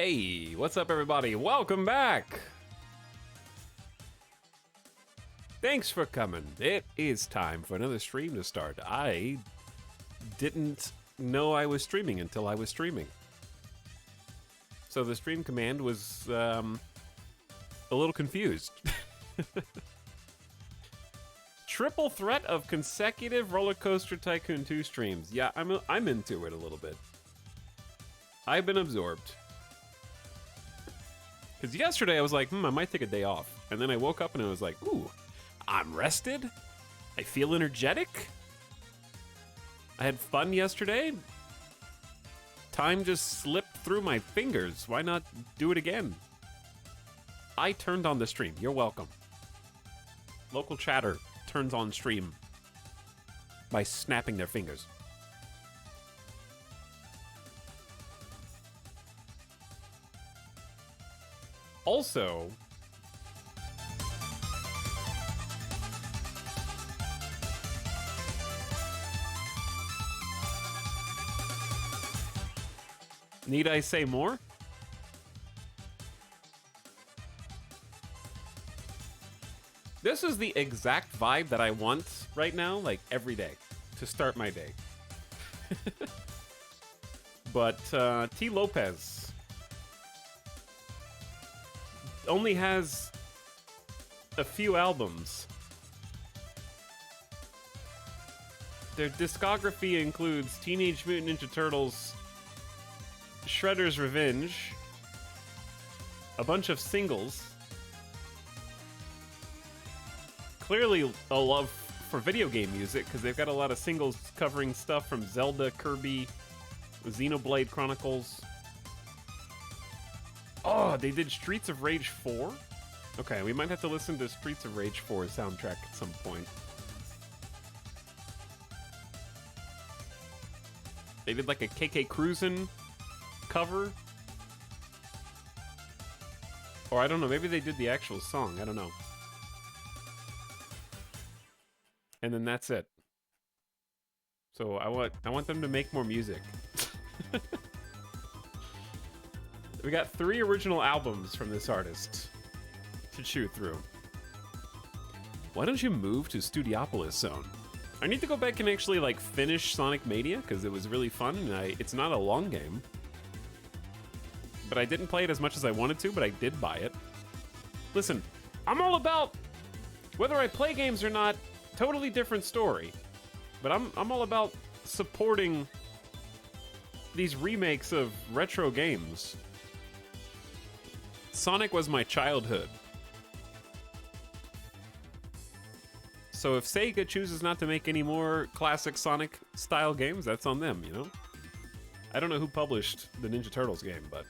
Hey, what's up, everybody? Welcome back! Thanks for coming. It is time for another stream to start. I didn't know I was streaming until I was streaming. So the stream command was a little confused. Triple threat of consecutive Roller Coaster Tycoon 2 streams. Yeah, I'm into it a little bit. I've been absorbed. Because yesterday I was like, I might take a day off. And then I woke up and I was like, ooh, I'm rested. I feel energetic. I had fun yesterday. Time just slipped through my fingers. Why not do it again? I turned on the stream. You're welcome. Local chatter turns on stream by snapping their fingers. Also, need I say more? This is the exact vibe that I want right now, like every day, to start my day. But T. Lopez only has a few albums. Their discography includes Teenage Mutant Ninja Turtles, Shredder's Revenge, a bunch of singles, clearly a love for video game music because they've got a lot of singles covering stuff from Zelda, Kirby, Xenoblade Chronicles. Oh, they did Streets of Rage 4? Okay, we might have to listen to Streets of Rage 4 soundtrack at some point. They did like a KK Cruisin' cover? Or I don't know, maybe they did the actual song, I don't know. And then that's it. So I want them to make more music. We got 3 original albums from this artist to chew through. Why don't you move to Studiopolis Zone? I need to go back and actually like finish Sonic Mania because it was really fun and it's not a long game. But I didn't play it as much as I wanted to, but I did buy it. Listen, I'm all about whether I play games or not, totally different story. But I'm all about supporting these remakes of retro games. Sonic was my childhood. So if Sega chooses not to make any more classic Sonic style games, that's on them, you know? I don't know who published the Ninja Turtles game, but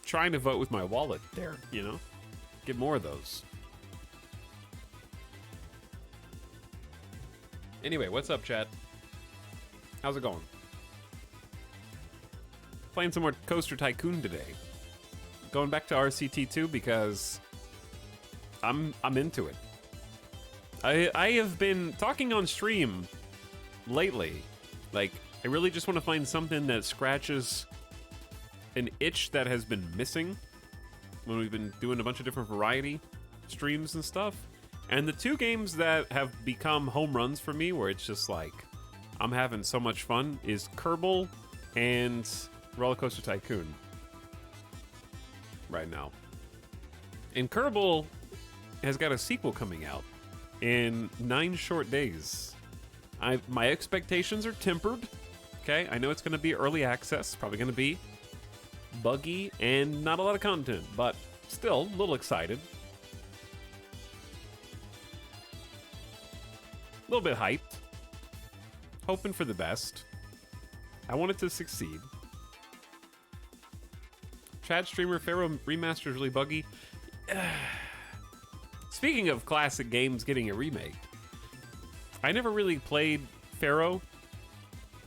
trying to vote with my wallet there, you know? Get more of those. Anyway, what's up, chat? How's it going? Playing some more Coaster Tycoon today. Going back to RCT2 because I'm into it. I have been talking on stream lately. Like, I really just want to find something that scratches an itch that has been missing when we've been doing a bunch of different variety streams and stuff. And the 2 games that have become home runs for me, where it's just like, I'm having so much fun, is Kerbal and Roller Coaster Tycoon. Right now. And Kerbal has got a sequel coming out in 9 short days. My expectations are tempered. Okay, I know it's going to be early access, probably going to be buggy and not a lot of content, but still a little excited. A little bit hyped. Hoping for the best. I want it to succeed. Chad Streamer, Pharaoh Remaster is really buggy. Speaking of classic games getting a remake, I never really played Pharaoh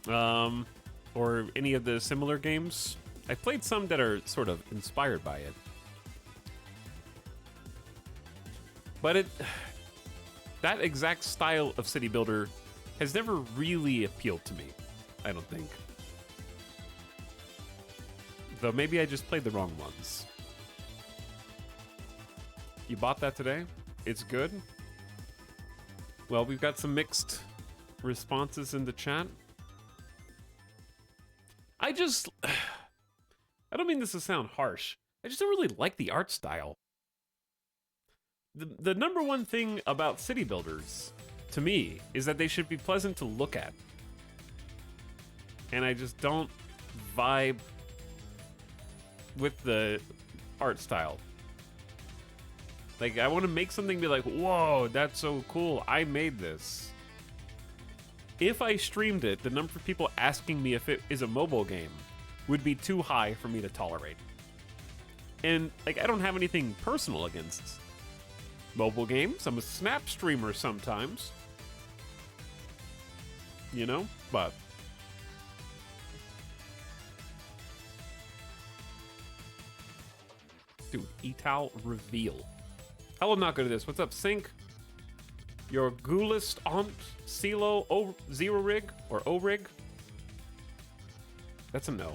or any of the similar games. I played some that are sort of inspired by it. But that exact style of city builder has never really appealed to me, I don't think. Though maybe I just played the wrong ones. You bought that today? It's good? Well, we've got some mixed responses in the chat. I don't mean this to sound harsh. I just don't really like the art style. The number one thing about city builders, to me, is that they should be pleasant to look at. And I just don't vibe with the art style. Like, I want to make something be like, whoa, that's so cool, I made this. If I streamed it, the number of people asking me if it is a mobile game would be too high for me to tolerate. And, like, I don't have anything personal against mobile games. I'm a Snap streamer sometimes. You know? But dude, Etal reveal. Hell, I'm not good at this. What's up, Sync? Your Ghouliest Aunt CeeLo Zero Rig or O Rig? That's a no.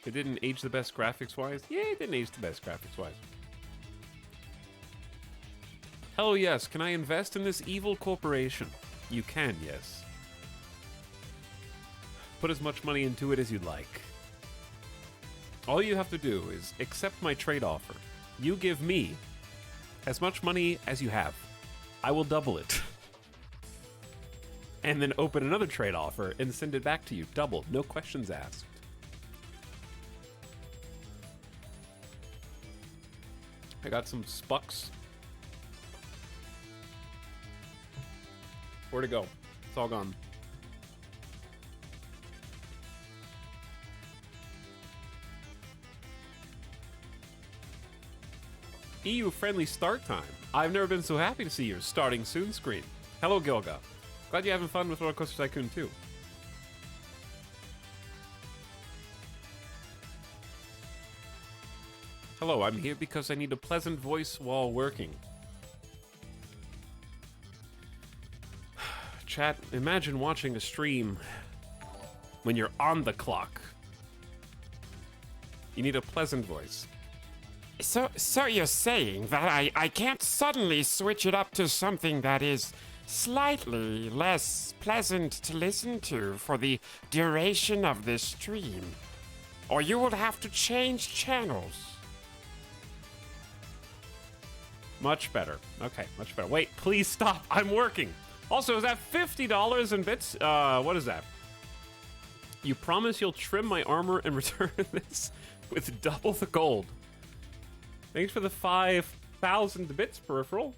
It didn't age the best graphics wise? Yeah, it didn't age the best graphics wise. Hello, yes. Can I invest in this evil corporation? You can, yes. Put as much money into it as you'd like. All you have to do is accept my trade offer. You give me as much money as you have. I will double it. And then open another trade offer and send it back to you. Double, no questions asked. I got some spucks. Where'd it go? It's all gone. EU-friendly start time. I've never been so happy to see your starting soon screen. Hello, Gilga. Glad you're having fun with Roller Coaster Tycoon 2. Hello, I'm here because I need a pleasant voice while working. Chat, imagine watching a stream when you're on the clock. You need a pleasant voice. So you're saying that I can't suddenly switch it up to something that is slightly less pleasant to listen to for the duration of this stream? Or you will have to change channels? Much better. Okay, much better. Wait, please stop. I'm working. Also, is that $50 in bits? What is that? You promise you'll trim my armor and return this with double the gold. Thanks for the 5,000 bits, peripheral.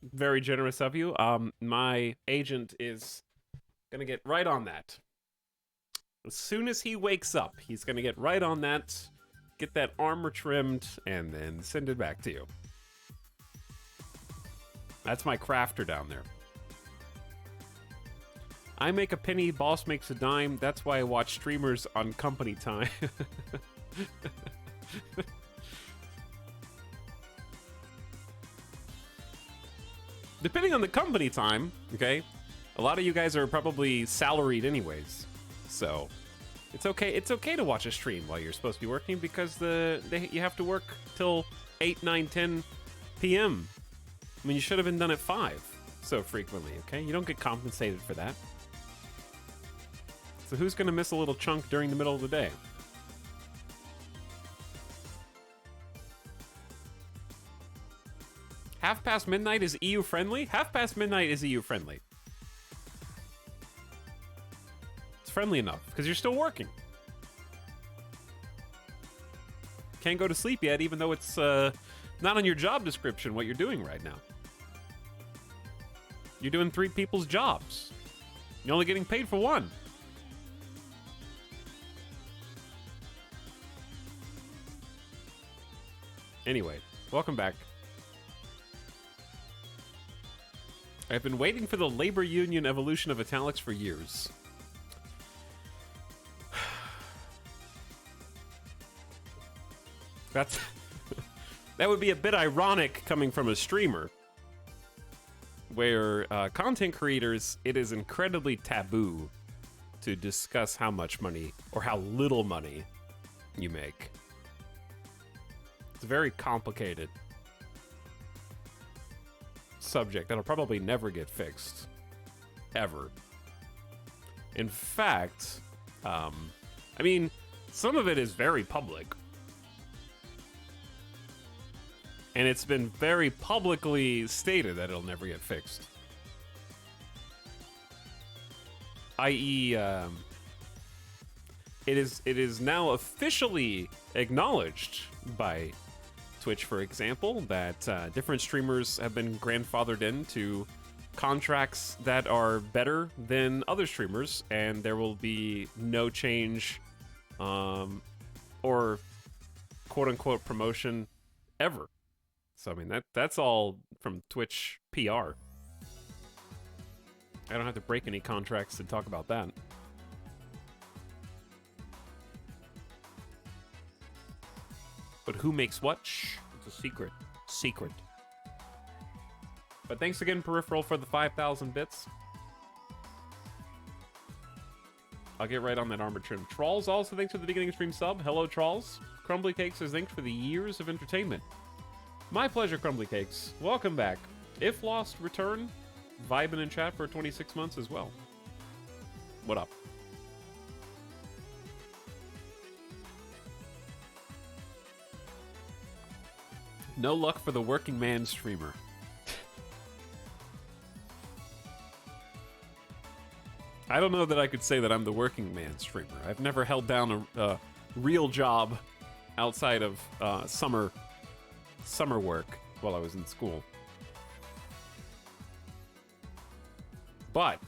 Very generous of you. My agent is gonna get right on that. As soon as he wakes up, he's gonna get right on that, get that armor trimmed, and then send it back to you. That's my crafter down there. I make a penny, boss makes a dime. That's why I watch streamers on company time. Depending on the company time, okay? A lot of you guys are probably salaried anyways. So, it's okay to watch a stream while you're supposed to be working because you have to work till 8, 9, 10 p.m. I mean, you should have been done at 5 so frequently, okay? You don't get compensated for that. So who's gonna miss a little chunk during the middle of the day? Half past midnight is EU friendly? Half past midnight is EU friendly. It's friendly enough because you're still working. Can't go to sleep yet, even though it's not on your job description what you're doing right now. You're doing 3 people's jobs. You're only getting paid for 1. Anyway, welcome back. I've been waiting for the labor union evolution of italics for years. That's that would be a bit ironic coming from a streamer. where content creators, it is incredibly taboo to discuss how much money or how little money you make. It's a very complicated subject that'll probably never get fixed. Ever. In fact, I mean, some of it is very public. And it's been very publicly stated that it'll never get fixed. I.e., it is now officially acknowledged by Twitch, for example, that different streamers have been grandfathered into contracts that are better than other streamers, and there will be no change or quote-unquote promotion ever. So, I mean, that's all from Twitch PR. I don't have to break any contracts to talk about that. But who makes what? Shh, it's a secret. Secret. But thanks again, Peripheral, for the 5,000 bits. I'll get right on that armor trim. Trolls also thanks for the beginning stream sub. Hello, Trolls. Crumbly Cakes says thanks for the years of entertainment. My pleasure, Crumbly Cakes. Welcome back. If lost, return. Vibing in chat for 26 months as well. What up? No luck for the working man streamer. I don't know that I could say that I'm the working man streamer. I've never held down a real job outside of summer work while I was in school. But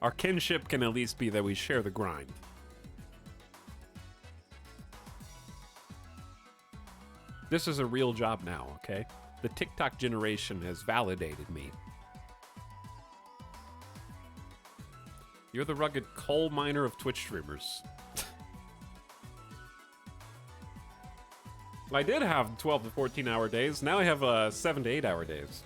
our kinship can at least be that we share the grind. This is a real job now, okay? The TikTok generation has validated me. You're the rugged coal miner of Twitch streamers. I did have 12 to 14 hour days. Now I have 7 to 8 hour days.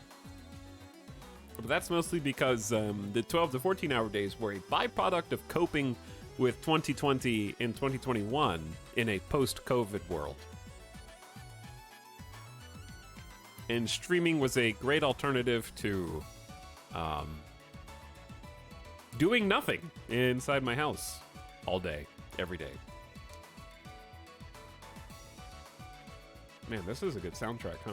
But that's mostly because the 12 to 14 hour days were a byproduct of coping with 2020 and 2021 in a post-COVID world. And streaming was a great alternative to doing nothing inside my house all day, every day. Man, this is a good soundtrack, huh?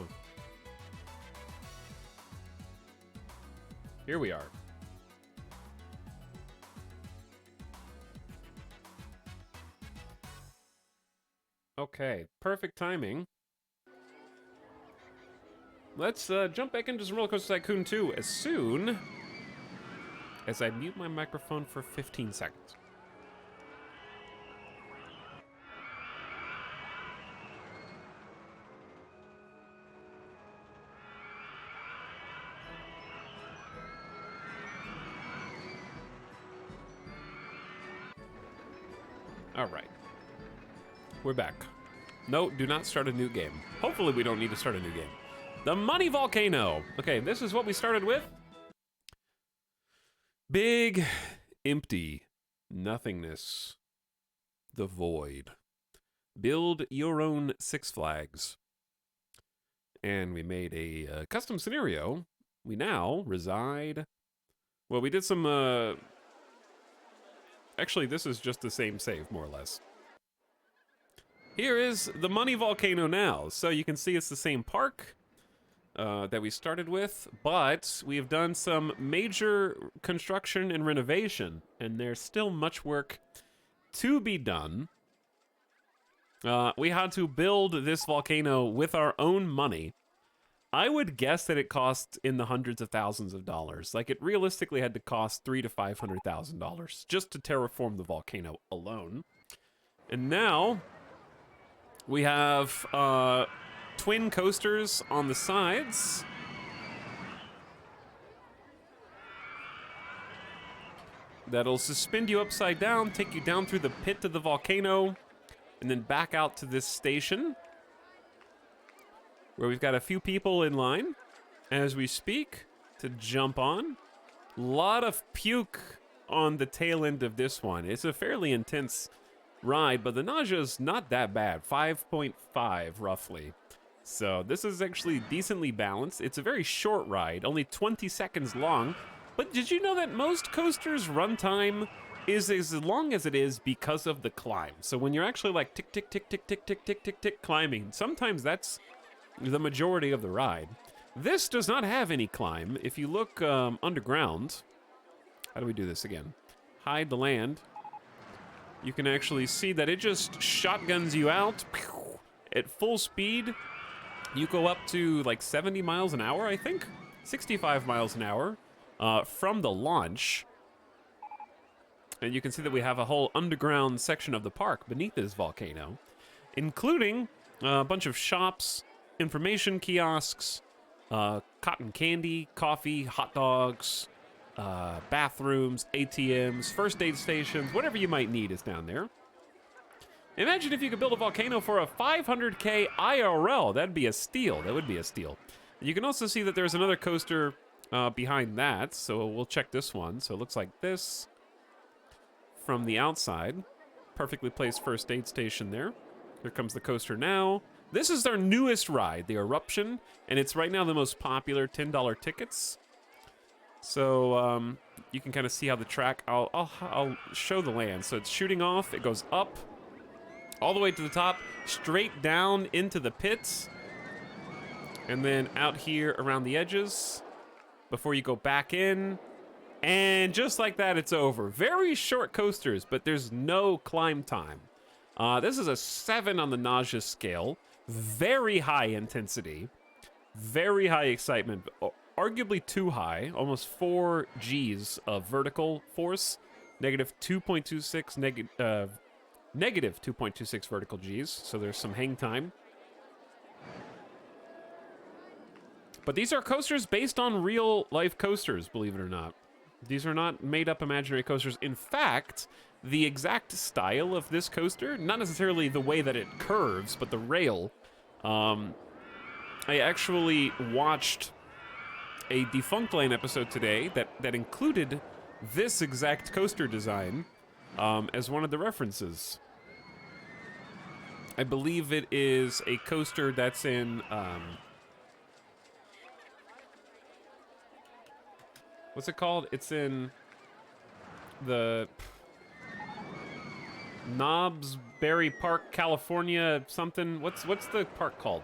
Here we are. Okay, perfect timing. Let's jump back into some Roller Coaster Tycoon 2 as soon as I mute my microphone for 15 seconds. All right. We're back. No, do not start a new game. Hopefully we don't need to start a new game. The Money Volcano. Okay, this is what we started with. Big, empty, nothingness. The void. Build your own Six Flags. And we made a custom scenario. We now reside... Well, we did some... Actually, this is just the same save, more or less. Here is the Money Volcano now. So you can see it's the same park that we started with, but we've done some major construction and renovation, and there's still much work to be done. We had to build this volcano with our own money. I would guess that it cost in the hundreds of thousands of dollars. Like, it realistically had to cost $300,000 to $500,000 just to terraform the volcano alone. And now we have twin coasters on the sides. That'll suspend you upside down, take you down through the pit of the volcano, and then back out to this station, where we've got a few people in line as we speak to jump on. Lot of puke on the tail end of this one. It's a fairly intense ride, but the nausea's not that bad. 5.5 roughly. So this is actually decently balanced. It's a very short ride, only 20 seconds long. But did you know that most coasters' runtime is as long as it is because of the climb? So when you're actually like tick, tick, tick, tick, tick, tick, tick, tick, tick, climbing, sometimes that's the majority of the ride. This does not have any climb. If you look underground, how do we do this again? Hide the land. You can actually see that it just shotguns you out at full speed. You go up to like 70 miles an hour, I think? 65 miles an hour from the launch. And you can see that we have a whole underground section of the park beneath this volcano, including a bunch of shops, information kiosks, cotton candy, coffee, hot dogs, bathrooms, ATMs, first aid stations, whatever you might need is down there. Imagine if you could build a volcano for a 500K IRL. That'd be a steal. That would be a steal. You can also see that there's another coaster behind that, so we'll check this one. So it looks like this from the outside. Perfectly placed first aid station there. Here comes the coaster now. This is their newest ride, the Eruption, and it's right now the most popular $10 tickets. So you can kind of see how the track, I'll show the land. So it's shooting off, it goes up, all the way to the top, straight down into the pits, and then out here around the edges before you go back in. And just like that, it's over. Very short coasters, but there's no climb time. This is a 7 on the nausea scale. Very high intensity, very high excitement, arguably too high, almost 4 Gs of vertical force, negative 2.26, negative 2.26 vertical Gs, so there's some hang time. But these are coasters based on real life coasters, believe it or not. These are not made up imaginary coasters. In fact, the exact style of this coaster, not necessarily the way that it curves, but the rail. I actually watched a Defunctland episode today that included this exact coaster design as one of the references. I believe it is a coaster that's in what's it called? It's in the Knott's Park, California, something. What's the park called?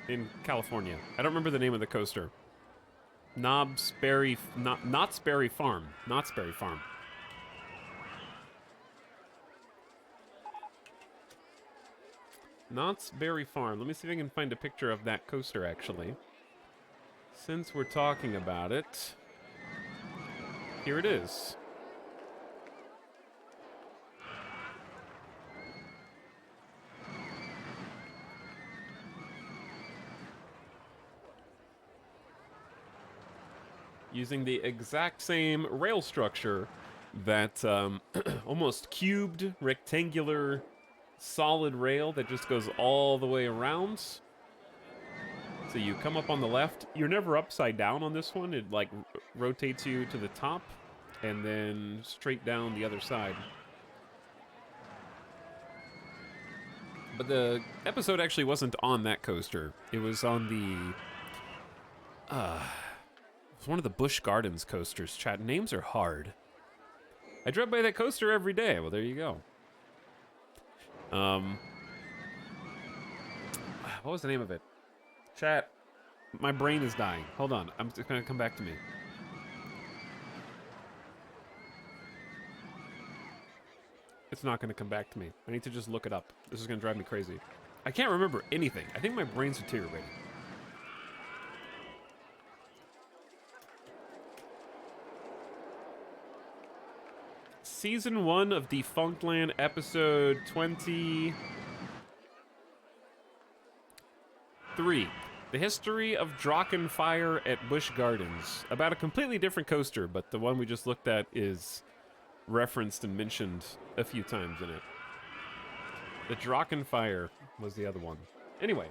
In California. I don't remember the name of the coaster. Knott's Berry Farm. Knott's Berry Farm. Let me see if I can find a picture of that coaster, actually. Since we're talking about it, here it is. Using the exact same rail structure, that almost cubed, rectangular, solid rail that just goes all the way around. So you come up on the left. You're never upside down on this one. It like rotates you to the top and then straight down the other side. But the episode actually wasn't on that coaster. It was on the it's one of the Busch Gardens coasters. Chat, names are hard. I drive by that coaster every day. Well, there you go. What was the name of it? Chat, my brain is dying. Hold on, it's gonna come back to me. It's not gonna come back to me. I need to just look it up. This is gonna drive me crazy. I can't remember anything. I think my brain's deteriorating. Season 1 of Defunctland, episode 23. The history of Drachenfire at Busch Gardens. About a completely different coaster, but the one we just looked at is referenced and mentioned a few times in it. The Drachenfire was the other one. Anyway.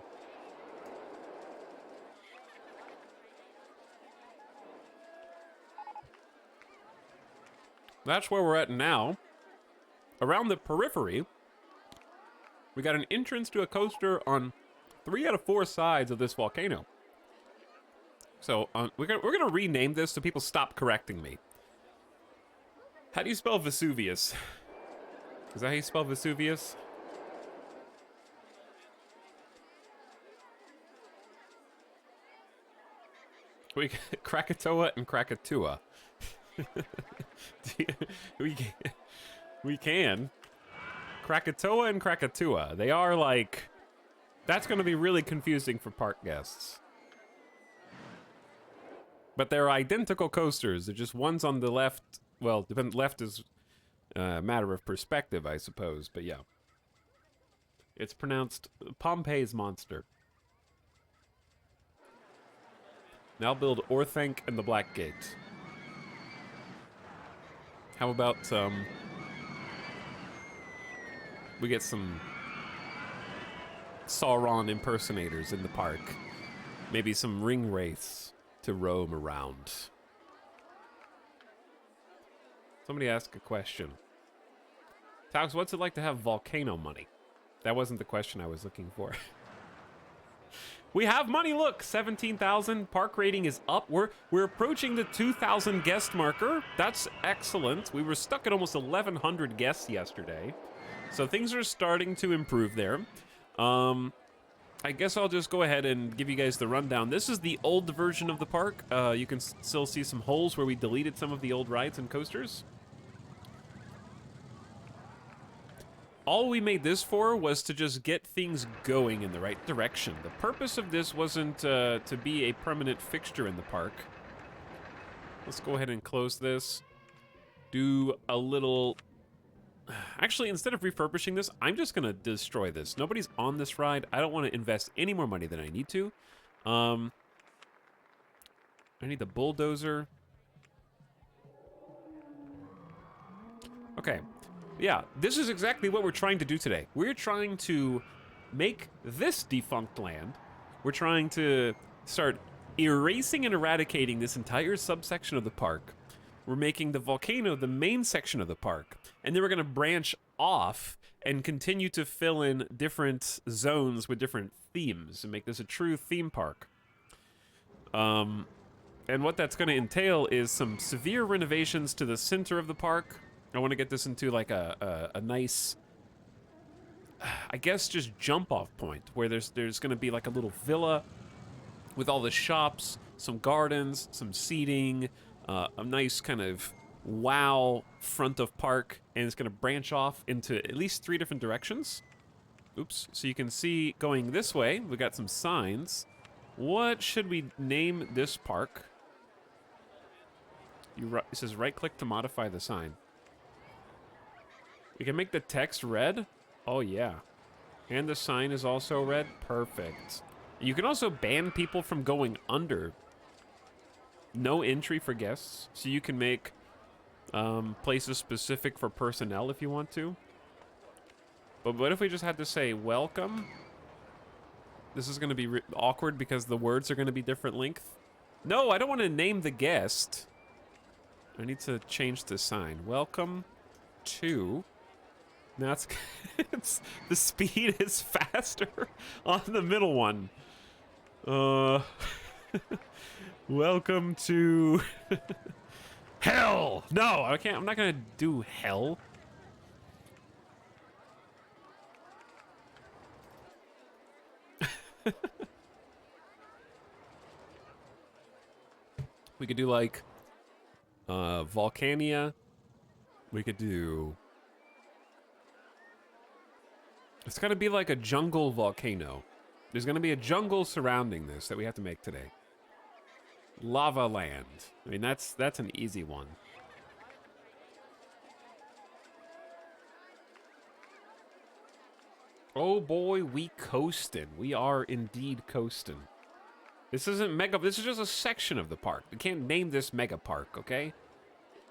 that's where we're at now. Around the periphery, we got an entrance to a coaster on 3 out of 4 sides of this volcano. So we're gonna rename this so people stop correcting me. How do you spell Vesuvius? Is that how you spell Vesuvius? Krakatoa and Krakatoa. we can. Krakatoa and Krakatoa. They are like... That's going to be really confusing for park guests. But they're identical coasters. They're just one's on the left. Well, left is a matter of perspective, I suppose. But yeah. It's pronounced Pompeii's Monster. Now build Orthanc and the Black Gate. How about, we get some Sauron impersonators in the park. Maybe some ring wraiths to roam around. Somebody asked a question. Taux, what's it like to have volcano money? That wasn't the question I was looking for. We have money, look, 17,000. Park rating is up. We're approaching the 2,000 guest marker. That's excellent. We were stuck at almost 1,100 guests yesterday. So things are starting to improve there. I guess I'll just go ahead and give you guys the rundown. This is the old version of the park. You can still see some holes where we deleted some of the old rides and coasters. All we made this for was to just get things going in the right direction. The purpose of this wasn't to be a permanent fixture in the park. Let's go ahead and close this. Do a little... Actually, instead of refurbishing this, I'm just going to destroy this. Nobody's on this ride. I don't want to invest any more money than I need to. I need the bulldozer. Okay. Yeah, this is exactly what we're trying to do today. We're trying to make this defunct land. We're trying to start erasing and eradicating this entire subsection of the park. We're making the volcano the main section of the park. And then we're going to branch off and continue to fill in different zones with different themes and make this a true theme park. And what that's going to entail is some severe renovations to the center of the park. I want to get this into like a nice, I guess, just jump off point where there's going to be like a little villa with all the shops, some gardens, some seating, a nice kind of wow front of park, and it's going to branch off into at least 3 different directions. Oops. So you can see going this way, we got some signs. What should we name this park? It says right click to modify the sign. We can make the text red. Oh, yeah. And the sign is also red. Perfect. You can also ban people from going under. No entry for guests. So you can make places specific for personnel if you want to. But what if we just had to say welcome? This is going to be awkward because the words are going to be different length. No, I don't want to name the guest. I need to change the sign. Welcome to... Now it's the speed is faster on the middle one. Welcome to hell. No, I can't. I'm not gonna do hell. We could do like Volcania. We could do... It's gonna be like a jungle volcano. There's gonna be a jungle surrounding this that we have to make today. Lava Land. I mean, that's an easy one. Oh boy, we coastin'. We are indeed coastin'. This isn't mega. This is just a section of the park. We can't name this mega park, okay?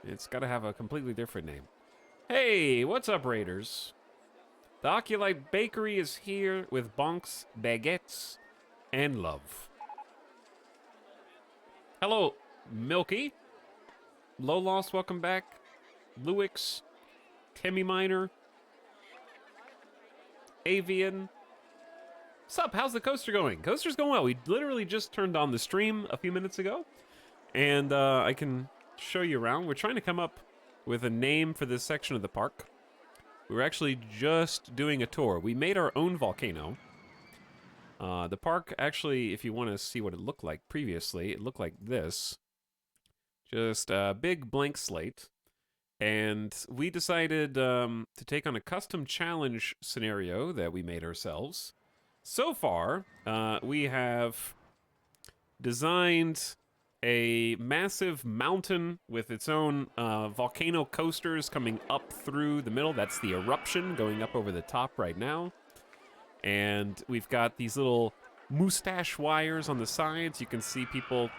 It's got to have a completely different name. Hey, what's up, Raiders? The Oculite Bakery is here with bonks, baguettes, and love. Hello, Milky. Low Loss, welcome back. Luix, Timmy Miner, Avian. Sup, how's the coaster going? Coaster's going well. We literally just turned on the stream a few minutes ago, and I can show you around. We're trying to come up with a name for this section of the park. We were actually just doing a tour. We made our own volcano. The park, actually, if you want to see what it looked like previously, it looked like this. Just a big blank slate. And we decided to take on a custom challenge scenario that we made ourselves. So far, we have designed a massive mountain with its own volcano coasters coming up through the middle. That's the eruption going up over the top right now. And we've got these little mustache wires on the sides. You can see people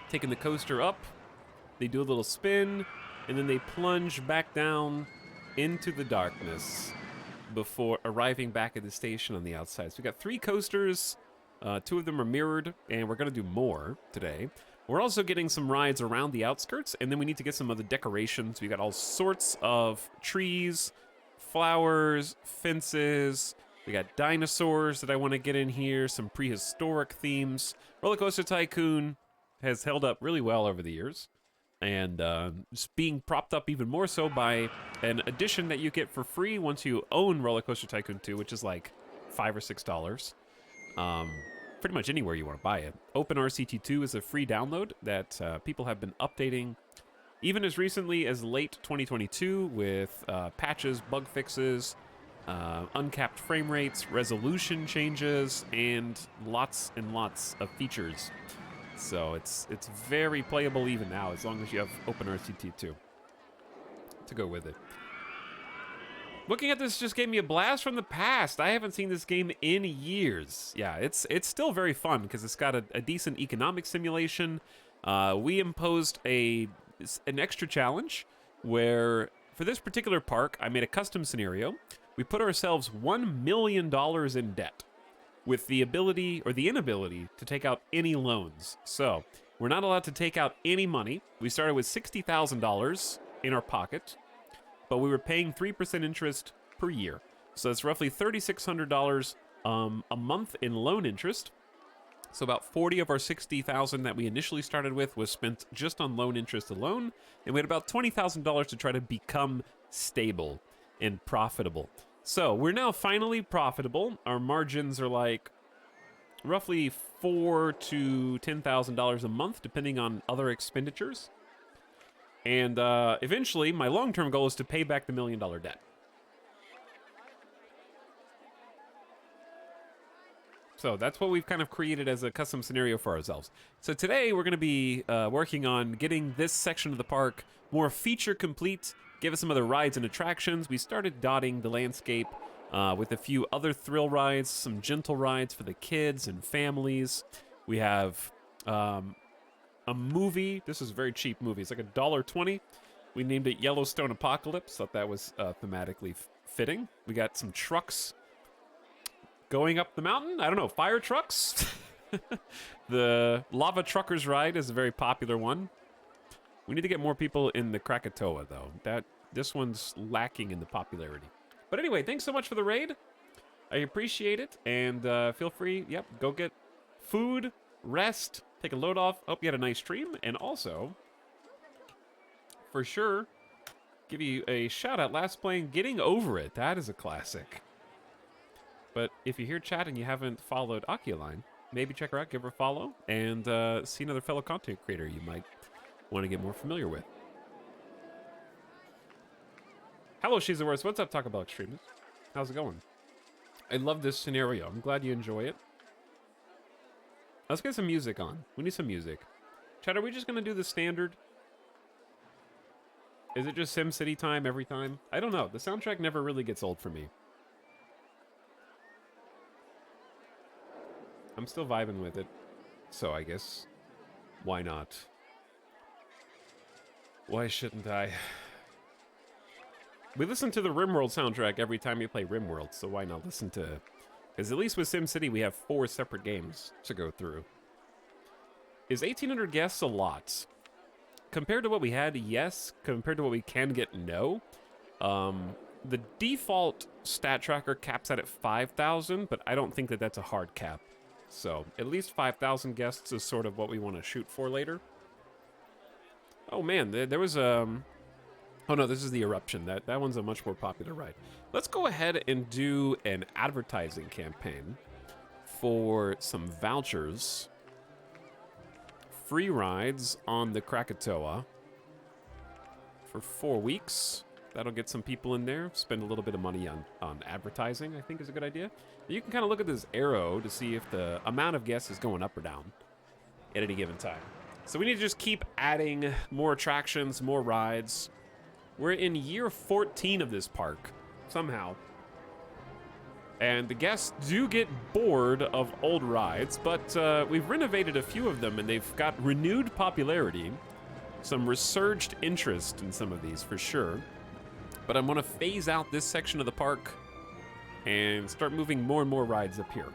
taking the coaster up. They do a little spin, and then they plunge back down into the darkness before arriving back at the station on the outside. So we got 3 coasters. 2 of them are mirrored, and we're going to do more today. We're also getting some rides around the outskirts, and then we need to get some other decorations. We got all sorts of trees, flowers, fences. We got dinosaurs that I want to get in here, some prehistoric themes. Roller Coaster Tycoon has held up really well over the years, and just being propped up even more so by an addition that you get for free once you own Roller Coaster Tycoon 2, which is like $5 or $6. Pretty much anywhere you want to buy it. OpenRCT2 is a free download that people have been updating even as recently as late 2022 with patches, bug fixes, uncapped frame rates, resolution changes, and lots of features. So it's very playable even now, as long as you have OpenRCT2 to go with it. Looking at this just gave me a blast from the past. I haven't seen this game in years. Yeah, it's still very fun because it's got a decent economic simulation. We imposed an extra challenge where, for this particular park, I made a custom scenario. We put ourselves $1 million in debt with the ability or the inability to take out any loans. So we're not allowed to take out any money. We started with $60,000 in our pocket, but we were paying 3% interest per year. So that's roughly $3,600 a month in loan interest. So about 40 of our 60,000 that we initially started with was spent just on loan interest alone, and we had about $20,000 to try to become stable and profitable. So we're now finally profitable. Our margins are like roughly $4,000 to $10,000 a month, depending on other expenditures. And eventually, my long-term goal is to pay back the $1 million debt. So that's what we've kind of created as a custom scenario for ourselves. So today, we're going to be working on getting this section of the park more feature complete, give us some other rides and attractions. We started dotting the landscape with a few other thrill rides, some gentle rides for the kids and families. We have a movie. This is a very cheap movie. It's like $1.20. We named it Yellowstone Apocalypse. Thought that was thematically fitting. We got some trucks going up the mountain. I don't know, fire trucks? The Lava Truckers ride is a very popular one. We need to get more people in the Krakatoa, though. This one's lacking in the popularity. But anyway, thanks so much for the raid. I appreciate it. And feel free, go get food, rest, take a load off. Hope you had a nice stream. And also, for sure, give you a shout out. Last playing Getting Over It. That is a classic. But if you hear chat and you haven't followed Oculine, maybe check her out, give her a follow, and see another fellow content creator you might want to get more familiar with. Hello, She's the Worst. What's up, Talk About Extremists? How's it going? I love this scenario. I'm glad you enjoy it. Let's get some music on. We need some music. Chat, are we just going to do the standard? Is it just SimCity time every time? I don't know. The soundtrack never really gets old for me. I'm still vibing with it. So I guess, why not? Why shouldn't I? We listen to the RimWorld soundtrack every time we play RimWorld, so why not listen to... Because at least with SimCity, we have 4 separate games to go through. Is 1,800 guests a lot? compared to what we had, yes. Compared to what we can get, no. The default stat tracker caps out at 5,000, but I don't think that that's a hard cap. So at least 5,000 guests is sort of what we want to shoot for later. Oh man, there was oh no, this is the eruption. That one's a much more popular ride. Let's go ahead and do an advertising campaign for some vouchers. Free rides on the Krakatoa for 4 weeks. That'll get some people in there. Spend a little bit of money on advertising, I think is a good idea. You can kind of look at this arrow to see if the amount of guests is going up or down at any given time. So we need to just keep adding more attractions, more rides. We're in year 14 of this park, somehow. And the guests do get bored of old rides, but we've renovated a few of them and they've got renewed popularity. Some resurged interest in some of these for sure. But I'm gonna phase out this section of the park and start moving more and more rides up here.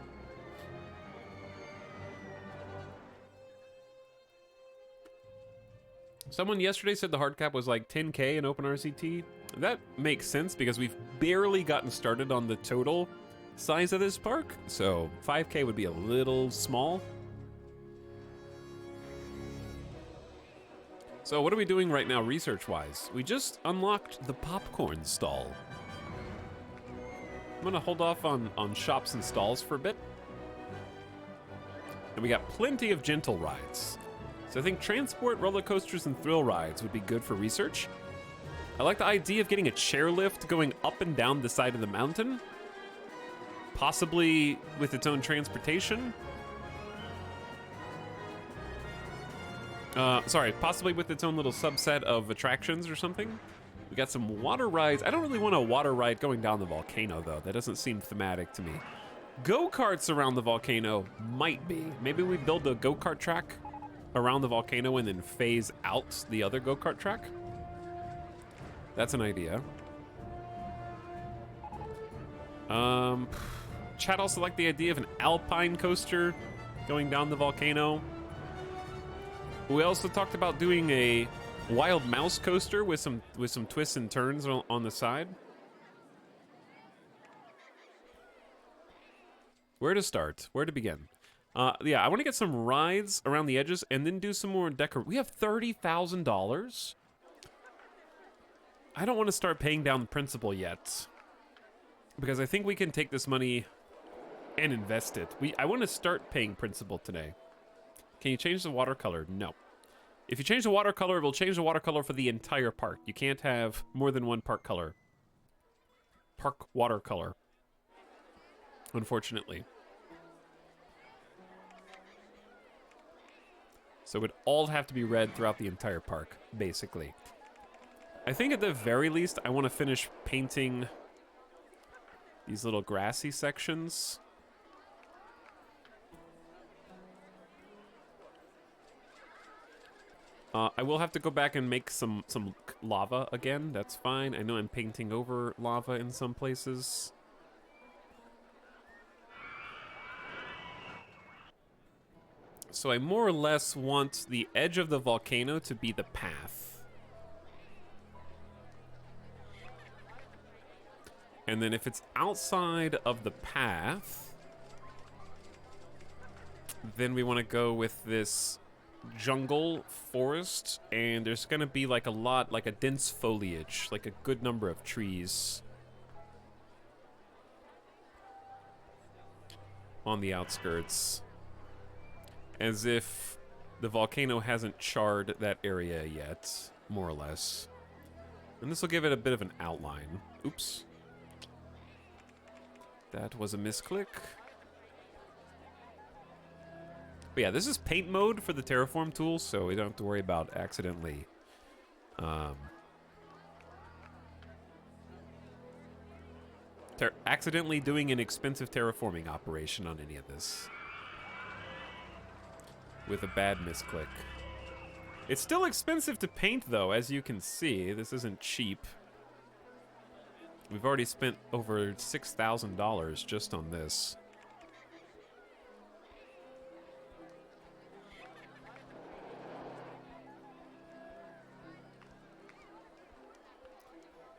Someone yesterday said the hard cap was like 10K in OpenRCT. That makes sense because we've barely gotten started on the total size of this park, so 5K would be a little small. So what are we doing right now research-wise? We just unlocked the popcorn stall. I'm gonna hold off on shops and stalls for a bit. And we got plenty of gentle rides. So I think transport, roller coasters, and thrill rides would be good for research. I like the idea of getting a chairlift going up and down the side of the mountain. Possibly with its own transportation. Possibly with its own little subset of attractions or something. We got some water rides. I don't really want a water ride going down the volcano, though. That doesn't seem thematic to me. Go-karts around the volcano might be. Maybe we build a go-kart track around the volcano and then phase out the other go-kart track. That's an idea. Chad also liked the idea of an alpine coaster going down the volcano. We also talked about doing a wild mouse coaster with some twists and turns on the side. Where to start? Where to begin? Yeah, I want to get some rides around the edges and then do some more decor. We have $30,000. I don't want to start paying down the principal yet because I think we can take this money and invest it. I want to start paying principal today. Can you change the watercolor? No. If you change the watercolor, it will change the watercolor for the entire park. You can't have more than one park color. Park watercolor. Unfortunately. So it would all have to be red throughout the entire park, basically. I think at the very least, I want to finish painting these little grassy sections. I will have to go back and make some lava again. That's fine. I know I'm painting over lava in some places. So I more or less want the edge of the volcano to be the path. And then if it's outside of the path, then we want to go with this jungle forest, and there's gonna be like a dense foliage, like a good number of trees on the outskirts, as if the volcano hasn't charred that area yet, more or less. And this will give it a bit of an outline. Oops. That was a misclick. But yeah, this is paint mode for the terraform tool, so we don't have to worry about accidentally accidentally doing an expensive terraforming operation on any of this with a bad misclick. It's still expensive to paint, though, as you can see. This isn't cheap. We've already spent over $6,000 just on this.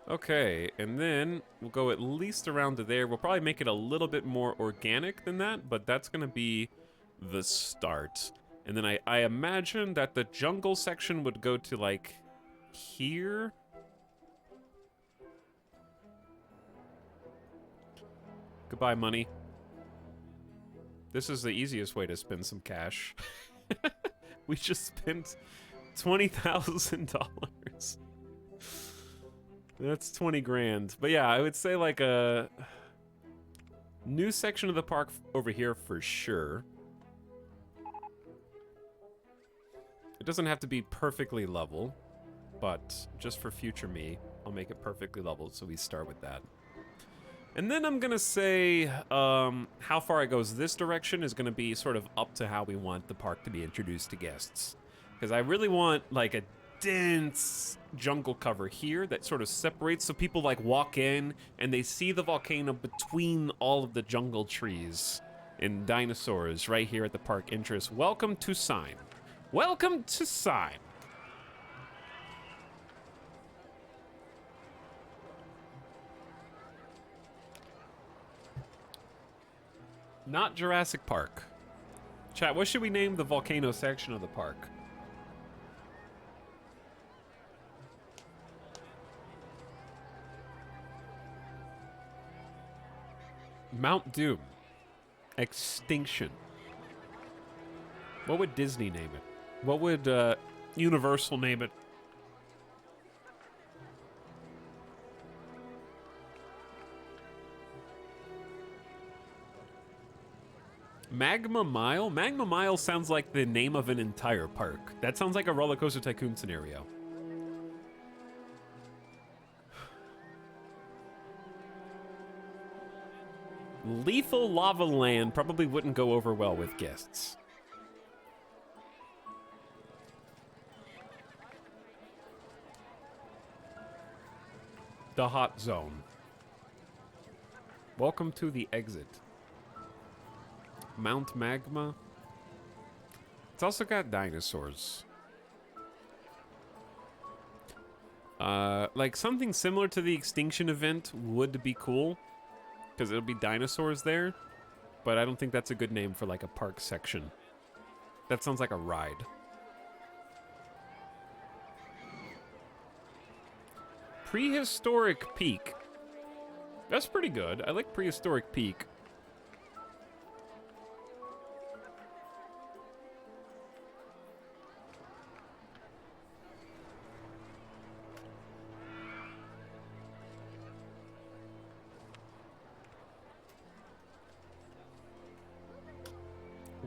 Okay, and then we'll go at least around to there. We'll probably make it a little bit more organic than that, but that's gonna be the start. And then I imagine that the jungle section would go to, like, here? Goodbye, money. This is the easiest way to spend some cash. We just spent $20,000. That's 20 grand. But yeah, I would say like a new section of the park over here for sure. It doesn't have to be perfectly level, but just for future me, I'll make it perfectly level, so we start with that. And then I'm gonna say how far it goes this direction is gonna be sort of up to how we want the park to be introduced to guests. Because I really want like a dense jungle cover here that sort of separates, so people like walk in and they see the volcano between all of the jungle trees and dinosaurs right here at the park entrance. Welcome to Sign. Welcome to Sign. Not Jurassic Park. Chat, what should we name the volcano section of the park? Mount Doom. Extinction. What would Disney name it? What would Universal name it? Magma Mile? Magma Mile sounds like the name of an entire park. That sounds like a Roller Coaster Tycoon scenario. Lethal Lava Land probably wouldn't go over well with guests. The Hot Zone. Welcome to the exit. Mount Magma. It's also got dinosaurs. Like something similar to the extinction event would be cool, because it'll be dinosaurs there, but I don't think that's a good name for like a park section. That sounds like a ride. Prehistoric Peak. That's pretty good. I like Prehistoric Peak.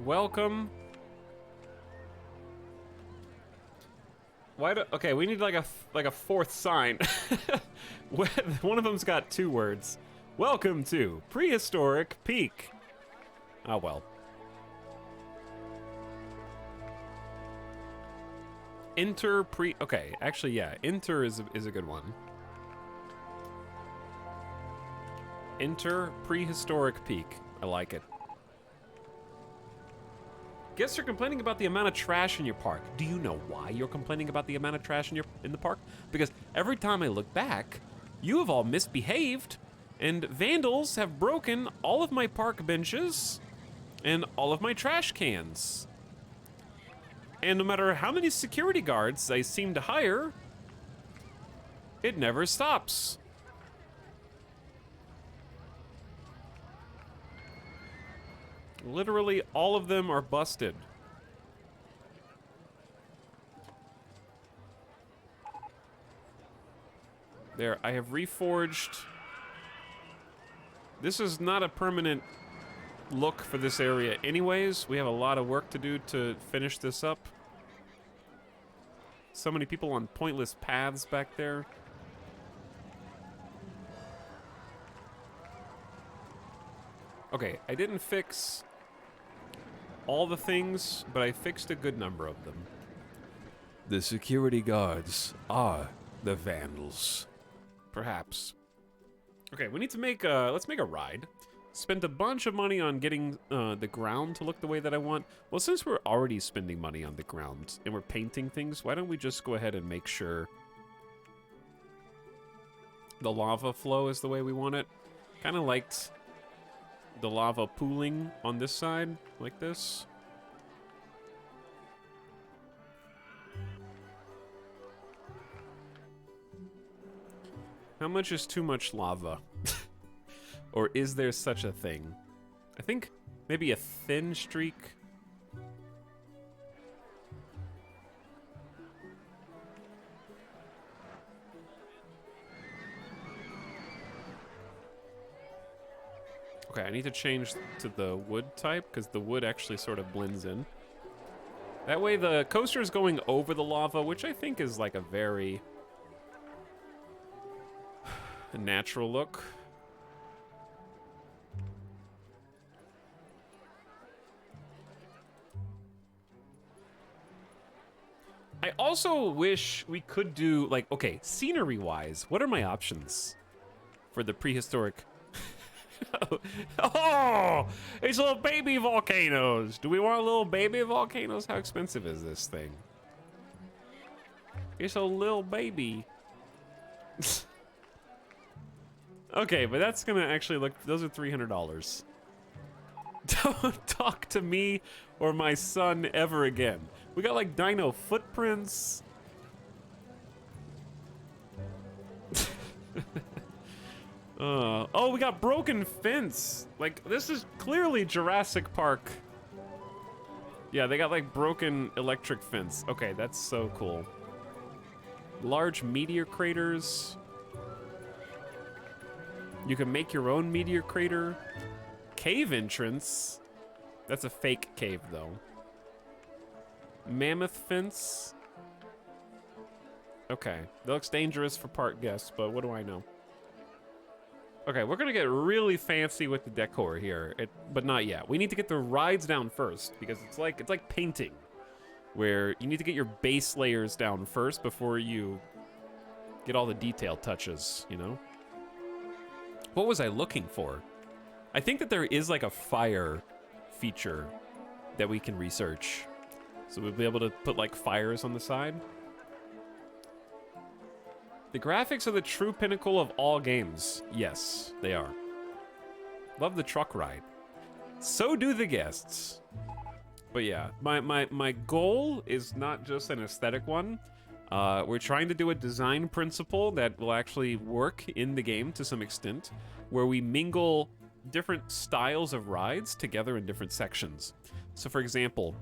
Welcome. Why do, okay, we need like a fourth sign. One of them's got 2 words. Welcome to Prehistoric Peak. Oh well. Enter pre. Okay, actually, yeah. Enter is a good one. Enter Prehistoric Peak. I like it. Guests are complaining about the amount of trash in your park. Do you know why you're complaining about the amount of trash in the park? Because every time I look back, you have all misbehaved, and vandals have broken all of my park benches and all of my trash cans. And no matter how many security guards I seem to hire, it never stops. Literally all of them are busted. There, I have reforged. This is not a permanent look for this area anyways. We have a lot of work to do to finish this up. So many people on pointless paths back there. Okay, I didn't fix all the things, but I fixed a good number of them. The security guards are the vandals. Perhaps. Okay, we need to make let's make a ride. Spent a bunch of money on getting the ground to look the way that I want. Well, since we're already spending money on the ground and we're painting things, why don't we just go ahead and make sure the lava flow is the way we want it. Kind of liked the lava pooling on this side, like this. How much is too much lava? Or is there such a thing? I think maybe a thin streak. Okay, I need to change to the wood type because the wood actually sort of blends in. That way the coaster is going over the lava, which I think is like a very natural look. I also wish we could do, like, okay, scenery-wise, what are my options for the prehistoric? Oh, it's little baby volcanoes. Do we want little baby volcanoes? How expensive is this thing? It's a little baby. Okay, but that's gonna actually look, those are $300. Don't talk to me or my son ever again. We got like dino footprints. Oh, we got broken fence. Like, this is clearly Jurassic Park. Yeah, they got like broken electric fence. Okay, that's so cool. Large meteor craters. You can make your own meteor crater. Cave entrance. That's a fake cave, though. Mammoth fence. Okay, that looks dangerous for park guests, but what do I know? Okay, we're gonna get really fancy with the decor here, but not yet. We need to get the rides down first because it's like painting, where you need to get your base layers down first before you get all the detail touches, you know? What was I looking for? I think that there is like a fire feature that we can research. So we'll be able to put like fires on the side. The graphics are the true pinnacle of all games. Yes, they are. Love the truck ride. So do the guests. But yeah, my goal is not just an aesthetic one. We're trying to do a design principle that will actually work in the game to some extent, where we mingle different styles of rides together in different sections. So for example,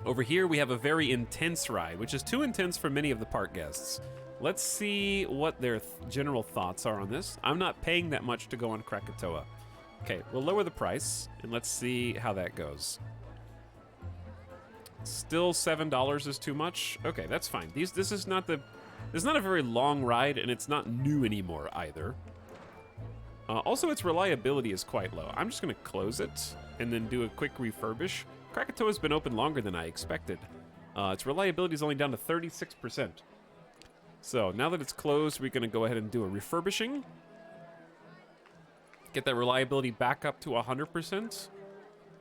over here we have a very intense ride, which is too intense for many of the park guests. Let's see what their general thoughts are on this. I'm not paying that much to go on Krakatoa. Okay, we'll lower the price, and let's see how that goes. Still $7 is too much? Okay, that's fine. This is not a very long ride, and it's not new anymore either. Also, its reliability is quite low. I'm just gonna close it, and then do a quick refurbish. Krakatoa's been open longer than I expected. Its reliability is only down to 36%. So now that it's closed, we're gonna go ahead and do a refurbishing. Get that reliability back up to 100%.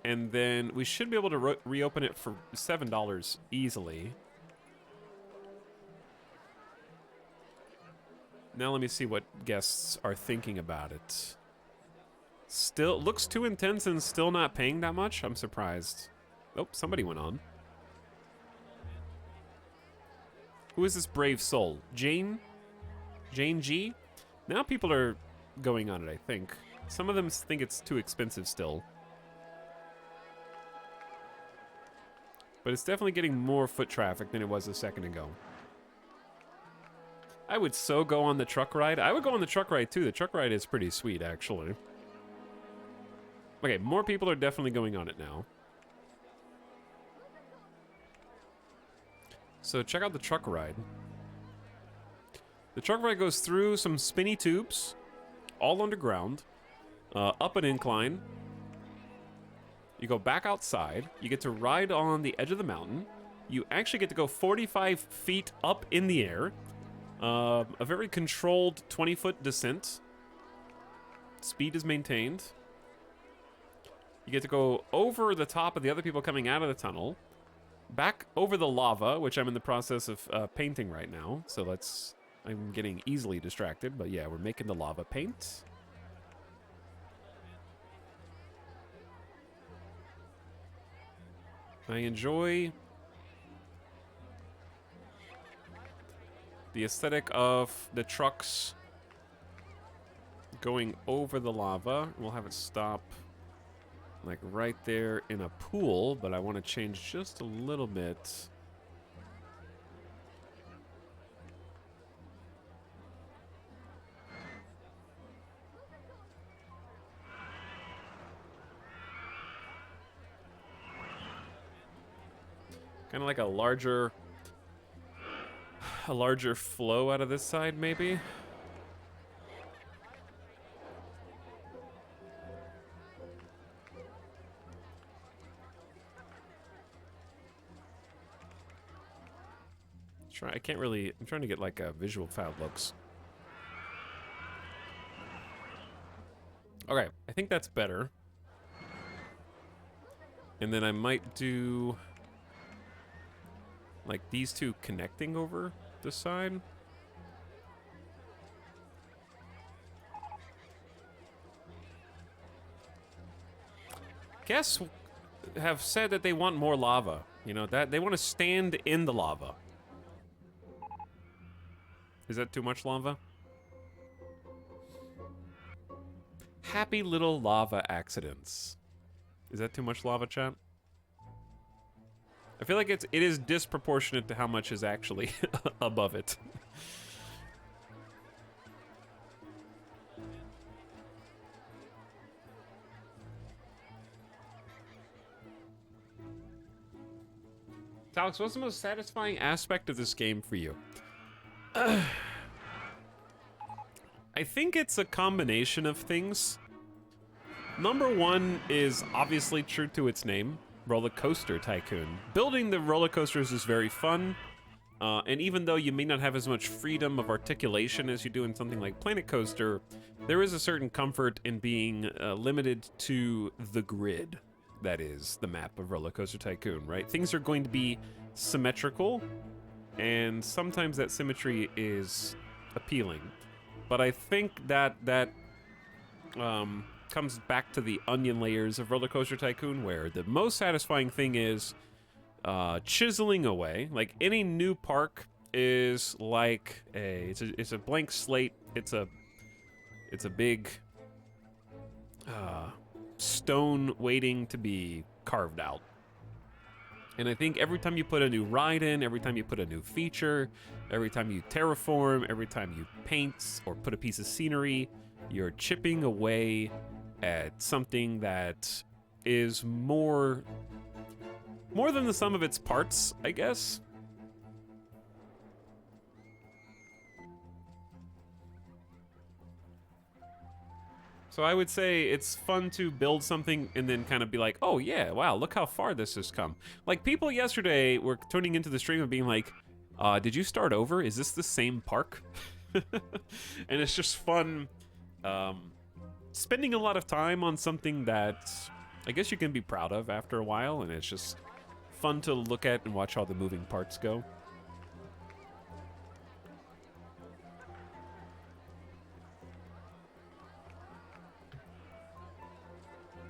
And then we should be able to reopen it for $7 easily. Now let me see what guests are thinking about it. Still, looks too intense and still not paying that much? I'm surprised. Oh, somebody went on. Who is this brave soul? Jane? Jane G? Now people are going on it, I think. Some of them think it's too expensive still. But it's definitely getting more foot traffic than it was a second ago. I would so go on the truck ride. I would go on the truck ride too. The truck ride is pretty sweet, actually. Okay, more people are definitely going on it now. So check out the truck ride. The truck ride goes through some spinny tubes, all underground, up an incline. You go back outside. You get to ride on the edge of the mountain. You actually get to go 45 feet up in the air. A very controlled 20-foot descent. Speed is maintained. You get to go over the top of the other people coming out of the tunnel. Back over the lava, which I'm in the process of painting right now. So let's I'm getting easily distracted, but yeah, we're making the lava paint. I enjoy the aesthetic of the trucks going over the lava. We'll have it stop like right there in a pool, but I want to change just a little bit. Kind of like a larger flow out of this side, maybe. I can't really. I'm trying to get like a visual how it looks. Okay, I think that's better. And then I might do like these two connecting over the side. Guests have said that they want more lava. You know, that they want to stand in the lava. Is that too much lava? Happy little lava accidents. Is that too much lava, chat? I feel like it is disproportionate to how much is actually above it. Alex, what's the most satisfying aspect of this game for you? I think it's a combination of things. Number one is obviously true to its name, Roller Coaster Tycoon. Building the roller coasters is very fun, and even though you may not have as much freedom of articulation as you do in something like Planet Coaster, there is a certain comfort in being limited to the grid. That is the map of Roller Coaster Tycoon, right? Things are going to be symmetrical, and sometimes that symmetry is appealing. But I think that comes back to the onion layers of Roller Coaster Tycoon, where the most satisfying thing is chiseling away. Like any new park is like it's a blank slate. It's a big stone waiting to be carved out. And I think every time you put a new ride in, every time you put a new feature, every time you terraform, every time you paint or put a piece of scenery, you're chipping away at something that is more than the sum of its parts, I guess. So I would say it's fun to build something and then kind of be like, oh yeah, wow, look how far this has come. Like people yesterday were tuning into the stream and being like, did you start over? Is this the same park? And it's just fun spending a lot of time on something that I guess you can be proud of after a while, and it's just fun to look at and watch all the moving parts go.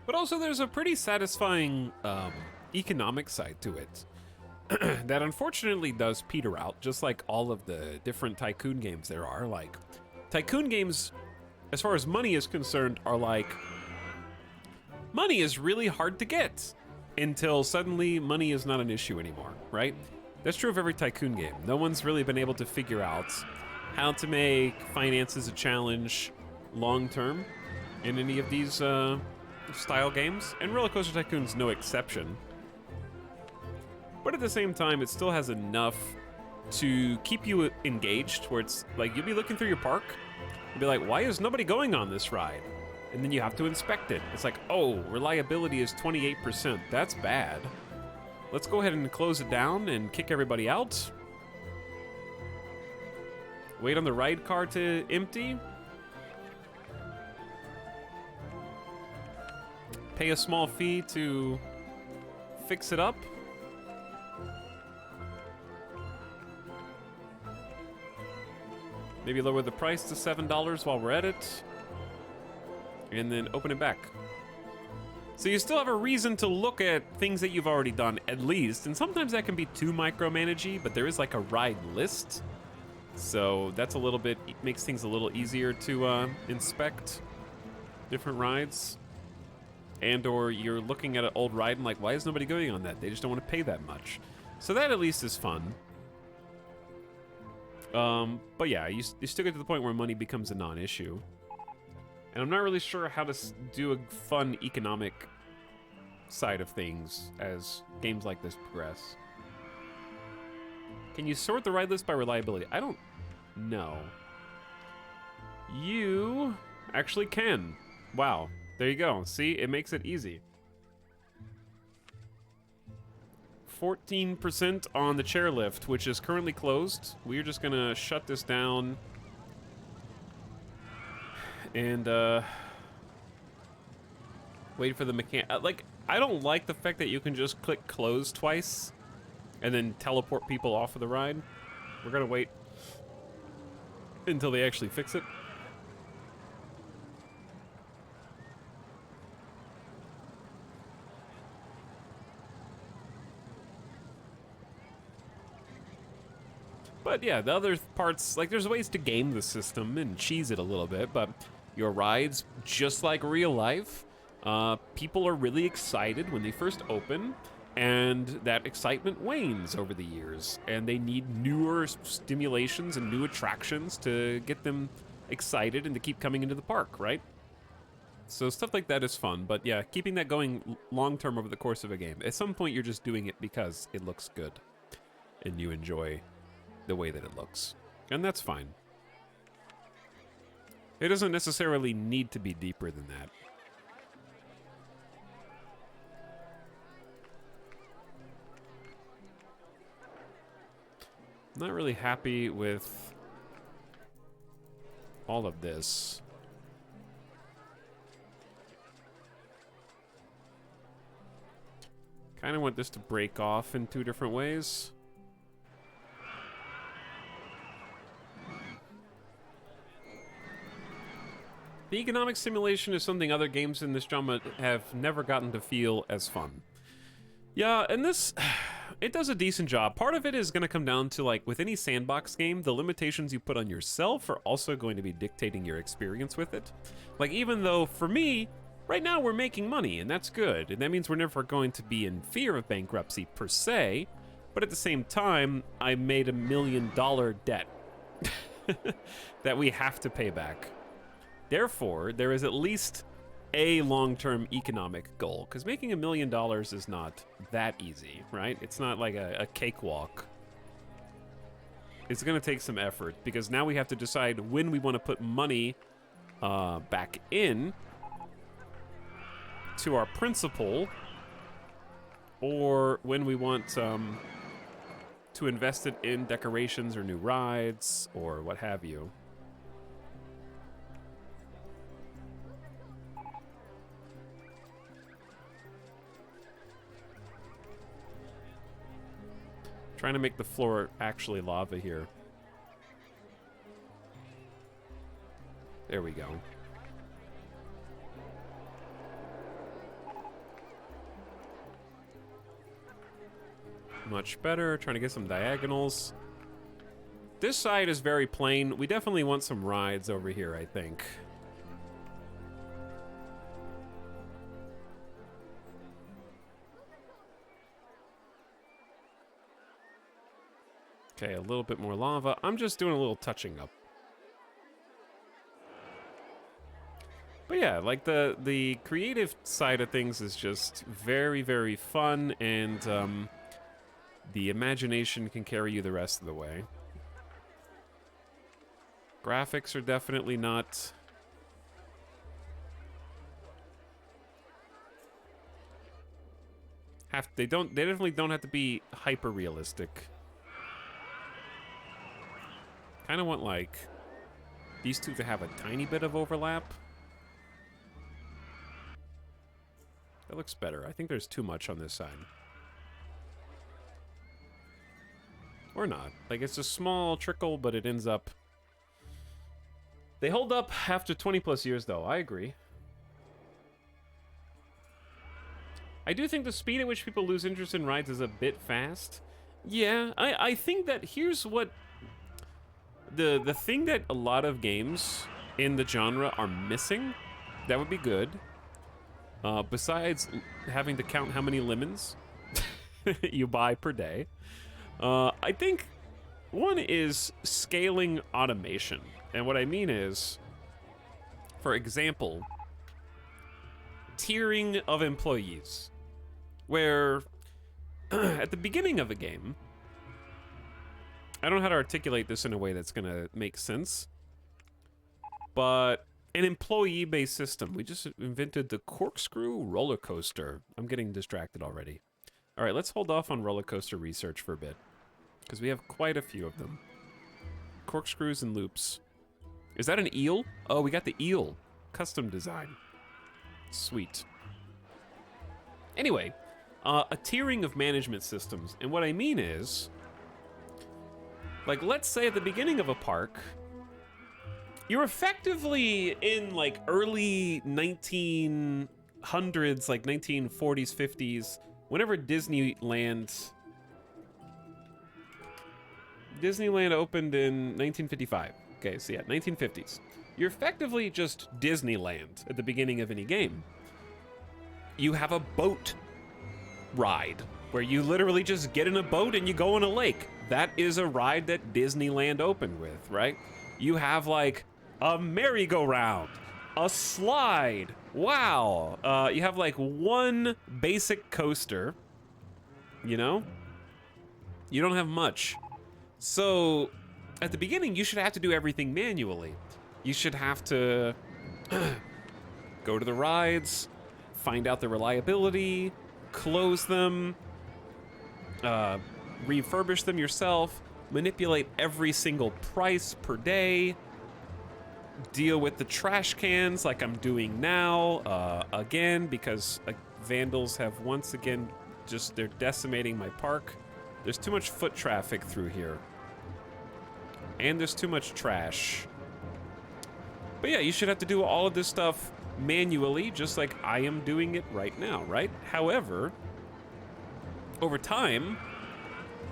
But also there's a pretty satisfying economic side to it that unfortunately does peter out, just like all of the different Tycoon games there are. Like, Tycoon games, as far as money is concerned, are like, money is really hard to get until suddenly money is not an issue anymore, right? That's true of every Tycoon game. No one's really been able to figure out how to make finances a challenge long term in any of these style games, and Roller Coaster Tycoon's no exception. But at the same time, it still has enough to keep you engaged, where it's like you'll be looking through your park and be like, why is nobody going on this ride? And then you have to inspect it. It's like, oh, reliability is 28%. That's bad. Let's go ahead and close it down and kick everybody out. Wait on the ride car to empty. Pay a small fee to fix it up. Maybe lower the price to $7 while we're at it. And then open it back. So you still have a reason to look at things that you've already done, at least. And sometimes that can be too micromanagey, but there is like a ride list. So that's a little bit, makes things a little easier to inspect different rides. And or you're looking at an old ride and like, why is nobody going on that? They just don't want to pay that much. So that at least is fun. But yeah, you still get to the point where money becomes a non-issue. And I'm not really sure how to do a fun economic side of things as games like this progress. Can you sort the ride list by reliability? I don't know. You actually can. Wow. There you go. See, it makes it easy. 14% on the chairlift, which is currently closed. We're just gonna shut this down. And, wait for the mechanic. Like, I don't like the fact that you can just click close twice and then teleport people off of the ride. We're gonna wait until they actually fix it. But yeah, the other parts, like there's ways to game the system and cheese it a little bit, but your rides, just like real life, people are really excited when they first open, and that excitement wanes over the years, and they need newer stimulations and new attractions to get them excited and to keep coming into the park, right? So stuff like that is fun, but yeah, keeping that going long-term over the course of a game. At some point, you're just doing it because it looks good, and you enjoy the way that it looks. And that's fine. It doesn't necessarily need to be deeper than that. I'm not really happy with all of this. Kind of want this to break off in two different ways. The economic simulation is something other games in this genre have never gotten to feel as fun. Yeah, and this, it does a decent job. Part of it is going to come down to, like, with any sandbox game, the limitations you put on yourself are also going to be dictating your experience with it. Like, even though, for me, right now we're making money, and that's good, and that means we're never going to be in fear of bankruptcy, per se, but at the same time, I made $1 million debt that we have to pay back. Therefore, there is at least a long-term economic goal, because making $1 million is not that easy, right? It's not like a cakewalk. It's going to take some effort, because now we have to decide when we want to put money back in to our principal, or when we want to invest it in decorations or new rides, or what have you. Trying to make the floor actually lava here. There we go. Much better. Trying to get some diagonals. This side is very plain. We definitely want some rides over here, I think. Okay, a little bit more lava. I'm just doing a little touching up. But yeah, like the creative side of things is just very, very fun, and the imagination can carry you the rest of the way. Graphics are definitely not... They definitely don't have to be hyper realistic. Kind of want, like, these two to have a tiny bit of overlap. That looks better. I think there's too much on this side. Or not. Like, it's a small trickle, but it ends up They hold up after 20 plus years, though. I agree. I do think the speed at which people lose interest in rides is a bit fast. Yeah, I think that here's what the thing that a lot of games in the genre are missing that would be good, besides having to count how many lemons you buy per day, I think one is scaling automation. And what I mean is, for example, tiering of employees, where at the beginning of a game, I don't know how to articulate this in a way that's gonna make sense, but an employee-based system. We just invented the corkscrew roller coaster. I'm getting distracted already. All right, let's hold off on roller coaster research for a bit, because we have quite a few of them. Corkscrews and loops. Is that an eel? Oh, we got the eel. Custom design. Sweet. Anyway, a tiering of management systems. And what I mean is, like, let's say at the beginning of a park, you're effectively in, like, early 1900s, like 1940s, 50s, whenever Disneyland opened in 1955. Okay, so yeah, 1950s. You're effectively just Disneyland at the beginning of any game. You have a boat ride where you literally just get in a boat and you go on a lake. That is a ride that Disneyland opened with, right? You have like a merry-go-round, a slide. Wow. You have like one basic coaster, you know? You don't have much. So at the beginning, you should have to do everything manually. You should have to go to the rides, find out the reliability, close them, refurbish them yourself, manipulate every single price per day, deal with the trash cans like I'm doing now, again, because vandals have once again they're decimating my park. There's too much foot traffic through here. And there's too much trash. But yeah, you should have to do all of this stuff manually, just like I am doing it right now, right? However, over time,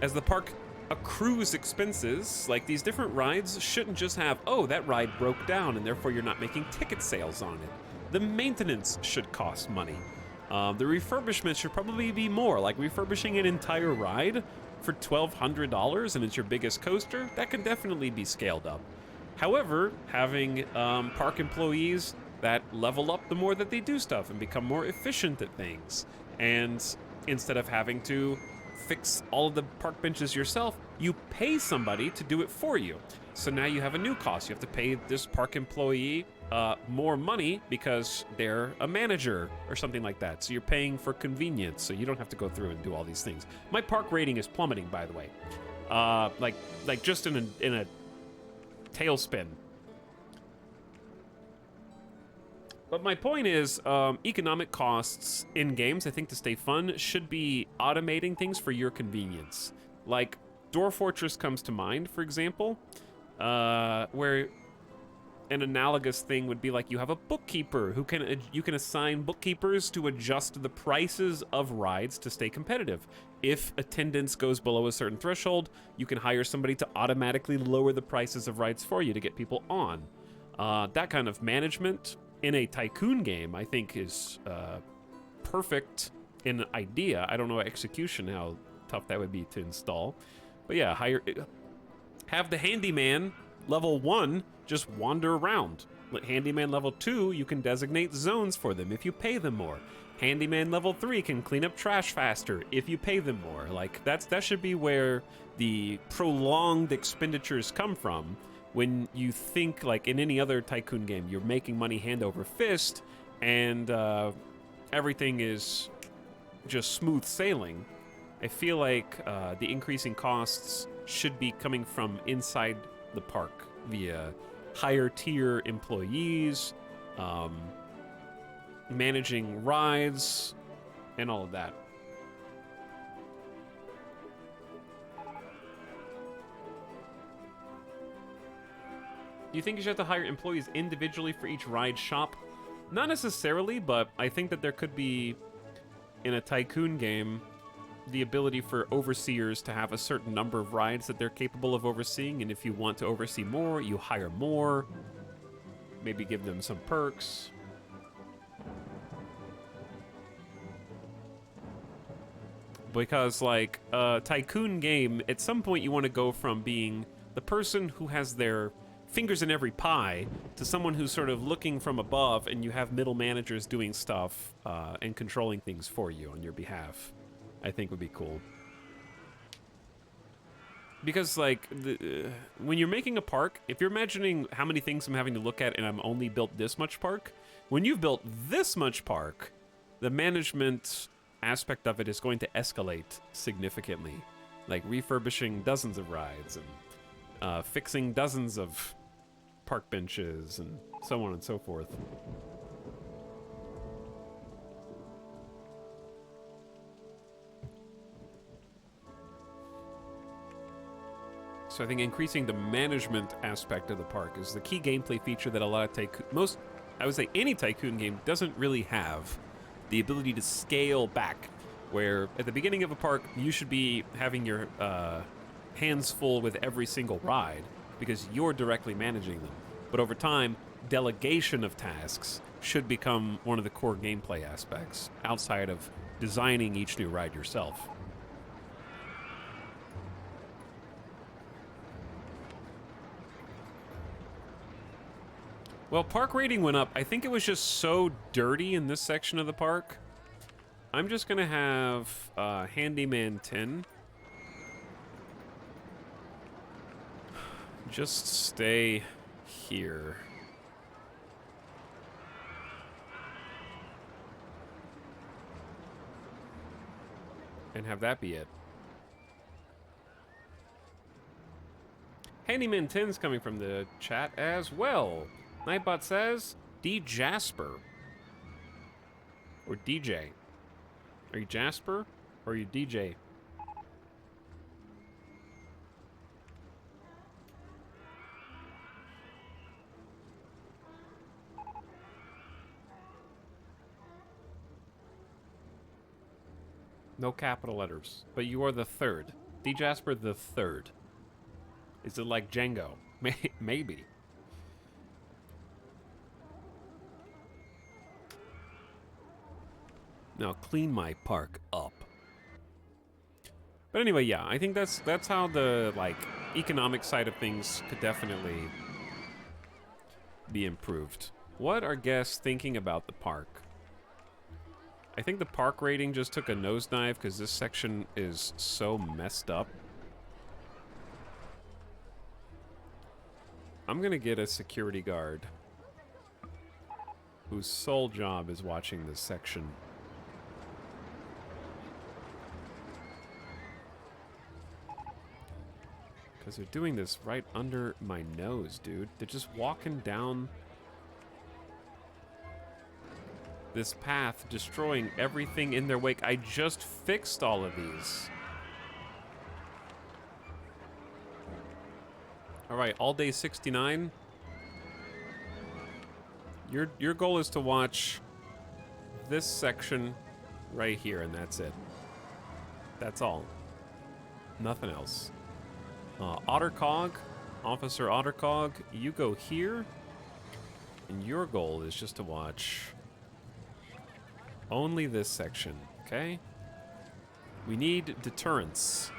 as the park accrues expenses, like these different rides shouldn't just have, oh, that ride broke down and therefore you're not making ticket sales on it. The maintenance should cost money. The refurbishment should probably be more, like refurbishing an entire ride for $1,200 and it's your biggest coaster, that can definitely be scaled up. However, having park employees that level up the more that they do stuff and become more efficient at things, and instead of having to fix all of the park benches yourself, you pay somebody to do it for you. So now you have a new cost. You have to pay this park employee more money because they're a manager or something like that. So you're paying for convenience, so you don't have to go through and do all these things. My park rating is plummeting, by the way. Like just in a tailspin. But my point is, economic costs in games, I think to stay fun, should be automating things for your convenience. Like, Dwarf Fortress comes to mind, for example, where an analogous thing would be like you have a bookkeeper who you can assign bookkeepers to adjust the prices of rides to stay competitive. If attendance goes below a certain threshold, you can hire somebody to automatically lower the prices of rides for you to get people on. That kind of management in a tycoon game, I think, is perfect in idea. I don't know execution, how tough that would be to install. But yeah, have the handyman level 1 just wander around. Handyman level 2, you can designate zones for them if you pay them more. Handyman level 3 can clean up trash faster if you pay them more. Like, that should be where the prolonged expenditures come from. When you think, like in any other tycoon game, you're making money hand over fist, and everything is just smooth sailing. I feel like the increasing costs should be coming from inside the park via higher tier employees, managing rides, and all of that. Do you think you should have to hire employees individually for each ride shop? Not necessarily, but I think that there could be, in a Tycoon game, the ability for overseers to have a certain number of rides that they're capable of overseeing, and if you want to oversee more, you hire more. Maybe give them some perks. Because, like, a Tycoon game, at some point you want to go from being the person who has their fingers in every pie to someone who's sort of looking from above, and you have middle managers doing stuff and controlling things for you on your behalf. I think would be cool. Because, like, when you're making a park, if you're imagining how many things I'm having to look at and I'm only built this much park, when you've built this much park, the management aspect of it is going to escalate significantly. Like refurbishing dozens of rides and fixing dozens of park benches and so on and so forth. So I think increasing the management aspect of the park is the key gameplay feature that a lot of I would say any Tycoon game doesn't really have. The ability to scale back, where at the beginning of a park, you should be having your hands full with every single ride because you're directly managing them. But over time, delegation of tasks should become one of the core gameplay aspects outside of designing each new ride yourself. Well, park rating went up. I think it was just so dirty in this section of the park. I'm just gonna have Handyman 10. Just stay here. And have that be it. Handyman 10's coming from the chat as well. Nightbot says, D. Jasper. Or DJ. Are you Jasper? Or are you DJ? No capital letters. But you are the third. D. Jasper the third. Is it like Django? Maybe. Now clean my park up. But anyway, yeah, I think that's how the like economic side of things could definitely be improved. What are guests thinking about the park? I think the park rating just took a nosedive because this section is so messed up. I'm gonna get a security guard whose sole job is watching this section. Because they're doing this right under my nose, dude. They're just walking down this path, destroying everything in their wake. I just fixed all of these. All right, all day 69. Your goal is to watch this section right here, and that's it. That's all. Nothing else. Ottercog, Officer Ottercog, you go here, and your goal is just to watch only this section, okay? We need deterrence.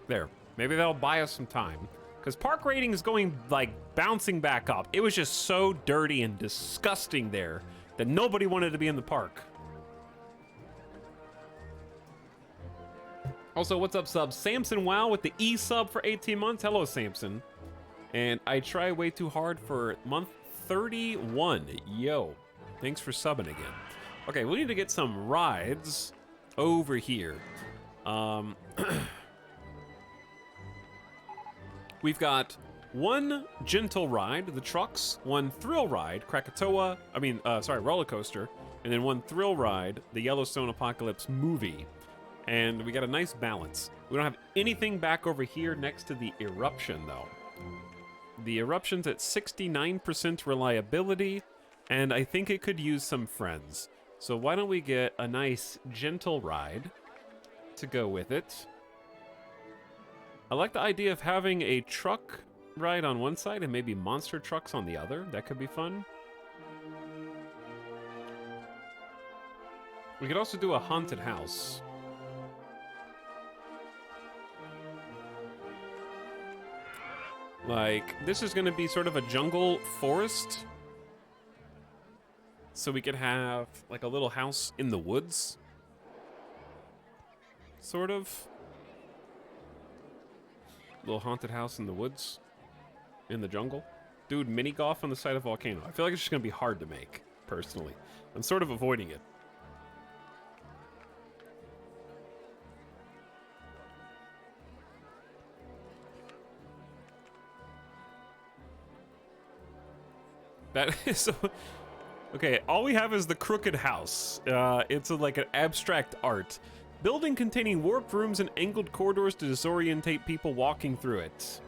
There. Maybe that'll buy us some time. Because park rating is going, like, bouncing back up. It was just so dirty and disgusting there that nobody wanted to be in the park. Also, what's up, sub? Samson Wow with the E-sub for 18 months. Hello, Samson. And I try way too hard for month 31. Yo, thanks for subbing again. Okay, we need to get some rides over here. We've got one gentle ride, the trucks, one thrill ride, roller coaster, and then one thrill ride, the Yellowstone Apocalypse movie. And we got a nice balance. We don't have anything back over here next to the eruption, though. The eruption's at 69% reliability, and I think it could use some friends. So why don't we get a nice, gentle ride to go with it. I like the idea of having a truck ride on one side and maybe monster trucks on the other. That could be fun. We could also do a haunted house. Like, this is going to be sort of a jungle forest. So we could have, like, a little house in the woods. Sort of. Little haunted house in the woods. In the jungle. Dude, mini golf on the side of volcano. I feel like it's just going to be hard to make, personally. I'm sort of avoiding it. That is so... Okay, all we have is the crooked house. It's like an abstract art. Building containing warped rooms and angled corridors to disorientate people walking through it.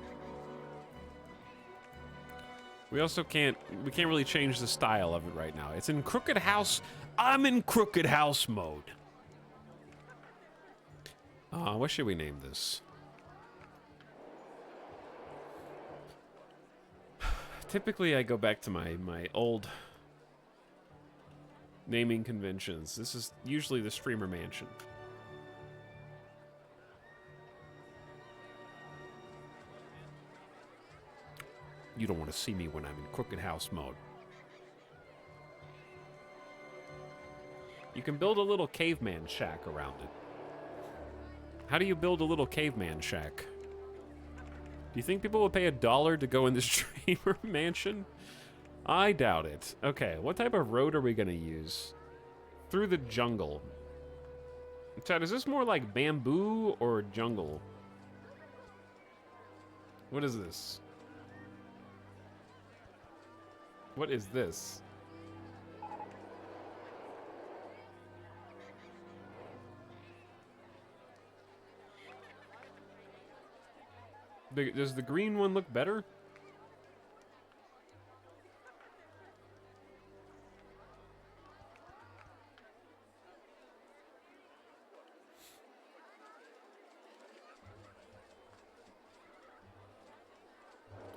We also can't really change the style of it right now. It's in crooked house. I'm in crooked house mode. What should we name this? Typically, I go back to my old naming conventions. This is usually the streamer mansion. You don't want to see me when I'm in crooked house mode. You can build a little caveman shack around it. How do you build a little caveman shack? Do you think people will pay $1 to go in this streamer mansion? I doubt it. Okay, what type of road are we gonna use? Through the jungle. Chad, is this more like bamboo or jungle? What is this? What is this? Does the green one look better?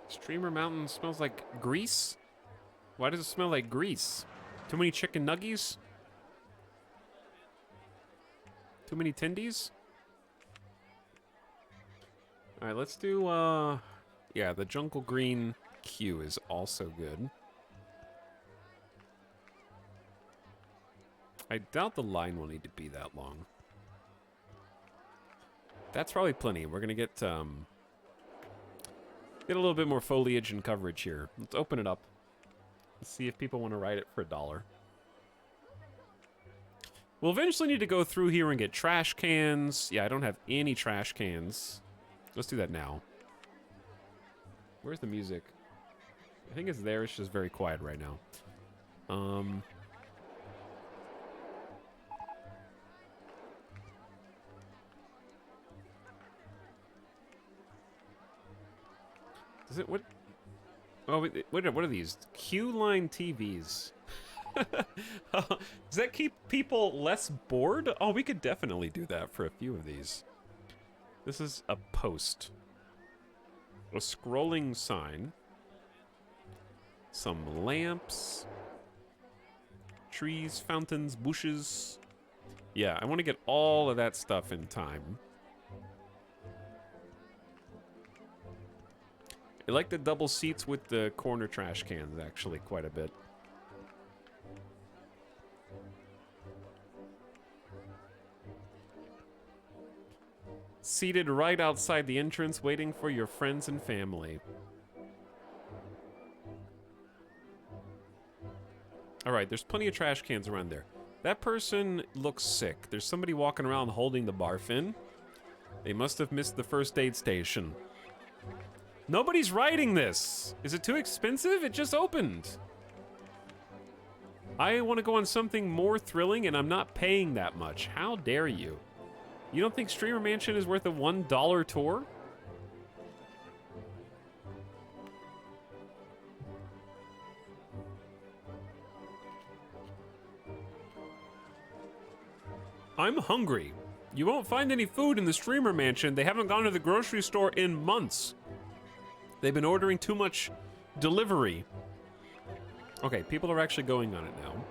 Streamer Mountain smells like grease? Why does it smell like grease? Too many chicken nuggies? Too many tendies? Alright, let's do, yeah, the jungle green Q is also good. I doubt the line will need to be that long. That's probably plenty. We're gonna get a little bit more foliage and coverage here. Let's open it up. Let's see if people want to ride it for $1. We'll eventually need to go through here and get trash cans. Yeah, I don't have any trash cans. Let's do that now. Where's the music? I think it's there. It's just very quiet right now. Is it what? Oh, what are these? Q-line TVs. Does that keep people less bored? Oh, we could definitely do that for a few of these. This is a post. A scrolling sign. Some lamps. Trees, fountains, bushes. Yeah, I want to get all of that stuff in time. I like the double seats with the corner trash cans, actually, quite a bit. Seated right outside the entrance, waiting for your friends and family. Alright, there's plenty of trash cans around there. That person looks sick. There's somebody walking around holding the barf in. They must have missed the first aid station. Nobody's riding this. Is it too expensive? It just opened. I want to go on something more thrilling, and I'm not paying that much. How dare you? You don't think Streamer Mansion is worth a $1 tour? I'm hungry. You won't find any food in the Streamer Mansion. They haven't gone to the grocery store in months. They've been ordering too much delivery. Okay, people are actually going on it now.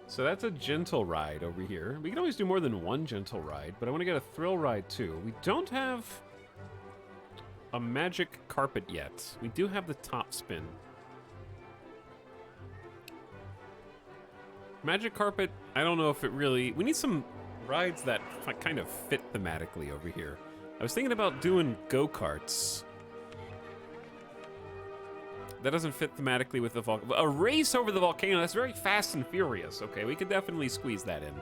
So that's a gentle ride over here. We can always do more than one gentle ride, but I want to get a thrill ride too. We don't have a magic carpet yet. We do have the top spin. Magic carpet, I don't know if it really... We need some rides that kind of fit thematically over here. I was thinking about doing go-karts. That doesn't fit thematically with the volcano. A race over the volcano, that's very fast and furious. Okay, we could definitely squeeze that in.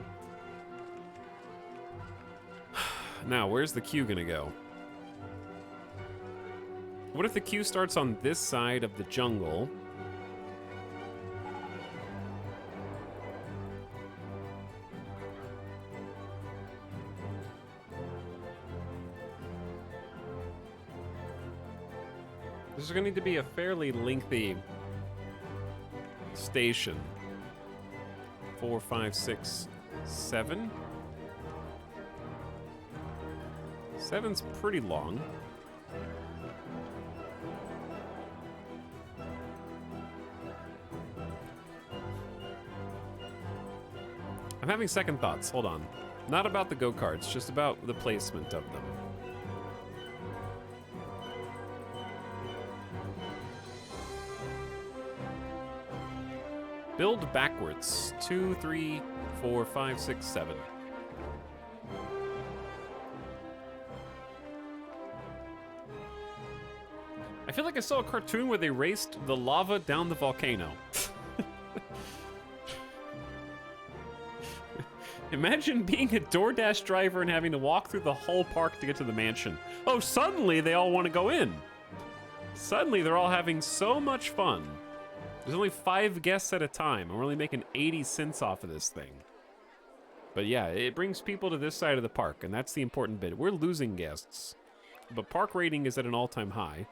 Now, where's the queue gonna go? What if the queue starts on this side of the jungle? This is going to need to be a fairly lengthy station. 4, 5, 6, 7. 7's pretty long. I'm having second thoughts. Hold on. Not about the go-karts, just about the placement of them. Build backwards. 2, 3, 4, 5, 6, 7. I feel like I saw a cartoon where they raced the lava down the volcano. Imagine being a DoorDash driver and having to walk through the whole park to get to the mansion. Oh, suddenly they all want to go in. Suddenly they're all having so much fun. There's only 5 guests at a time, and we're only making 80 cents off of this thing. But yeah, it brings people to this side of the park, and that's the important bit. We're losing guests, but park rating is at an all-time high.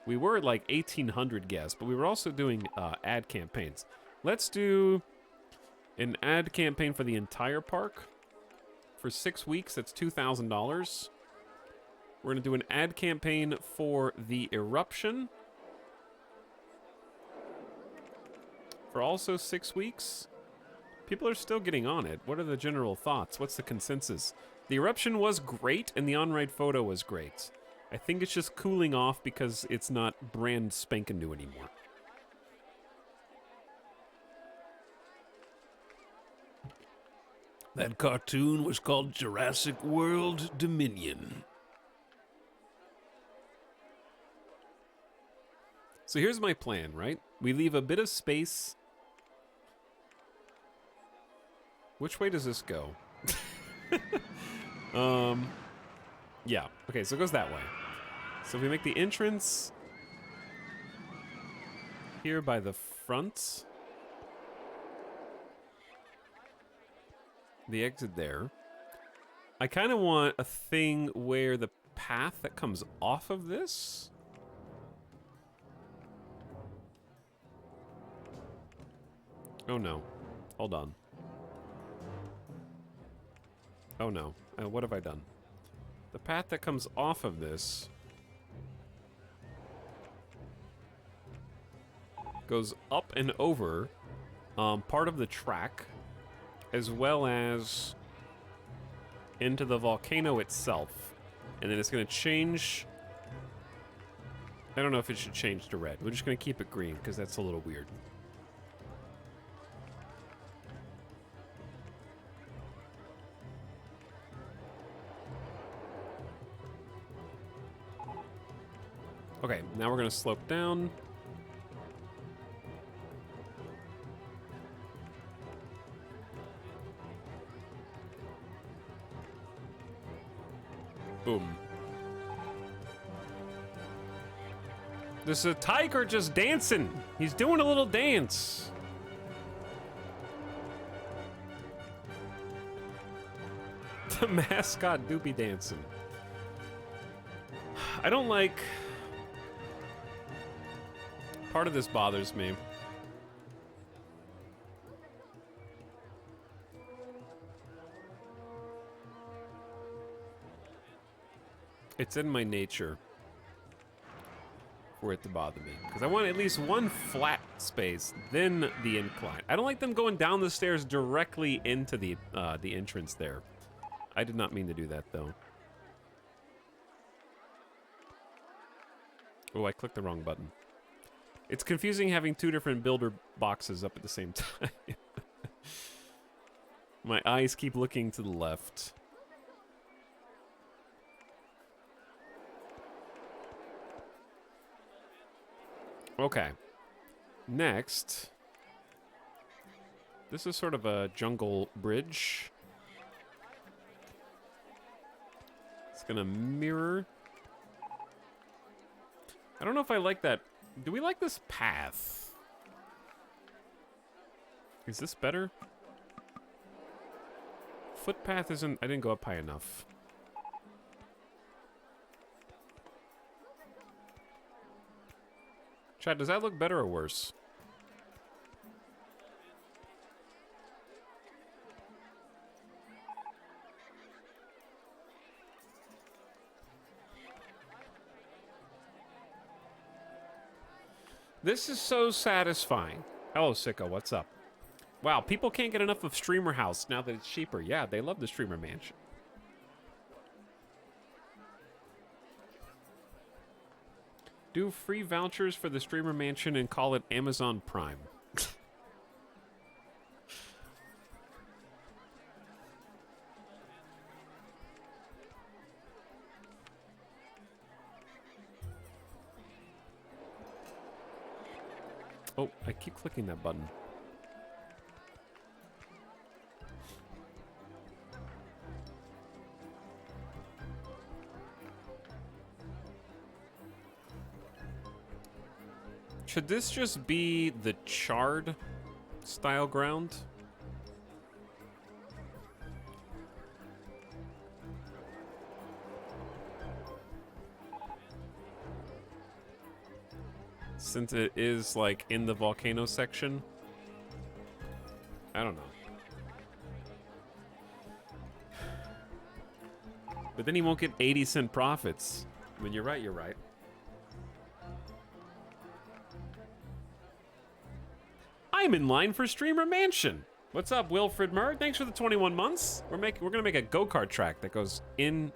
We were at like 1,800 guests, but we were also doing ad campaigns. Let's do an ad campaign for the entire park. For 6 weeks, that's $2,000. We're going to do an ad campaign for the eruption. For also 6 weeks. People are still getting on it. What are the general thoughts? What's the consensus? The eruption was great, and the on-ride photo was great. I think it's just cooling off because it's not brand spanking new anymore. That cartoon was called Jurassic World Dominion. So here's my plan, right? We leave a bit of space. Which way does this go? Yeah. Okay, so it goes that way. So if we make the entrance here by the front, the exit there. I kind of want a thing where the path that comes off of this. Oh no. Hold on. Oh no. What have I done? The path that comes off of this goes up and over part of the track, as well as into the volcano itself. And then it's going to change. I don't know if it should change to red. We're just going to keep it green because that's a little weird. Okay, now we're going to slope down. Boom. There's a tiger just dancing. He's doing a little dance. The mascot do be dancing. I don't like... Part of this bothers me. It's in my nature for it to bother me. Because I want at least one flat space, then the incline. I don't like them going down the stairs directly into the entrance there. I did not mean to do that, though. Oh, I clicked the wrong button. It's confusing having two different builder boxes up at the same time. My eyes keep looking to the left. Okay. Next. This is sort of a jungle bridge. It's gonna mirror. I don't know if I like that. Do we like this path? Is this better? Footpath isn't... I didn't go up high enough. Chad, does that look better or worse? This is so satisfying. Hello, Sicko, what's up? Wow, people can't get enough of Streamer House now that it's cheaper. Yeah, they love the Streamer Mansion. Do free vouchers for the Streamer Mansion and call it Amazon Prime. Oh, I keep clicking that button. Should this just be the charred style ground? Since it is like in the volcano section. I don't know. But then he won't get 80-cent profits. I mean, you're right, you're right. I'm in line for Streamer Mansion. What's up, Wilfred Murr? Thanks for the 21 months. We're gonna make a go-kart track that goes in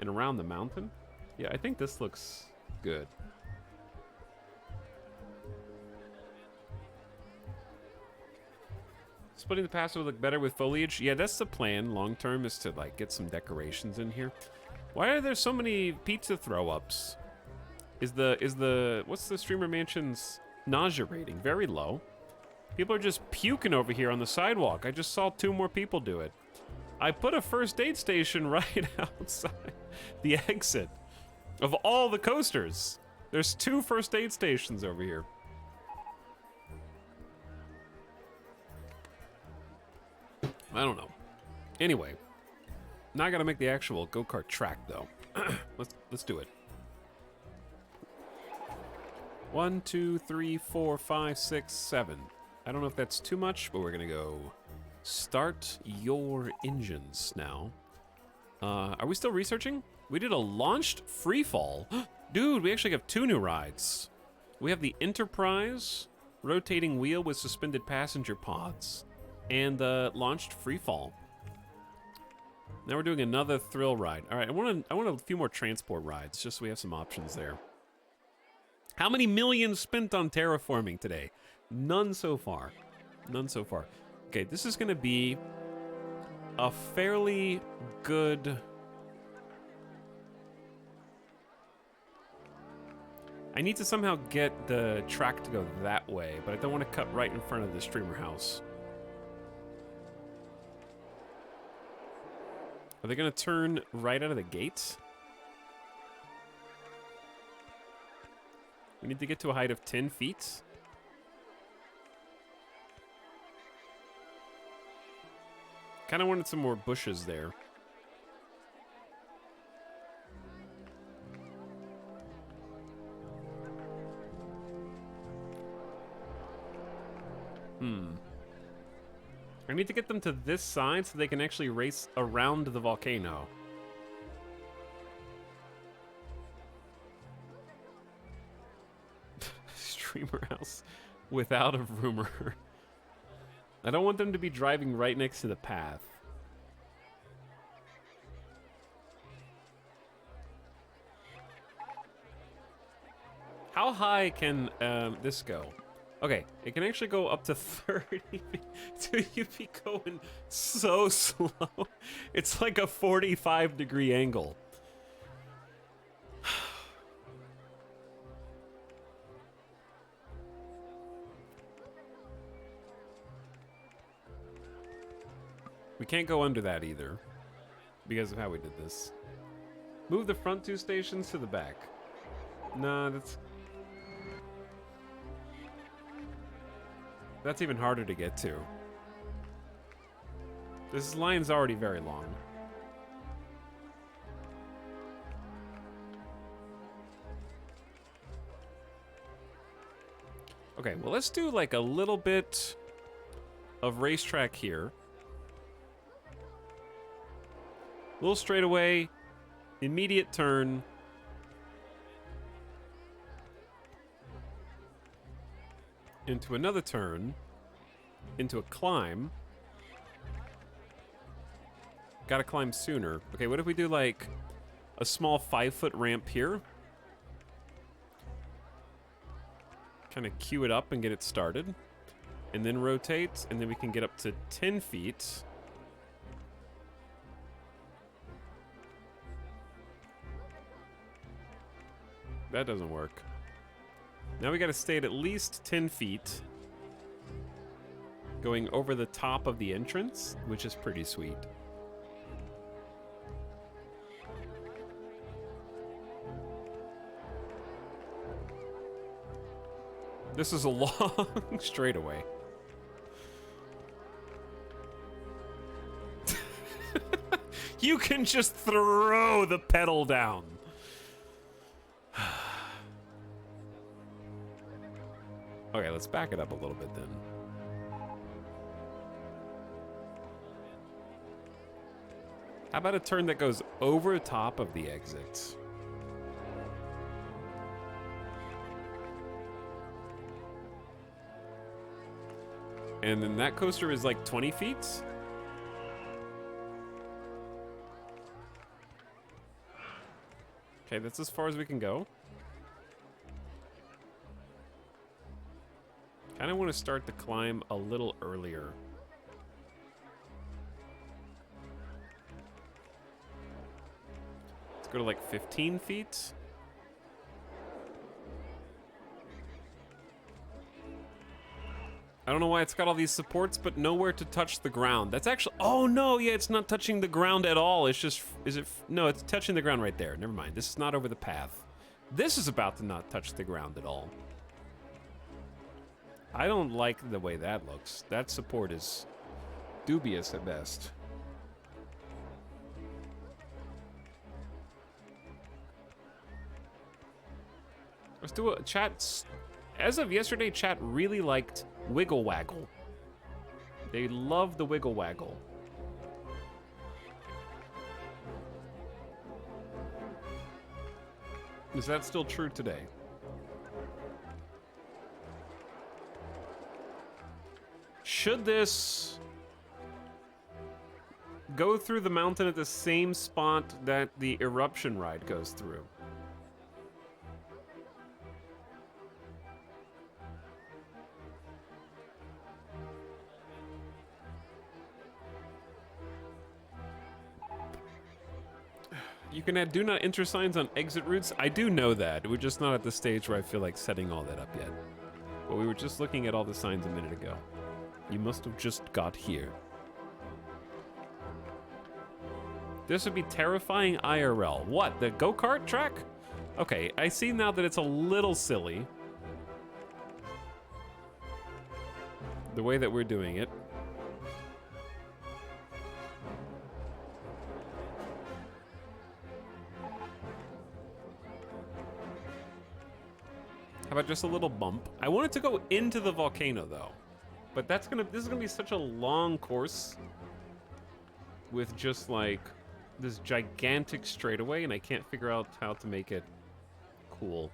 and around the mountain. Yeah, I think this looks good. Splitting the pass would look better with foliage. Yeah, that's the plan. Long term is to like get some decorations in here. Why are there so many pizza throw-ups? What's the Streamer Mansion's nausea rating? Very low. People are just puking over here on the sidewalk. I just saw 2 more people do it. I put a first aid station right outside the exit of all the coasters. There's 2 first aid stations over here. I don't know. Anyway, now I gotta make the actual go-kart track though. Let's do it. 1, 2, 3, 4, 5, 6, 7. I don't know if that's too much, but we're gonna go start your engines now. Are we still researching? We did a launched freefall. Dude, we actually have 2 new rides. We have the Enterprise rotating wheel with suspended passenger pods and the launched freefall. Now we're doing another thrill ride. All right, I want a few more transport rides just so we have some options there. How many millions spent on terraforming today? None so far. None so far. Okay, this is gonna be a fairly good... I need to somehow get the track to go that way, but I don't want to cut right in front of the streamer house. Are they gonna turn right out of the gate? We need to get to a height of 10 feet. Kind of wanted some more bushes there. I need to get them to this side so they can actually race around the volcano. Streamer house without a rumor. I don't want them to be driving right next to the path. How high can this go? Okay, it can actually go up to 30 feet. Dude, you be going so slow. It's like a 45-degree angle. We can't go under that either because of how we did this. Move the front 2 stations to the back. Nah, that's even harder to get to. This line's already very long. Okay, well, let's do like a little bit of racetrack here. Little straightaway, immediate turn. Into another turn. Into a climb. Gotta climb sooner. Okay, what if we do like a small 5-foot ramp here? Kind of queue it up and get it started. And then rotate, and then we can get up to 10 feet. That doesn't work. Now we gotta stay at least 10 feet. Going over the top of the entrance, which is pretty sweet. This is a long straightaway. You can just throw the pedal down. Okay, let's back it up a little bit then. How about a turn that goes over top of the exit? And then that coaster is like 20 feet? Okay, that's as far as we can go. Kind of want to start the climb a little earlier. Let's go to like 15 feet. I don't know why it's got all these supports, but nowhere to touch the ground. That's actually, oh no, yeah, it's not touching the ground at all. It's just, no, it's touching the ground right there. Never mind, this is not over the path. This is about to not touch the ground at all. I don't like the way that looks. That support is dubious at best. Let's do a chat. As of yesterday, chat really liked Wiggle Waggle. They love the Wiggle Waggle. Is that still true today? Should this go through the mountain at the same spot that the eruption ride goes through? You can add do not enter signs on exit routes. I do know that. We're just not at the stage where I feel like setting all that up yet. But we were just looking at all the signs a minute ago. You must have just got here. This would be terrifying IRL. What, the go-kart track? Okay, I see now that it's a little silly. The way that we're doing it. How about just a little bump? I want it to go into the volcano though. But this is gonna be such a long course with just like this gigantic straightaway, and I can't figure out how to make it cool.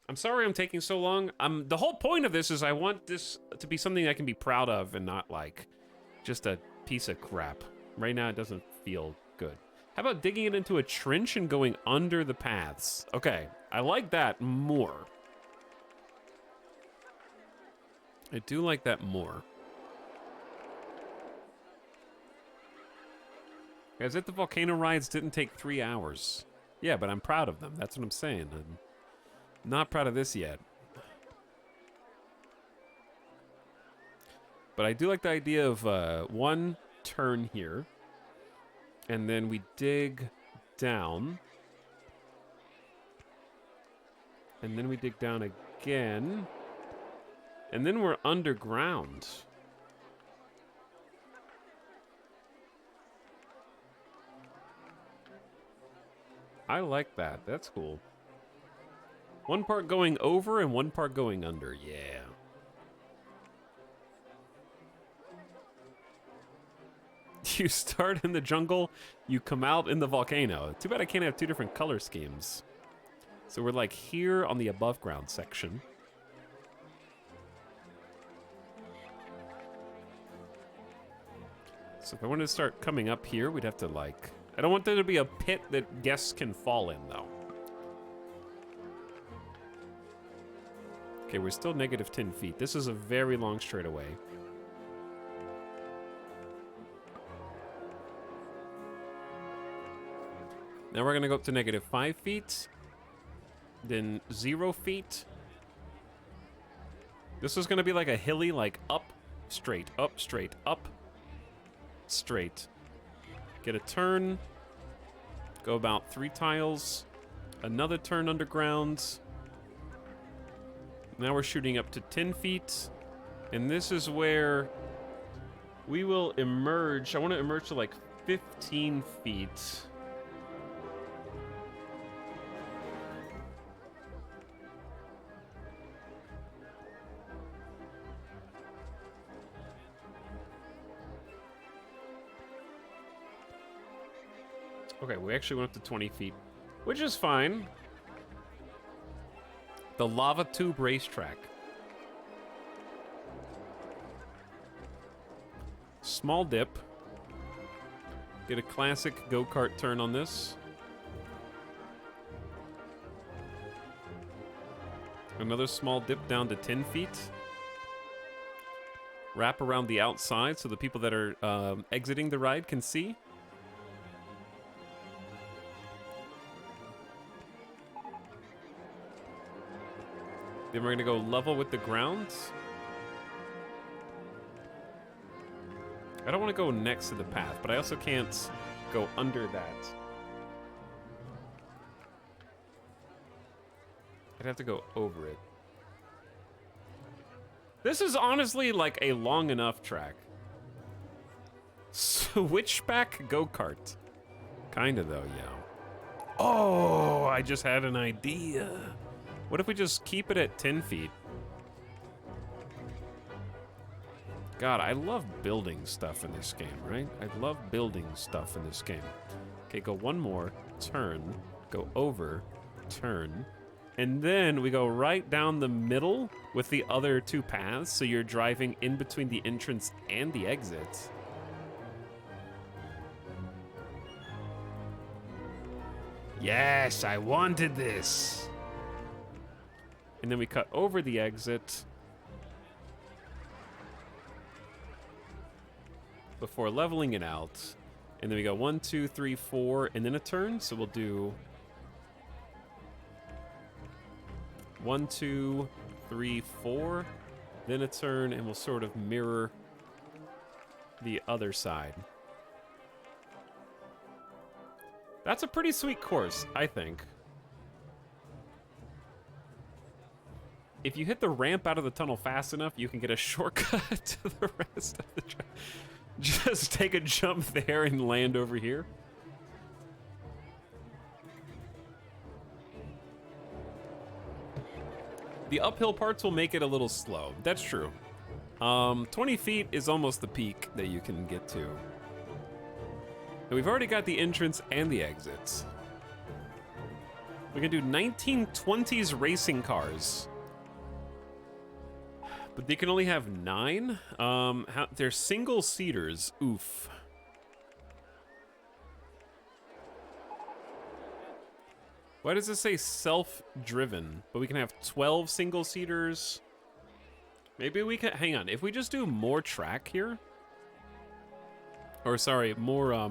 I'm sorry I'm taking so long. The whole point of this is I want this to be something I can be proud of and not like just a piece of crap. Right now it doesn't feel good. How about digging it into a trench and going under the paths? Okay, I like that more. I do like that more. As if the volcano rides didn't take 3 hours. Yeah, but I'm proud of them. That's what I'm saying. I'm not proud of this yet. But I do like the idea of one turn here. And then we dig down. And then we dig down again. And then we're underground. I like that. That's cool. One part going over and one part going under. Yeah. You start in the jungle, you come out in the volcano. Too bad I can't have two different color schemes. So we're like here on the above ground section. So if I wanted to start coming up here, we'd have to like... I don't want there to be a pit that guests can fall in, though. Okay, we're still negative 10 feet. This is a very long straightaway. Now we're going to go up to negative 5 feet. Then 0 feet. This is going to be like a hilly, like up, straight, up, straight, up, straight. Get a turn. Go about 3 tiles. Another turn underground. Now we're shooting up to 10 feet. And this is where we will emerge. I want to emerge to like 15 feet. Okay, we actually went up to 20 feet, which is fine. The lava tube racetrack. Small dip. Get a classic go-kart turn on this. Another small dip down to 10 feet. Wrap around the outside so the people that are exiting the ride can see. Then we're gonna go level with the ground. I don't want to go next to the path, but I also can't go under that. I'd have to go over it. This is honestly like a long enough track. Switchback go-kart. Kinda though, yeah. Oh, I just had an idea. What if we just keep it at 10 feet? God, I love building stuff in this game, right? I love building stuff in this game. Okay, go one more, turn, go over, turn, and then we go right down the middle with the other 2 paths, so you're driving in between the entrance and the exit. Yes, I wanted this. And then we cut over the exit before leveling it out. And then we go 1, 2, 3, 4, and then a turn. So we'll do 1, 2, 3, 4, then a turn, and we'll sort of mirror the other side. That's a pretty sweet course, I think. If you hit the ramp out of the tunnel fast enough, you can get a shortcut to the rest of the track. Just take a jump there and land over here. The uphill parts will make it a little slow. That's true. 20 feet is almost the peak that you can get to. And we've already got the entrance and the exits. We can do 1920s racing cars. But they can only have 9. They're single seaters. Oof. Why does it say self-driven? But we can have 12 single seaters. Maybe we can, hang on. If we just do more track here, or sorry, more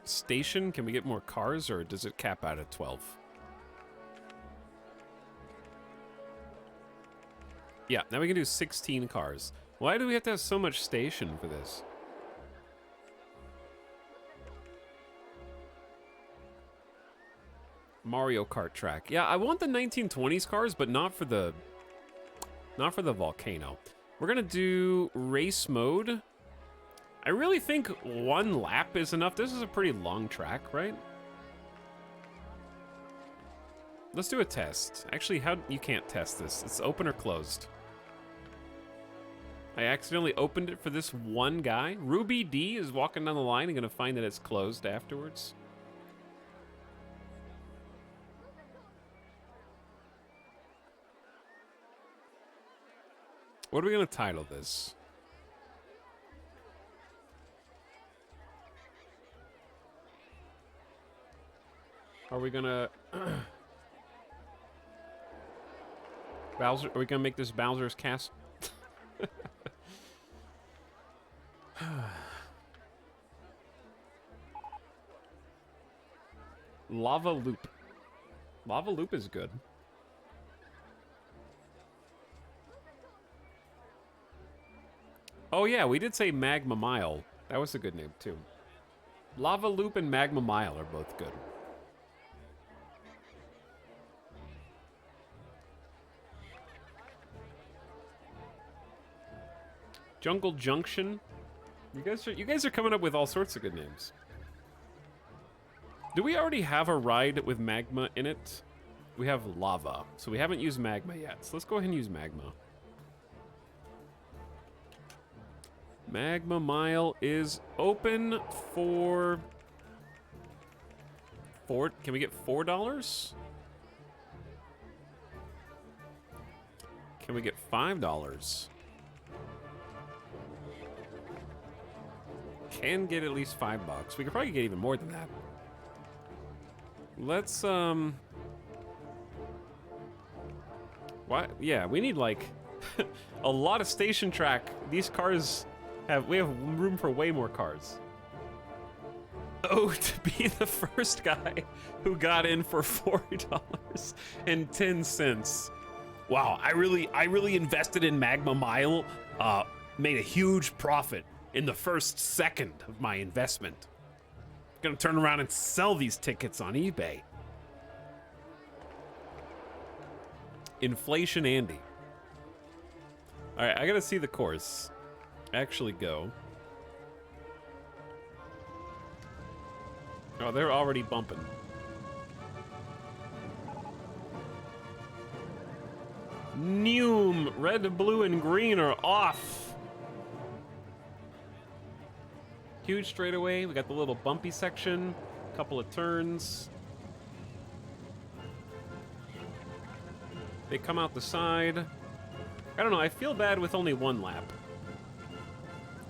station, can we get more cars, or does it cap out at 12? Yeah, now we can do 16 cars. Why do we have to have so much station for this? Mario Kart track. Yeah, I want the 1920s cars, but not for the volcano. We're gonna do race mode. I really think 1 lap is enough. This is a pretty long track, right? Let's do a test. Actually, you can't test this. It's open or closed. I accidentally opened it for this one guy. Ruby D is walking down the line and gonna find that it's closed afterwards. What are we gonna title this? Are we gonna Bowser? Are we gonna make this Bowser's Castle? Lava Loop. Lava Loop is good. Oh yeah, we did say Magma Mile. That was a good name too. Lava Loop and Magma Mile are both good. Jungle Junction. You guys are coming up with all sorts of good names. Do we already have a ride with magma in it? We have lava, so we haven't used magma yet. So let's go ahead and use magma. Magma Mile is open for can we get $4? Can we get $5? Can get at least $5. We could probably get even more than that. Let's what? Yeah, we need like a lot of station track. These cars we have room for way more cars. Oh, to be the first guy who got in for $4.10. Wow, I really invested in Magma Mile. Made a huge profit in the first second of my investment. Gonna turn around and sell these tickets on eBay. Inflation Andy. All right, I gotta see the course. Actually go. Oh, they're already bumping. Noom! Red, blue, and green are off. Huge straightaway. We got the little bumpy section. Couple of turns. They come out the side. I don't know. I feel bad with only 1 lap.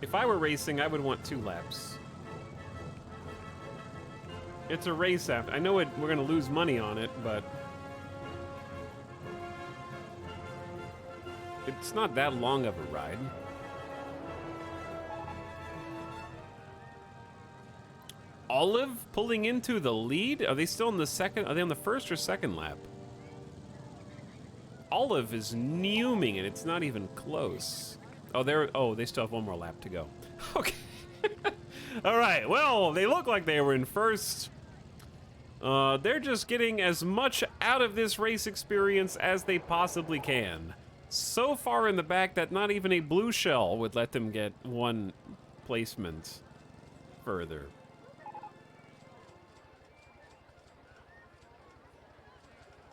If I were racing, I would want 2 laps. It's a race after. I know we're going to lose money on it, but it's not that long of a ride. Olive pulling into the lead? Are they still in the second? Are they on the first or second lap? Olive is numing, and it's not even close. Oh, they still have one more lap to go. Okay. All right, well, they look like they were in first. They're just getting as much out of this race experience as they possibly can. So far in the back that not even a blue shell would let them get one placement further.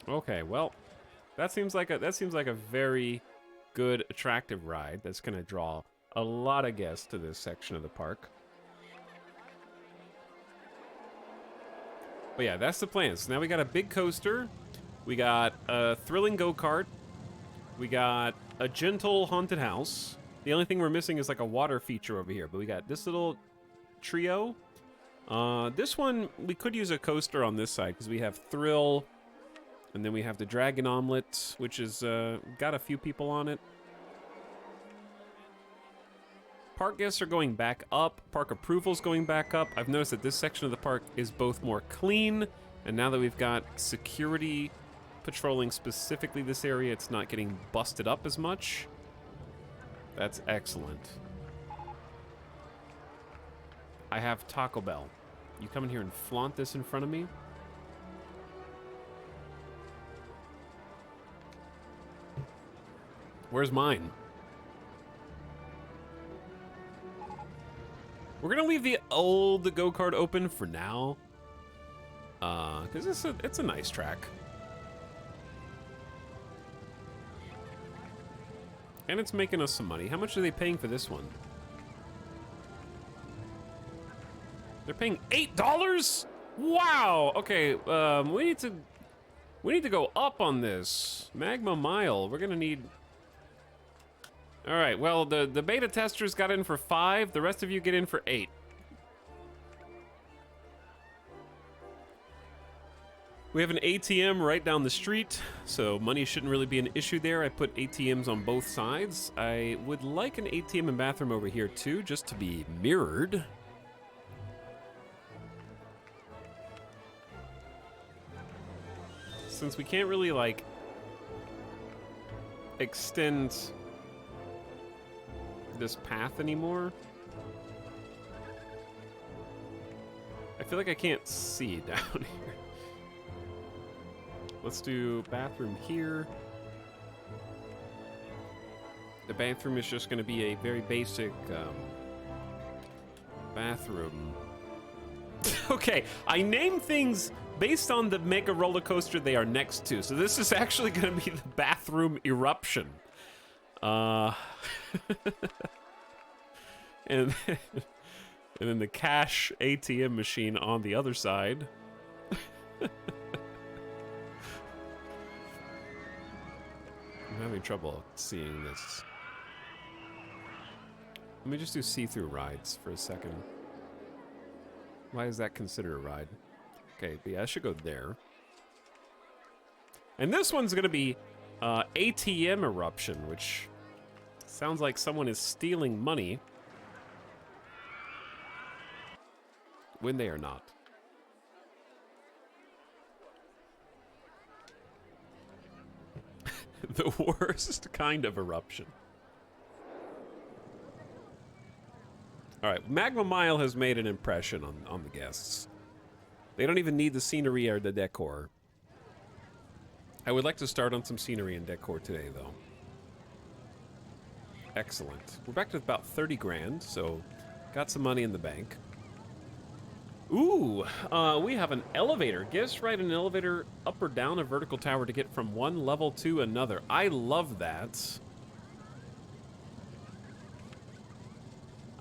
Okay, well, that seems like a very good, attractive ride that's gonna draw a lot of guests to this section of the park. But yeah, that's the plan. So now we got a big coaster, we got a thrilling go-kart, we got a gentle haunted house. The only thing we're missing is like a water feature over here, but we got this little trio. This one, we could use a coaster on this side because we have Thrill, and then we have the Dragon Omelet, which is got a few people on it. Park guests are going back up. Park approval's going back up. I've noticed that this section of the park is both more clean, and now that we've got security patrolling specifically this area, it's not getting busted up as much. That's excellent. I have Taco Bell. You come in here and flaunt this in front of me? Where's mine? We're gonna leave the old go-kart open for now, because it's a nice track, and it's making us some money. How much are they paying for this one? They're paying $8. Wow. Okay. We need to go up on this Magma Mile. We're gonna need. All right, well, the beta testers got in for 5. The rest of you get in for 8. We have an ATM right down the street, so money shouldn't really be an issue there. I put ATMs on both sides. I would like an ATM and bathroom over here, too, just to be mirrored. Since we can't really, like, extend this path anymore, I feel like I can't see down here. Let's do bathroom here. The bathroom is just going to be a very basic bathroom. Okay, I name things based on the mega roller coaster they are next to, so this is actually going to be the bathroom eruption. And then the cash ATM machine on the other side. I'm having trouble seeing this. Let me just do see-through rides for a second. Why is that considered a ride? Okay, but yeah, I should go there. And this one's gonna be ATM eruption, which sounds like someone is stealing money when they are not. The worst kind of eruption. All right, Magma Mile has made an impression on the guests. They don't even need the scenery or the decor. I would like to start on some scenery and decor today, though. Excellent. We're back to about 30 grand, so got some money in the bank. Ooh, we have an elevator. Guests ride an elevator up or down a vertical tower to get from one level to another. I love that.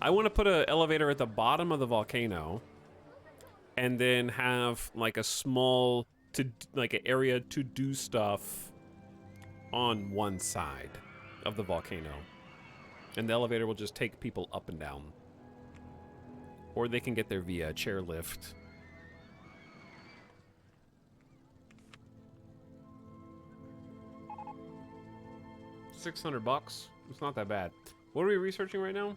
I want to put an elevator at the bottom of the volcano and then have like a small, like an area to do stuff on one side of the volcano. And the elevator will just take people up and down. Or they can get there via chairlift. $600. It's not that bad. What are we researching right now?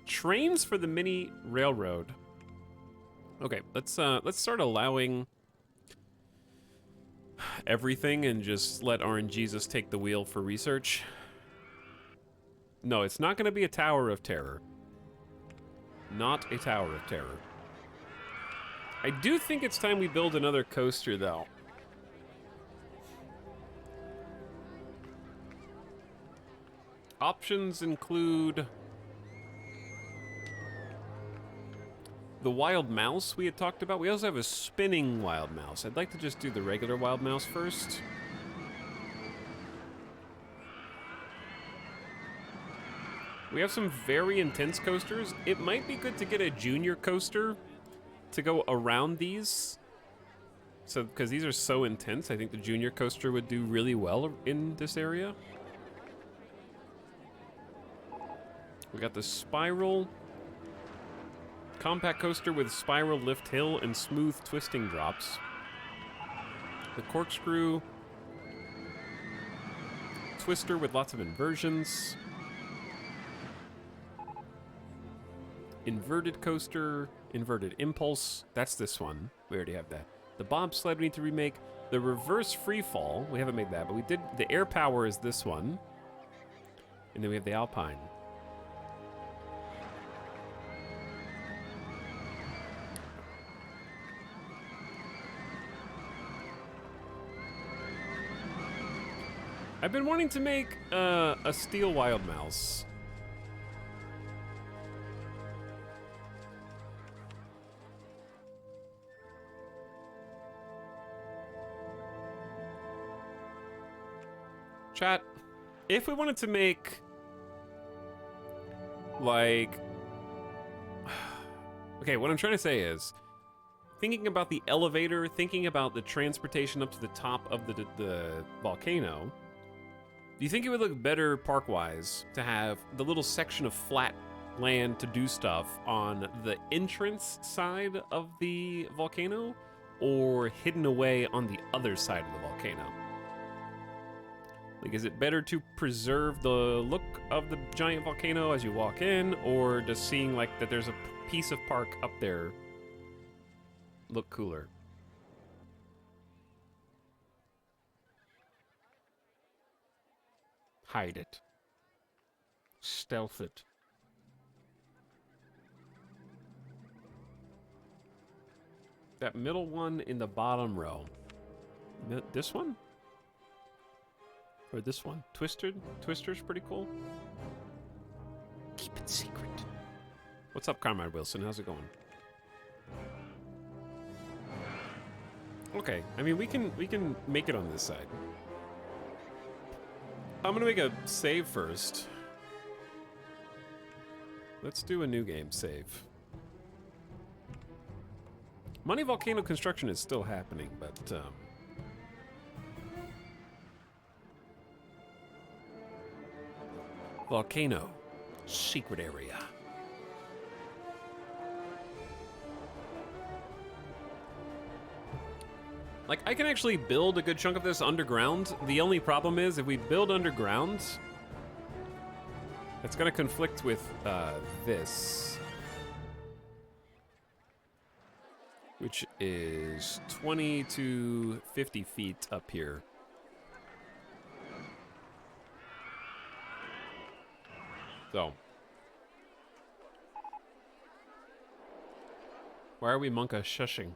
Trains for the mini railroad. Okay, let's start allowing everything and just let RNGesus take the wheel for research. No, it's not going to be a Tower of Terror. Not a Tower of Terror. I do think it's time we build another coaster, though. Options include the wild mouse we had talked about. We also have a spinning wild mouse. I'd like to just do the regular wild mouse first. We have some very intense coasters. It might be good to get a junior coaster to go around these. So, because these are so intense, I think the junior coaster would do really well in this area. We got the spiral. Compact coaster with spiral lift hill and smooth twisting drops. The corkscrew. Twister with lots of inversions. Inverted coaster. Inverted impulse. That's this one. We already have that. The bobsled we need to remake. The reverse freefall. We haven't made that, but we did. The air power is this one. And then we have the alpine. I've been wanting to make a steel wild mouse. Chat, if we wanted to make like, okay, what I'm trying to say is, thinking about the elevator, thinking about the transportation up to the top of the volcano, do you think it would look better park-wise to have the little section of flat land to do stuff on the entrance side of the volcano, or hidden away on the other side of the volcano? Like, is it better to preserve the look of the giant volcano as you walk in, or does seeing like that there's a piece of park up there look cooler? Hide it. Stealth it. That middle one in the bottom row. This one? Or this one? Twister's pretty cool. Keep it secret. What's up, Comrade Wilson? How's it going? Okay, I mean we can make it on this side. I'm gonna make a save first. Let's do a new game save. Money Volcano construction is still happening, but Volcano secret area. Like, I can actually build a good chunk of this underground. The only problem is, if we build underground, it's gonna conflict with this, which is 20 to 50 feet up here. So, why are we Monka shushing?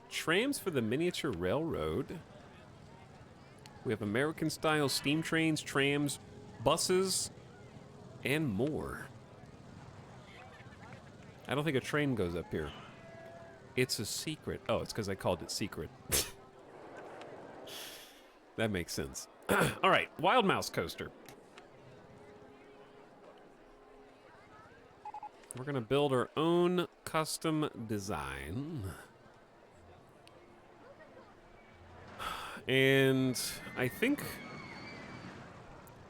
Trams for the miniature railroad. We have American-style steam trains, trams, buses, and more. I don't think a train goes up here. It's a secret. Oh, it's because I called it secret. That makes sense. All right, Wild Mouse Coaster. We're going to build our own custom design. And I think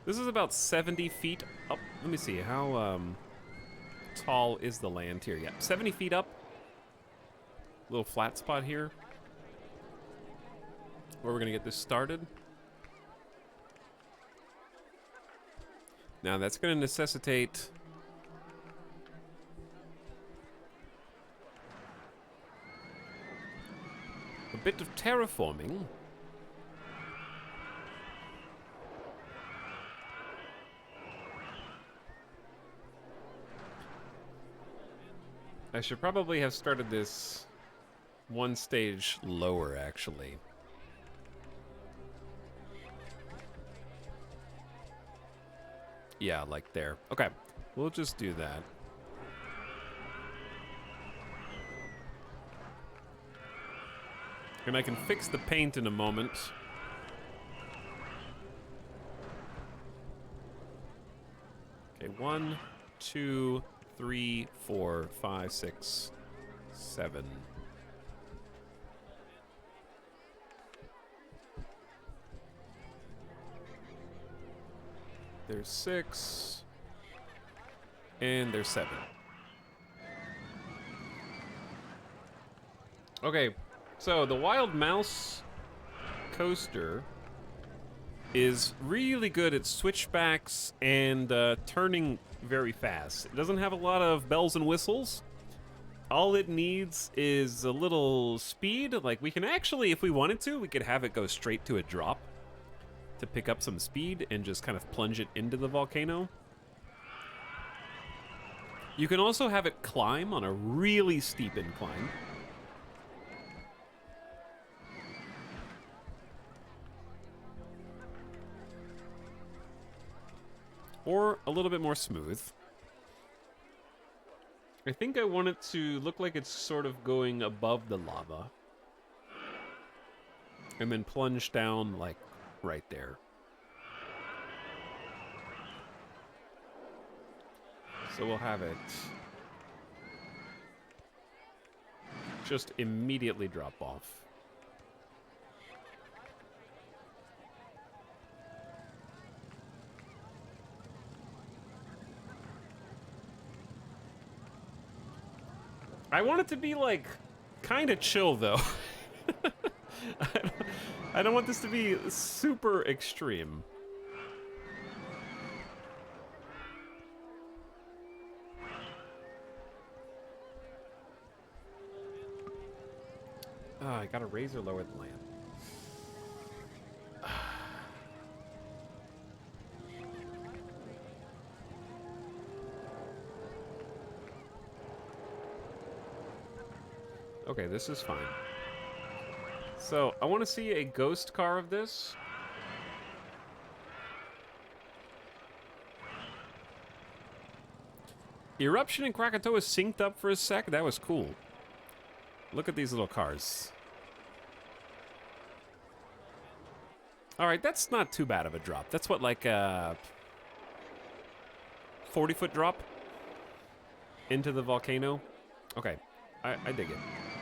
this is about 70 feet up. Let me see, how tall is the land here? Yeah, 70 feet up. Little flat spot here, where we're gonna get this started. Now that's gonna necessitate bit of terraforming. I should probably have started this one stage lower, actually. Yeah, like there. Okay, we'll just do that. And I can fix the paint in a moment. Okay, 1, 2, 3, 4, 5, 6, 7. There's 6. And there's 7. Okay, so the Wild Mouse coaster is really good at switchbacks and turning very fast. It doesn't have a lot of bells and whistles. All it needs is a little speed. Like, we can actually, if we wanted to, we could have it go straight to a drop to pick up some speed and just kind of plunge it into the volcano. You can also have it climb on a really steep incline. Or a little bit more smooth. I think I want it to look like it's sort of going above the lava. And then plunge down, like, right there. So we'll have it just immediately drop off. I want it to be, like, kind of chill, though. I don't want this to be super extreme. Oh, I got a razor lower the lamp. Okay, this is fine. So, I want to see a ghost car of this. Eruption and Krakatoa synced up for a sec. That was cool. Look at these little cars. Alright, that's not too bad of a drop. That's what, like a 40-foot drop into the volcano? Okay, I dig it.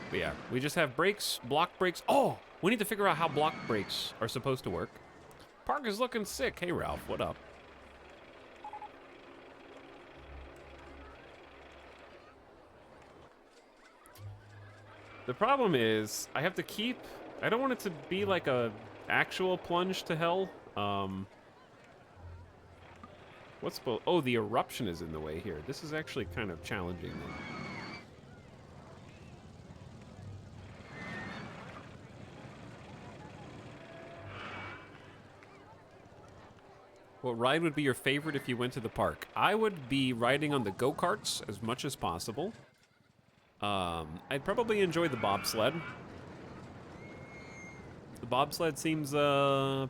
But yeah, we just have brakes, block brakes. Oh, we need to figure out how block brakes are supposed to work. Park is looking sick. Hey, Ralph, what up? The problem is, I have to keep... I don't want it to be like a actual plunge to hell. What's... Oh, the eruption is in the way here. This is actually kind of challenging. What ride would be your favorite if you went to the park? I would be riding on the go-karts as much as possible. I'd probably enjoy the bobsled. The bobsled seems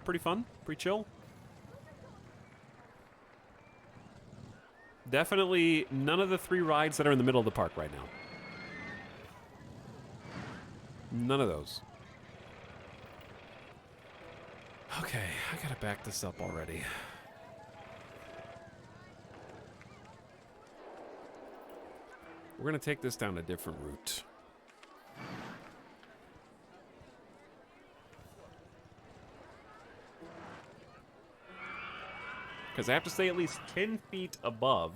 pretty fun, pretty chill. Definitely none of the 3 rides that are in the middle of the park right now. None of those. Okay, I gotta back this up already. We're gonna take this down a different route. Because I have to stay at least 10 feet above.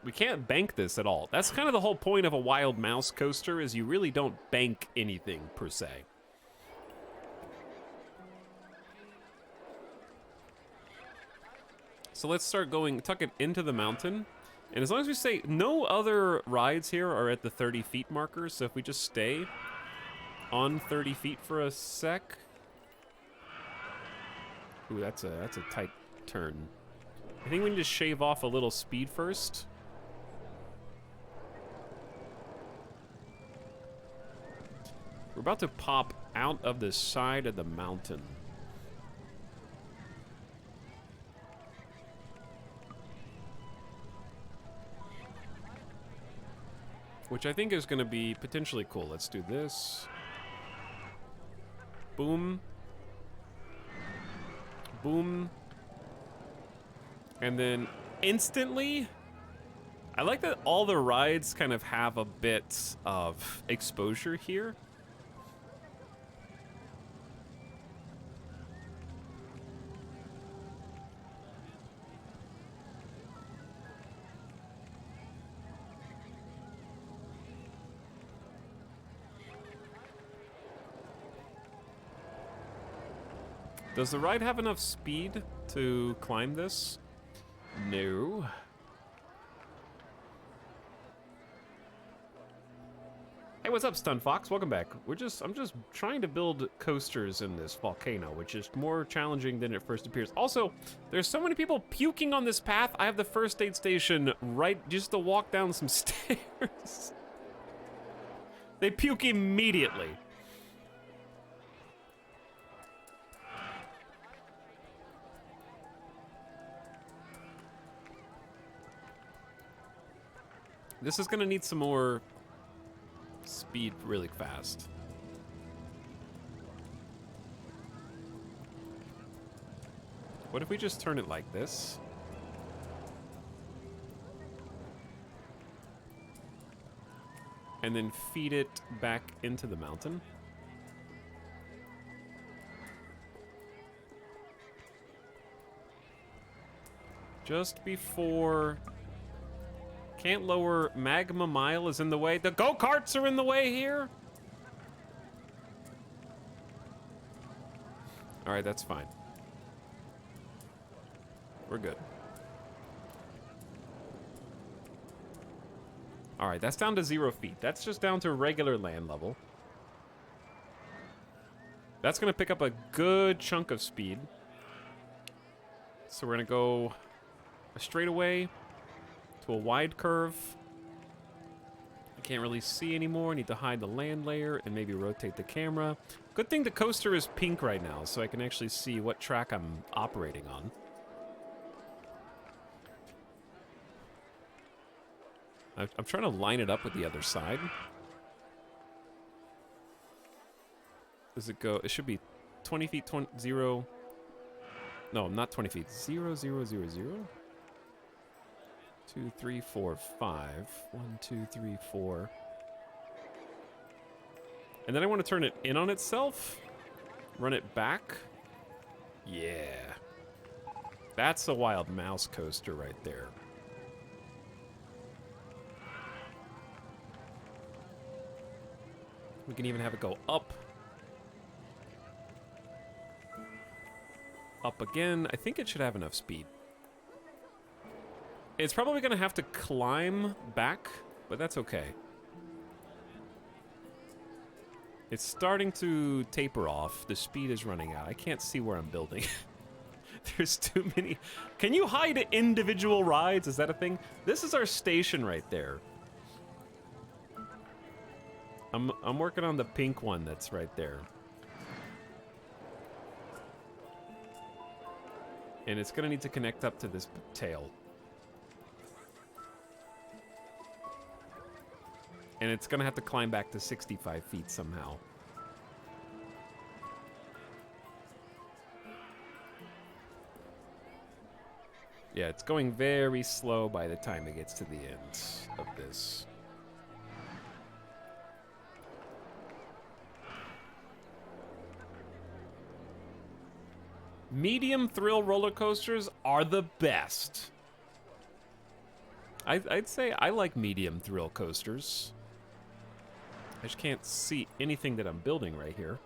We can't bank this at all. That's kind of the whole point of a Wild Mouse coaster, is you really don't bank anything, per se. So let's start going, tuck it into the mountain, And as long as we say no other rides here are at the 30 feet marker, so if we just stay on 30 feet for a sec. Ooh, that's a tight turn. I think we need to shave off a little speed first. We're about to pop out of the side of the mountain. Which I think is going to be potentially cool. Let's do this. Boom. Boom. And then instantly, I like that all the rides kind of have a bit of exposure here. Does the ride have enough speed to climb this? No. Hey, what's up, Stun Fox? Welcome back. I'm just trying to build coasters in this volcano, which is more challenging than it first appears. Also, there's so many people puking on this path. I have the first aid station right just to walk down some stairs. They puke immediately. This is gonna need some more speed really fast. What if we just turn it like this? And then feed it back into the mountain? Just before... Can't lower. Magma Mile is in the way. The go-karts are in the way here. All right, that's fine. We're good. All right, that's down to 0 feet. That's just down to regular land level. That's going to pick up a good chunk of speed. So we're going to go a straightaway to a wide curve. I can't really see anymore. Need to hide the land layer and maybe rotate the camera. Good thing the coaster is pink right now, so I can actually see what track I'm operating on. I'm trying to line it up with the other side. Does it go? It should be 20 feet, 0. No, not 20 feet. 0, 0, 0, 0. 2, 3, 4, 5. 1, 2, 3, 4. And then I want to turn it in on itself. Run it back. Yeah. That's a wild mouse coaster right there. We can even have it go up. Up again. I think it should have enough speed. It's probably going to have to climb back, but that's okay. It's starting to taper off. The speed is running out. I can't see where I'm building. There's too many. Can you hide individual rides? Is that a thing? This is our station right there. I'm working on the pink one that's right there. And it's going to need to connect up to this tail. And it's going to have to climb back to 65 feet somehow. Yeah, it's going very slow by the time it gets to the end of this. Medium thrill roller coasters are the best. I'd say I like medium thrill coasters. I just can't see anything that I'm building right here.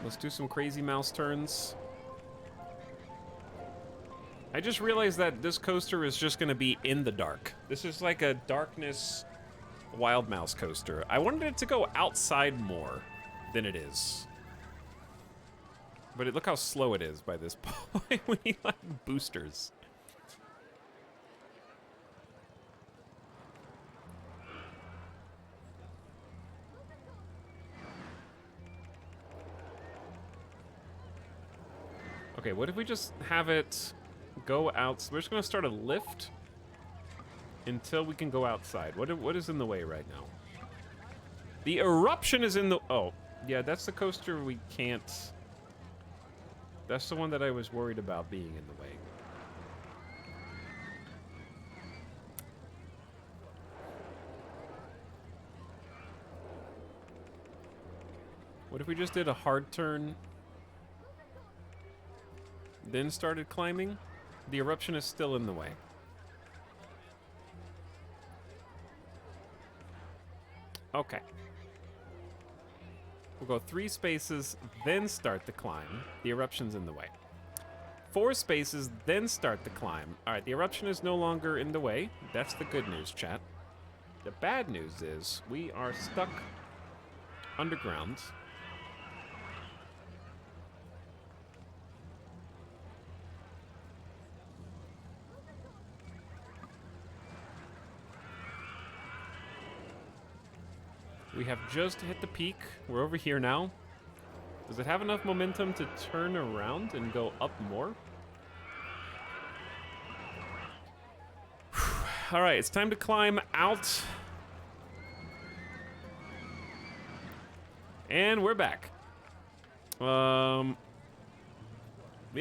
Let's do some crazy mouse turns. I just realized that this coaster is just gonna be in the dark. This is like a darkness wild mouse coaster. I wanted it to go outside more than it is. But look how slow it is by this point when you like boosters. Okay, what if we just have it go out? We're just gonna start a lift until we can go outside. What is in the way right now? The eruption is in the... Oh, yeah, that's the coaster we can't... That's the one that I was worried about being in the way. What if we just did a hard turn, then started climbing? The eruption is still in the way. Okay. We'll go 3 spaces, then start the climb. The eruption's in the way. 4 spaces, then start the climb. All right, the eruption is no longer in the way. That's the good news, chat. The bad news is we are stuck underground. We have just hit the peak. We're over here now. Does it have enough momentum to turn around and go up more? All right, it's time to climb out. And we're back. The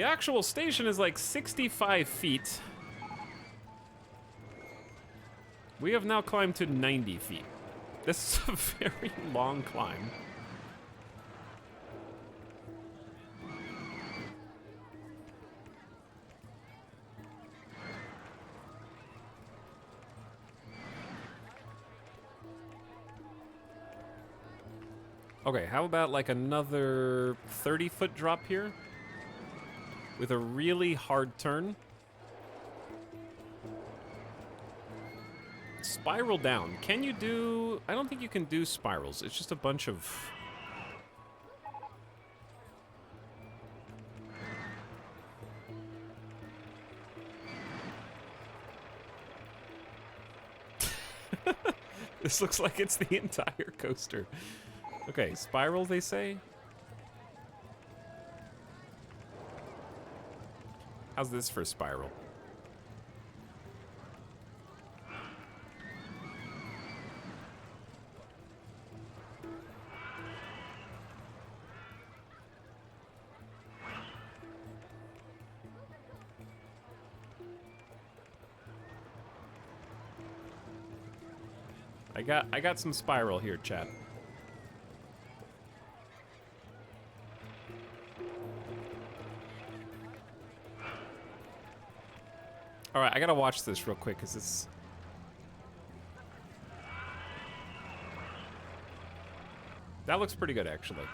actual station is like 65 feet. We have now climbed to 90 feet. This is a very long climb. Okay, how about like another 30-foot drop here? With a really hard turn. Spiral down. Can you do... I don't think you can do spirals. It's just a bunch of... This looks like it's the entire coaster. Okay, spiral, they say? How's this for spiral? I got some spiral here, chat. All right, I gotta watch this real quick because it's... That looks pretty good, actually.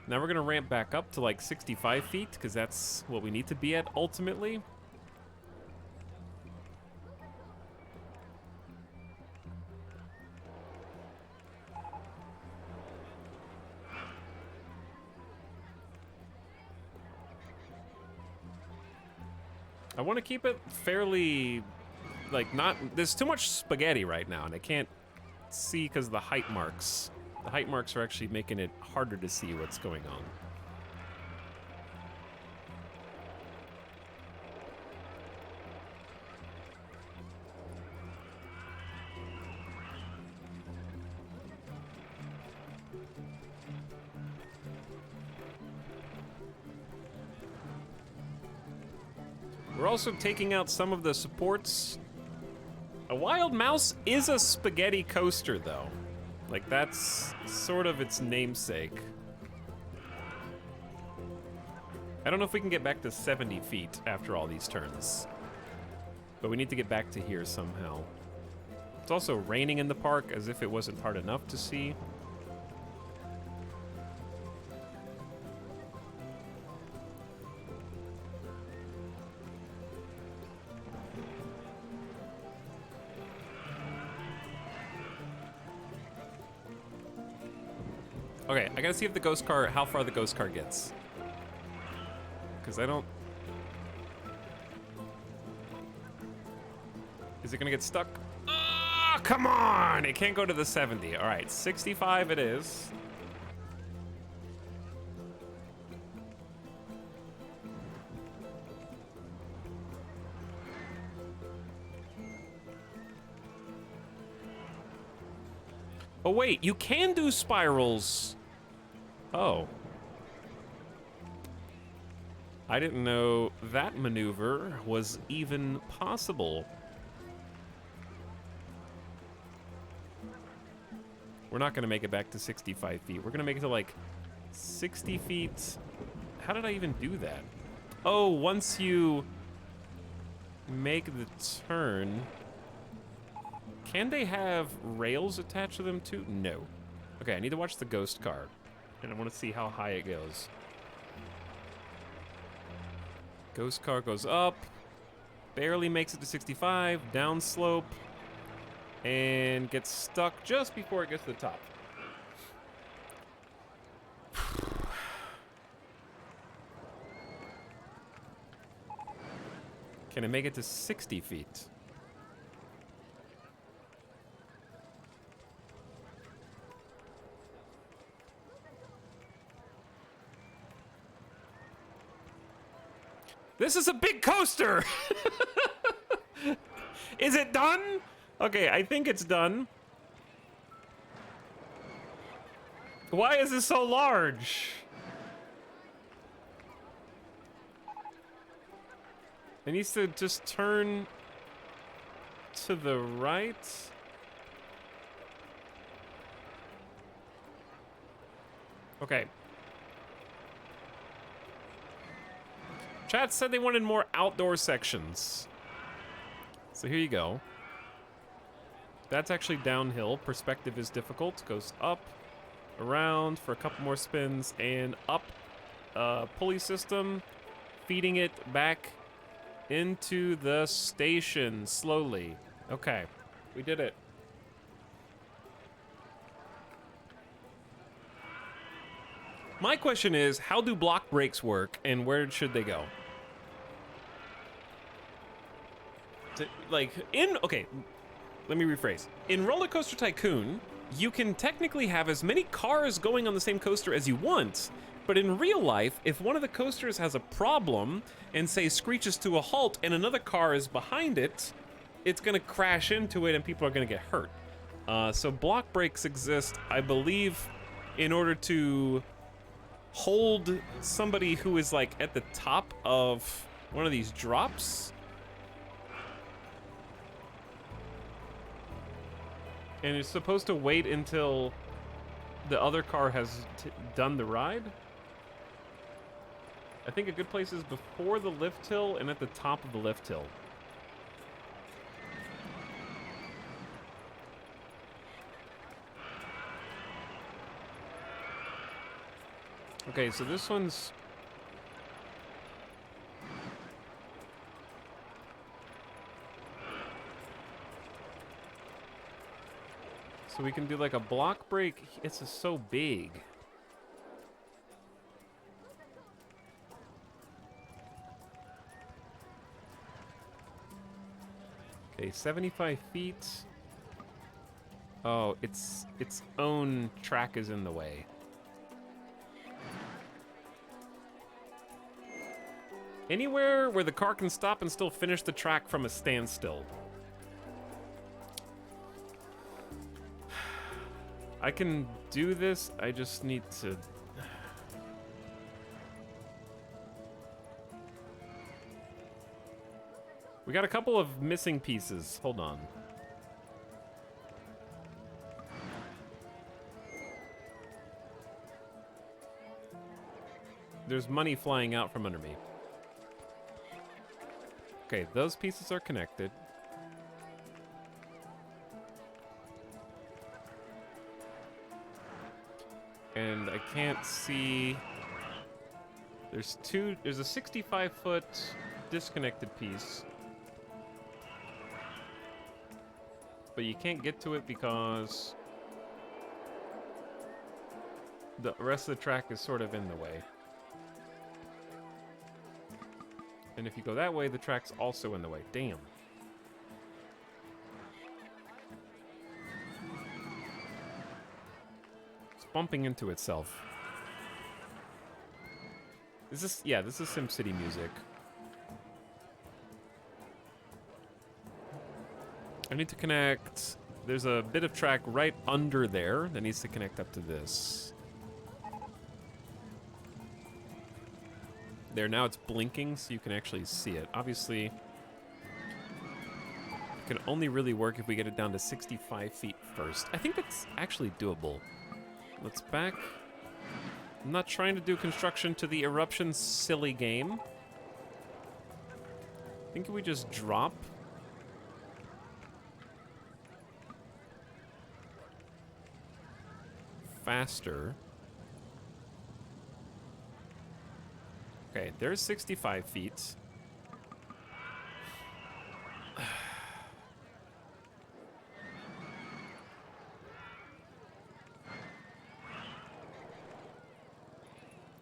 Now we're gonna ramp back up to like 65 feet because that's what we need to be at ultimately. I want to keep it fairly, like, not... There's too much spaghetti right now, and I can't see because of the height marks. The height marks are actually making it harder to see what's going on. We're also taking out some of the supports. A wild mouse is a spaghetti coaster, though. Like, that's sort of its namesake. I don't know if we can get back to 70 feet after all these turns. But we need to get back to here somehow. It's also raining in the park, as if it wasn't hard enough to see. Okay, I gotta see if the ghost car, how far the ghost car gets. Because I don't... Is it gonna get stuck? Oh, come on! It can't go to the 70. All right, 65 it is. Oh wait, you can do spirals. Oh. I didn't know that maneuver was even possible. We're not gonna make it back to 65 feet. We're gonna make it to like 60 feet. How did I even do that? Oh, once you make the turn, can they have rails attached to them too? No. Okay, I need to watch the ghost car, and I want to see how high it goes. Ghost car goes up, barely makes it to 65, downslope, and gets stuck just before it gets to the top. Can it make it to 60 feet? This is a big coaster! Is it done? Okay, I think it's done. Why is this so large? It needs to just turn to the right. Okay. Chat said they wanted more outdoor sections. So here you go. That's actually downhill. Perspective is difficult. Goes up, around for a couple more spins, and up. Pulley system, feeding it back into the station slowly. Okay, we did it. My question is, how do block brakes work, and where should they go? Okay, let me rephrase. In Roller Coaster Tycoon, you can technically have as many cars going on the same coaster as you want, but in real life, if one of the coasters has a problem and say screeches to a halt and another car is behind it, it's gonna crash into it and people are gonna get hurt. So block brakes exist, I believe, in order to hold somebody who is like at the top of one of these drops. And it's supposed to wait until the other car has done the ride. I think a good place is before the lift hill and at the top of the lift hill. Okay, so this one's... So we can do like a block break. It's just so big. Okay, 75 feet. Oh, its own track is in the way. Anywhere where the car can stop and still finish the track from a standstill. I can do this, I just need to... We got a couple of missing pieces. Hold on. There's money flying out from under me. Okay, those pieces are connected. And I can't see... There's a 65-foot disconnected piece. But you can't get to it because... the rest of the track is sort of in the way. And if you go that way, the track's also in the way. Damn. It's bumping into itself. Is this... Yeah, this is SimCity music. I need to connect... There's a bit of track right under there that needs to connect up to this. There, now it's blinking, so you can actually see it. Obviously, it can only really work if we get it down to 65 feet first. I think that's actually doable. Let's back. I'm not trying to do construction to the eruption silly game. I think if we just drop... faster... Okay, there's 65 feet.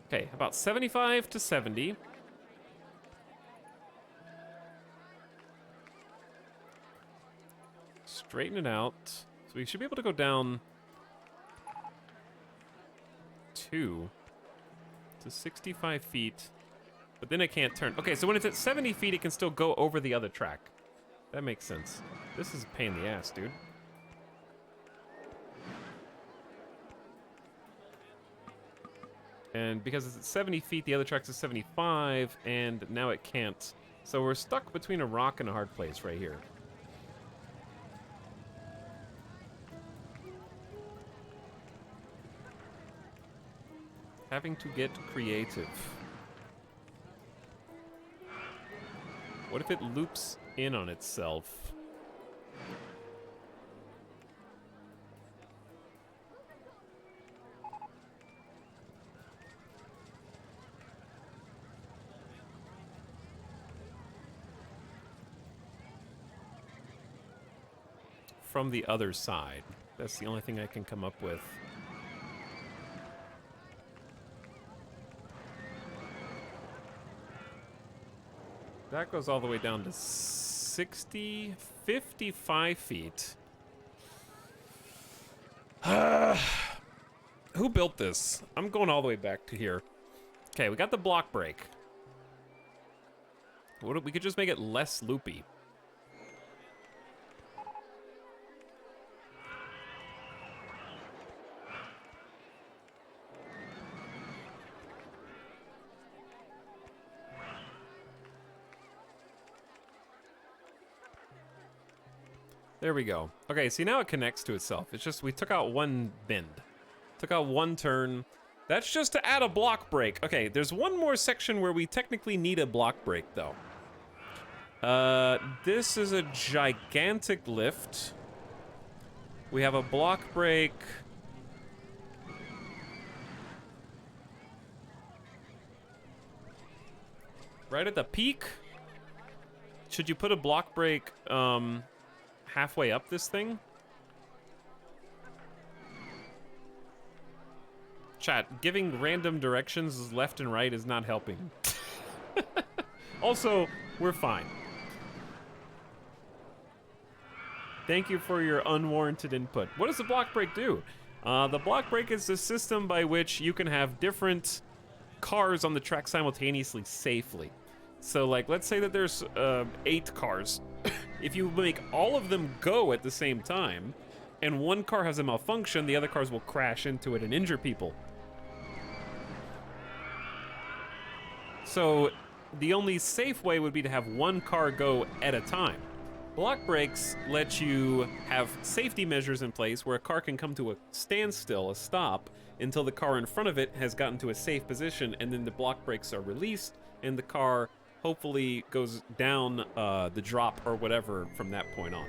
Okay, about 75 to 70. Straighten it out. So we should be able to go down 2 to 65 feet. But then it can't turn. Okay, so when it's at 70 feet, it can still go over the other track. That makes sense. This is a pain in the ass, dude. And because it's at 70 feet, the other track's at 75, and now it can't. So we're stuck between a rock and a hard place right here. Having to get creative. What if it loops in on itself? From the other side. That's the only thing I can come up with. That goes all the way down to 55 feet. Who built this? I'm going all the way back to here. Okay, we got the block break. What if we could just make it less loopy? There we go. Okay, see now it connects to itself. It's just we took out one bend. Took out one turn. That's just to add a block break. Okay, there's one more section where we technically need a block break though. This is a gigantic lift. We have a block break. Right at the peak. Should you put a block break, halfway up this thing? Chat, giving random directions left and right is not helping. Also, we're fine. Thank you for your unwarranted input. What does the block break do? The block break is the system by which you can have different cars on the track simultaneously safely. So, like, let's say that there's 8 cars. If you make all of them go at the same time, and one car has a malfunction, the other cars will crash into it and injure people. So, the only safe way would be to have one car go at a time. Block breaks let you have safety measures in place where a car can come to a standstill, a stop, until the car in front of it has gotten to a safe position, and then the block brakes are released, and the car hopefully goes down the drop or whatever from that point on,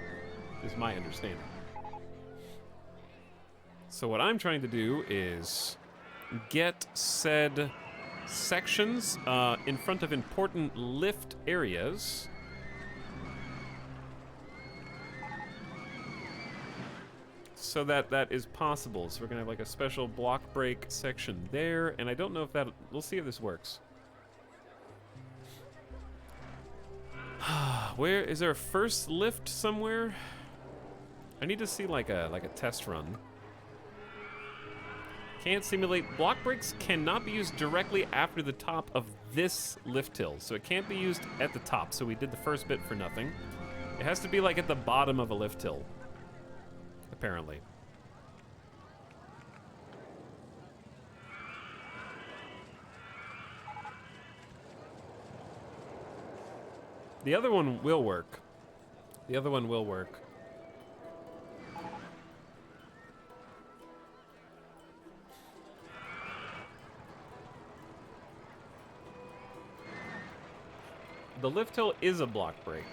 is my understanding. So what I'm trying to do is get said sections in front of important lift areas. so that that is possible. So we're gonna have like a special block break section there, and I don't know if that, we'll see if this works. Where is there a first lift somewhere? I need to see like a test run. Can't simulate block breaks, cannot be used directly after the top of this lift hill. So it can't be used at the top. So we did the first bit for nothing. It has to be like at the bottom of a lift hill, apparently. The other one will work. The other one will work. The lift hill is a block break.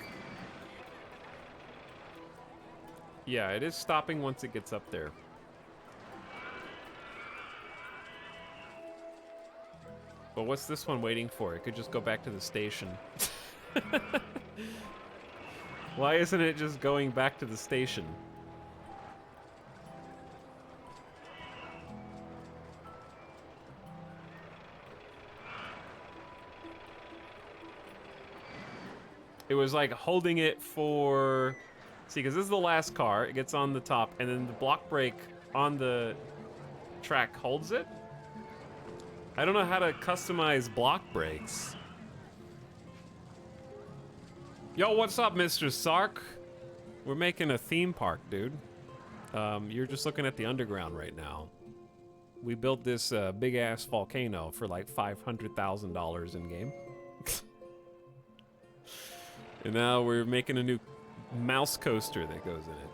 Yeah, it is stopping once it gets up there. But what's this one waiting for? It could just go back to the station. Why isn't it just going back to the station? It was like holding it for... See, because this is the last car. It gets on the top, and then the block brake on the track holds it. I don't know how to customize block brakes. Yo, what's up, Mr. Sark? We're making a theme park, dude. You're just looking at the underground right now. We built this big-ass volcano for like $500,000 in-game. And now we're making a new mouse coaster that goes in it.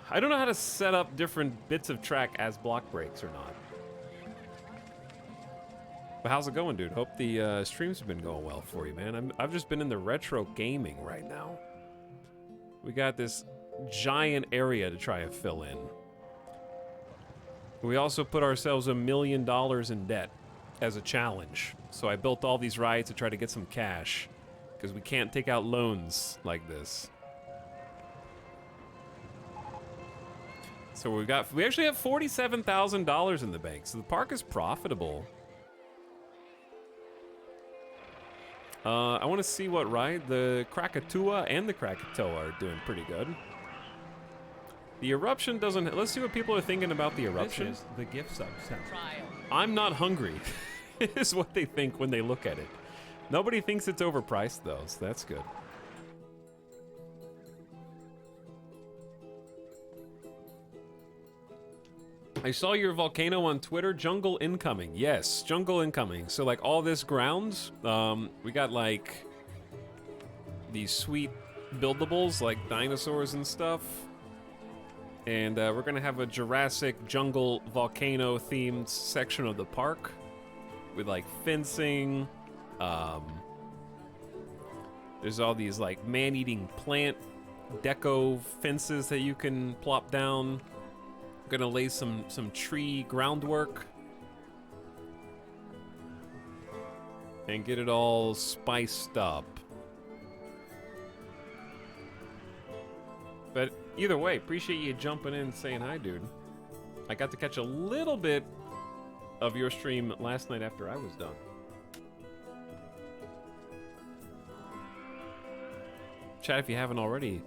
I don't know how to set up different bits of track as block breaks or not. But how's it going, dude? Hope the streams have been going well for you, man. I've just been in the retro gaming right now. We got this giant area to try and fill in. We also put ourselves $1 million in debt as a challenge. So I built all these rides to try to get some cash, because we can't take out loans like this. So we actually have $47,000 in the bank, so the park is profitable. I want to see what ride. The Krakatoa and the Krakatoa are doing pretty good. The eruption doesn't... Let's see what people are thinking about the eruption. This is the gift sub center. I'm not hungry, is what they think when they look at it. Nobody thinks it's overpriced, though, so that's good. I saw your volcano on Twitter. Jungle incoming. Yes, jungle incoming. So, like, all this ground, we got, like, these sweet buildables, like dinosaurs and stuff. And we're going to have a Jurassic jungle volcano-themed section of the park with, like, fencing. There's all these, like, man-eating plant deco fences that you can plop down. Gonna lay some tree groundwork and get it all spiced up. But either way, appreciate you jumping in and saying hi, dude. I got to catch a little bit of your stream last night after I was done. Chat, if you haven't already,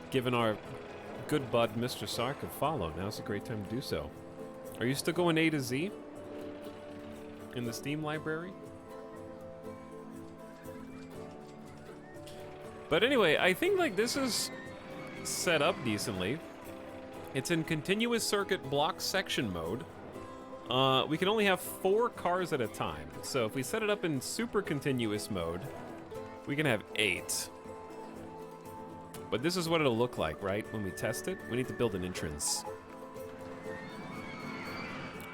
given our good bud Mr. Sark a follow, now's a great time to do so. Are you still going A to Z in the Steam library? But anyway, I think like this is set up decently. It's in continuous circuit block section mode. We can only have 4 cars at a time. So if we set it up in super continuous mode, we can have 8. But this is what it'll look like, right? When we test it, we need to build an entrance.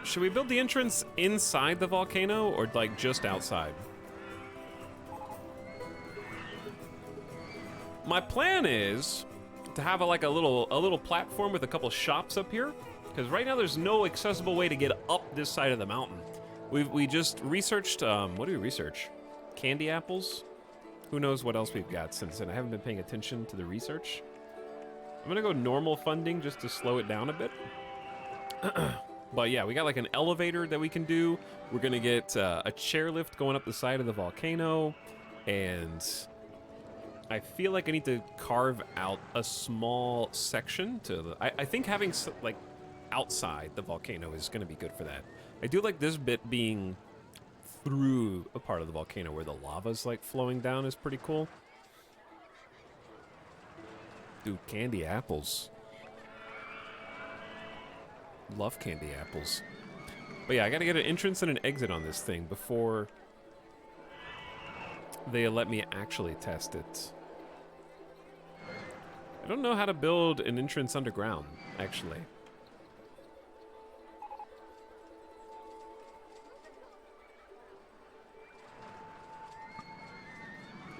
Should we build the entrance inside the volcano or like just outside? My plan is to have a little platform with a couple shops up here, because right now there's no accessible way to get up this side of the mountain. We just researched. What do we research? Candy apples. Who knows what else we've got since then? I haven't been paying attention to the research. I'm gonna go normal funding just to slow it down a bit. But yeah, we got like an elevator that we can do. We're gonna get a chairlift going up the side of the volcano, and I feel like I need to carve out a small section to the. I think having like outside the volcano is gonna be good for that. I do like this bit being through a part of the volcano where the lava's like flowing down is pretty cool. Dude, candy apples. Love candy apples. But yeah, I gotta get an entrance and an exit on this thing before they let me actually test it. I don't know how to build an entrance underground, actually.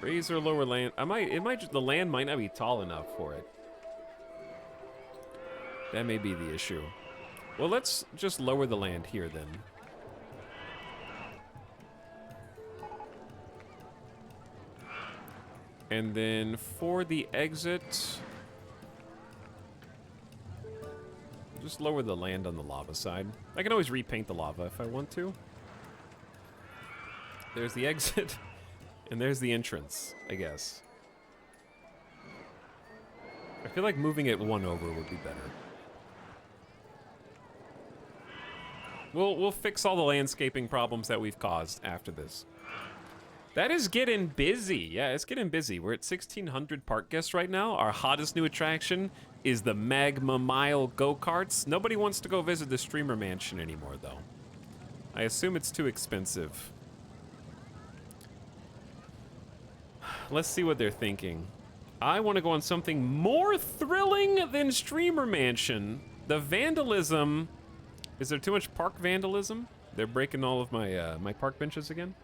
Raise or lower land. The land might not be tall enough for it. That may be the issue. Well, let's just lower the land here then. And then for the exit, just lower the land on the lava side. I can always repaint the lava if I want to. There's the exit, and there's the entrance, I guess. I feel like moving it one over would be better. We'll fix all the landscaping problems that we've caused after this. That is getting busy. Yeah, it's getting busy. We're at 1,600 park guests right now. Our hottest new attraction is the Magma Mile go-karts. Nobody wants to go visit the Streamer Mansion anymore, though. I assume it's too expensive. Let's see what they're thinking. I want to go on something more thrilling than Streamer Mansion. The vandalism. Is there too much park vandalism? They're breaking all of my my park benches again.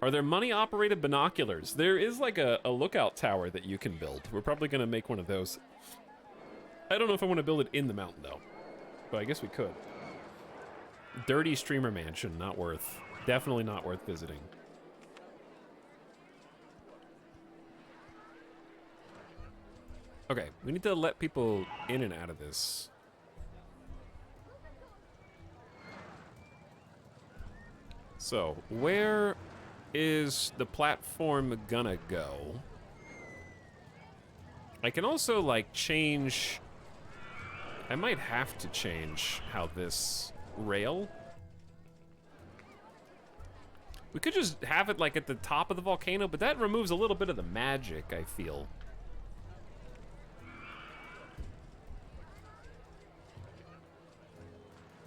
Are there money-operated binoculars? There is like a lookout tower that you can build. We're probably gonna make one of those. I don't know if I want to build it in the mountain though, but I guess we could. Dirty Streamer Mansion, not worth. Definitely not worth visiting. Okay, we need to let people in and out of this. So, where is the platform gonna go? I can also, like, change... I might have to change how this rail... We could just have it, like, at the top of the volcano, but that removes a little bit of the magic, I feel.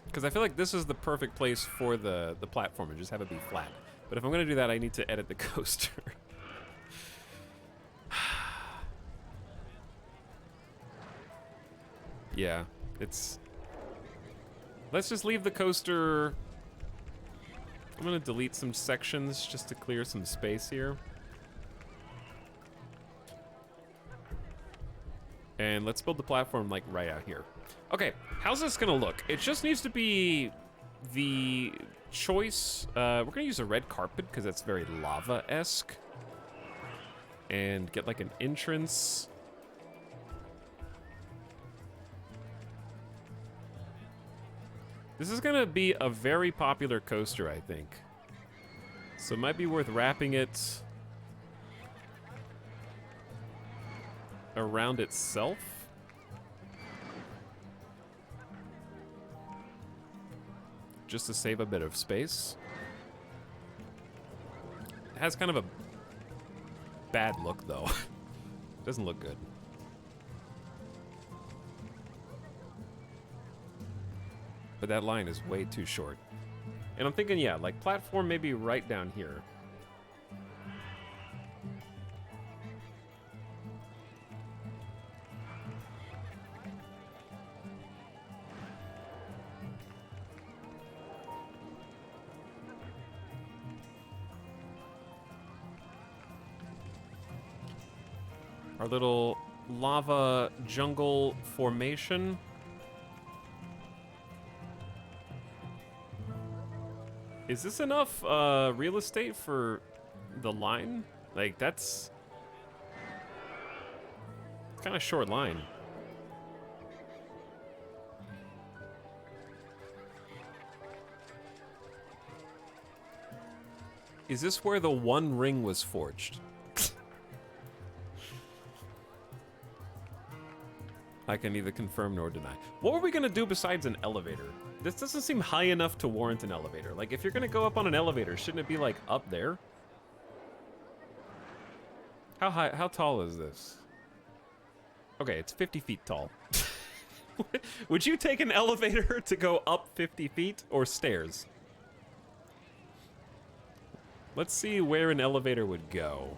Because I feel like this is the perfect place for the platform and just have it be flat. But if I'm going to do that, I need to edit the coaster. Yeah, it's... Let's just leave the coaster... I'm going to delete some sections just to clear some space here. And let's build the platform, like, right out here. Okay, how's this gonna look? It just needs to be the choice. We're gonna use a red carpet because that's very lava-esque. And get like an entrance. This is gonna be a very popular coaster, I think. So it might be worth wrapping it around itself. Just to save a bit of space. It has kind of a bad look, though. Doesn't look good. But that line is way too short. And I'm thinking, yeah, like platform maybe right down here. Our little lava jungle formation. Is this enough real estate for the line? Like, that's... Kind of short line. Is this where the One Ring was forged? I can neither confirm nor deny. What were we gonna do besides an elevator? This doesn't seem high enough to warrant an elevator. Like, if you're gonna go up on an elevator, shouldn't it be, like, up there? How high, how tall is this? Okay, it's 50 feet tall. Would you take an elevator to go up 50 feet or stairs? Let's see where an elevator would go.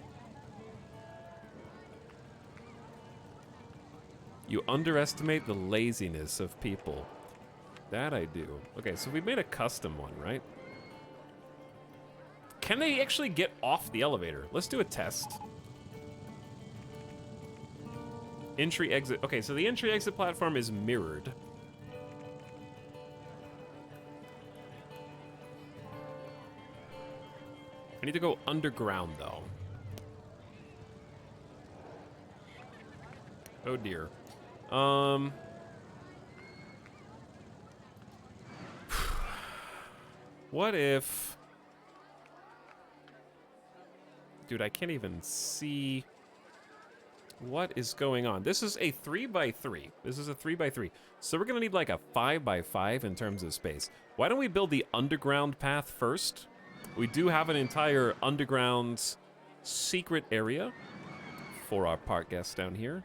You underestimate the laziness of people. That I do. Okay, so we made a custom one, right? Can they actually get off the elevator? Let's do a test. Entry, exit. Okay, so the entry, exit platform is mirrored. I need to go underground, though. Oh, dear. What if... Dude, I can't even see what is going on. This is a 3x3. This is a 3x3. So we're gonna need like a 5x5 in terms of space. Why don't we build the underground path first? We do have an entire underground secret area for our park guests down here.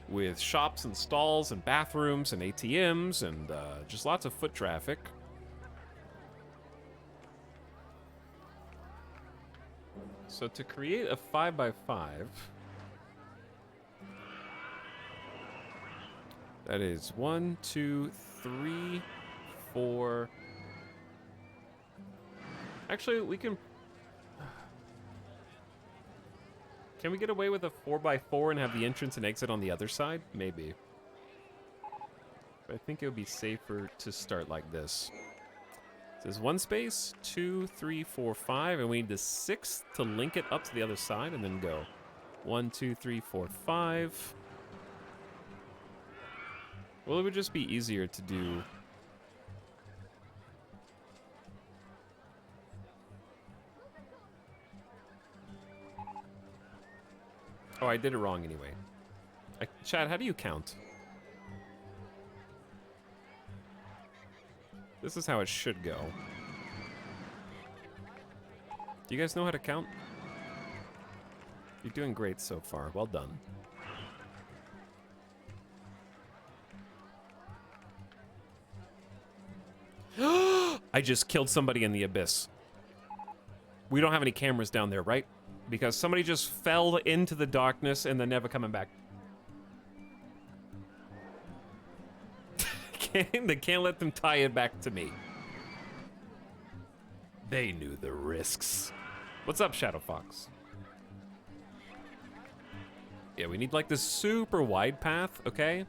With shops and stalls and bathrooms and ATMs and just lots of foot traffic. So to create a 5x5, that is 1, 2, 3, 4. Actually, we can... Can we get away with a 4x4 and have the entrance and exit on the other side? Maybe. But I think it would be safer to start like this. So there's 1 space, 2, 3, 4, 5, and we need the 6th to link it up to the other side and then go 1, 2, 3, 4, 5. Well, it would just be easier to do. Oh, I did it wrong anyway. Chad, how do you count? This is how it should go. Do you guys know how to count? You're doing great so far. Well done. I just killed somebody in the abyss. We don't have any cameras down there, right? Because somebody just fell into the darkness and then never coming back. They can't let them tie it back to me. They knew the risks. What's up, Shadow Fox? Yeah, we need like this super wide path, okay?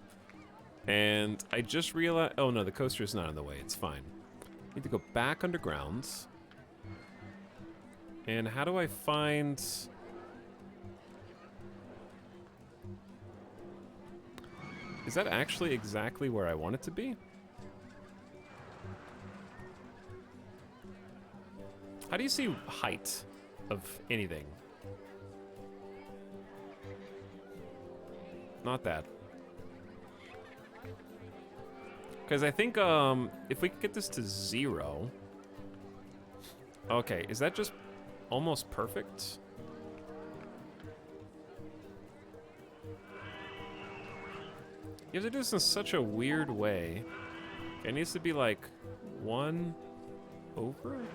And I just realized, oh no, the coaster's not in the way, it's fine. Need to go back underground. And how do I find... Is that actually exactly where I want it to be? How do you see height of anything? Not that. Because I think if we could get this to 0... Okay, is that just almost perfect? You have to do this in such a weird way. It needs to be like 1 over?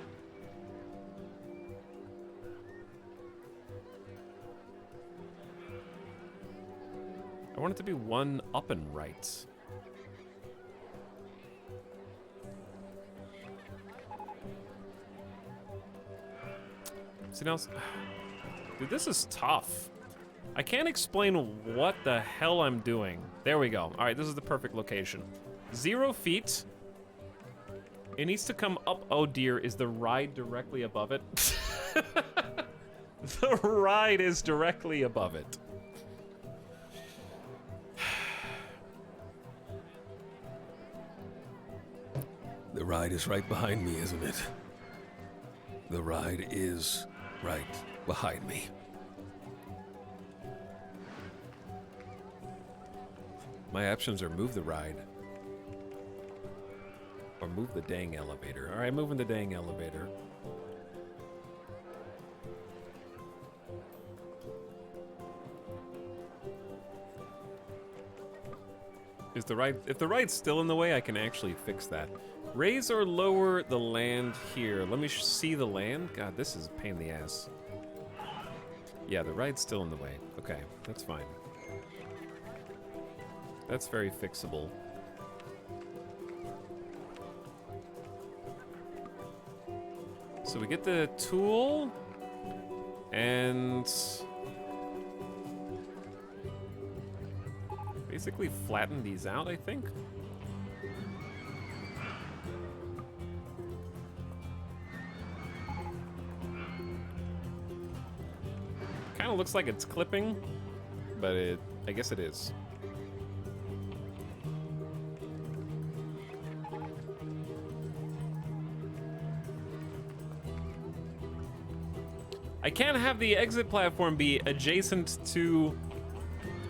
I want it to be 1 up and right. See now, dude, this is tough. I can't explain what the hell I'm doing. There we go. All right, this is the perfect location. 0 feet. It needs to come up. Oh dear, is the ride directly above it? The ride is directly above it. The ride is right behind me, isn't it? The ride is right behind me. My options are move the ride. Or move the dang elevator. Alright, moving the dang elevator. Is the ride... If the ride's still in the way, I can actually fix that. Raise or lower the land here. Let me see the land. God, this is a pain in the ass. Yeah, the ride's still in the way. Okay, that's fine. That's very fixable. So we get the tool, and basically flatten these out, I think. Kind of looks like it's clipping, but I guess it is. I can't have the exit platform be adjacent to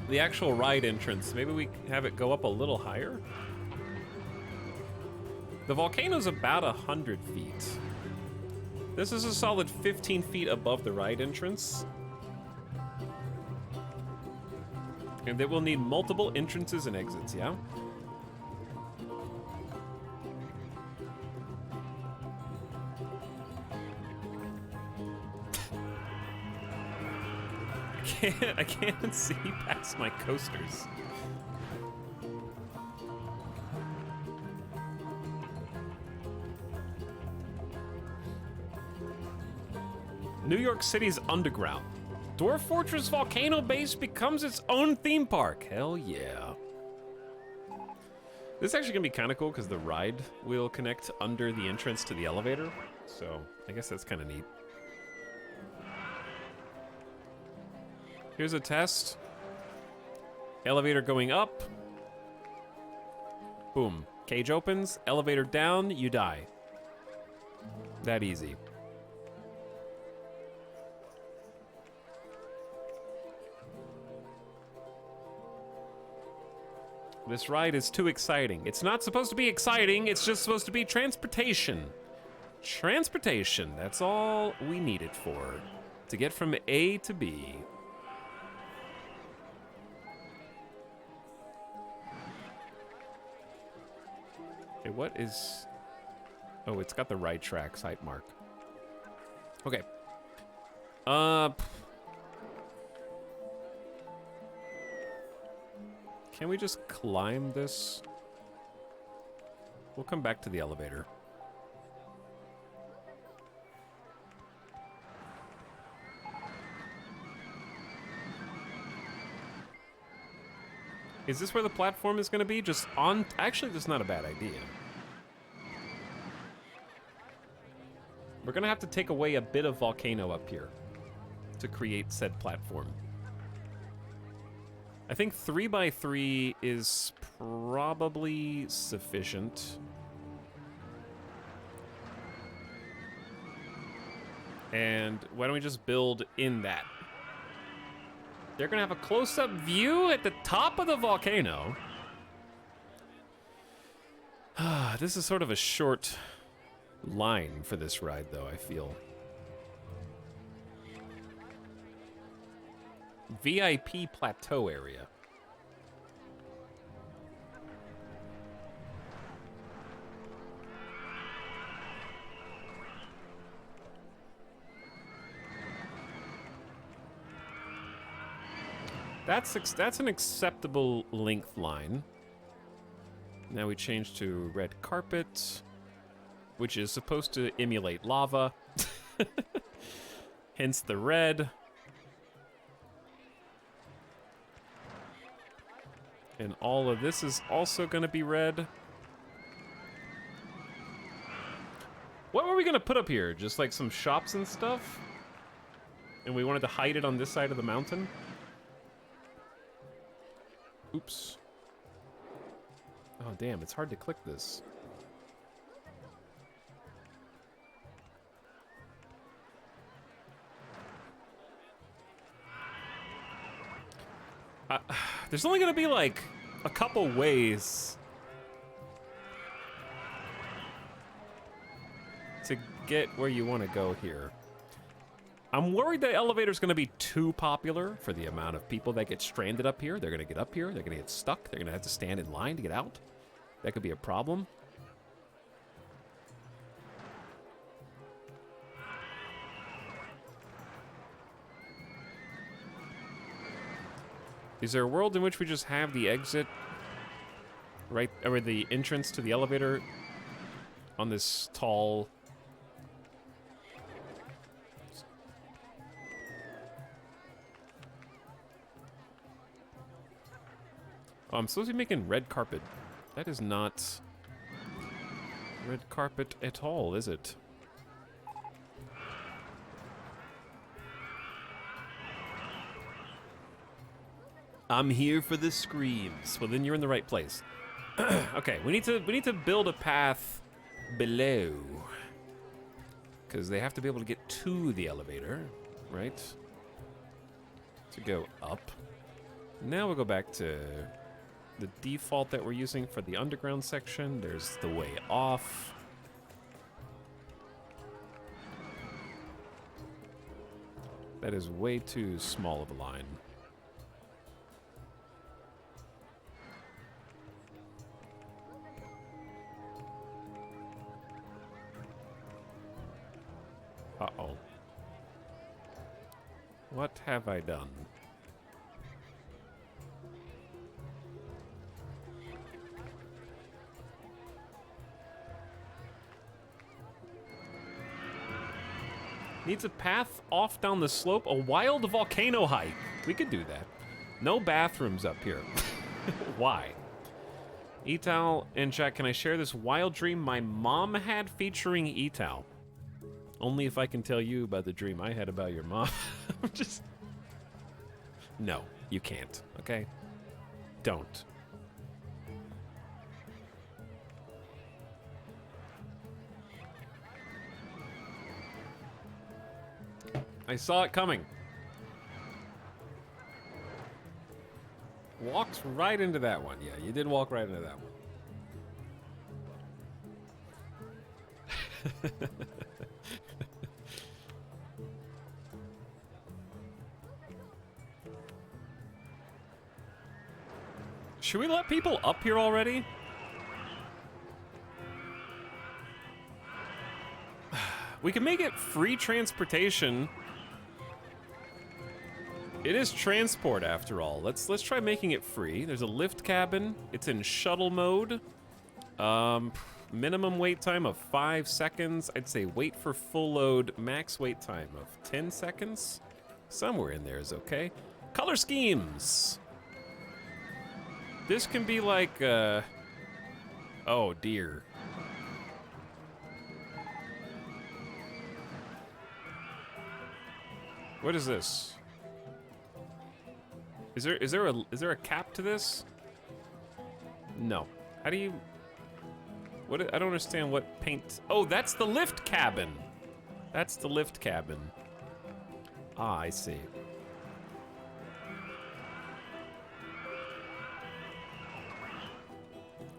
the actual ride entrance. Maybe we have it go up a little higher? The volcano's about 100 feet. This is a solid 15 feet above the ride entrance. And it will need multiple entrances and exits, yeah? I can't see past my coasters. New York City's underground. Dwarf Fortress Volcano Base becomes its own theme park. Hell yeah. This is actually gonna be kind of cool because the ride will connect under the entrance to the elevator. So I guess that's kind of neat. Here's a test. Elevator going up. Boom. Cage opens. Elevator down. You die. That easy. This ride is too exciting. It's not supposed to be exciting. It's just supposed to be transportation. Transportation. That's all we need it for. To get from A to B. Okay, what is... Oh, it's got the right track site mark. Okay. Can we just climb this? We'll come back to the elevator. Is this where the platform is going to be? Just on... Actually, that's not a bad idea. We're going to have to take away a bit of volcano up here to create said platform. I think 3x3 is probably sufficient. And why don't we just build in that? They're gonna have a close-up view at the top of the volcano. This is sort of a short line for this ride, though, I feel. VIP plateau area. That's an acceptable length line. Now we change to red carpet, which is supposed to emulate lava. Hence the red. And all of this is also going to be red. What were we going to put up here? Just like some shops and stuff? and we wanted to hide it on this side of the mountain. Oops. Oh, damn, it's hard to click this. There's only gonna be like a couple ways to get where you want to go here. I'm worried the elevator's gonna be too popular for the amount of people that get stranded up here. They're gonna get up here, they're gonna get stuck, they're gonna have to stand in line to get out. That could be a problem. Is there a world in which we just have the exit right, or the entrance to the elevator on this tall... Oh, I'm supposed to be making red carpet. That is not red carpet at all, is it? I'm here for the screams. Well, then you're in the right place. Okay, we need to build a path below, because they have to be able to get to the elevator, right? To go up. Now we'll go back to the default that we're using for the underground section. There's the way off. That is way too small of a line. Uh-oh. What have I done? Needs a path off down the slope, a wild volcano hike. We could do that. No bathrooms up here. Why? Etal and chat, can I share this wild dream my mom had featuring Etal? Only if I can tell you about the dream I had about your mom. Just... No, you can't, okay? Don't. I saw it coming. Walked right into that one. Yeah, you did walk right into that one. Should we let people up here already? We can make it free transportation. It is transport after all. Let's try making it free. There's a lift cabin. It's in shuttle mode. Minimum wait time of 5 seconds. I'd say wait for full load. Max wait time of 10 seconds. Somewhere in there is okay. Color schemes. This can be like, oh dear. What is this? Is there a cap to this? No. How do you... What? I don't understand what paint... Oh, that's the lift cabin. That's the lift cabin. Ah, I see.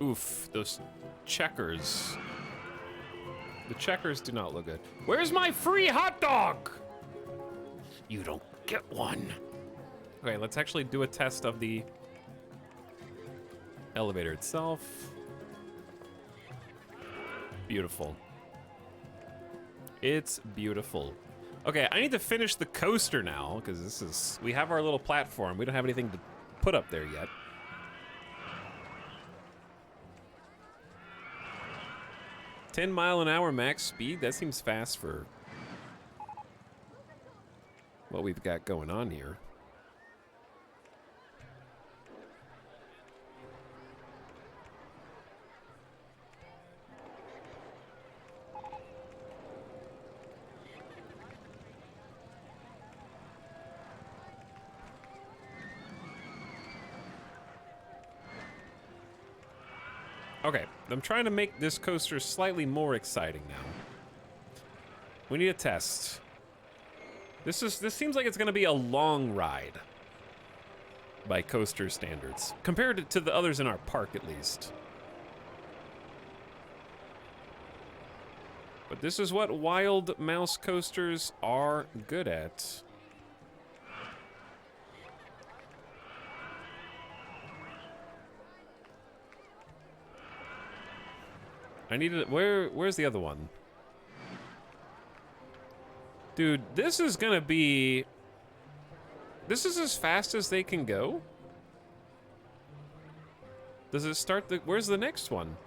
Oof, those checkers. The checkers do not look good. Where's my free hot dog? You don't get one. Okay, let's actually do a test of the elevator itself. Beautiful. It's beautiful. Okay, I need to finish the coaster now, because this is... We have our little platform. We don't have anything to put up there yet. $10-mile-an-hour max speed? That seems fast for what we've got going on here. Okay, I'm trying to make this coaster slightly more exciting now. We need a test. This seems like it's gonna be a long ride by coaster standards, compared to the others in our park at least. But this is what wild mouse coasters are good at. I need it. Where's the other one? Dude, this is gonna be... This is as fast as they can go? Does it start the... Where's the next one?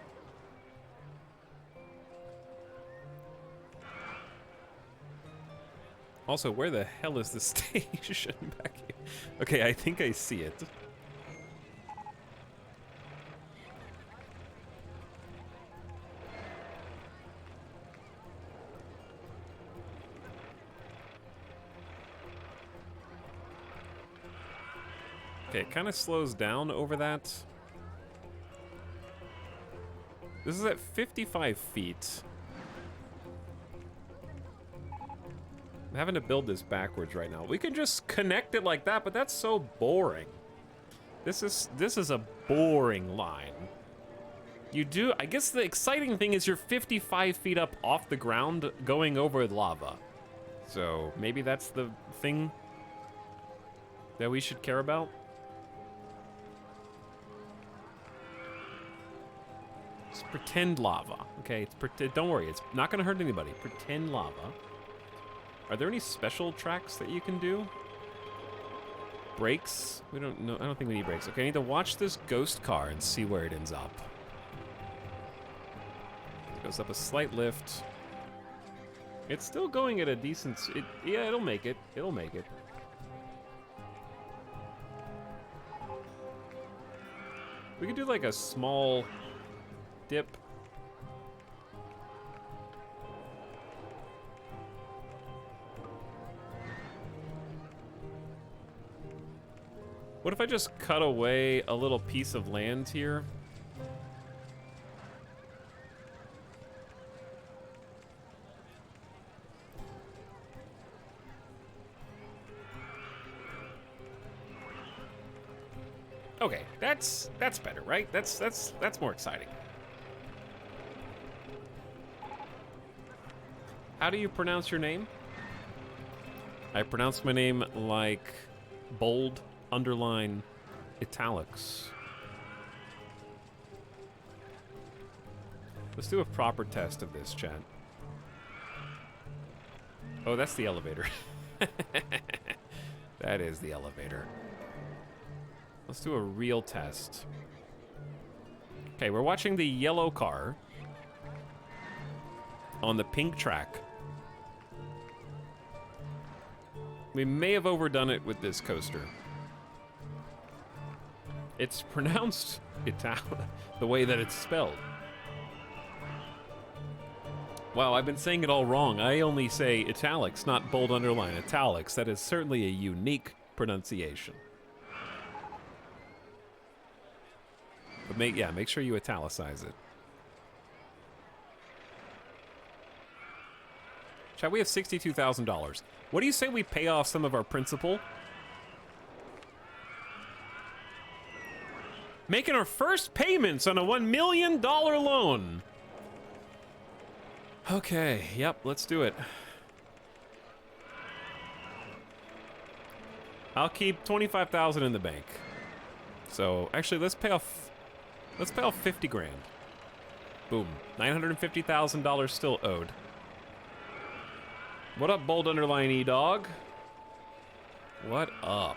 Also, where the hell is the station back here? Okay, I think I see it. Okay, it kind of slows down over that. This is at 55 feet. I'm having to build this backwards right now. We can just connect it like that, but that's so boring. This is a boring line. You do, I guess the exciting thing is you're 55 feet up off the ground going over lava. So maybe that's the thing that we should care about. Just pretend lava, okay? Don't worry, it's not gonna hurt anybody. Pretend lava. Are there any special tracks that you can do? Brakes? We don't know. I don't think we need brakes. Okay, I need to watch this ghost car and see where it ends up. It goes up a slight lift. It's still going at a decent... yeah, it'll make it. It'll make it. We could do like a small dip. What if I just cut away a little piece of land here? Okay, that's better, right? That's more exciting. How do you pronounce your name? I pronounce my name like bold, underline, italics. Let's do a proper test of this, chat. Oh, that's the elevator. That is the elevator. Let's do a real test. Okay, we're watching the yellow car on the pink track. We may have overdone it with this coaster. It's pronounced the way that it's spelled. Wow, I've been saying it all wrong. I only say italics, not bold underline italics. That is certainly a unique pronunciation. But make sure you italicize it. Chat, we have $62,000. What do you say we pay off some of our principal? Making our first payments on a $1 million loan. Okay, yep, let's do it. I'll keep $25,000 in the bank. So actually, let's pay off 50 grand. Boom, $950,000 still owed. What up, bold underline E-Dog? What up?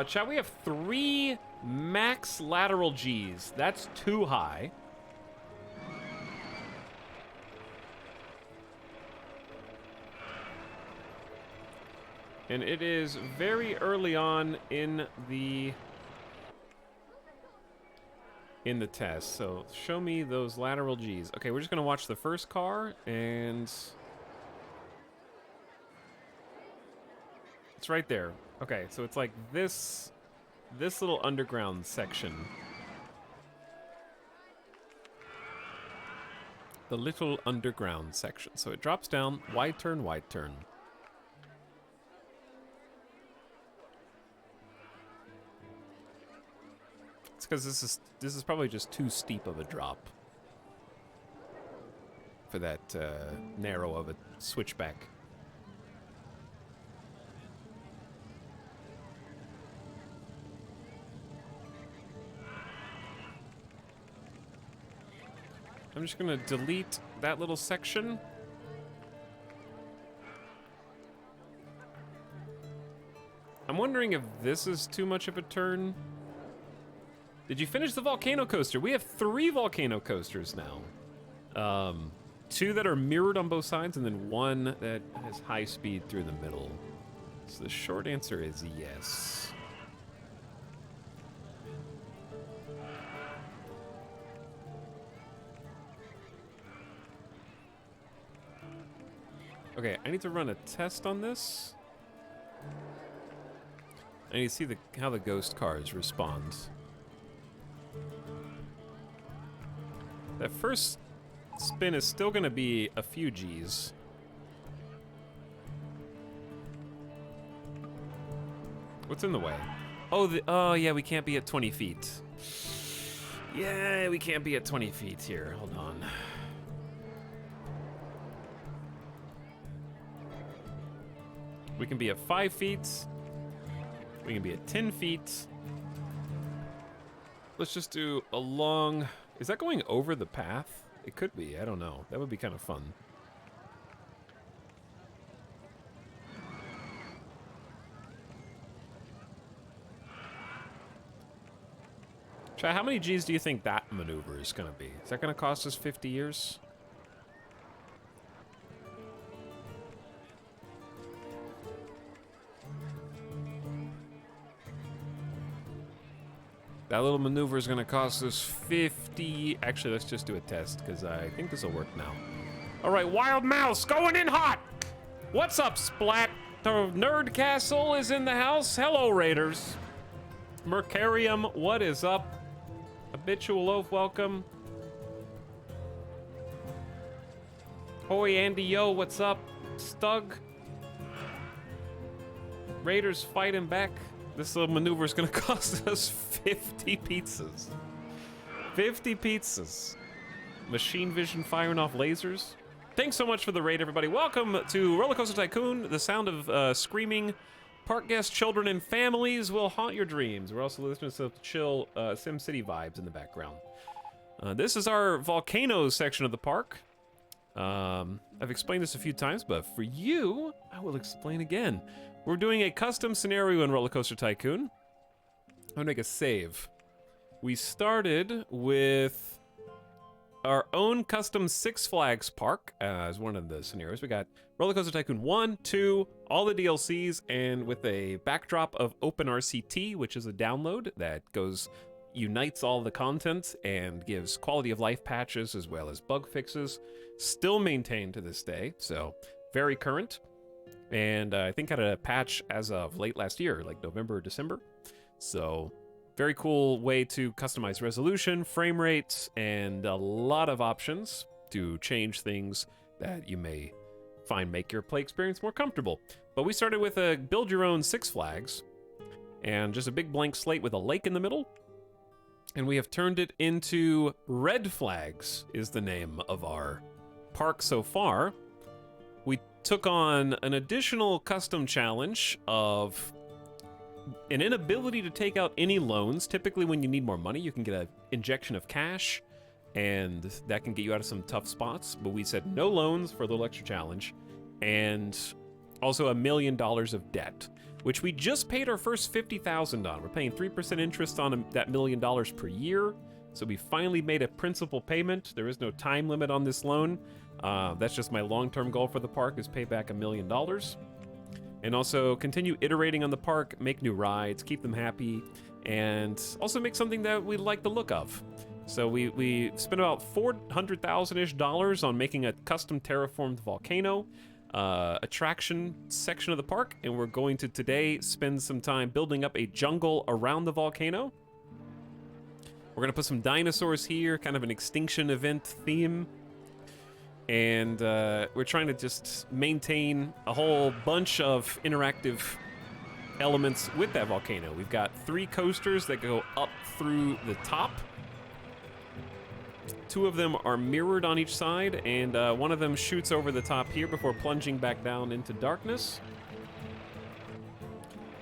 Chat, we have 3 max lateral Gs. That's too high. And it is very early on in the test. So show me those lateral Gs. Okay, we're just gonna watch the first car, and it's right there. Okay, so it's like this this little underground section. The little underground section. So it drops down, wide turn, wide turn. It's because this is probably just too steep of a drop for that narrow of a switchback. I'm just gonna delete that little section. I'm wondering if this is too much of a turn. Did you finish the volcano coaster? We have 3 volcano coasters now. 2 that are mirrored on both sides, and then 1 that has high speed through the middle. So the short answer is yes. Okay, I need to run a test on this. I need to see how the ghost cars respond. That first spin is still going to be a few G's. What's in the way? Oh, yeah, we can't be at 20 feet. Yeah, we can't be at 20 feet here. Hold on. We can be at 5 feet. We can be at 10 feet. Let's just do a long... Is that going over the path? It could be. I don't know. That would be kind of fun. Chad, how many G's do you think that maneuver is going to be? Is that going to cost us 50 years? That little maneuver is going to cost us 50... Actually, let's just do a test, because I think this will work now. All right, Wild Mouse, going in hot! What's up, Splat? The Nerd Castle is in the house. Hello, Raiders. Mercurium, what is up? Habitual Oaf, welcome. Hoi, Andy, yo, what's up? Stug. Raiders fighting back. This little maneuver is gonna cost us 50 pizzas. 50 pizzas. Machine vision firing off lasers. Thanks so much for the raid, everybody. Welcome to Roller Coaster Tycoon. The sound of screaming park guests, children, and families will haunt your dreams. We're also listening to some chill SimCity vibes in the background. This is our volcanoes section of the park. I've explained this a few times, but for you, I will explain again. We're doing a custom scenario in Roller Coaster Tycoon. I'm gonna make a save. We started with our own custom Six Flags park as one of the scenarios. We got Roller Coaster Tycoon 1, 2, all the DLCs, and with a backdrop of OpenRCT, which is a download that unites all the content and gives quality of life patches as well as bug fixes. Still maintained to this day, so very current. And I think had a patch as of late last year, like November or December. So very cool way to customize resolution, frame rates, and a lot of options to change things that you may find make your play experience more comfortable. But we started with a build your own Six Flags and just a big blank slate with a lake in the middle. And we have turned it into Red Flags is the name of our park so far. We took on an additional custom challenge of an inability to take out any loans. Typically when you need more money, you can get an injection of cash, and that can get you out of some tough spots. But we said no loans for a little extra challenge, and also $1 million of debt, which we just paid our first $50,000 on. We're paying 3% interest on that $1 million per year. So we finally made a principal payment. There is no time limit on this loan. That's just my long-term goal for the park, is pay back $1 million. And also continue iterating on the park, make new rides, keep them happy, and also make something that we like the look of. So we spent about $400,000-ish on making a custom terraformed volcano. attraction section of the park, and we're going to today spend some time building up a jungle around the volcano. We're gonna put some dinosaurs here, kind of an extinction event theme. And we're trying to just maintain a whole bunch of interactive elements with that volcano. We've got 3 coasters that go up through the top. 2 of them are mirrored on each side, and one of them shoots over the top here before plunging back down into darkness.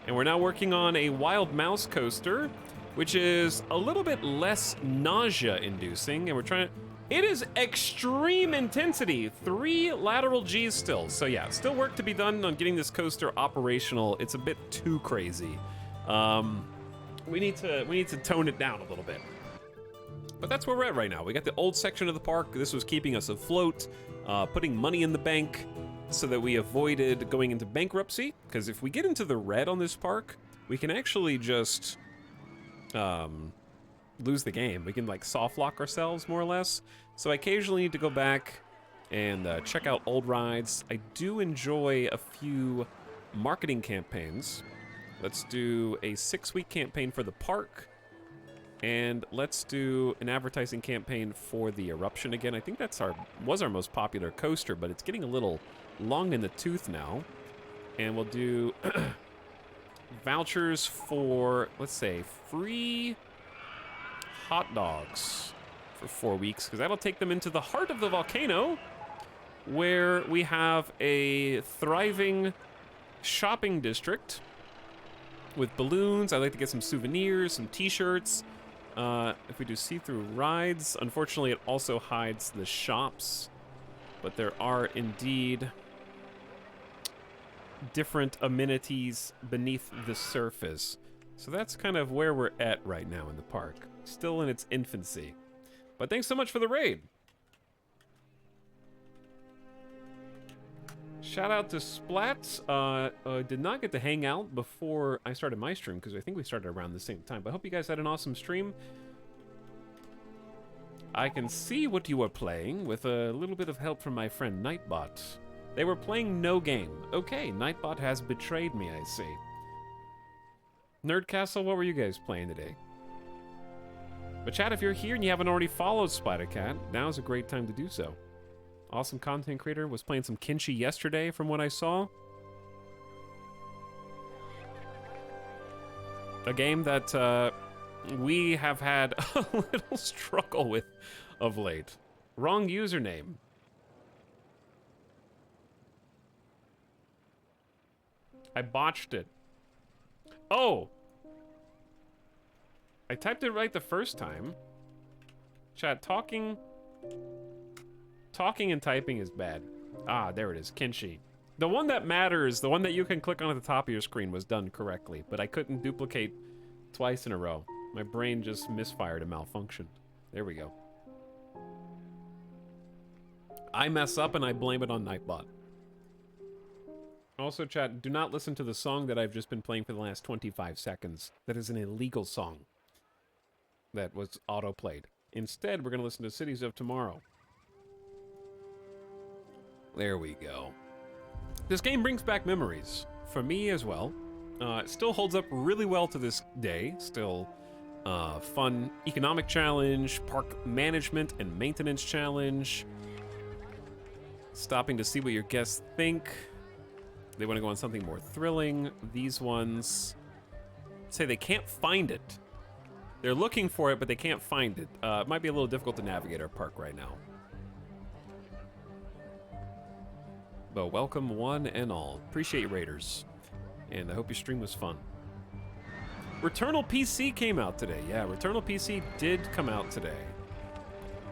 And we're now working on a wild mouse coaster, which is a little bit less nausea-inducing, and we're trying to... It is extreme intensity, 3 lateral Gs still. So yeah, still work to be done on getting this coaster operational. It's a bit too crazy. We need to tone it down a little bit. But that's where we're at right now. We got the old section of the park. This was keeping us afloat, putting money in the bank so that we avoided going into bankruptcy. Because if we get into the red on this park, we can actually just lose the game. We can like soft lock ourselves more or less. So I occasionally need to go back and check out old rides. I do enjoy a few marketing campaigns. Let's do a 6-week campaign for the park. And let's do an advertising campaign for the Eruption again. I think that's was our most popular coaster, but it's getting a little long in the tooth now. And we'll do vouchers for, let's say, free hot dogs for 4 weeks, because that'll take them into the heart of the volcano, where we have a thriving shopping district with balloons. I'd like to get some souvenirs, some t-shirts. If we do see-through rides, unfortunately it also hides the shops, but there are indeed different amenities beneath the surface. So that's kind of where we're at right now in the park. Still in its infancy. But thanks so much for the raid. Shout out to Splats. Did not get to hang out before I started my stream, because I think we started around the same time. But I hope you guys had an awesome stream. I can see what you are playing with a little bit of help from my friend Nightbot. They were playing no game. Okay, Nightbot has betrayed me, I see. Nerd Castle, what were you guys playing today? But chat, if you're here and you haven't already followed Spider-Cat, now's a great time to do so. Awesome content creator. Was playing some Kinshi yesterday from what I saw. A game that we have had a little struggle with of late. Wrong username. I botched it. Oh! I typed it right the first time. Chat, talking and typing is bad. Ah, there it is, Kinshi. The one that matters, the one that you can click on at the top of your screen, was done correctly, but I couldn't duplicate twice in a row. My brain just misfired and malfunctioned. There we go. I mess up and I blame it on Nightbot. Also, chat, do not listen to the song that I've just been playing for the last 25 seconds. That is an illegal song that was auto-played. Instead, we're going to listen to Cities of Tomorrow. There we go. This game brings back memories. For me as well. It still holds up really well to this day. Still fun economic challenge, park management and maintenance challenge. Stopping to see what your guests think. They want to go on something more thrilling. These ones say they can't find it. They're looking for it, but they can't find it. It might be a little difficult to navigate our park right now. But welcome one and all. Appreciate you, Raiders. And I hope your stream was fun. Returnal PC came out today. Yeah, Returnal PC did come out today.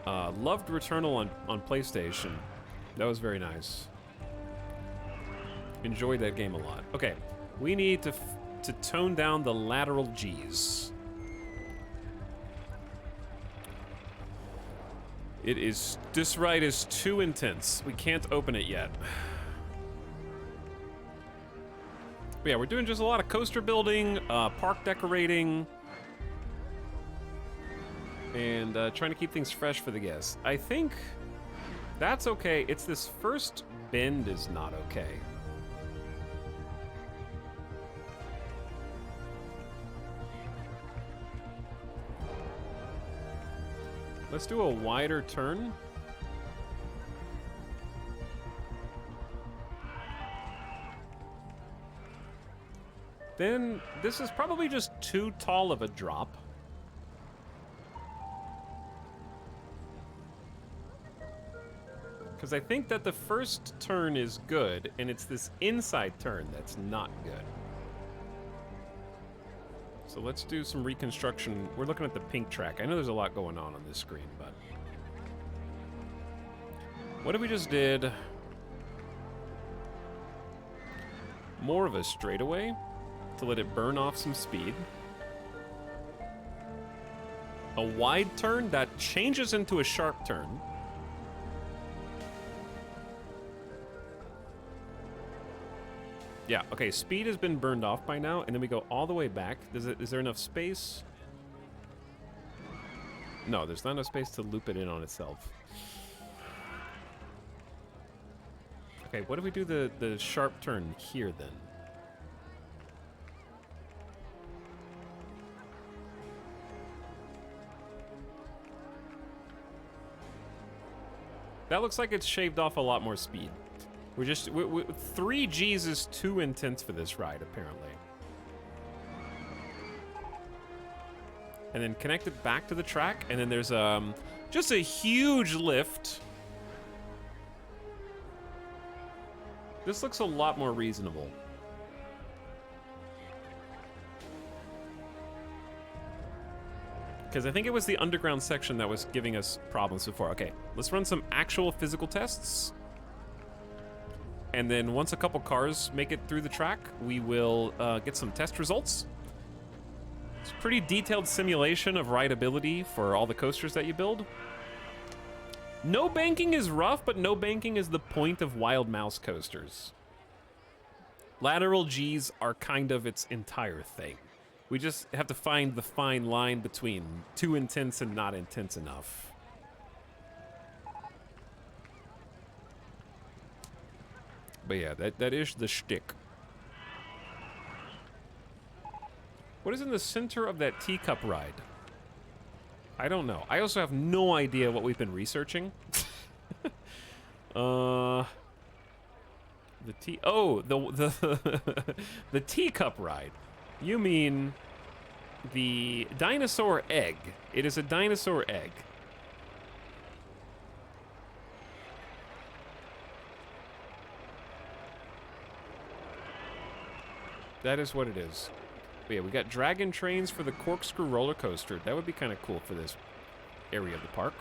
Loved Returnal on PlayStation. That was very nice. Enjoyed that game a lot. Okay, we need to tone down the lateral Gs. This ride is too intense. We can't open it yet. But yeah, we're doing just a lot of coaster building, park decorating, and trying to keep things fresh for the guests. I think That's okay. It's this first bend is not okay. Let's do a wider turn. Then this is probably just too tall of a drop. Because I think that the first turn is good, and it's this inside turn that's not good. So let's do some reconstruction. We're looking at the pink track. I know there's a lot going on this screen, but... what if we just did... more of a straightaway to let it burn off some speed. A wide turn that changes into a sharp turn. Yeah, okay, speed has been burned off by now, and then we go all the way back. Is there enough space? No, there's not enough space to loop it in on itself. Okay, what if we do the sharp turn here, then? That looks like it's shaved off a lot more speed. We're just... 3 Gs is too intense for this ride, apparently. And then connect it back to the track, and then there's just a huge lift. This looks a lot more reasonable. Because I think it was the underground section that was giving us problems before. Okay, let's run some actual physical tests. And then once a couple cars make it through the track, we will get some test results. It's a pretty detailed simulation of rideability for all the coasters that you build. No banking is rough, but no banking is the point of Wild Mouse coasters. Lateral Gs are kind of its entire thing. We just have to find the fine line between too intense and not intense enough. But yeah, that is the shtick. What is in the center of that teacup ride? I don't know. I also have no idea what we've been researching. The the teacup ride. You mean the dinosaur egg. It is a dinosaur egg. That is what it is. But yeah, we got dragon trains for the corkscrew roller coaster. That would be kind of cool for this area of the park.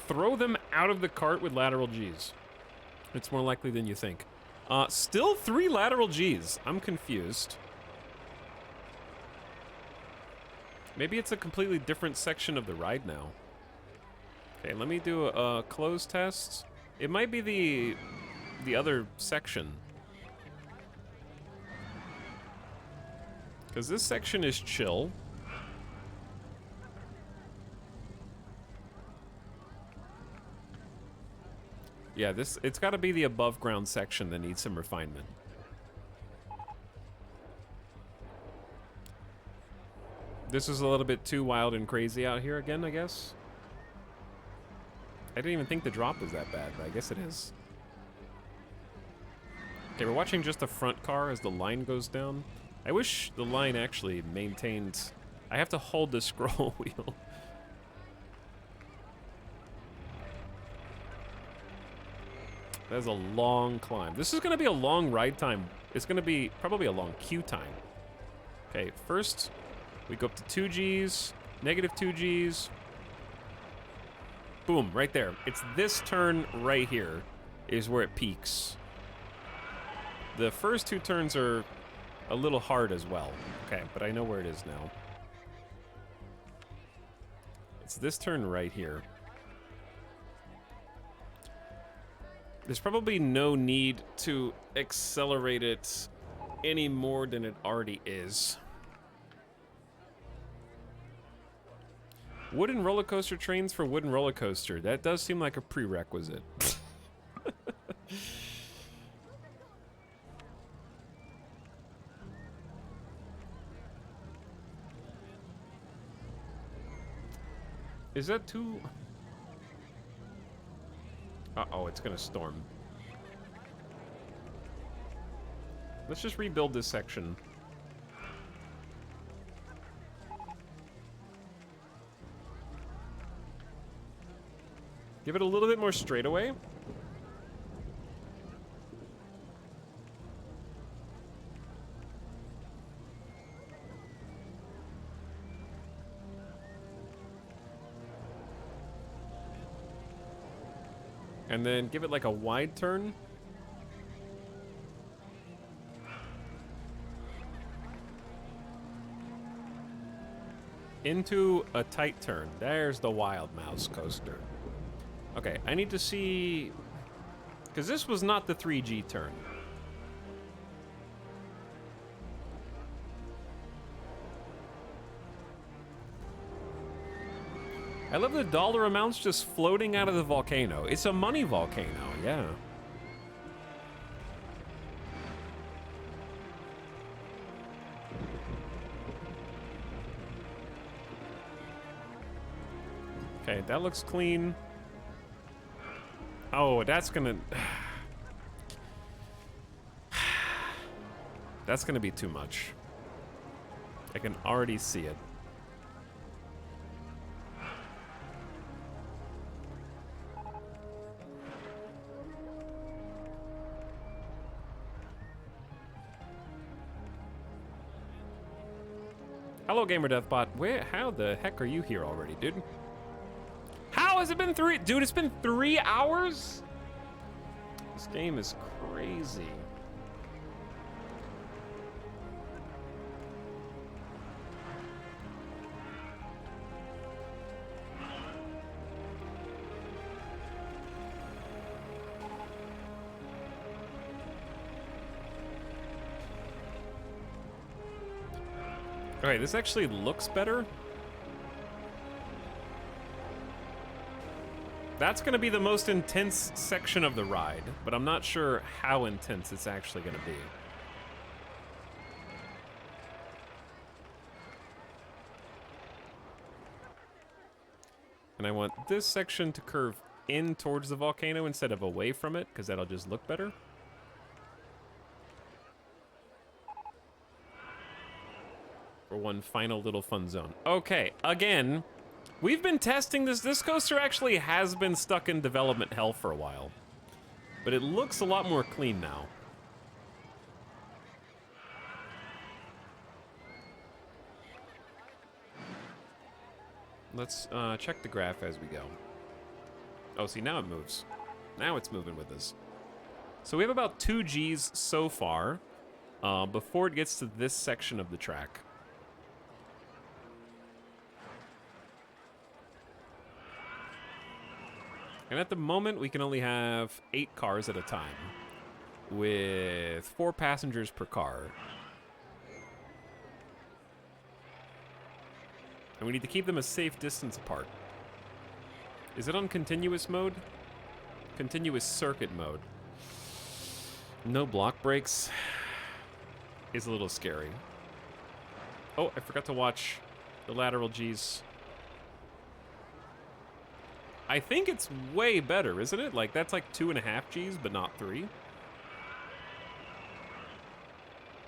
Throw them out of the cart with lateral Gs. It's more likely than you think. Still 3 lateral Gs. I'm confused. Maybe it's a completely different section of the ride now. Okay, let me do a close test. It might be the other section. Because this section is chill. Yeah, it's got to be the above ground section that needs some refinement. This is a little bit too wild and crazy out here again, I guess. I didn't even think the drop was that bad, but I guess it is. Okay, we're watching just the front car as the line goes down. I wish the line actually maintained... I have to hold the scroll wheel. That is a long climb. This is going to be a long ride time. It's going to be probably a long queue time. Okay, first we go up to 2 Gs, negative 2 Gs. Boom, right there. It's this turn right here is where it peaks. The first 2 turns are a little hard as well. Okay, but I know where it is now. It's this turn right here. There's probably no need to accelerate it any more than it already is. Wooden roller coaster trains for wooden roller coaster. That does seem like a prerequisite. Is that too... Uh-oh, it's gonna storm. Let's just rebuild this section. Give it a little bit more straightaway. And then give it like a wide turn. Into a tight turn. There's the Wild Mouse coaster. Okay, I need to see... Because this was not the 3G turn. I love the dollar amounts just floating out of the volcano. It's a money volcano, yeah. Okay, that looks clean. Oh, that's gonna... That's gonna be too much. I can already see it. Hello, GamerDevBot. How the heck are you here already, dude? How has it been Dude, it's been 3 hours? This game is crazy. Okay, this actually looks better. That's going to be the most intense section of the ride, but I'm not sure how intense it's actually going to be. And I want this section to curve in towards the volcano instead of away from it, because that'll just look better. For one final little fun zone. Okay, again, we've been testing this. This coaster actually has been stuck in development hell for a while, but it looks a lot more clean now. Let's check the graph as we go. Oh, see, now it moves. Now it's moving with us. So we have about 2 Gs so far before it gets to this section of the track. And at the moment, we can only have 8 cars at a time, with 4 passengers per car. And we need to keep them a safe distance apart. Is it on continuous mode? Continuous circuit mode. No block brakes. Is a little scary. Oh, I forgot to watch the lateral Gs. I think it's way better, isn't it? Like, that's like 2.5 Gs, but not 3.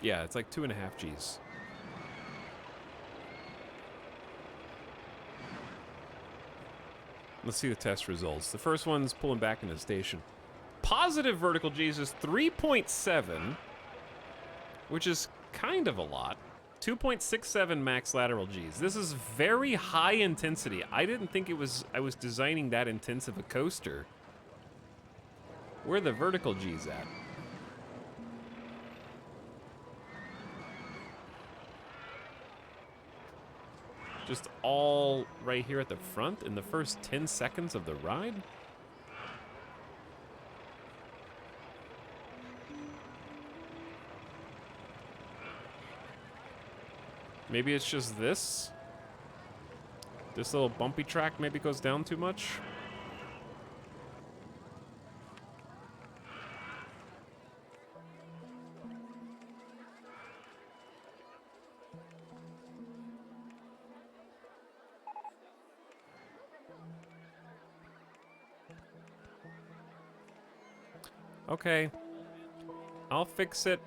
Yeah, it's like 2.5 Gs. Let's see the test results. The first one's pulling back into the station. Positive vertical Gs is 3.7, which is kind of a lot. 2.67 max lateral Gs. This is very high intensity. I didn't think I was designing that intense of a coaster. Where are the vertical Gs at? Just all right here at the front in the first 10 seconds of the ride? Maybe it's just this? This little bumpy track maybe goes down too much. Okay. I'll fix it.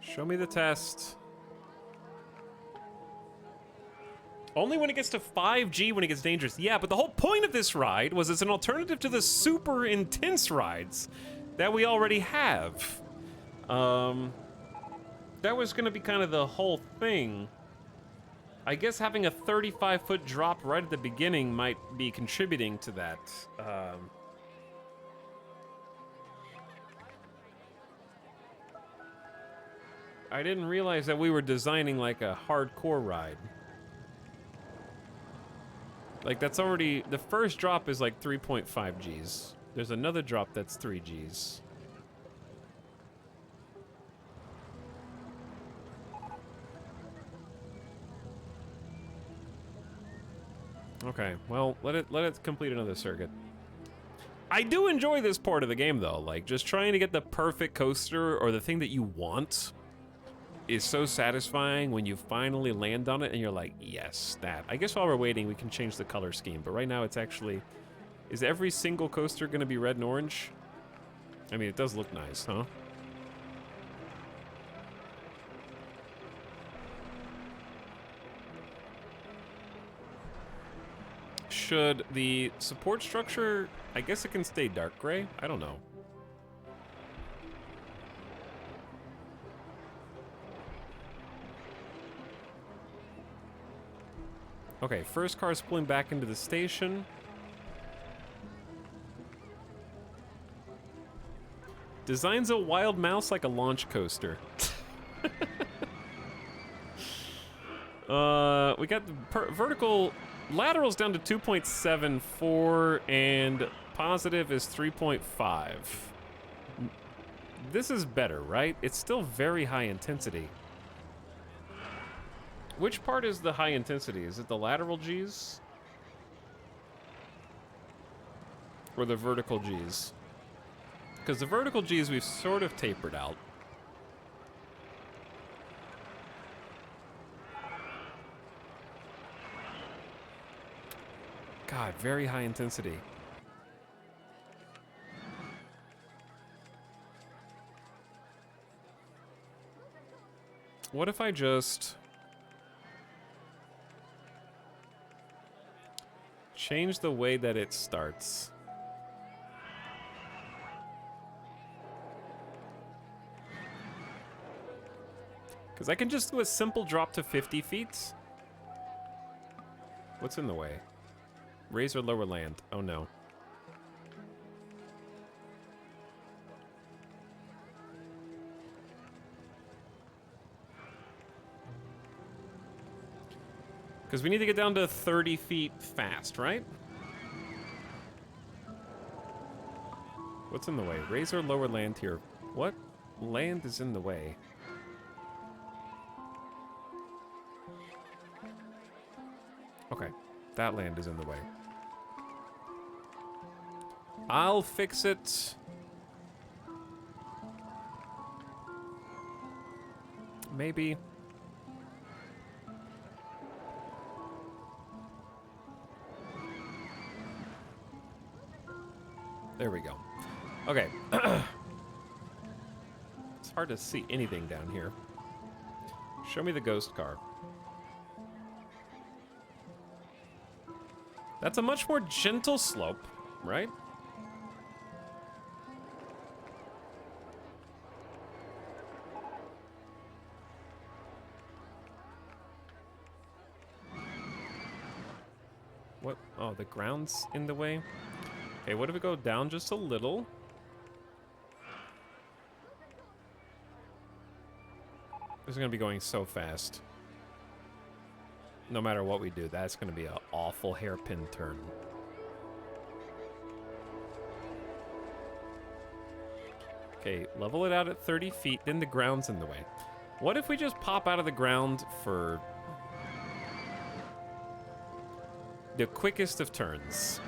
Show me the test. Only when it gets to 5G when it gets dangerous. Yeah, but the whole point of this ride was it's an alternative to the super intense rides that we already have. That was gonna be kind of the whole thing. I guess having a 35-foot drop right at the beginning might be contributing to that. I didn't realize that we were designing like a hardcore ride. Like that's already, the first drop is like 3.5 Gs. There's another drop that's 3 Gs. Okay, well, let it complete another circuit. I do enjoy this part of the game though, like just trying to get the perfect coaster or the thing that you want is so satisfying when you finally land on it and you're like, yes, that. I guess while we're waiting, we can change the color scheme, but right now it's actually, is every single coaster gonna be red and orange? I mean, it does look nice, huh? Should the support structure, I guess it can stay dark gray? I don't know. Okay, first car's pulling back into the station. Designs a wild mouse like a launch coaster. We got the vertical, lateral's down to 2.74 and positive is 3.5. This is better, right? It's still very high intensity. Which part is the high intensity? Is it the lateral Gs? Or the vertical Gs? Because the vertical Gs we've sort of tapered out. God, very high intensity. What if I just change the way that it starts? Because I can just do a simple drop to 50 feet. What's in the way? Raise or lower land. Oh no. Because we need to get down to 30 feet fast, right? What's in the way? Raise or lower land here. What land is in the way? Okay, that land is in the way. I'll fix it. Maybe. There we go. Okay. It's hard to see anything down here. Show me the ghost car. That's a much more gentle slope, right? What? Oh, the ground's in the way? Okay, what if we go down just a little? This is gonna be going so fast. No matter what we do, that's gonna be an awful hairpin turn. Okay, level it out at 30 feet, then the ground's in the way. What if we just pop out of the ground for the quickest of turns?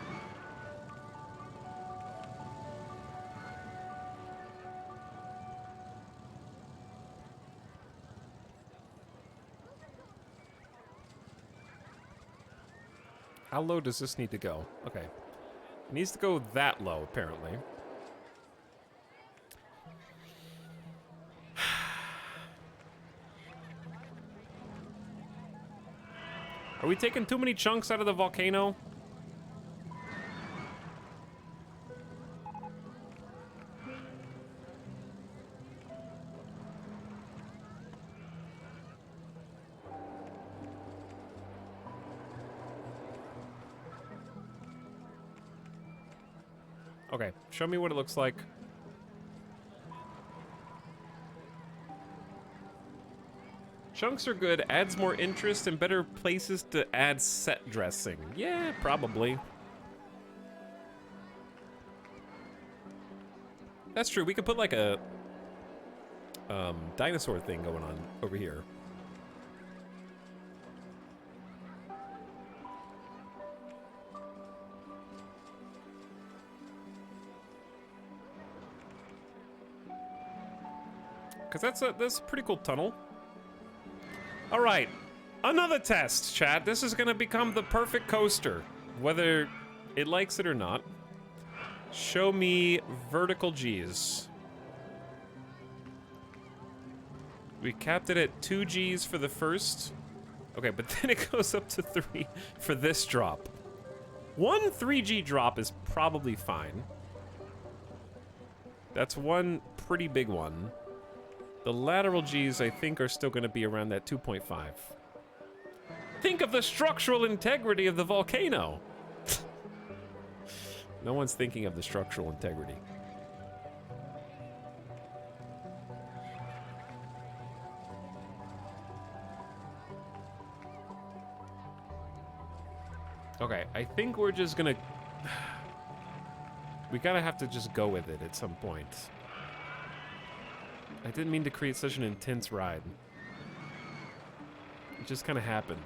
How low does this need to go? Okay. It needs to go that low, apparently. Are we taking too many chunks out of the volcano? Okay, show me what it looks like. Chunks are good, adds more interest and better places to add set dressing. Yeah, probably. That's true, we could put like a dinosaur thing going on over here. Because that's a pretty cool tunnel. All right, another test, chat. This is gonna become the perfect coaster, whether it likes it or not. Show me vertical G's. We capped it at 2 G's for the first. Okay, but then it goes up to 3 for this drop. One 3G drop is probably fine. That's one pretty big one. The lateral G's, I think, are still going to be around that 2.5. Think of the structural integrity of the volcano. No one's thinking of the structural integrity. Okay, I think we're just gonna... We gotta have to just go with it at some point. I didn't mean to create such an intense ride. It just kind of happened.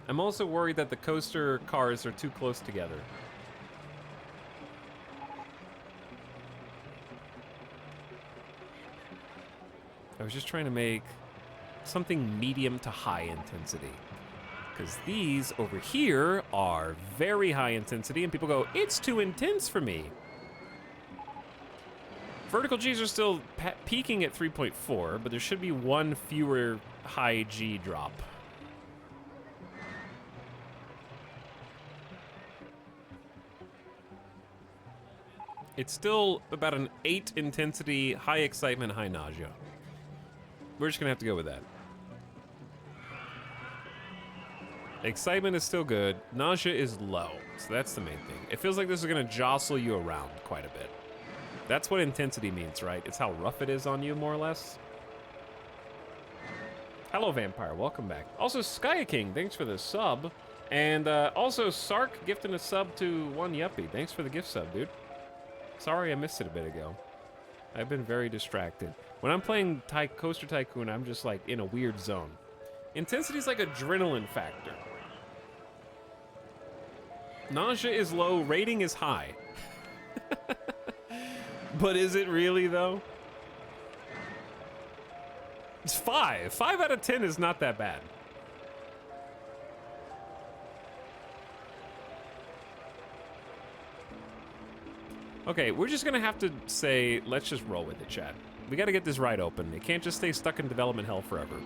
I'm also worried that the coaster cars are too close together. I was just trying to make something medium to high intensity. Because these over here are very high intensity, and people go, it's too intense for me. Vertical G's are still peaking at 3.4, but there should be one fewer high G drop. It's still about an 8 intensity, high excitement, high nausea. We're just gonna have to go with that. Excitement is still good. Nausea is low, so that's the main thing. It feels like this is gonna jostle you around quite a bit. That's what intensity means, right? It's how rough it is on you, more or less. Hello, Vampire. Welcome back. Also, Sky King, thanks for the sub. And also, Sark gifting a sub to One Yuppie. Thanks for the gift sub, dude. Sorry I missed it a bit ago. I've been very distracted. When I'm playing Coaster Tycoon, I'm just like in a weird zone. Intensity is like adrenaline factor. Nausea is low, rating is high. But is it really, though? It's 5. 5 out of 10 is not that bad. Okay, we're just gonna have to say, let's just roll with it, chat. We gotta get this ride open. It can't just stay stuck in development hell forever.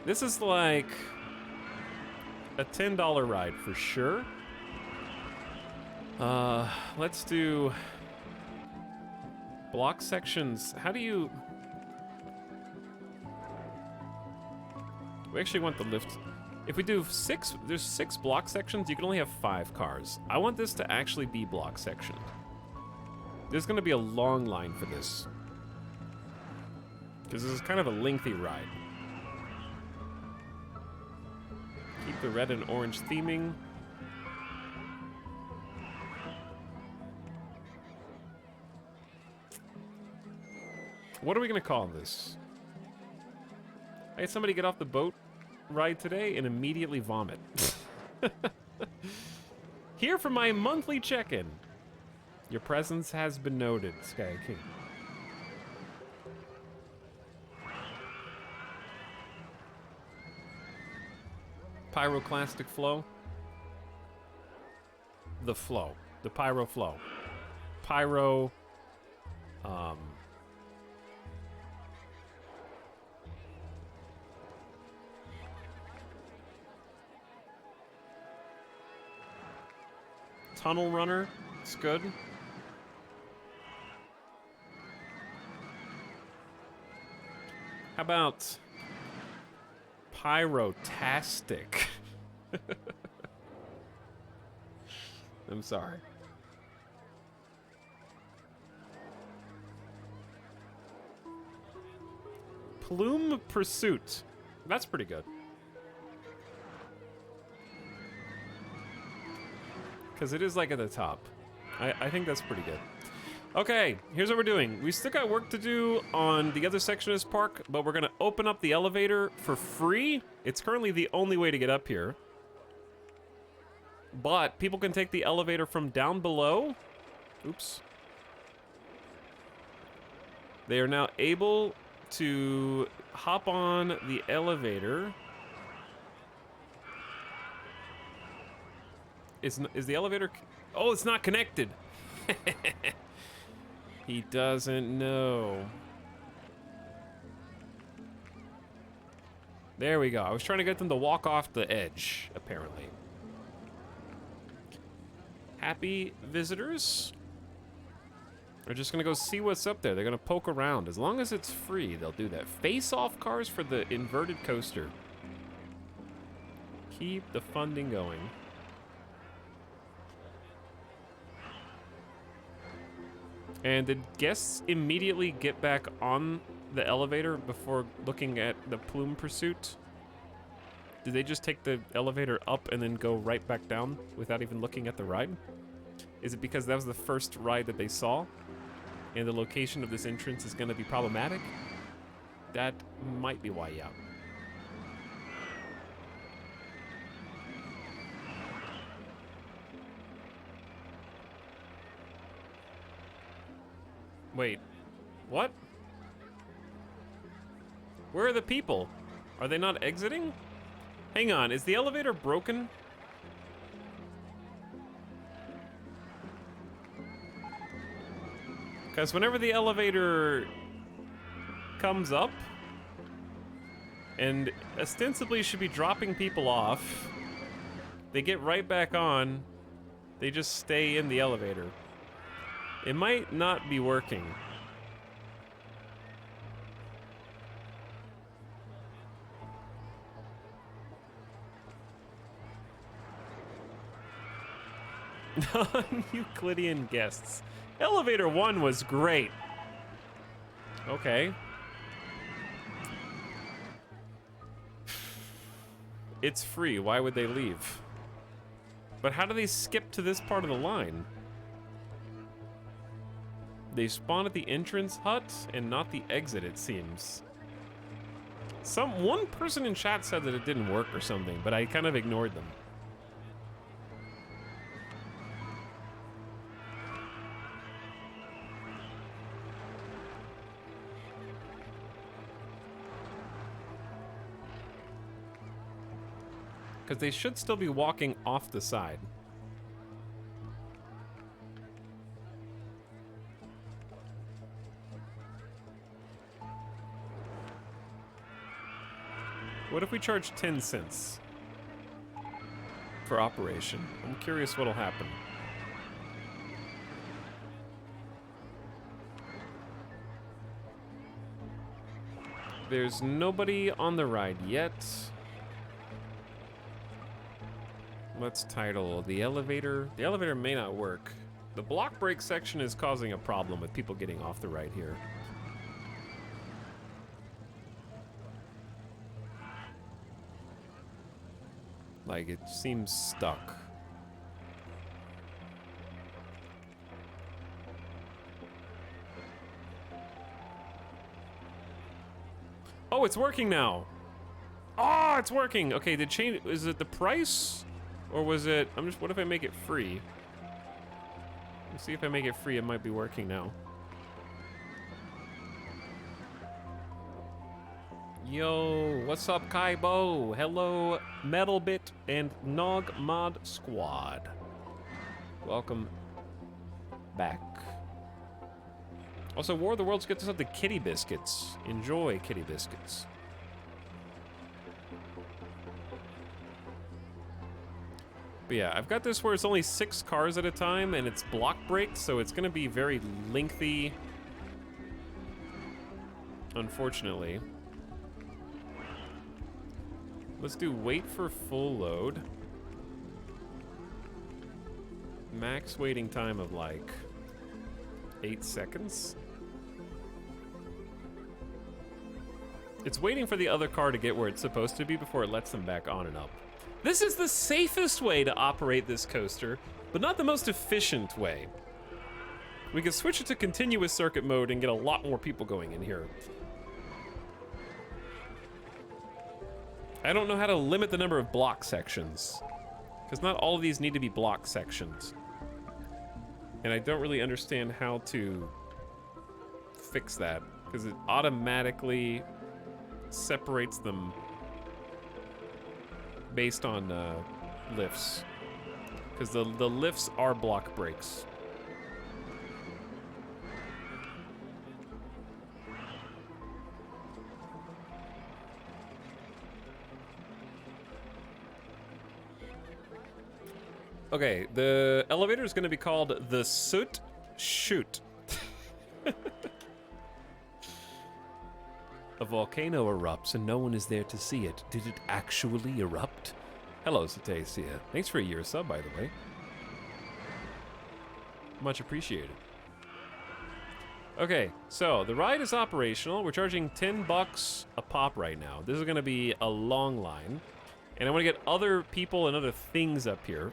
This is like a $10 ride for sure. Let's do block sections. How do you... We actually want the lift. If we do 6, there's 6 block sections, you can only have 5 cars. I want this to actually be block sectioned. There's gonna be a long line for this, because this is kind of a lengthy ride. Keep the red and orange theming. What are we gonna call this? I had somebody get off the boat ride today and immediately vomit. Here for my monthly check-in. Your presence has been noted, Sky King. Pyroclastic flow. The flow. The pyro flow. Pyro, tunnel runner. It's good. How about pyrotastic? I'm sorry. Plume pursuit. That's pretty good. Because it is like at the top. I think that's pretty good. Okay, here's what we're doing. We still got work to do on the other section of this park, but we're gonna open up the elevator for free. It's currently the only way to get up here. But people can take the elevator from down below. Oops. They are now able to hop on the elevator. Is the elevator... Oh, it's not connected. He doesn't know. There we go. I was trying to get them to walk off the edge, apparently. Happy visitors are just gonna go see what's up there. They're gonna poke around. As long as it's free, they'll do that. Face-off cars for the inverted coaster. Keep the funding going. And did guests immediately get back on the elevator before looking at the plume pursuit? Did they just take the elevator up and then go right back down without even looking at the ride? Is it because that was the first ride that they saw and the location of this entrance is going to be problematic? That might be why, yeah. Wait, what? Where are the people? Are they not exiting? Hang on, is the elevator broken? Because whenever the elevator comes up and ostensibly should be dropping people off, they get right back on, they just stay in the elevator. It might not be working. Non-Euclidean guests. Elevator 1 was great. Okay. It's free. Why would they leave? But how do they skip to this part of the line? They spawn at the entrance hut and not the exit, it seems. One person in chat said that it didn't work or something, but I kind of ignored them. Because they should still be walking off the side. What if we charge 10 cents for operation? I'm curious what'll happen. There's nobody on the ride yet. Let's title the elevator. The elevator may not work. The block break section is causing a problem with people getting off the ride here. Like, it seems stuck. Oh, it's working now. Oh, it's working. Okay, did change, is it the price? Or was it, what if I make it free? Let's see if I make it free, it might be working now. Yo, what's up, Kaibo? Hello, Metalbit and Nog Mod Squad. Welcome back. Also, War of the Worlds gets us up to kitty biscuits. Enjoy kitty biscuits. But yeah, I've got this where it's only 6 cars at a time and it's block braked, so it's gonna be very lengthy. Unfortunately. Let's do wait for full load. Max waiting time of like 8 seconds. It's waiting for the other car to get where it's supposed to be before it lets them back on and up. This is the safest way to operate this coaster, but not the most efficient way. We can switch it to continuous circuit mode and get a lot more people going in here. I don't know how to limit the number of block sections, because not all of these need to be block sections. And I don't really understand how to fix that, because it automatically separates them based on lifts, because the lifts are block brakes. Okay, the elevator is going to be called the Soot Chute. A volcano erupts and no one is there to see it. Did it actually erupt? Hello, Cetacia. Thanks for a year sub, by the way. Much appreciated. Okay, so the ride is operational. We're charging $10 a pop right now. This is going to be a long line. And I want to get other people and other things up here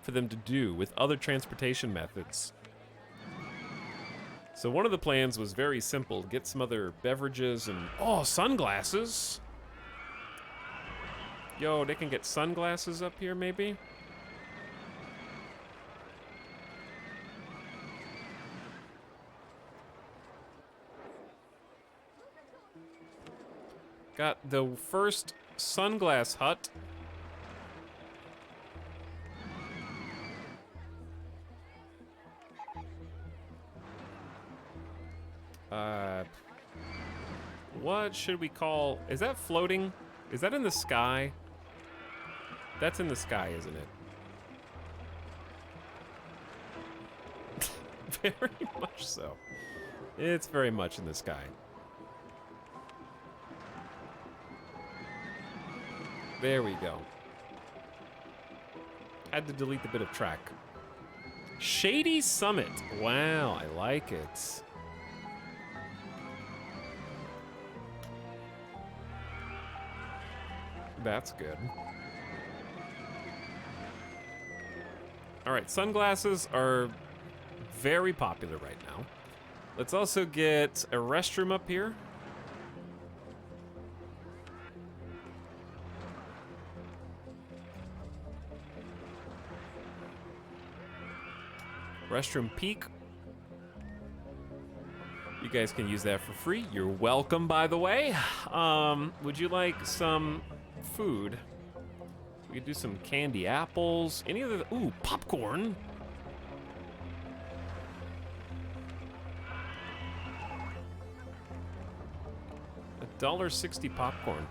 for them to do with other transportation methods. So one of the plans was very simple. Get some other beverages and... Oh, sunglasses! Yo, they can get sunglasses up here, maybe? Got the first sunglass hut. What should we call... Is that floating? Is that in the sky? That's in the sky, isn't it? Very much so. It's very much in the sky. There we go. Had to delete the bit of track. Shady Summit. Wow, I like it. That's good. All right, sunglasses are very popular right now. Let's also get a restroom up here. Restroom peak. You guys can use that for free. You're welcome, by the way. Would you like some food? We could do some candy apples. Any other... Ooh, popcorn. $1.60 popcorn.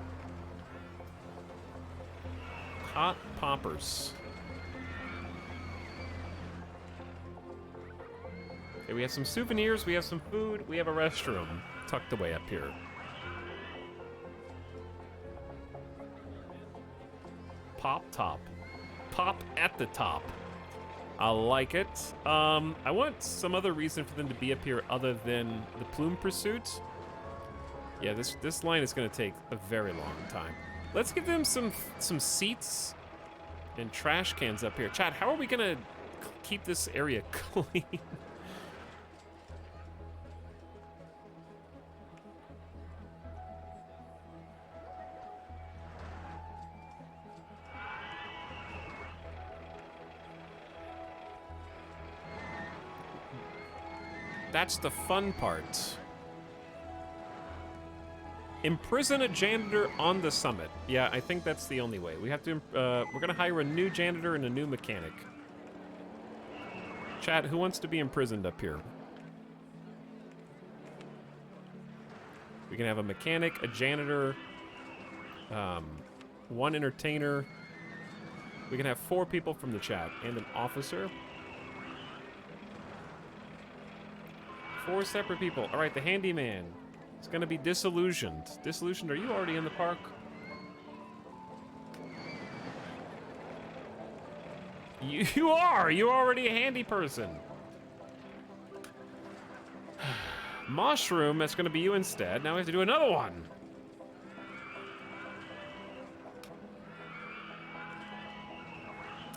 Hot poppers. Okay, we have some souvenirs, we have some food, we have a restroom tucked away up here. Pop top. Pop at the top. I like it. I want some other reason for them to be up here other than the plume pursuit. Yeah, this line is gonna take a very long time. Let's give them some seats and trash cans up here. Chat, how are we gonna keep this area clean? That's the fun part. Imprison a janitor on the summit. Yeah, I think that's the only way. We have to, we're gonna hire a new janitor and a new mechanic. Chat, who wants to be imprisoned up here? We can have a mechanic, a janitor, one entertainer. We can have 4 people from the chat and an officer. 4 separate people. All right, the handyman. It's gonna be disillusioned. Disillusioned, are you already in the park? You are! You're already a handy person. Mushroom, that's gonna be you instead. Now we have to do another one.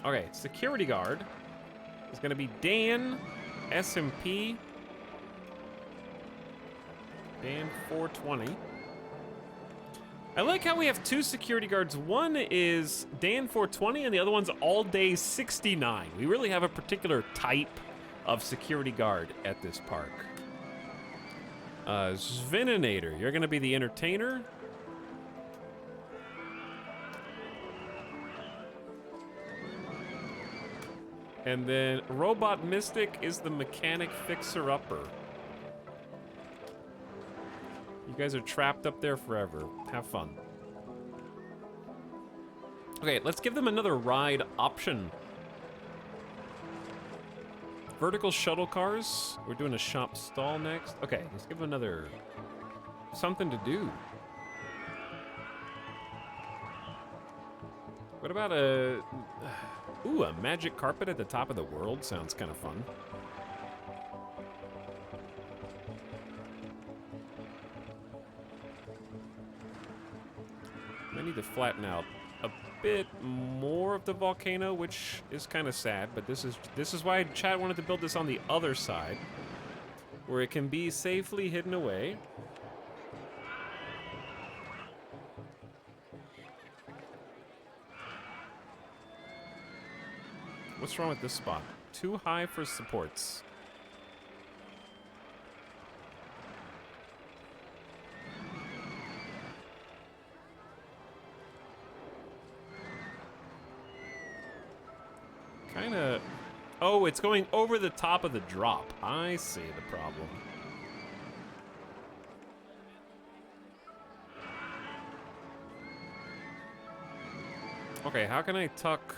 Okay, security guard is gonna be Dan, SMP, Dan 420. I like how we have 2 security guards. One is Dan 420 and the other one's all day 69. We really have a particular type of security guard at this park. Sveninator, you're gonna be the entertainer. And then Robot Mystic is the mechanic fixer-upper. You guys are trapped up there forever. Have fun. Okay, let's give them another ride option. Vertical shuttle cars. We're doing a shop stall next. Okay, let's give them another something to do. What about a magic carpet at the top of the world? Sounds kind of fun. I need to flatten out a bit more of the volcano, which is kind of sad, but this is why Chad wanted to build this on the other side, where it can be safely hidden away. What's wrong with this spot? Too high for supports. Kinda... Oh, it's going over the top of the drop. I see the problem. Okay, how can I tuck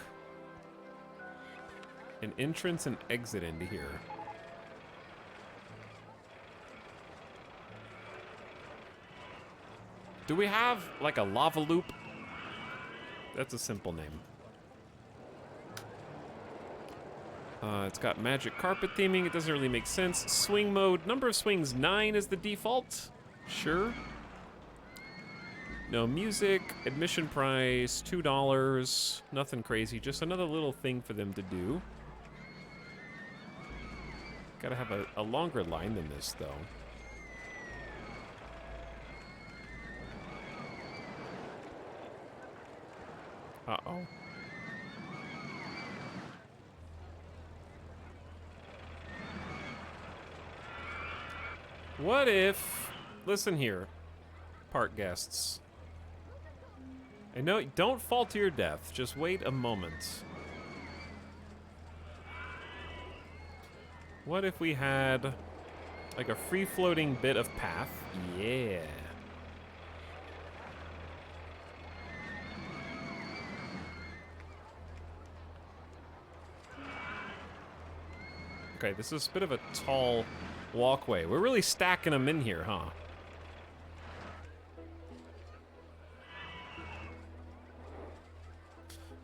an entrance and exit into here? Do we have, like, a lava loop? That's a simple name. It's got magic carpet theming. It doesn't really make sense. Swing mode. Number of swings, 9 is the default. Sure. No music. Admission price, $2. Nothing crazy. Just another little thing for them to do. Gotta have a longer line than this, though. Uh-oh. What if... Listen here, park guests. I know, don't fall to your death. Just wait a moment. What if we had, like, a free-floating bit of path? Yeah. Okay, this is a bit of a tall walkway. We're really stacking them in here, huh?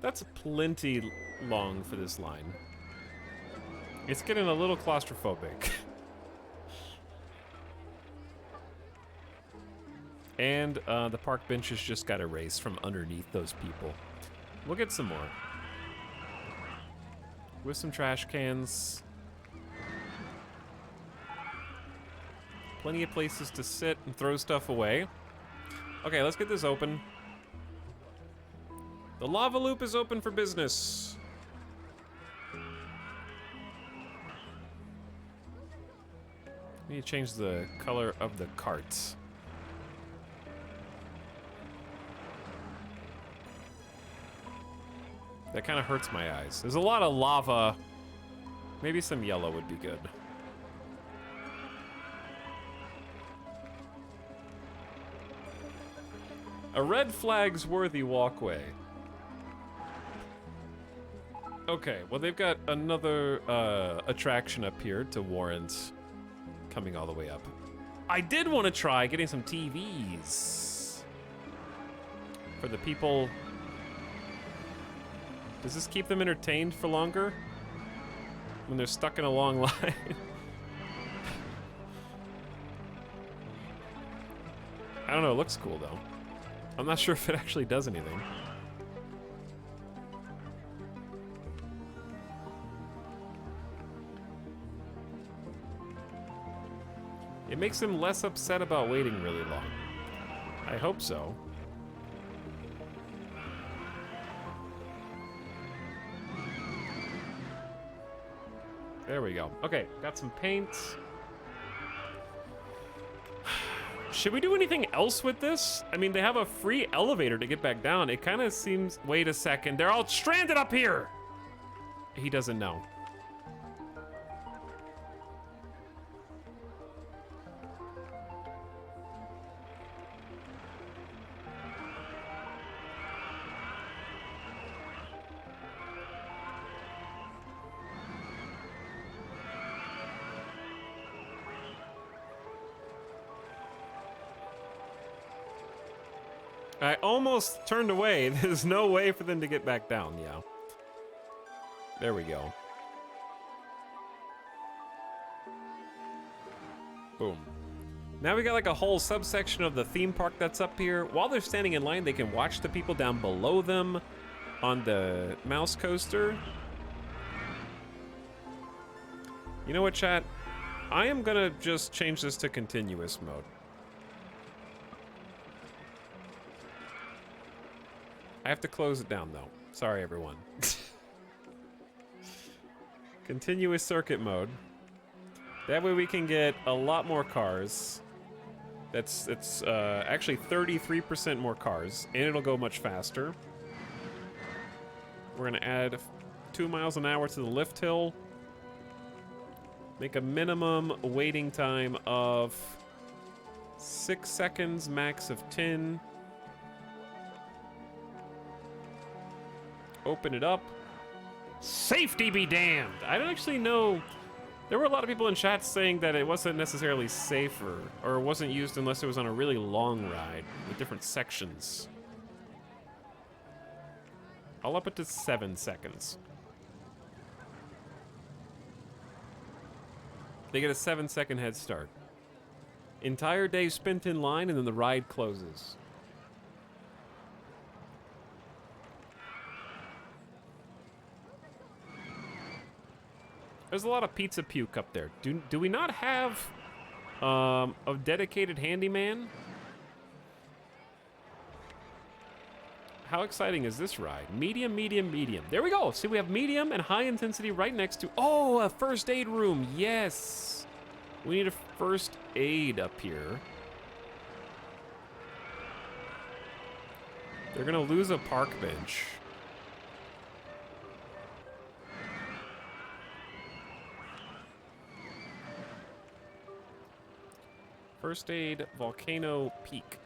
That's plenty long for this line. It's getting a little claustrophobic. And the park benches just got erased from underneath those people. We'll get some more. With some trash cans. Plenty of places to sit and throw stuff away. Okay, let's get this open. The lava loop is open for business. Need to change the color of the carts. That kind of hurts my eyes. There's a lot of lava. Maybe some yellow would be good. A red flag's worthy walkway. Okay, well they've got another attraction up here to warrant coming all the way up. I did want to try getting some TVs for the people. Does this keep them entertained for longer when they're stuck in a long line? I don't know, it looks cool though. I'm not sure if it actually does anything. It makes them less upset about waiting really long. I hope so. There we go. Okay, got some paint. Should we do anything else with this? I mean, they have a free elevator to get back down. It kind of seems... Wait a second. They're all stranded up here! He doesn't know. I almost turned away. There's no way for them to get back down, yeah. There we go. Boom. Now we got like a whole subsection of the theme park that's up here. While they're standing in line, they can watch the people down below them on the mouse coaster. You know what, chat? I am gonna just change this to continuous mode. I have to close it down though. Sorry, everyone. Continuous circuit mode. That way we can get a lot more cars. It's actually 33% more cars, and it'll go much faster. We're gonna add 2 miles an hour to the lift hill. Make a minimum waiting time of 6 seconds, max of 10. Open it up. Safety be damned. I don't actually know. There were a lot of people in chat saying that it wasn't necessarily safer, or it wasn't used unless it was on a really long ride with different sections. I'll up it to 7 seconds. They get a 7-second head start. Entire day spent in line, and then the ride closes. There's a lot of pizza puke up there. Do we not have a dedicated handyman? How exciting is this ride? Medium, medium, medium. There we go. See, we have medium and high intensity right next to... Oh, a first aid room. Yes. We need a first aid up here. They're going to lose a park bench. First aid, volcano peak.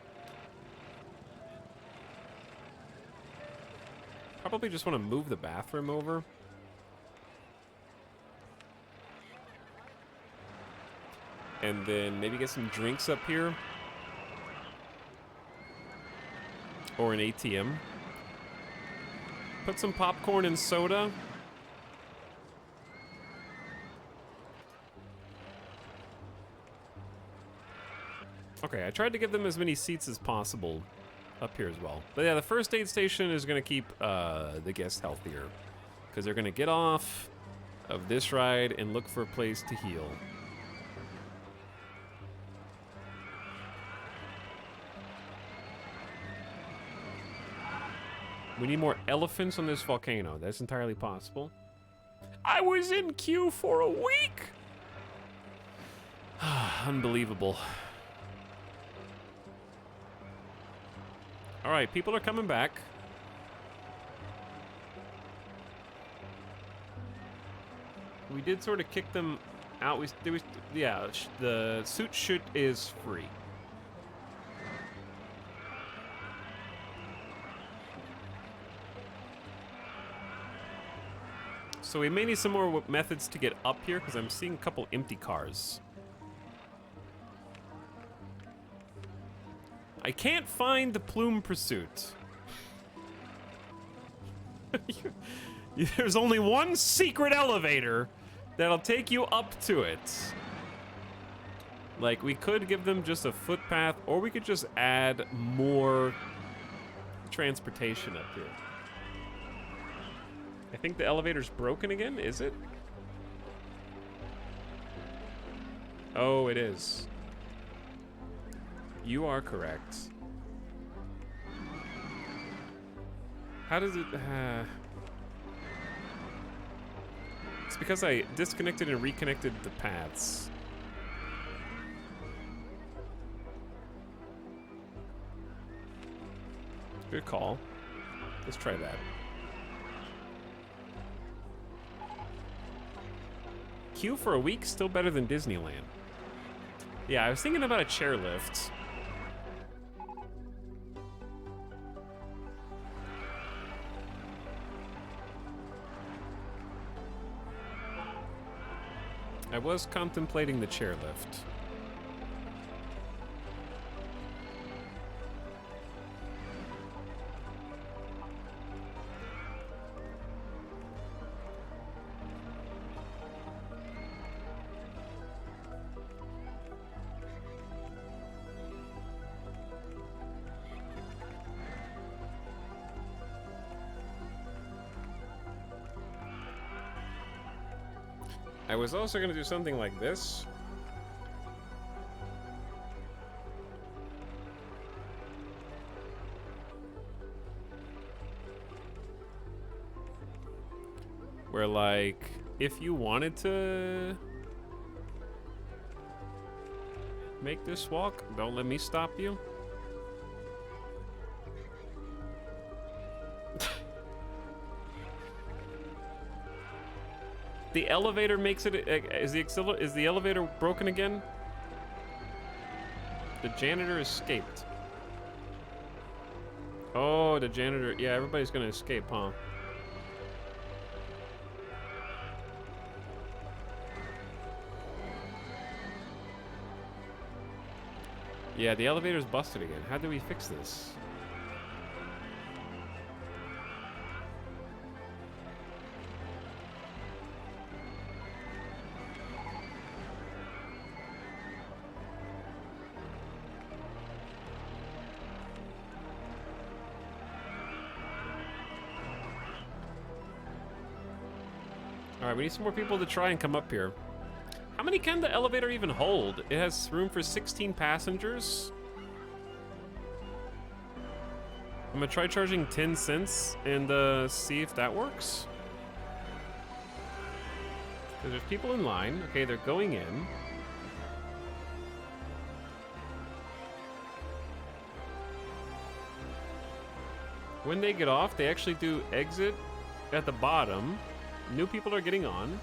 Probably just want to move the bathroom over. And then maybe get some drinks up here. Or an ATM. Put some popcorn and soda. Okay, I tried to give them as many seats as possible up here as well. But yeah, the first aid station is going to keep the guests healthier. Because they're going to get off of this ride and look for a place to heal. We need more elephants on this volcano. That's entirely possible. I was in queue for a week! Unbelievable. All right, people are coming back. We did sort of kick them out. Yeah, the suit shoot is free. So we may need some more methods to get up here because I'm seeing a couple empty cars. I can't find the plume pursuit. There's only one secret elevator that'll take you up to it. Like, we could give them just a footpath, or we could just add more transportation up here. I think the elevator's broken again, is it? Oh, it is. You are correct. How does it... It's because I disconnected and reconnected the paths. Good call. Let's try that. Queue for a week, still better than Disneyland. Yeah, I was thinking about a chairlift. I was contemplating the chairlift. I was also going to do something like this. Where, like, if you wanted to make this walk, don't let me stop you. The elevator makes it. Is the elevator broken again? The janitor escaped. Oh, the janitor. Yeah, everybody's gonna escape, huh? Yeah, the elevator's busted again. How do we fix this? Alright, we need some more people to try and come up here. How many can the elevator even hold? It has room for 16 passengers. I'm gonna try charging 10 cents and see if that works. Because there's people in line. Okay, they're going in. When they get off, they actually do exit at the bottom. New people are getting on.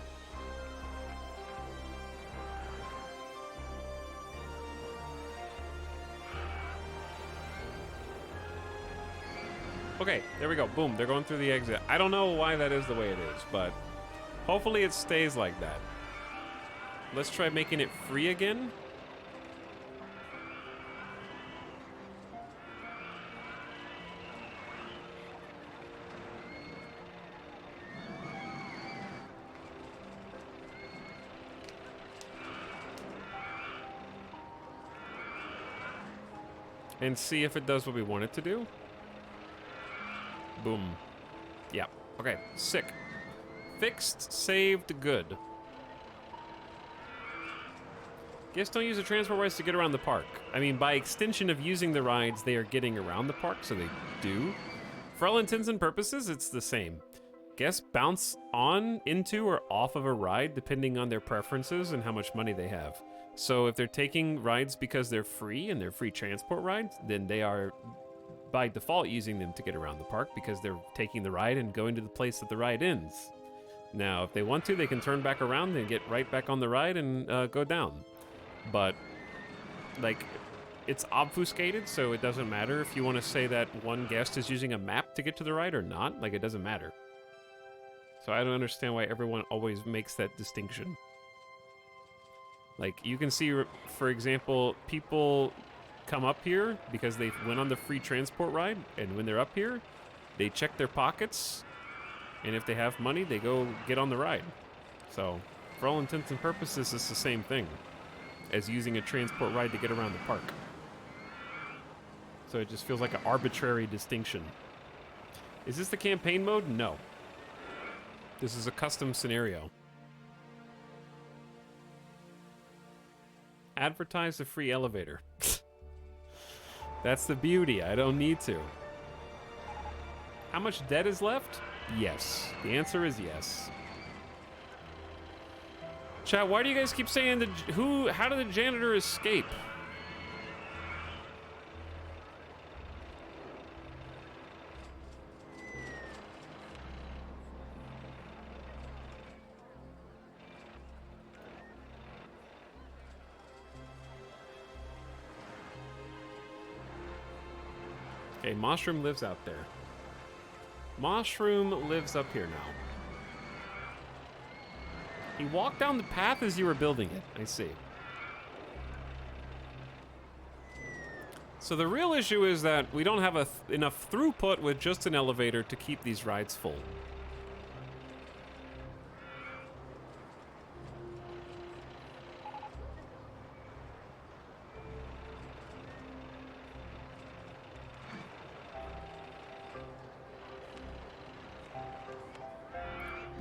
Okay, there we go. Boom, they're going through the exit. I don't know why that is the way it is, but hopefully it stays like that. Let's try making it free again. and see if it does what we want it to do. Boom. Yeah. Okay. Sick. Fixed, saved, good. Guests don't use the transport rides to get around the park. I mean, by extension of using the rides, they are getting around the park, so they do. For all intents and purposes, it's the same. Guests bounce on, into, or off of a ride depending on their preferences and how much money they have. So if they're taking rides because they're free and they're free transport rides, then they are by default using them to get around the park because they're taking the ride and going to the place that the ride ends. Now, if they want to, they can turn back around and get right back on the ride and go down. But, like, it's obfuscated, so it doesn't matter if you want to say that one guest is using a map to get to the ride or not. Like, it doesn't matter. So I don't understand why everyone always makes that distinction. Like, you can see, for example, people come up here because they went on the free transport ride, and when they're up here, they check their pockets, and if they have money, they go get on the ride. So, for all intents and purposes, it's the same thing as using a transport ride to get around the park. So it just feels like an arbitrary distinction. Is this the campaign mode? No. This is a custom scenario. Advertise the free elevator. That's the beauty. I don't need to. How much debt is left? Yes. The answer is yes. Chat, why do you guys keep saying how did the janitor escape? Okay, Mushroom lives out there. Mushroom lives up here now. He walked down the path as you were building it. I see. So the real issue is that we don't have enough throughput with just an elevator to keep these rides full.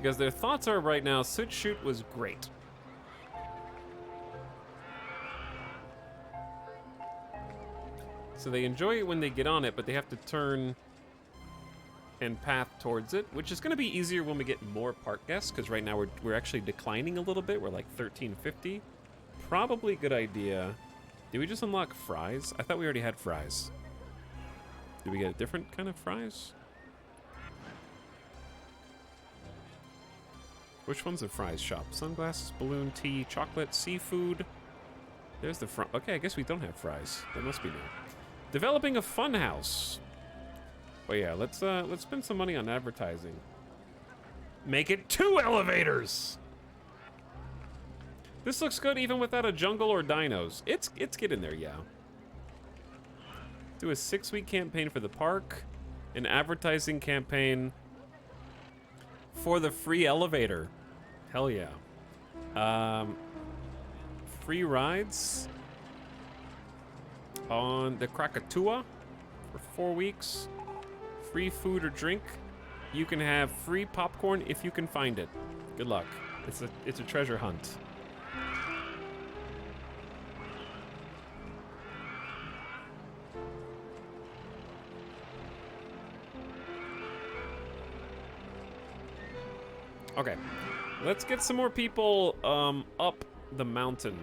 Because their thoughts are right now, Soot Shoot was great. So they enjoy it when they get on it, but they have to turn and path towards it, which is going to be easier when we get more park guests, because right now we're actually declining a little bit. We're like 1350. Probably a good idea. Did we just unlock fries? I thought we already had fries. Did we get a different kind of fries? Which one's the fries shop? Sunglasses, balloon, tea, chocolate, seafood. There's the front. Okay, I guess we don't have fries. That must be new. Developing a fun house. But yeah, let's spend some money on advertising. Make it 2 elevators. This looks good even without a jungle or dinos. It's getting there, yeah. Do a 6-week campaign for the park, an advertising campaign for the free elevator. Hell yeah. Free rides on the Krakatoa for 4 weeks. Free food or drink. You can have free popcorn if you can find it. Good luck. It's a treasure hunt. Okay, let's get some more people up the mountain.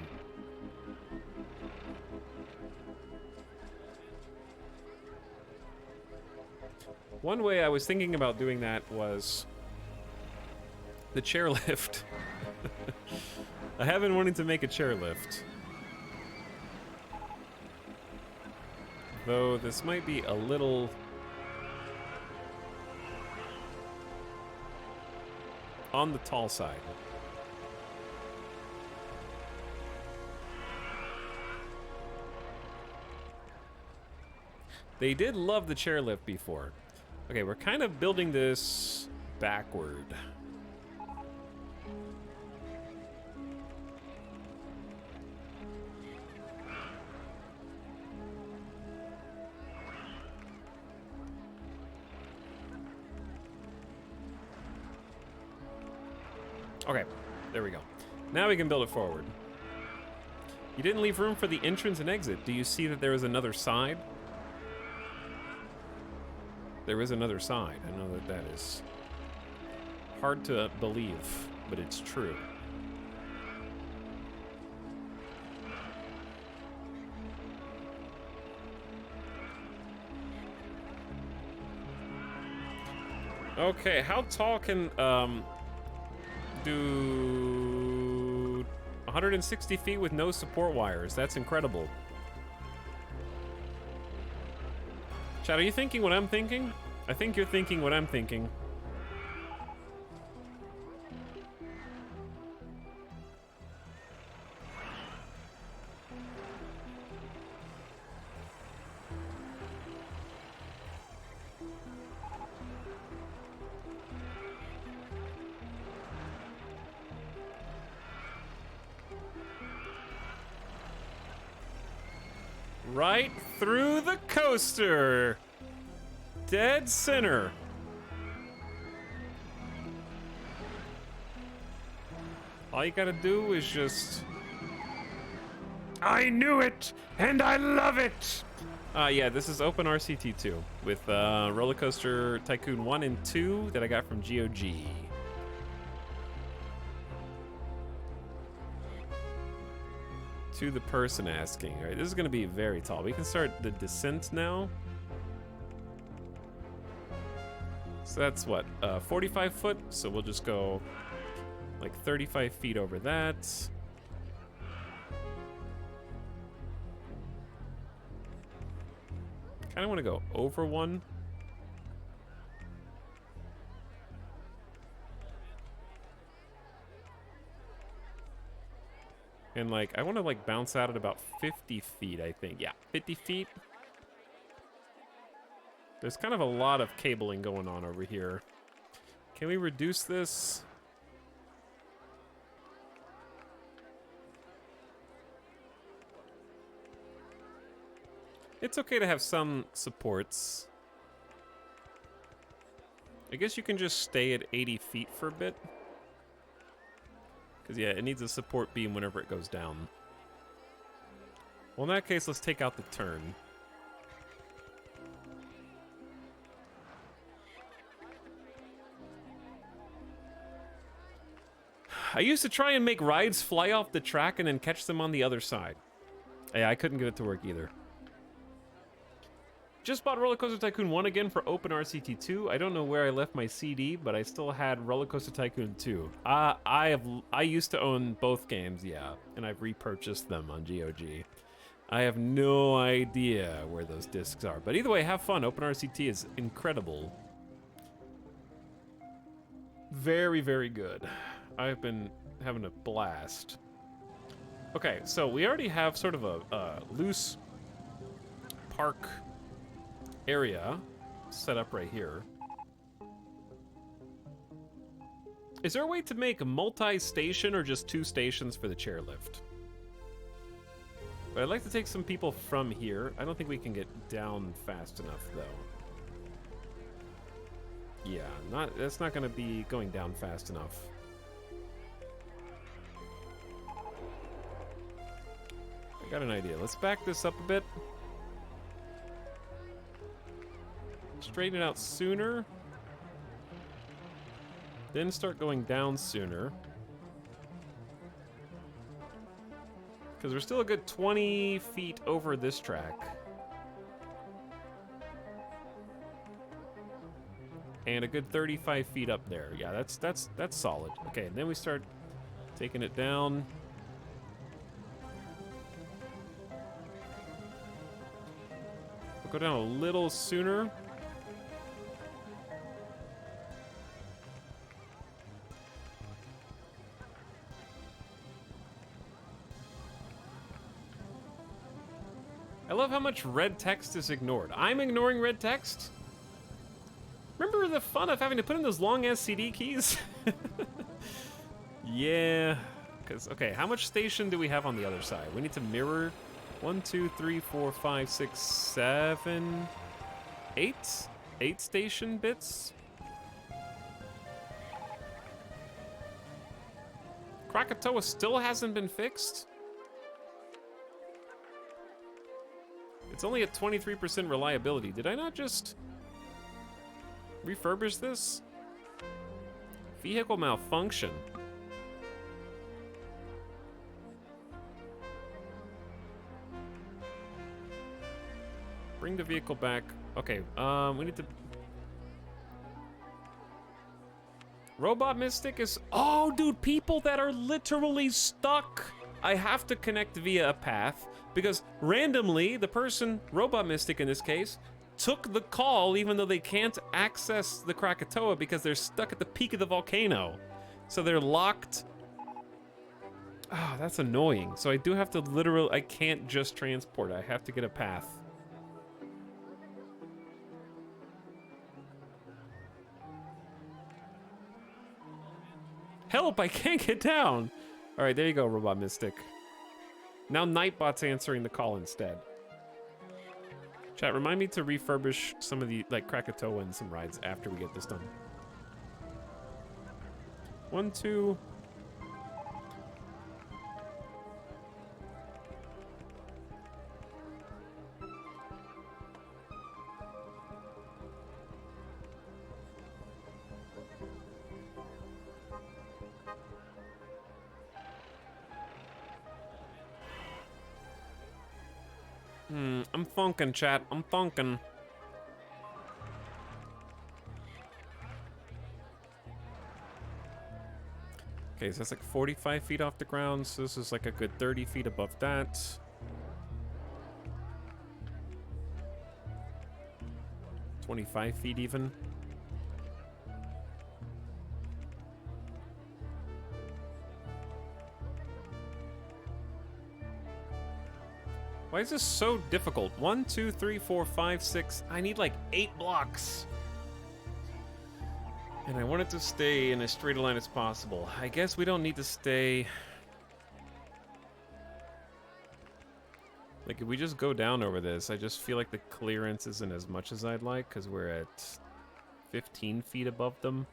One way I was thinking about doing that was the chairlift. I have been wanting to make a chairlift. Though this might be a little on the tall side. They did love the chairlift before. Okay, we're kind of building this backward. Okay, there we go. Now we can build it forward. You didn't leave room for the entrance and exit. Do you see that there is another side? There is another side. I know that that is hard to believe, but it's true. Okay, how tall can do 160 feet with no support wires? That's incredible. Chad, are you thinking what I'm thinking? I think you're thinking what I'm thinking. Right through the coaster. Dead center. All you gotta do is just... I knew it, and I love it. Yeah, this is Open RCT 2 with Roller Coaster Tycoon 1 and 2 that I got from GOG. To the person asking. All right, this is gonna be very tall. We can start the descent now. So that's what, 45 foot? So we'll just go like 35 feet over that. Kind of want to go over one. And like, I want to like bounce out at about 50 feet, I think. Yeah, 50 feet. There's kind of a lot of cabling going on over here. Can we reduce this? It's okay to have some supports. I guess you can just stay at 80 feet for a bit. Because, yeah, it needs a support beam whenever it goes down. Well, in that case, let's take out the turn. I used to try and make rides fly off the track and then catch them on the other side. Yeah, I couldn't get it to work either. Just bought Roller Coaster Tycoon 1 again for Open RCT 2. I don't know where I left my CD, but I still had Roller Coaster Tycoon 2. I used to own both games, yeah, and I've repurchased them on GOG. I have no idea where those discs are, but either way, have fun. Open RCT is incredible. Very, very good. I've been having a blast. Okay, so we already have sort of a loose park area set up right here. Is there a way to make a multi-station or just 2 stations for the chairlift? But I'd like to take some people from here. I don't think we can get down fast enough, though. Yeah, that's not going to be going down fast enough. I got an idea. Let's back this up a bit. Straighten it out sooner. Then start going down sooner. Because we're still a good 20 feet over this track. And a good 35 feet up there. Yeah, that's solid. Okay, and then we start taking it down. We'll go down a little sooner. I love how much red text is ignored. I'm ignoring red text? Remember the fun of having to put in those long-ass CD keys? Yeah. Because, okay, how much station do we have on the other side? We need to mirror 1, 2, 3, 4, 5, 6, 7, 8? 8 station bits? Krakatoa still hasn't been fixed? It's only at 23% reliability. Did I not just refurbish this? Vehicle malfunction. Bring the vehicle back. Okay, we need to... Robot Mystic is... Oh, dude, people that are literally stuck. I have to connect via a path because randomly the person, Robot Mystic in this case, took the call even though they can't access the Krakatoa because they're stuck at the peak of the volcano. So they're locked. Oh, that's annoying. So I do have to literally... I can't just transport. I have to get a path. Help, I can't get down. All right, there you go, Robot Mystic. Now Nightbot's answering the call instead. Chat, remind me to refurbish some of the, like, Krakatoa and some rides after we get this done. 1, 2... I'm thunking, chat. I'm thunking. Okay, so that's like 45 feet off the ground, so this is like a good 30 feet above that. $25 feet even. Why is this so difficult? 1, 2, 3, 4, 5, 6. I need like 8 blocks. And I want it to stay in as straight a line as possible. I guess we don't need to stay... Like, if we just go down over this, I just feel like the clearance isn't as much as I'd like, because we're at 15 feet above them.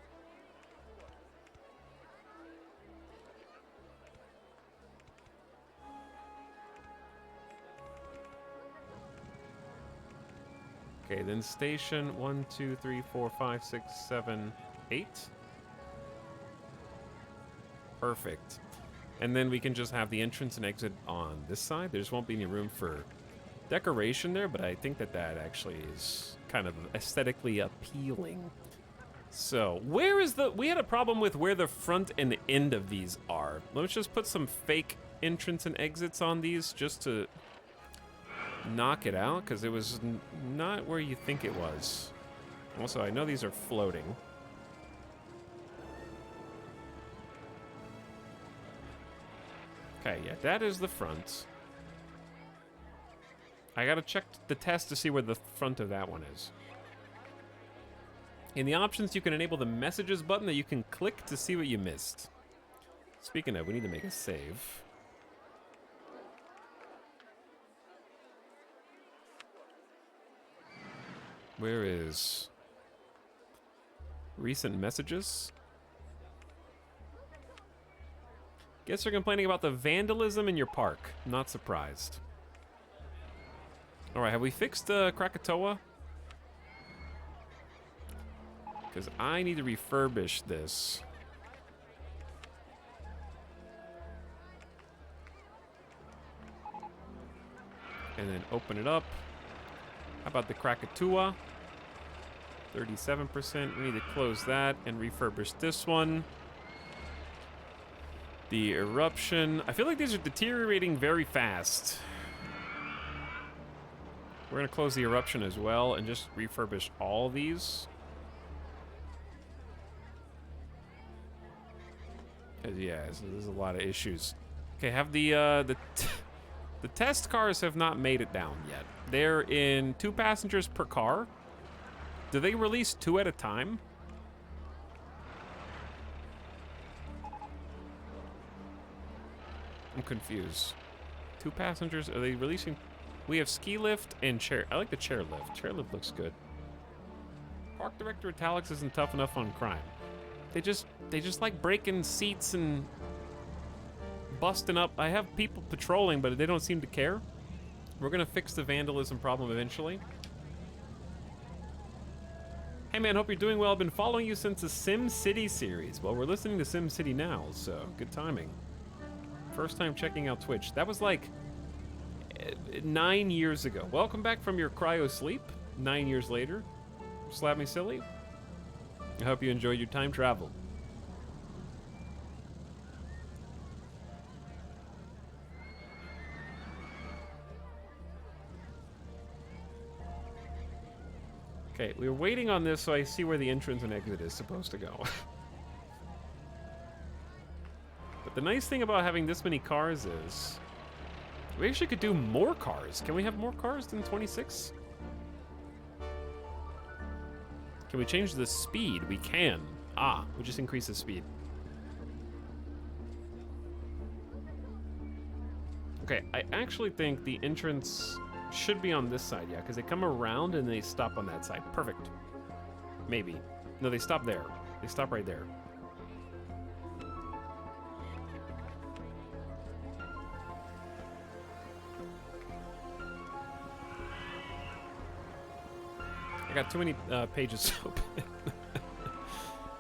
Okay, then station 1, 2, 3, 4, 5, 6, 7, 8. Perfect. And then we can just have the entrance and exit on this side. There just won't be any room for decoration there, but I think that that actually is kind of aesthetically appealing. So, where is the... We had a problem with where the front and end of these are. Let's just put some fake entrance and exits on these just to knock it out, because it was not where you think it was. Also, I know these are floating. Okay, yeah, that is the front. I gotta check the test to see where the front of that one is. In the options, you can enable the messages button that you can click to see what you missed. Speaking of, we need to make a save. Where is recent messages? Guess you're complaining about the vandalism in your park. Not surprised. All right, have we fixed Krakatoa? Because I need to refurbish this. And then open it up. How about the Krakatoa? 37%. We need to close that and refurbish this one. The eruption. I feel like these are deteriorating very fast. We're going to close the eruption as well and just refurbish all these. Because, yeah, so there's a lot of issues. Okay, have the test cars have not made it down yet. They're in 2 passengers per car. Do they release 2 at a time? I'm confused. 2 passengers? Are they releasing? We have ski lift and chair. I like the chair lift. Chair lift looks good. Park Director Italics isn't tough enough on crime. They just like breaking seats and busting up. I have people patrolling, but they don't seem to care. We're gonna fix the vandalism problem eventually. Hey man, hope you're doing well. I've been following you since the Sim City series. Well, we're listening to Sim City now, so good timing. First time checking out Twitch. That was like 9 years ago. Welcome back from your cryo sleep. 9 years later. Slap me silly. I hope you enjoyed your time travel. Okay, we're waiting on this so I see where the entrance and exit is supposed to go. But the nice thing about having this many cars is we actually could do more cars. Can we have more cars than 26? Can we change the speed? We can. Ah, we just increase the speed. Okay, I actually think the entrance should be on this side, yeah, because they come around and they stop on that side. Perfect. Maybe. No, they stop there. They stop right there. I got too many pages open.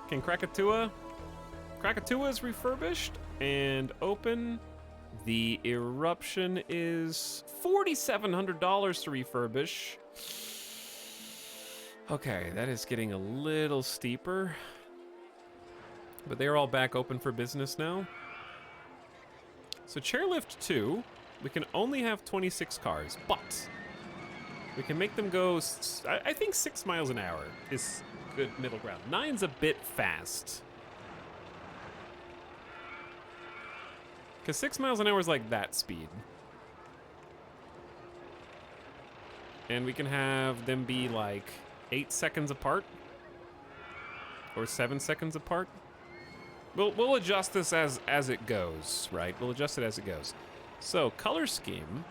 Can Krakatoa? Krakatoa is refurbished and open. The eruption is $4,700 to refurbish. Okay, that is getting a little steeper. But they're all back open for business now. So Chairlift 2, we can only have 26 cars, but we can make them go, I think 6 miles an hour is good middle ground. 9's a bit fast. Because 6 miles an hour is like that speed. And we can have them be like 8 seconds apart. Or 7 seconds apart. We'll adjust this as it goes, right? We'll adjust it as it goes. So, color scheme.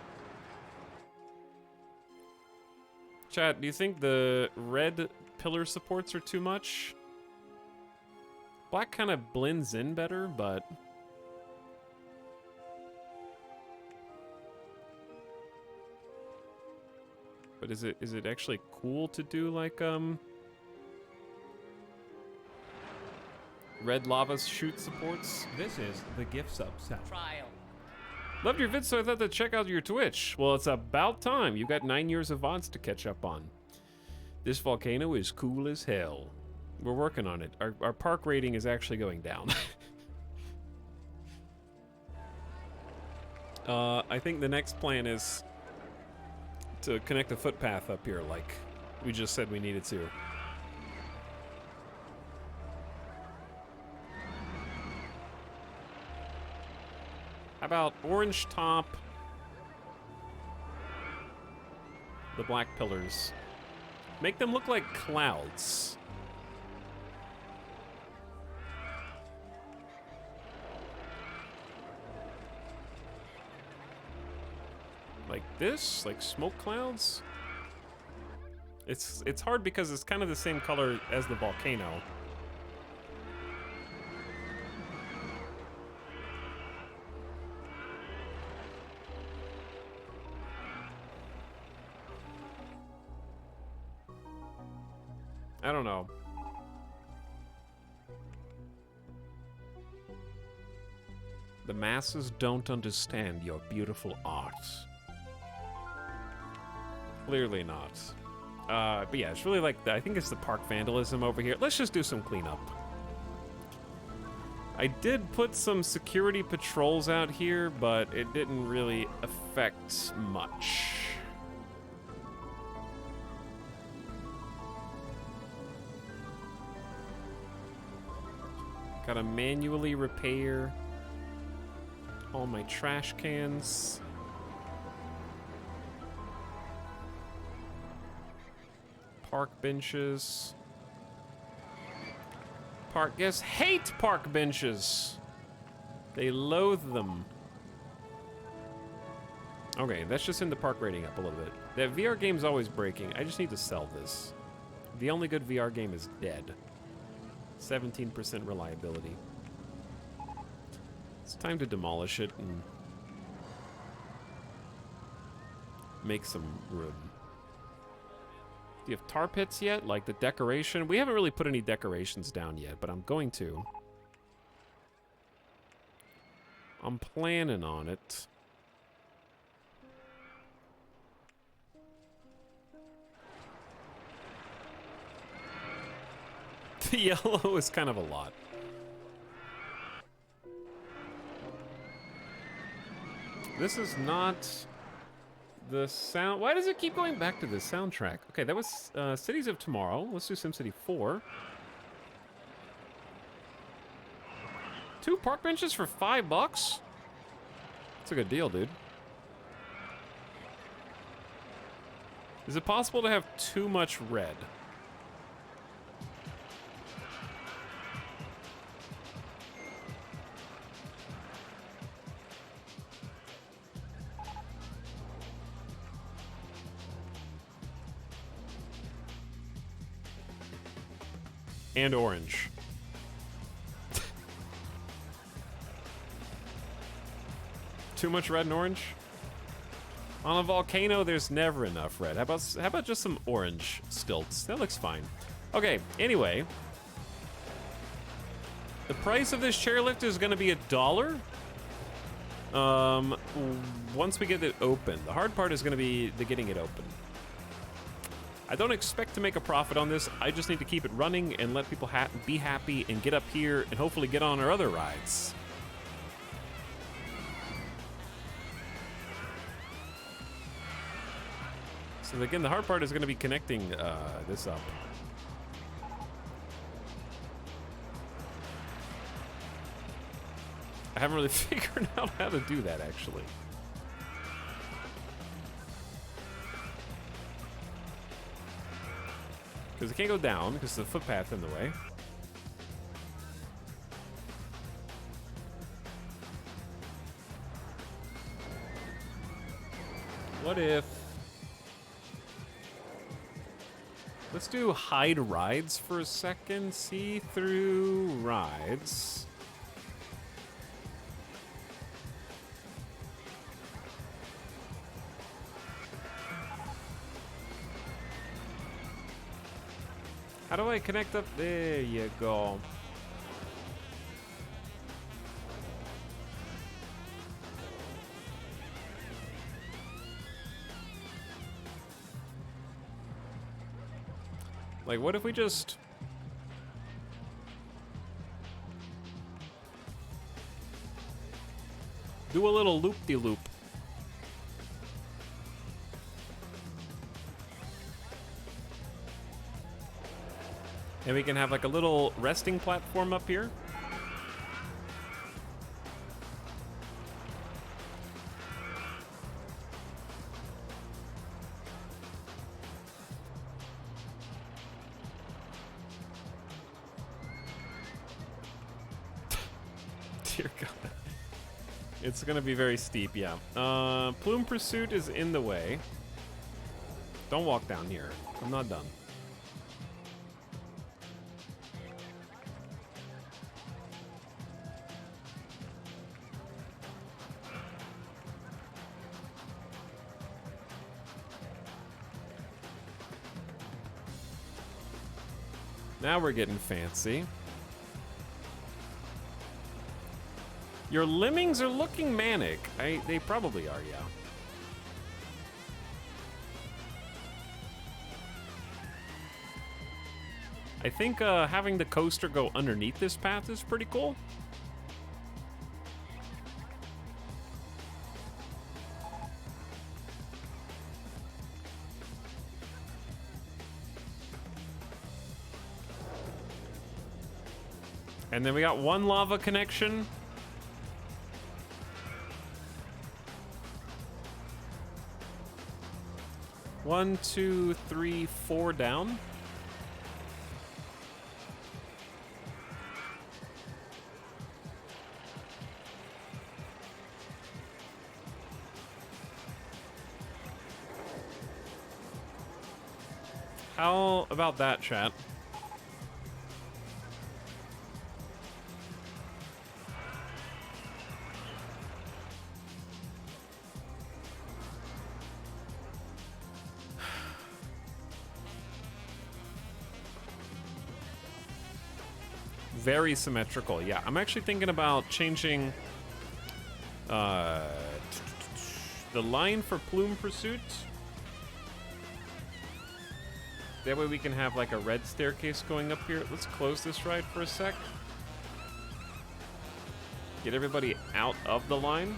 Chat, do you think the red pillar supports are too much? Black kind of blends in better, but... But is it actually cool to do like red lava chute supports? This is the gift sub set. Trial. Loved your vid, so I thought to check out your Twitch. Well, it's about time. You got 9 years of VODs to catch up on. This volcano is cool as hell. We're working on it. Our park rating is actually going down. I think the next plan is to connect a footpath up here like we just said we needed to. How about orange top, the black pillars. Make them look like clouds. Like this, like smoke clouds. It's hard because it's kind of the same color as the volcano. I don't know. The masses don't understand your beautiful art. Clearly not. But yeah, it's really like, I think it's the park vandalism over here. Let's just do some cleanup. I did put some security patrols out here, but it didn't really affect much. Gotta manually repair all my trash cans. Park benches. Park guests hate park benches. They loathe them. Okay, that's just in the park rating up a little bit. That VR game's always breaking. I just need to sell this. The only good VR game is dead. 17% reliability. It's time to demolish it and make some room. Do you have tar pits yet? Like the decoration? We haven't really put any decorations down yet, but I'm going to. I'm planning on it. The yellow is kind of a lot. This is not the sound. Why does it keep going back to the soundtrack? Okay, that was Cities of Tomorrow. Let's do SimCity 4. 2 park benches for $5? That's a good deal, dude. Is it possible to have too much red? And orange. Too much red and orange? On a volcano, there's never enough red. How about just some orange stilts? That looks fine. Okay, anyway. The price of this chairlift is gonna be $1. Once we get it open. The hard part is gonna be the getting it open. I don't expect to make a profit on this. I just need to keep it running and let people be happy and get up here and hopefully get on our other rides. So again, the hard part is going to be connecting this up. I haven't really figured out how to do that, actually. Because it can't go down because there's a footpath in the way. What if... Let's do hide rides for a second. See-through rides. How do I connect up? There you go. Like, what if we just... do a little loop-de-loop? And we can have like a little resting platform up here. Dear God. It's gonna be very steep, yeah. Plume Pursuit is in the way. Don't walk down here. I'm not done. Now we're getting fancy. Your lemmings are looking manic. They probably are, yeah. I think having the coaster go underneath this path is pretty cool. And then we got one lava connection. One, two, three, 4 down. How about that, chat? very symmetrical. Yeah, I'm actually thinking about changing the line for plume pursuit. That way we can have like a red staircase going up here. Let's close this ride for a sec. Get everybody out of the line.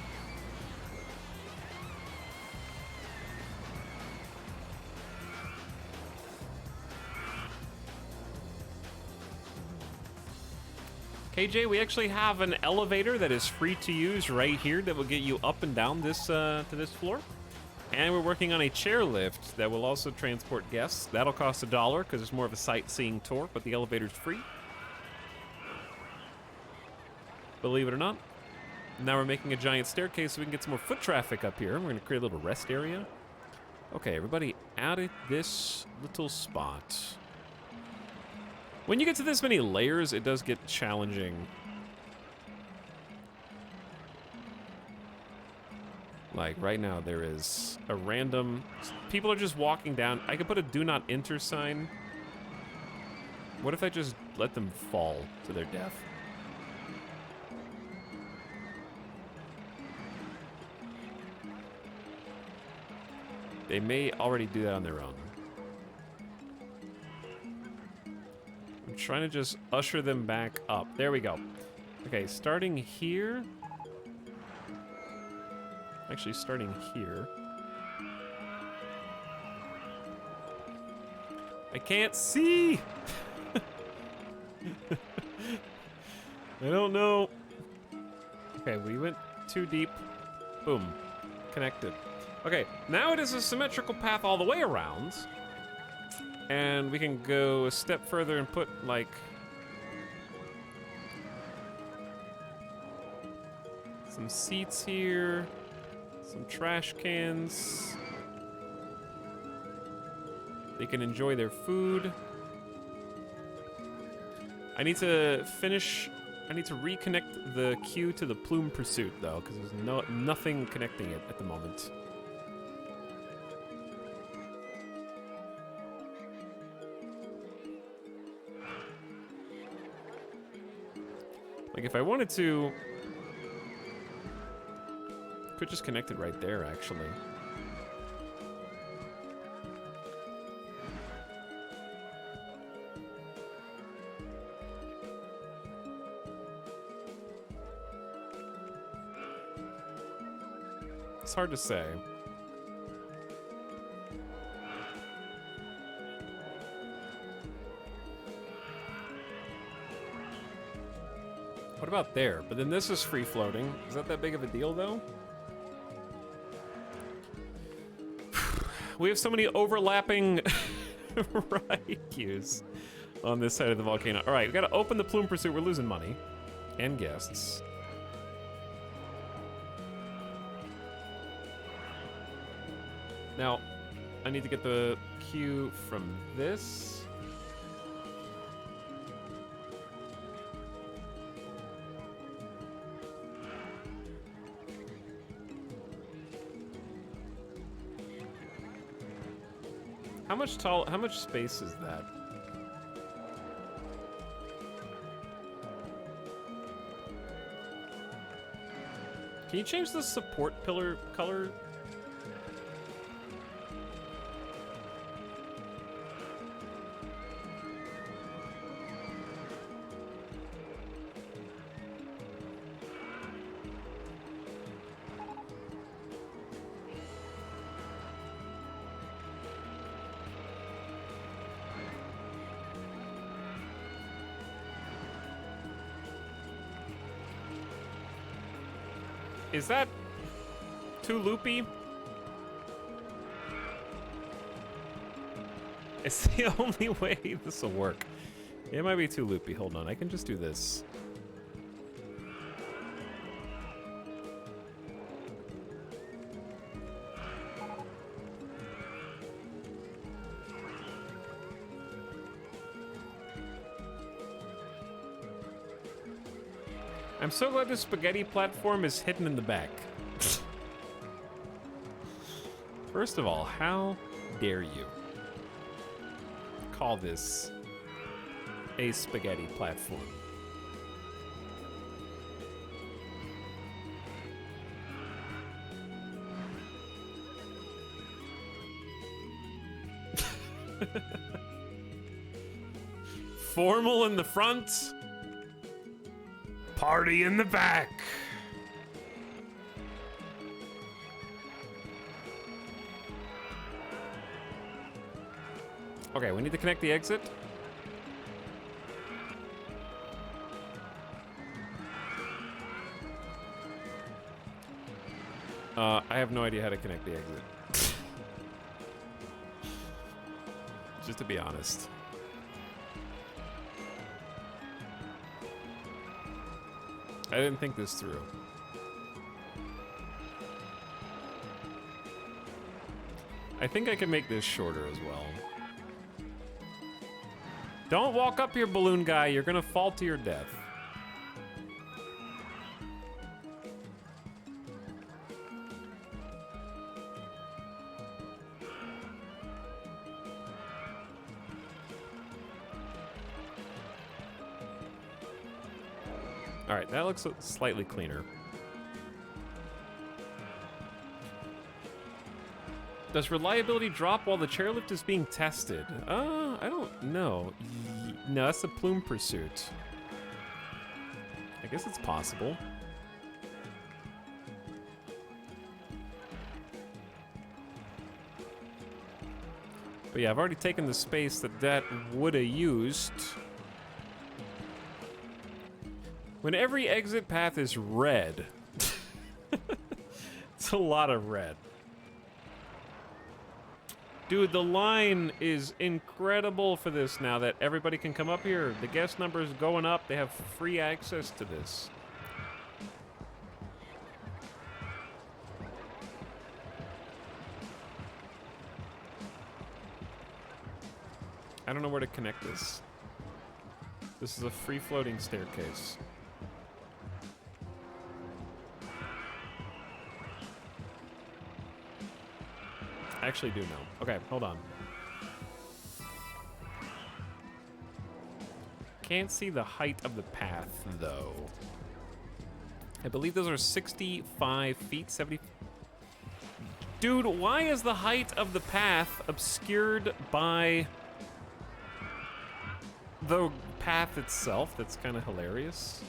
KJ, we actually have an elevator that is free to use right here that will get you up and down this to this floor. And we're working on a chairlift that will also transport guests. That'll cost $1 because it's more of a sightseeing tour, but the elevator's free. Believe it or not. Now we're making a giant staircase so we can get some more foot traffic up here. We're going to create a little rest area. Okay, everybody out of this little spot. When you get to this many layers, it does get challenging. Like right now, there is a random... People are just walking down. I could put a do not enter sign. What if I just let them fall to their death? They may already do that on their own. I'm trying to just usher them back up. There we go. Okay, starting here. Actually, starting here. I can't see! I don't know. Okay, we went too deep. Boom. Connected. Okay, now it is a symmetrical path all the way around. And we can go a step further and put, like... some seats here. Some trash cans. They can enjoy their food. I need to reconnect the queue to the plume pursuit though, because there's nothing connecting it at the moment. Like if I wanted to, could just connect it right there actually. It's hard to say. What about there? But then this is free floating. Is that big of a deal though? We have so many overlapping ride queues on this side of the volcano. All right, we gotta open the plume pursuit. We're losing money and guests. Now, I need to get the queue from this. How much space is that? Can you change the support pillar color? Is that too loopy? It's the only way this will work. It might be too loopy. Hold on, I can just do this. I'm so glad the spaghetti platform is hidden in the back. First of all, how dare you call this a spaghetti platform? Formal in the front, party in the back. Okay, we need to connect the exit. I have no idea how to connect the exit. Just to be honest. I didn't think this through. I think I can make this shorter as well. Don't walk up here, balloon guy. You're gonna fall to your death. All right, that looks slightly cleaner. Does reliability drop while the chairlift is being tested? I don't know. No, that's a plume pursuit. I guess it's possible. But yeah, I've already taken the space that would have used. When every exit path is red. It's a lot of red. Dude, the line is incredible for this now that everybody can come up here. The guest number is going up. They have free access to this. I don't know where to connect this. This is a free-floating staircase. I actually do know. Okay, hold on. Can't see the height of the path, though. I believe those are 65 feet, 70... Dude, why is the height of the path obscured by the path itself? That's kind of hilarious.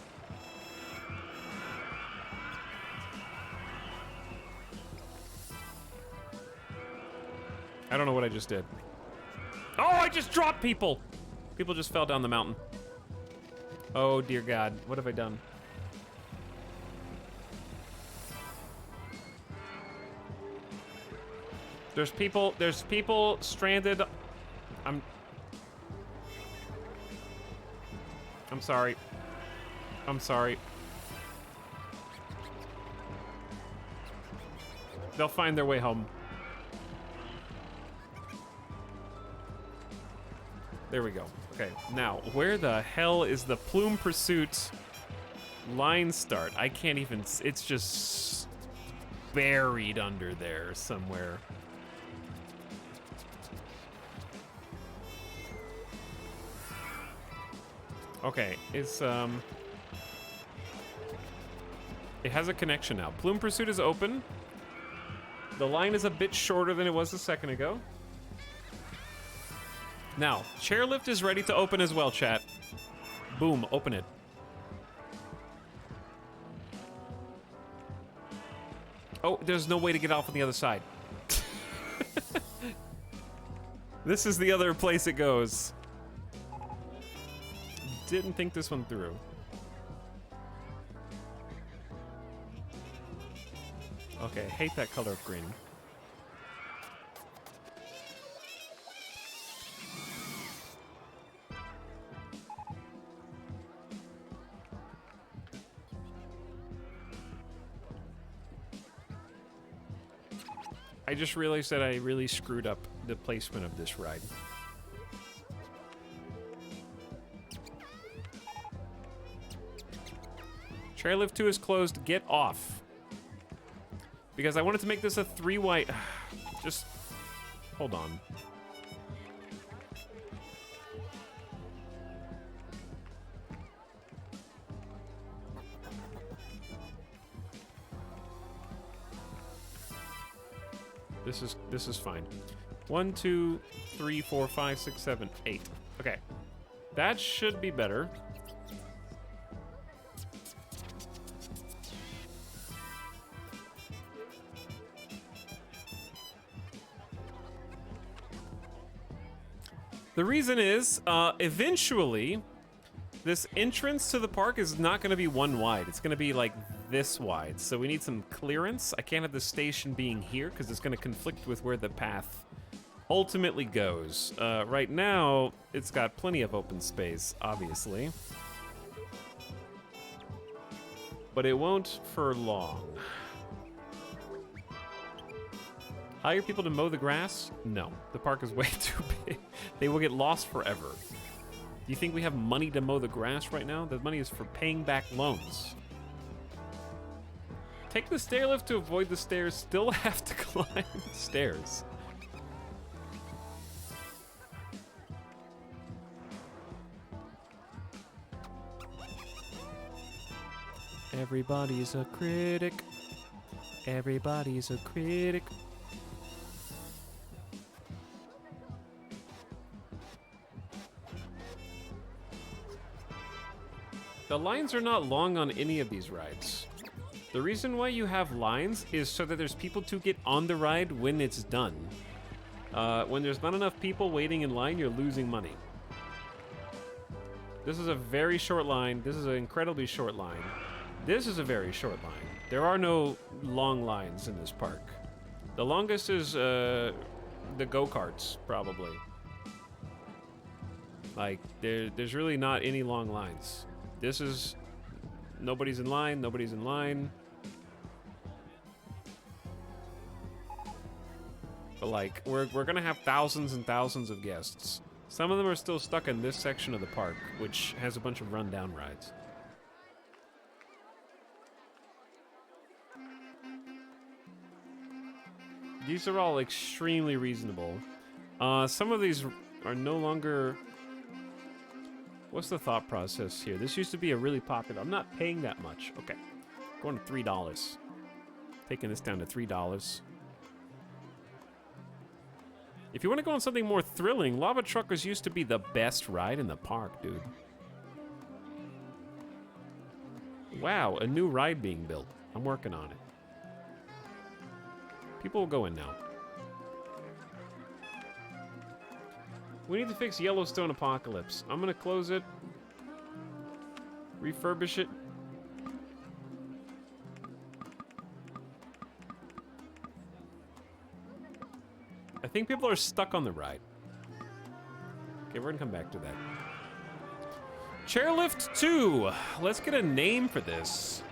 I don't know what I just did. Oh, I just dropped people! People just fell down the mountain. Oh, dear God. What have I done? There's people stranded. I'm sorry. I'm sorry. They'll find their way home. There we go. Okay, now, where the hell is the plume pursuit line start? I can't even, it's just buried under there somewhere. Okay, it's, it has a connection now. Plume pursuit is open. The line is a bit shorter than it was a second ago. Now, chairlift is ready to open as well, chat. Boom, open it. Oh, there's no way to get off on the other side. This is the other place it goes. Didn't think this one through. Okay, hate that color of green. I just realized that I really screwed up the placement of this ride. Chairlift 2 is closed. Get off. Because I wanted to make this a 3-way... Just... Hold on. This is fine. 1, 2, 3, 4, 5, 6, 7, 8. Okay. That should be better. The reason is, eventually, this entrance to the park is not going to be one wide. It's going to be like this wide. So we need some clearance. I can't have the station being here because it's going to conflict with where the path ultimately goes. Right now, it's got plenty of open space, obviously. But it won't for long. Hire people to mow the grass? No. The park is way too big. They will get lost forever. Do you think we have money to mow the grass right now? The money is for paying back loans. Take the stair lift to avoid the stairs. Still have to climb the stairs. Everybody's a critic. Everybody's a critic. The lines are not long on any of these rides. The reason why you have lines is so that there's people to get on the ride when it's done. When there's not enough people waiting in line, you're losing money. This is a very short line. This is an incredibly short line. This is a very short line. There are no long lines in this park. The longest is the go-karts, probably. Like, there's really not any long lines. This is nobody's in line, nobody's in line. But like, we're gonna have thousands and thousands of guests. Some of them are still stuck in this section of the park, which has a bunch of rundown rides. These are all extremely reasonable. Some of these are no longer... What's the thought process here? This used to be a really popular... I'm not paying that much. Okay. Going to $3. Taking this down to $3. If you want to go on something more thrilling, Lava Truckers used to be the best ride in the park, dude. Wow, a new ride being built. I'm working on it. People will go in now. We need to fix Yellowstone Apocalypse. I'm gonna close it. Refurbish it. I think people are stuck on the ride. Okay, we're gonna come back to that. Chairlift 2. Let's get a name for this.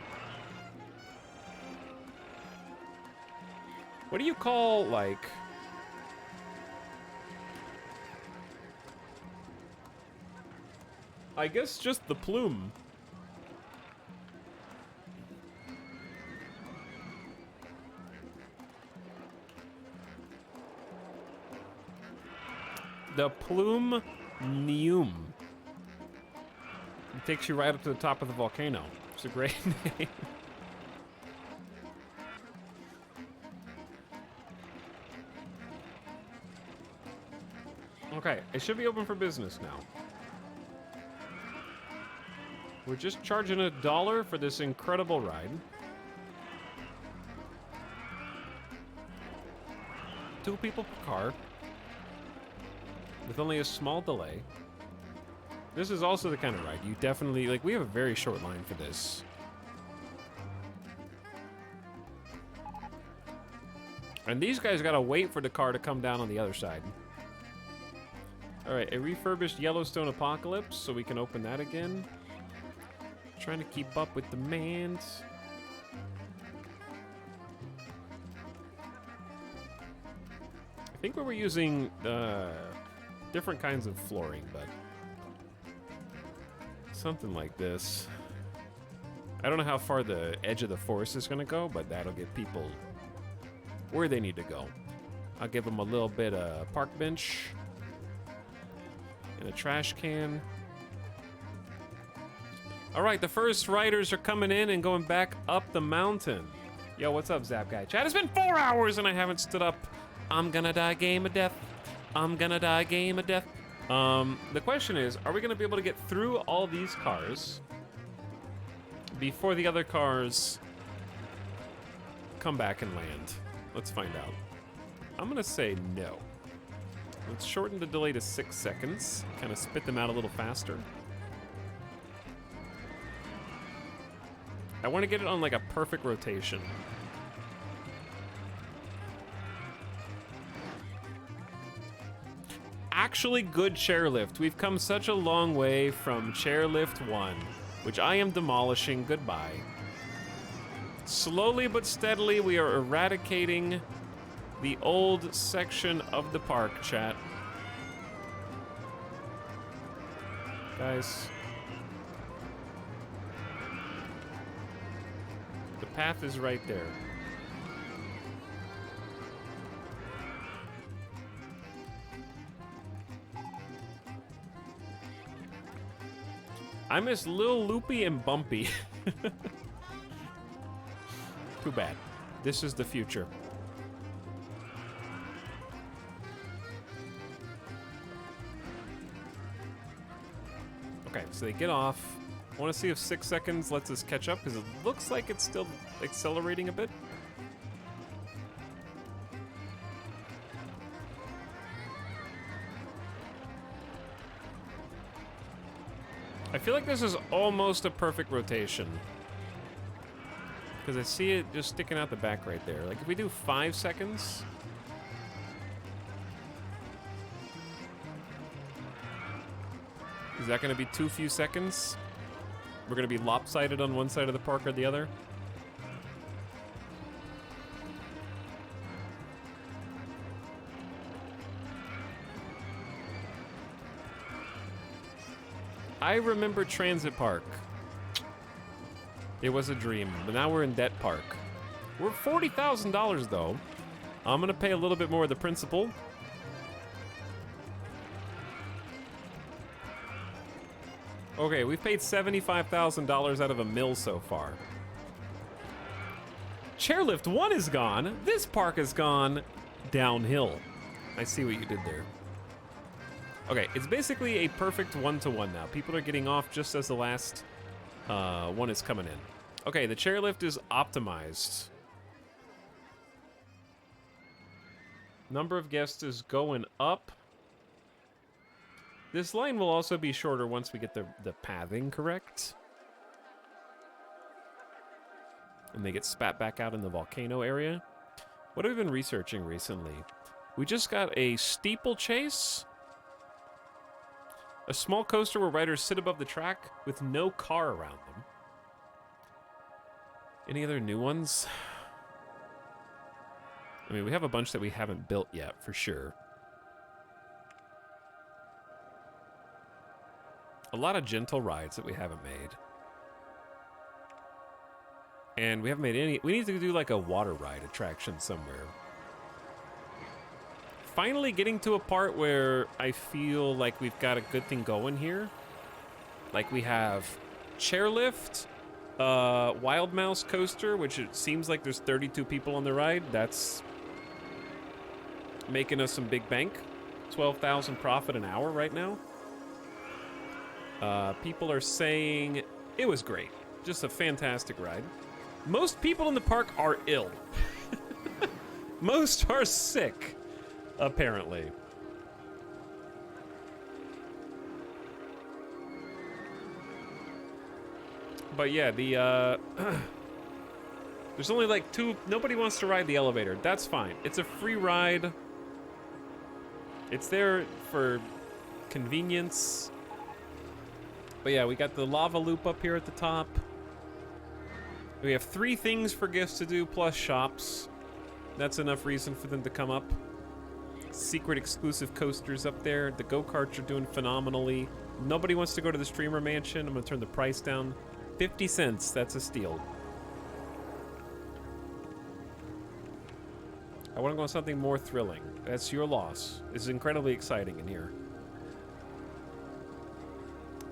What do you call, like... I guess just the plume. The plume Neum. It takes you right up to the top of the volcano. It's a great name. Okay, it should be open for business now. We're just charging $1 for this incredible ride. 2 people per car. With only a small delay. This is also the kind of ride you definitely... Like, we have a very short line for this. And these guys gotta wait for the car to come down on the other side. Alright, a refurbished Yellowstone Apocalypse, so we can open that again. Trying to keep up with demand. I think we were using different kinds of flooring, but something like this. I don't know how far the edge of the forest is going to go, but that'll get people where they need to go. I'll give them a little bit of park bench and a trash can. All right, the first riders are coming in and going back up the mountain. Yo, what's up, Zap Guy? Chat, it's been 4 hours and I haven't stood up I'm gonna die game of death. I'm gonna die game of death. The question is, are we gonna be able to get through all these cars before the other cars come back and land? Let's find out. I'm gonna say no. Let's shorten the delay to 6 seconds. Kind of spit them out a little faster. I want to get it on like a perfect rotation. Actually good chairlift. We've come such a long way from chairlift 1, which I am demolishing. Goodbye. Slowly but steadily, we are eradicating the old section of the park, chat. Guys. The path is right there. I miss Lil Loopy and Bumpy. Too bad. This is the future. Okay, so they get off. I want to see if 6 seconds lets us catch up, because it looks like it's still accelerating a bit. I feel like this is almost a perfect rotation. Because I see it just sticking out the back right there. Like, if we do 5 seconds... Is that going to be too few seconds? We're going to be lopsided on one side of the park or the other? I remember Transit Park. It was a dream, but now we're in Debt Park. We're $40,000 though. I'm going to pay a little bit more of the principal. Okay, we've paid $75,000 out of $1 million so far. Chairlift 1 is gone. This park has gone downhill. I see what you did there. Okay, it's basically a perfect 1-to-1 now. People are getting off just as the last one is coming in. Okay, the chairlift is optimized. Number of guests is going up. This line will also be shorter once we get the pathing correct. And they get spat back out in the volcano area. What have we been researching recently? We just got a steeplechase. A small coaster where riders sit above the track with no car around them. Any other new ones? I mean, we have a bunch that we haven't built yet, for sure. A lot of gentle rides that we haven't made. And we haven't made any... We need to do like a water ride attraction somewhere. Finally getting to a part where I feel like we've got a good thing going here. Like we have chairlift, Wild Mouse coaster, which it seems like there's 32 people on the ride. That's making us some big bank. 12,000 profit an hour right now. People are saying it was great. Just a fantastic ride. Most people in the park are ill. Most are sick, apparently. But yeah, the, there's only like 2, nobody wants to ride the elevator. That's fine. It's a free ride. It's there for convenience. But yeah, we got the lava loop up here at the top. We have 3 things for gifts to do, plus shops. That's enough reason for them to come up. Secret exclusive coasters up there. The go-karts are doing phenomenally. Nobody wants to go to the streamer mansion. I'm gonna turn the price down. 50 cents, that's a steal. I wanna go on something more thrilling. That's your loss. This is incredibly exciting in here.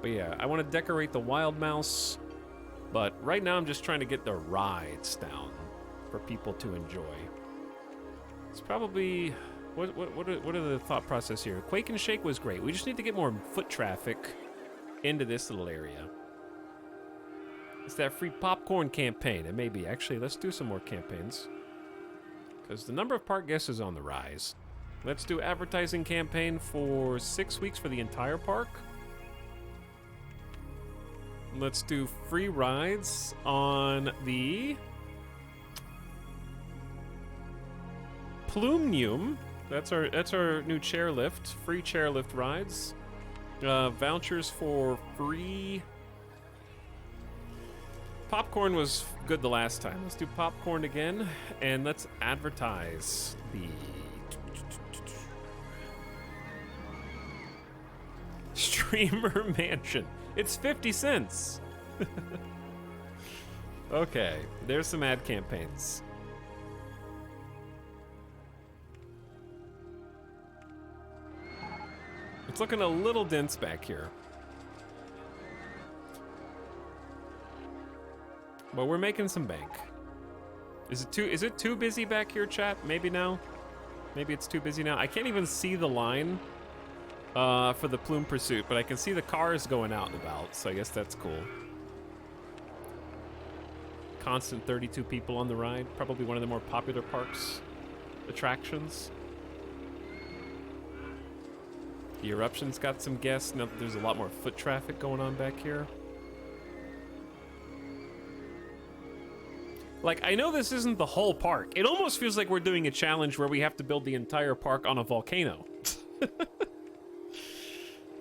But yeah, I want to decorate the Wild Mouse, but right now I'm just trying to get the rides down for people to enjoy. It's probably What are the thought process here? Quake and Shake was great. We just need to get more foot traffic into this little area. It's that free popcorn campaign. It may be. Actually, let's do some more campaigns. Because the number of park guests is on the rise. Let's do advertising campaign for 6 weeks for the entire park. Let's do free rides on the Plumnium. That's our new chairlift. Free chairlift rides. Vouchers for free. Popcorn was good the last time. Let's do popcorn again, and let's advertise the Streamer Mansion. It's 50 cents. Okay, there's some ad campaigns. It's looking a little dense back here. But we're making some bank. Is it too busy back here, chat? Maybe now? Maybe it's too busy now. I can't even see the line for the Plume Pursuit, but I can see the cars going out and about, so I guess that's cool. Constant 32 people on the ride. Probably one of the more popular parks attractions. The Eruption's got some guests. Now there's a lot more foot traffic going on back here. Like, I know this isn't the whole park. It almost feels like we're doing a challenge where we have to build the entire park on a volcano.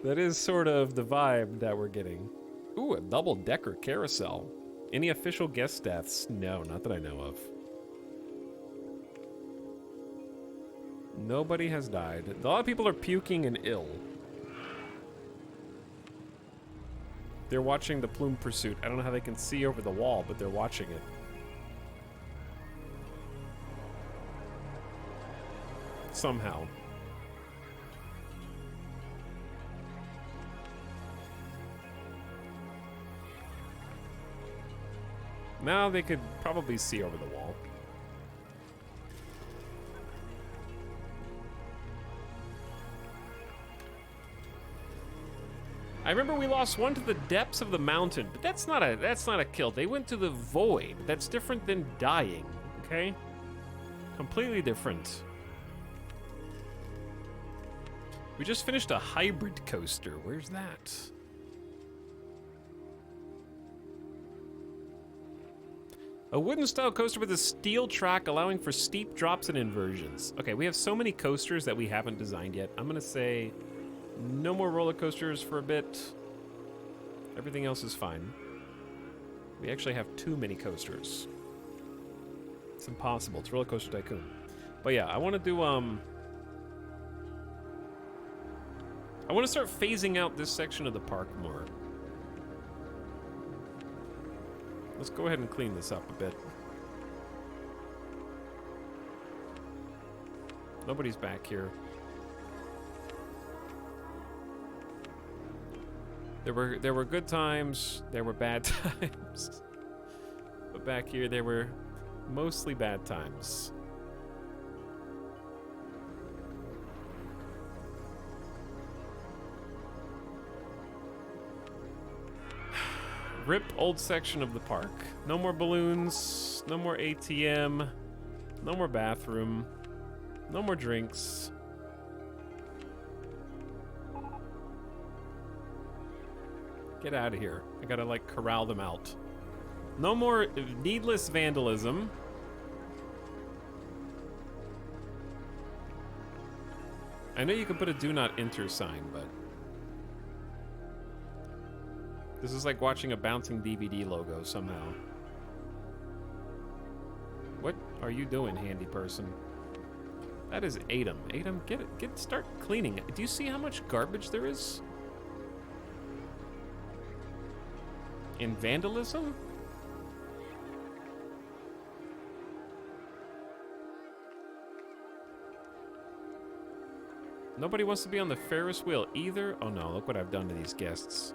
That is sort of the vibe that we're getting. Ooh, a double-decker carousel. Any official guest deaths? No, not that I know of. Nobody has died. A lot of people are puking and ill. They're watching the Plume Pursuit. I don't know how they can see over the wall, but they're watching it. Somehow. Now they could probably see over the wall. I remember we lost one to the depths of the mountain, but that's not a kill. They went to the void. That's different than dying, okay? Completely different. We just finished a hybrid coaster. Where's that? A wooden style coaster with a steel track allowing for steep drops and inversions. Okay, we have so many coasters that we haven't designed yet. I'm gonna say no more roller coasters for a bit. Everything else is fine. We actually have too many coasters. It's impossible. It's Roller Coaster Tycoon. But yeah, I want to do I want to start phasing out this section of the park more. Let's go ahead and clean this up a bit. Nobody's back here. There were good times, there were bad times. But back here there were mostly bad times. Rip old section of the park. No more balloons, no more ATM, no more bathroom, no more drinks. Get out of here. I gotta, like, corral them out. No more needless vandalism. I know you can put a do not enter sign, but this is like watching a bouncing DVD logo somehow. What are you doing, handy person? That is Adam. Adam, start cleaning it. Do you see how much garbage there is? In vandalism? Nobody wants to be on the Ferris wheel either. Oh no, look what I've done to these guests.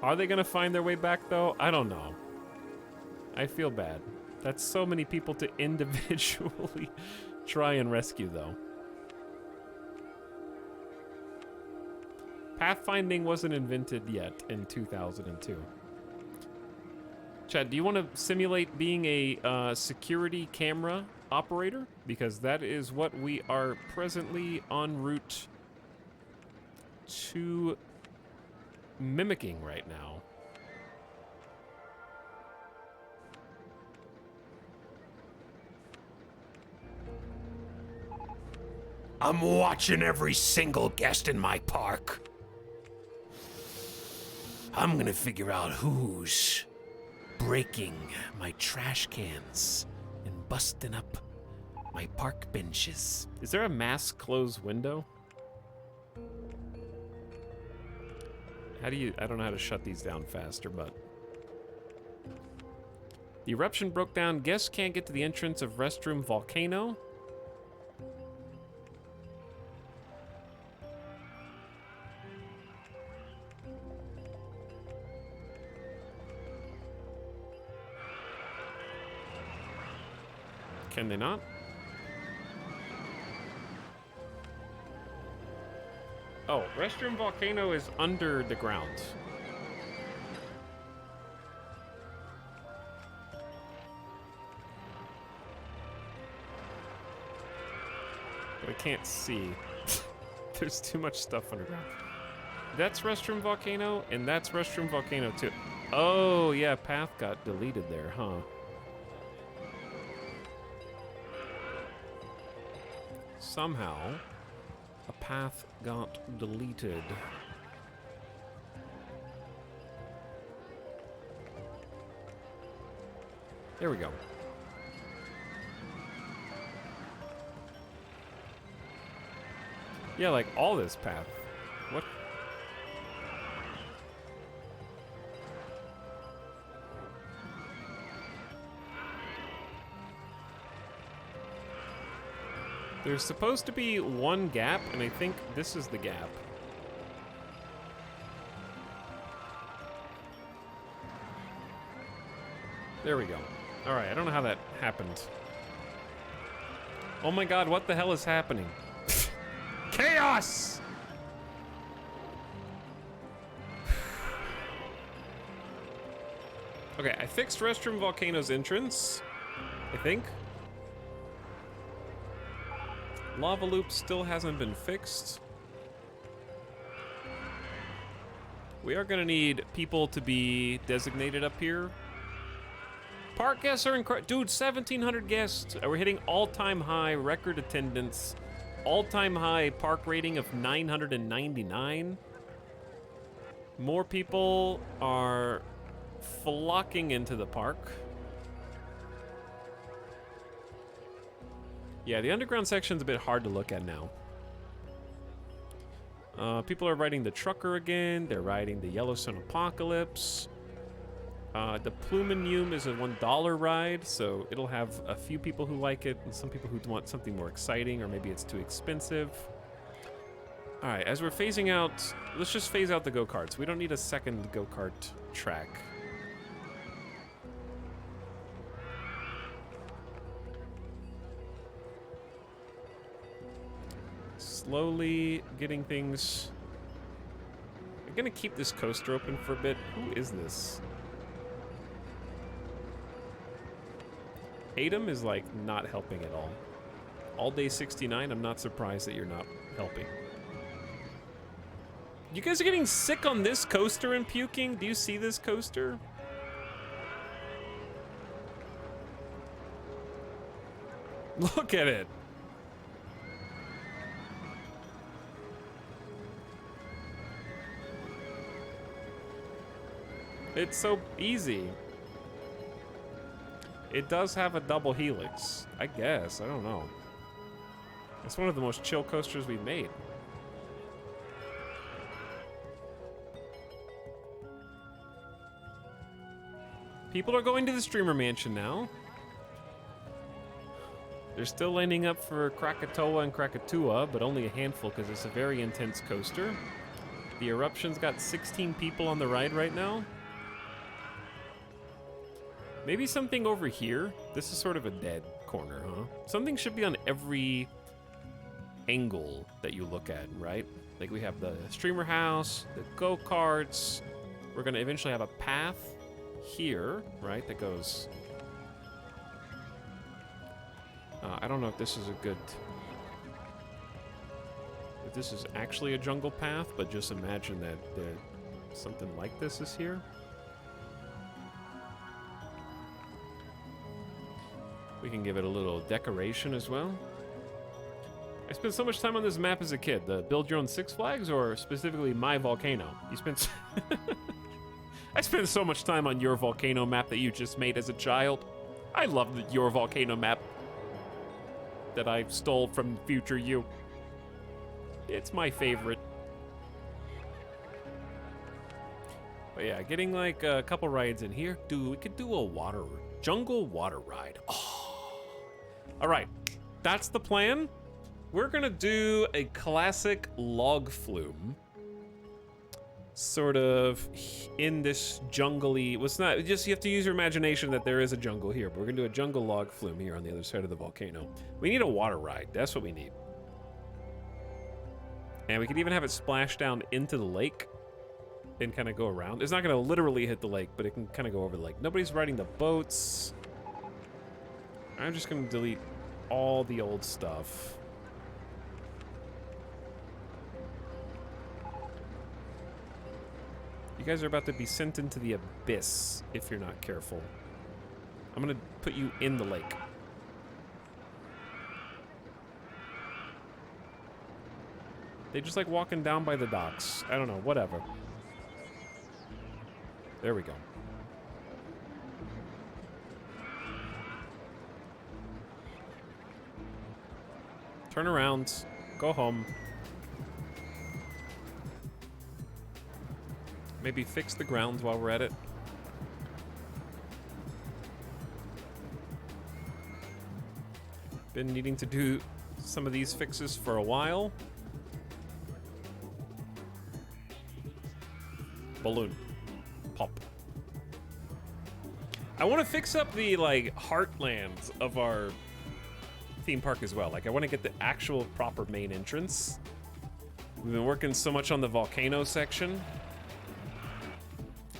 Are they gonna find their way back though? I don't know. I feel bad. That's so many people to individually try and rescue though. Pathfinding wasn't invented yet in 2002. Chad, do you want to simulate being a security camera operator? Because that is what we are presently en route to mimicking right now. I'm watching every single guest in my park. I'm gonna figure out who's breaking my trash cans and busting up my park benches. Is there a mass close window? How do you... I don't know how to shut these down faster, but... The eruption broke down. Guests can't get to the entrance of restroom volcano. Can they not? Oh, restroom volcano is under the ground. But I can't see. There's too much stuff underground. That's restroom volcano, and that's restroom volcano too. Oh, yeah, path got deleted there, huh? Somehow, a path got deleted. There we go. Yeah, like all this path. What? There's supposed to be one gap, and I think this is the gap. There we go. Alright, I don't know how that happened. Oh my god, what the hell is happening? Chaos! Okay, I fixed restroom volcano's entrance, I think. Lava loop still hasn't been fixed. We are gonna need people to be designated up here. Park guests are incredible. Dude, 1,700 guests. We're hitting all-time high record attendance. All-time high park rating of 999. More people are flocking into the park. Yeah, the underground section's a bit hard to look at now. People are riding the trucker again. They're riding the Yellowstone Apocalypse. The Pluminium is a $1 ride, so it'll have a few people who like it and some people who want something more exciting, or maybe it's too expensive. All right, as we're phasing out, let's just phase out the go-karts. We don't need a second go-kart track. Slowly getting things... I'm gonna keep this coaster open for a bit. Who is this? Adam is like not helping at all. All day 69, I'm not surprised that you're not helping. You guys are getting sick on this coaster and puking? Do you see this coaster? Look at it. It's so easy. It does have a double helix, I guess. I don't know. It's one of the most chill coasters we've made. People are going to the streamer mansion now. They're still lining up for Krakatoa and Krakatoa, but only a handful because it's a very intense coaster. The eruption's got 16 people on the ride right now. Maybe something over here. This is sort of a dead corner, huh? Something should be on every angle that you look at, right? Like we have the streamer house, the go-karts. We're gonna eventually have a path here, right? That goes... I don't know if this is a good... If this is actually a jungle path, but just imagine that something like this is here. We can give it a little decoration as well. I spent so much time on this map as a kid. The build your own Six Flags or specifically my volcano? You spent... I spent so much time on your volcano map that you just made as a child. I love your volcano map that I stole from future you. It's my favorite. But yeah, getting like a couple rides in here. Dude, we could do a jungle water ride. Oh. All right, that's the plan. We're gonna do a classic log flume. Sort of in this jungly, well, it's not, just you have to use your imagination that there is a jungle here, but we're gonna do a jungle log flume here on the other side of the volcano. We need a water ride, that's what we need. And we could even have it splash down into the lake and kind of go around. It's not gonna literally hit the lake, but it can kind of go over the lake. Nobody's riding the boats. I'm just gonna delete all the old stuff. You guys are about to be sent into the abyss if you're not careful. I'm gonna put you in the lake. They just like walking down by the docks. I don't know, whatever. There we go. Turn around, go home. Maybe fix the ground while we're at it. Been needing to do some of these fixes for a while. Balloon. Pop. I want to fix up the, like, heartland of our theme park as well. Like, I want to get the actual proper main entrance. We've been working so much on the volcano section.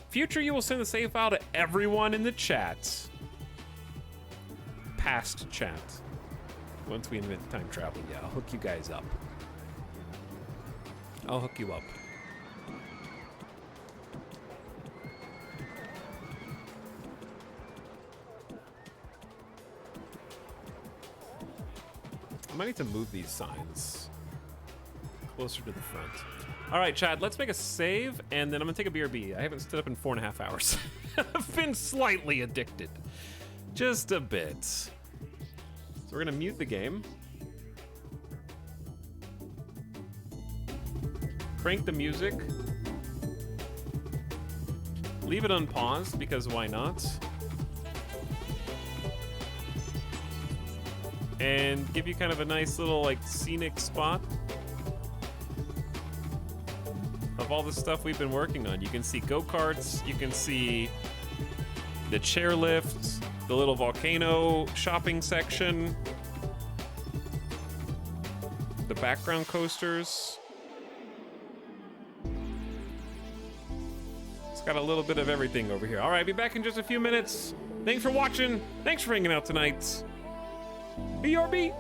Future, you will send the save file to everyone in the chat. Past chat. Once we invent time travel, yeah, I'll hook you guys up. I'll hook you up. I might need to move these signs closer to the front. All right, Chad, let's make a save, and then I'm gonna take a BRB. I haven't stood up in 4.5 hours. I've been slightly addicted. Just a bit. So we're gonna mute the game. Crank the music. Leave it unpaused, because why not? And give you kind of a nice little, like, scenic spot of all the stuff we've been working on. You can see go-karts, you can see the chairlift, the little volcano shopping section, the background coasters. It's got a little bit of everything over here. All right, be back in just a few minutes. Thanks for watching. Thanks for hanging out tonight. BRB.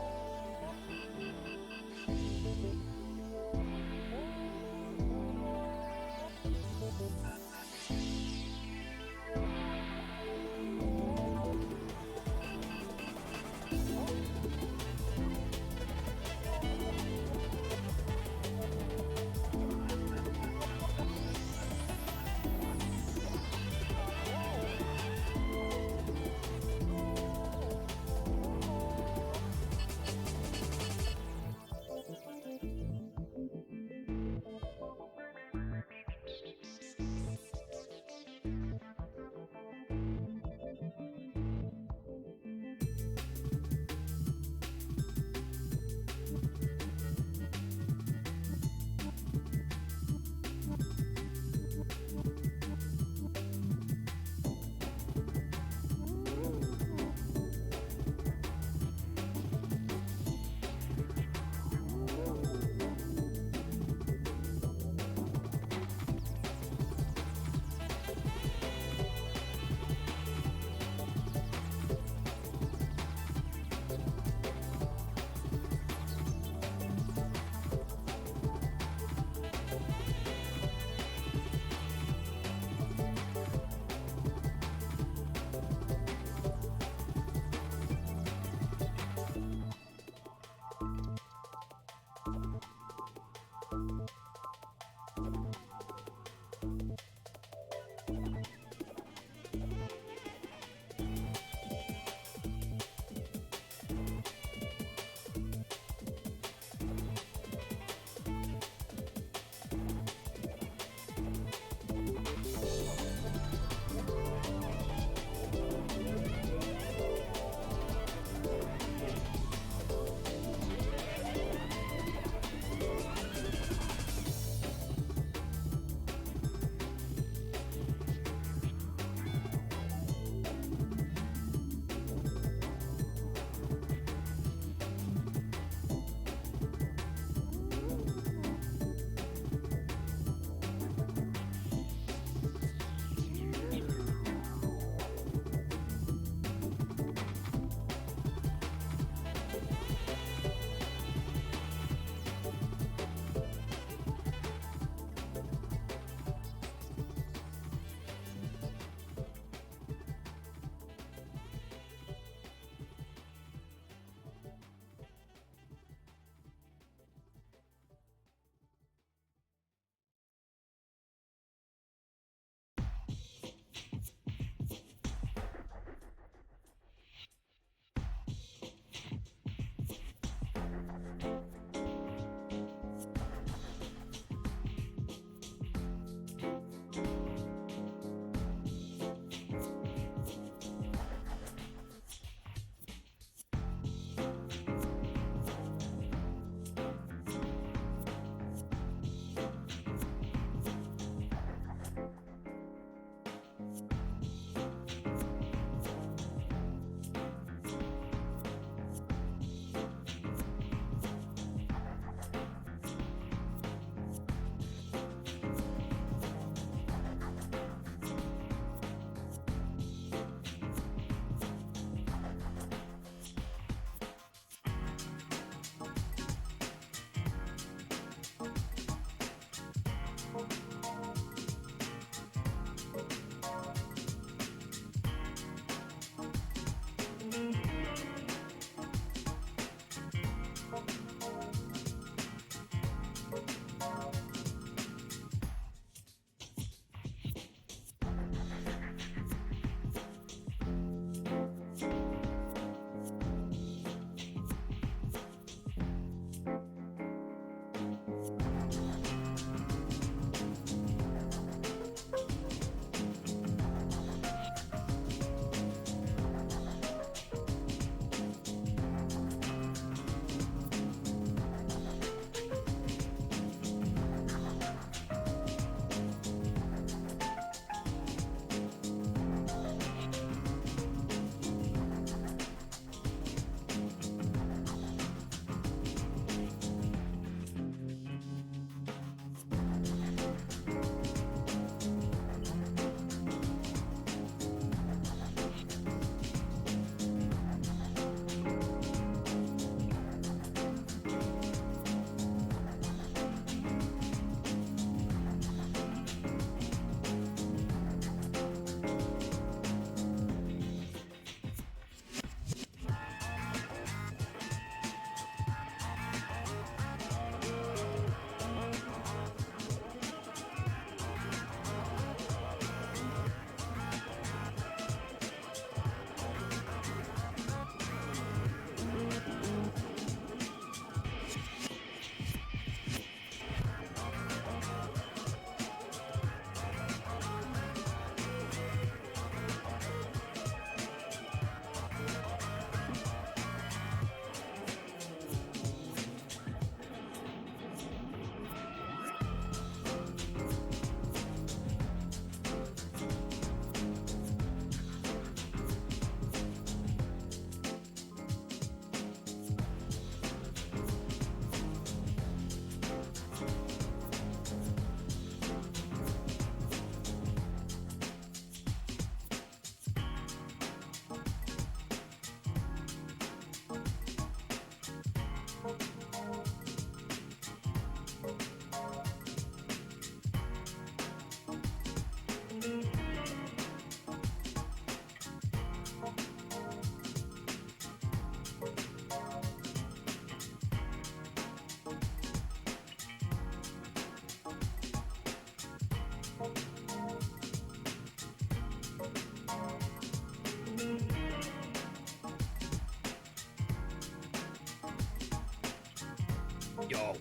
Yo.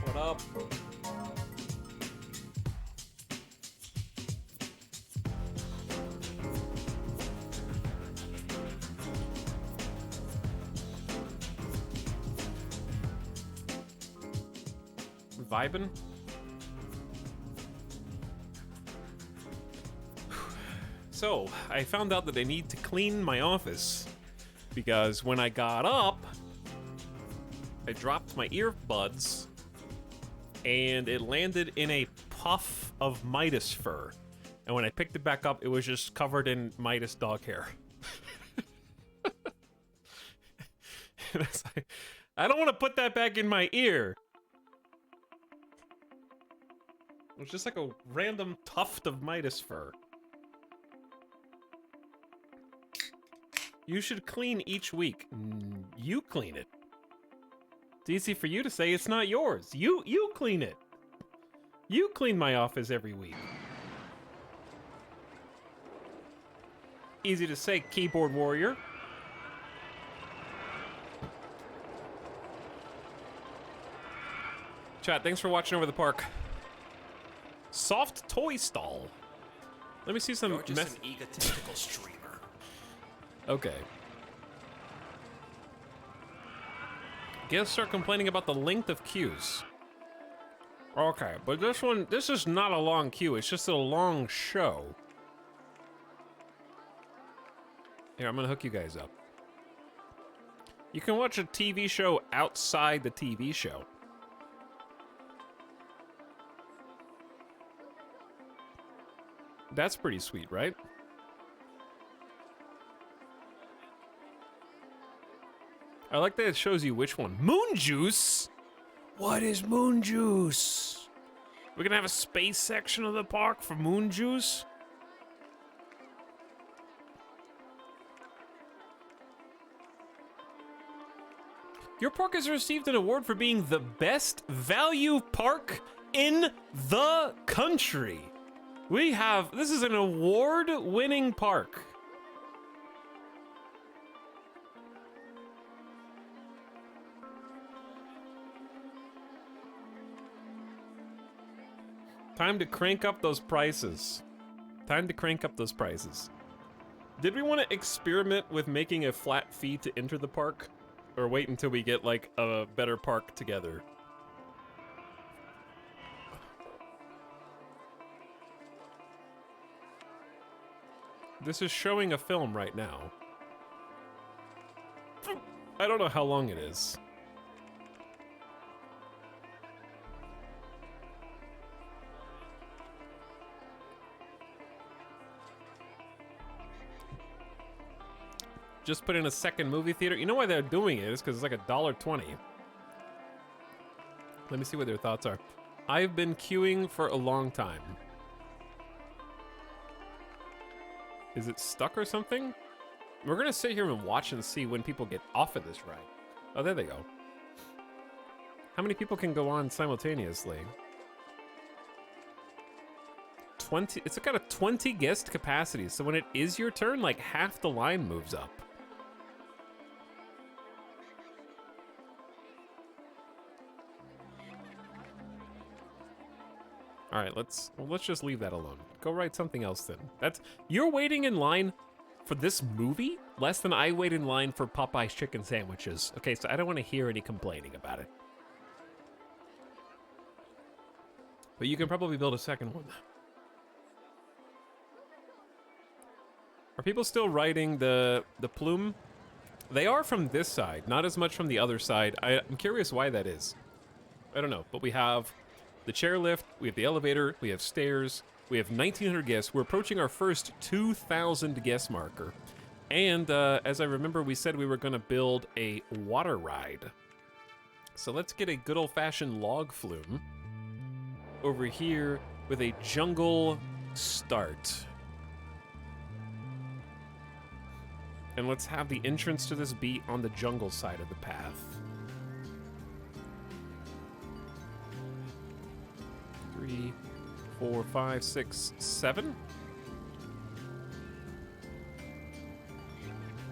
What up? Vibin'? So, I found out that I need to clean my office because when I got up, I dropped my earbuds and it landed in a puff of Midas fur. And when I picked it back up, it was just covered in Midas dog hair. And I was like, I don't want to put that back in my ear. It was just like a random tuft of Midas fur. You should clean each week. You clean it. It's easy for you to say it's not yours. You clean it. You clean my office every week. Easy to say, keyboard warrior. Chat, thanks for watching Over the Park. Soft toy stall. Let me see some. You're just an egotistical streamer. Okay. Guests are complaining about the length of queues. Okay, but this is not a long queue. It's just a long show. Here, I'm gonna hook you guys up. You can watch a TV show outside the TV show. That's pretty sweet, right? I like that it shows you which one. Moon juice? What is moon juice? We're gonna have a space section of the park for moon juice? Your park has received an award for being the best value park in the country. This is an award-winning park. Time to crank up those prices. Time to crank up those prices. Did we want to experiment with making a flat fee to enter the park? Or wait until we get, like, a better park together? This is showing a film right now. I don't know how long it is. Just put in a second movie theater. You know why they're doing it? It's because it's like $1.20. Let me see what their thoughts are. I've been queuing for a long time. Is it stuck or something? We're gonna sit here and watch and see when people get off of this ride. Oh, there they go. How many people can go on simultaneously? 20. It's got a 20 guest capacity, so when it is your turn, like half the line moves up. All right, let's just leave that alone. Go write something else then. You're waiting in line for this movie less than I wait in line for Popeye's chicken sandwiches. Okay, so I don't want to hear any complaining about it. But you can probably build a second one. Are people still riding the plume? They are from this side, not as much from the other side. I'm curious why that is. I don't know, but we have the chairlift, we have the elevator, we have stairs, we have 1,900 guests. We're approaching our first 2,000 guest marker. And as I remember, we said we were gonna build a water ride. So let's get a good old-fashioned log flume over here with a jungle start. And let's have the entrance to this be on the jungle side of the path. 3, 4, 5, 6, 7.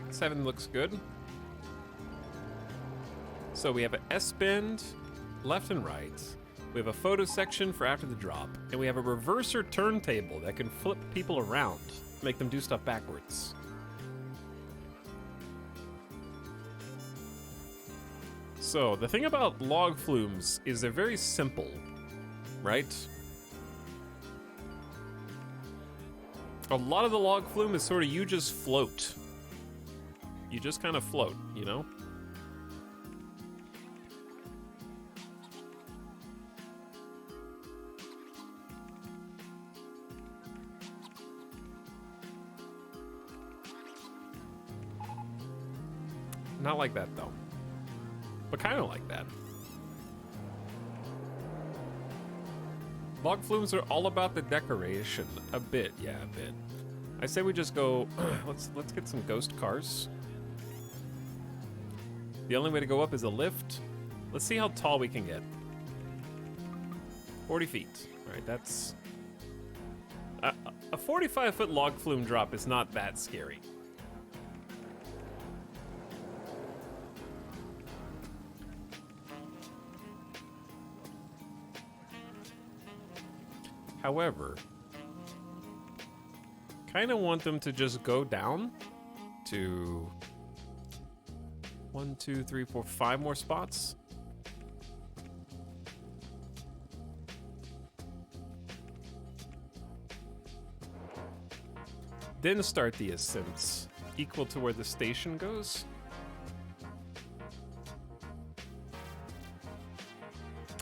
7 looks good. So we have an S-bend, left and right. We have a photo section for after the drop. And we have a reverser turntable that can flip people around, make them do stuff backwards. So, the thing about log flumes is they're very simple, right? A lot of the log flume is sort of you just float. You just kind of float, you know? Not like that, though. But kind of like that. Log flumes are all about the decoration. A bit, yeah, a bit. I say we just go, let's get some ghost cars. The only way to go up is a lift. Let's see how tall we can get. 40 feet. All right, that's... a 45-foot log flume drop is not that scary. However, kind of want them to just go down to 1, 2, 3, 4, 5 more spots. Then start the ascents equal to where the station goes.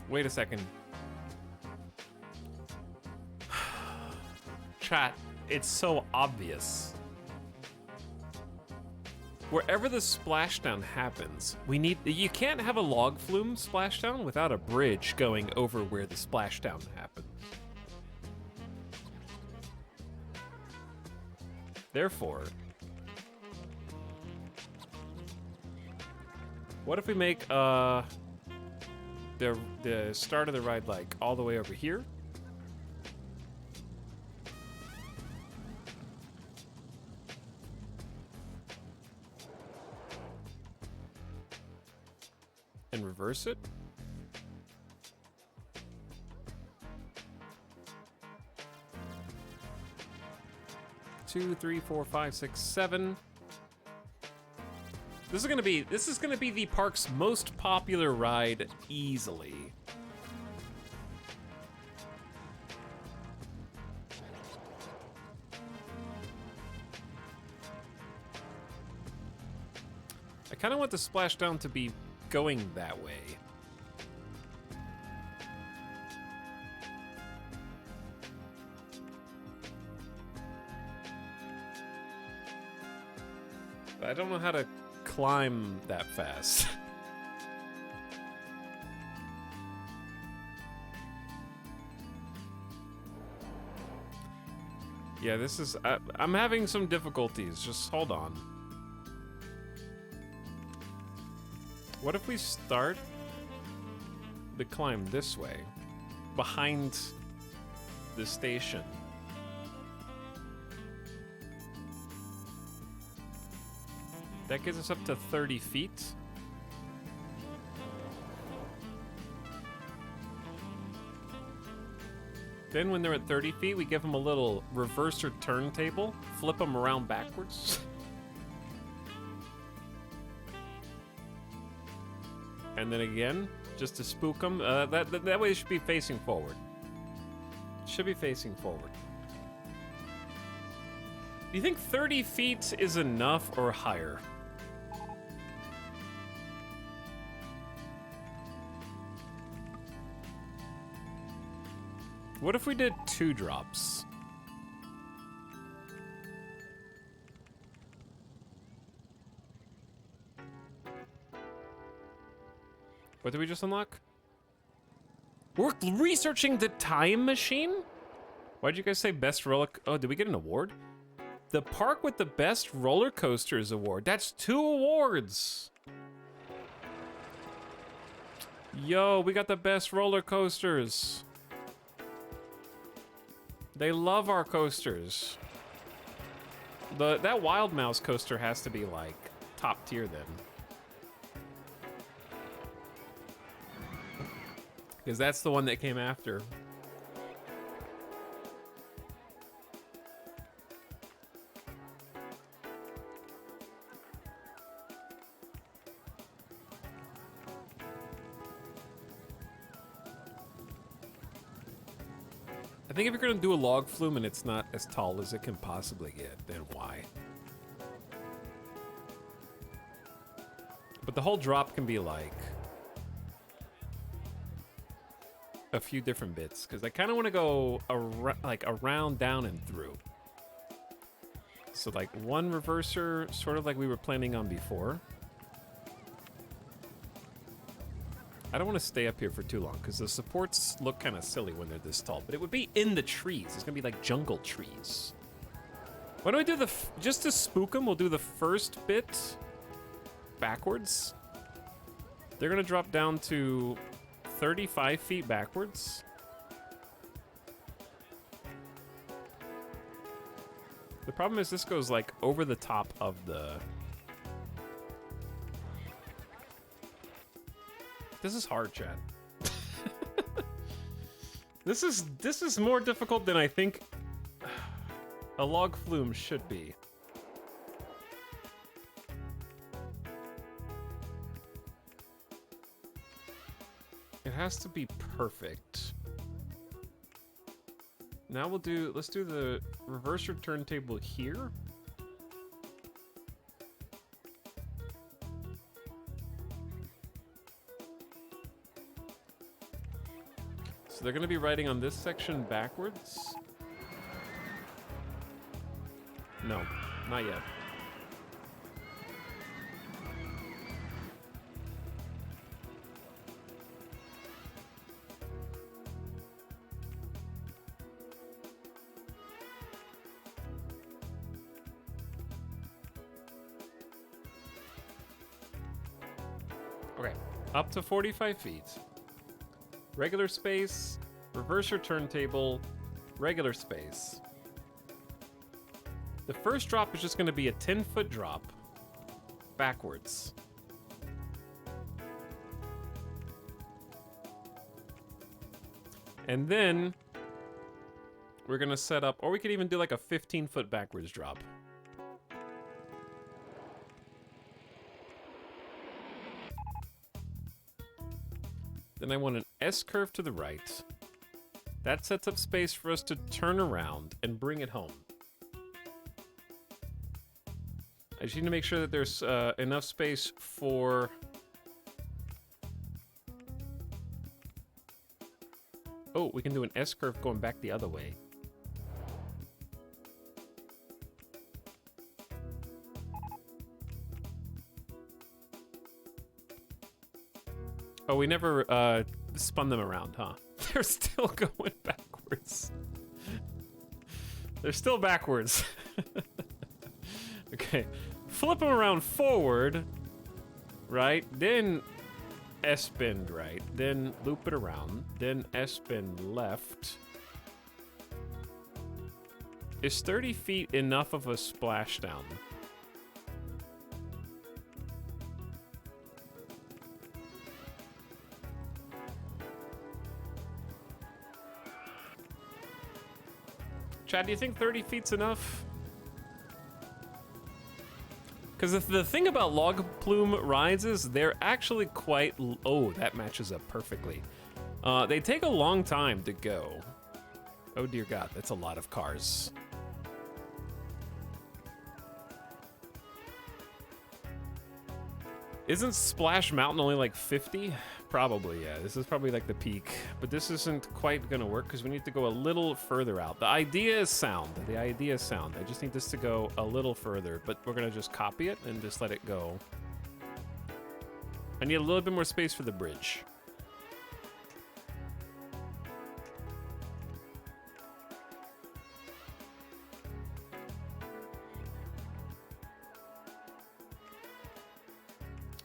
Wait a second. Chat, it's so obvious. Wherever the splashdown happens, you can't have a log flume splashdown without a bridge going over where the splashdown happens. Therefore, what if we make the start of the ride like all the way over here? And reverse it. Two, 3, 4, 5, 6, 7. This is gonna be the park's most popular ride easily. I kind of want the splashdown to be going that way. But I don't know how to climb that fast. Yeah, this is... I'm having some difficulties. Just hold on. What if we start the climb this way, behind the station? That gets us up to 30 feet. Then when they're at 30 feet, we give them a little reverser turntable, flip them around backwards. And then again, just to spook them. That way it should be facing forward. Should be facing forward. Do you think 30 feet is enough or higher? What if we did 2 drops? What did we just unlock? We're researching the time machine? Why'd you guys say best roller... Oh, did we get an award? The park with the best roller coasters award. That's 2 awards. Yo, we got the best roller coasters. They love our coasters. That Wild Mouse coaster has to be like top tier then. Because that's the one that came after. I think if you're gonna do a log flume and it's not as tall as it can possibly get, then why? But the whole drop can be like a few different bits, because I kind of want to go around, down, and through. So like one reverser, sort of like we were planning on before. I don't want to stay up here for too long, because the supports look kind of silly when they're this tall. But it would be in the trees. It's going to be like jungle trees. Why don't we do just to spook them, we'll do the first bit backwards. They're going to drop down to 35 feet backwards. The problem is this goes like over the top of the... This is hard, chat. This is more difficult than I think a log flume should be. It has to be perfect. Now let's do the reverser turntable here. So they're going to be riding on this section backwards. No, not yet. Okay, up to 45 feet. Regular space, reverser turntable, regular space. The first drop is just going to be a 10-foot drop backwards. And then we're going to set up, or we could even do like a 15-foot backwards drop. Then I want an S-curve to the right. That sets up space for us to turn around and bring it home. I just need to make sure that there's enough space for... Oh, we can do an S-curve going back the other way. Oh, we never spun them around, huh? They're still going backwards. They're still backwards. Okay. Flip them around forward, right? Then S-bend right. Then loop it around. Then S-bend left. Is 30 feet enough of a splashdown? Chad, do you think 30 feet's enough? Because the thing about log plume rides is they're actually quite... Oh, that matches up perfectly. They take a long time to go. Oh dear God, that's a lot of cars. Isn't Splash Mountain only like 50? Probably, yeah. This is probably like the peak. But this isn't quite gonna work because we need to go a little further out. The idea is sound. The idea is sound. I just need this to go a little further, but we're gonna just copy it and just let it go. I need a little bit more space for the bridge.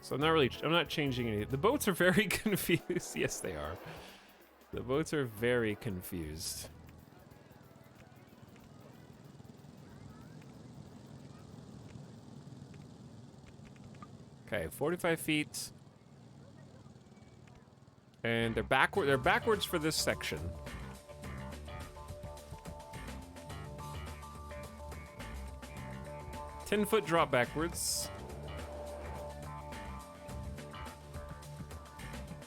So I'm not changing any. The boats are very confused. Yes, they are. The boats are very confused. Okay, 45 feet. And they're backward. They're backwards for this section. $10-foot drop backwards.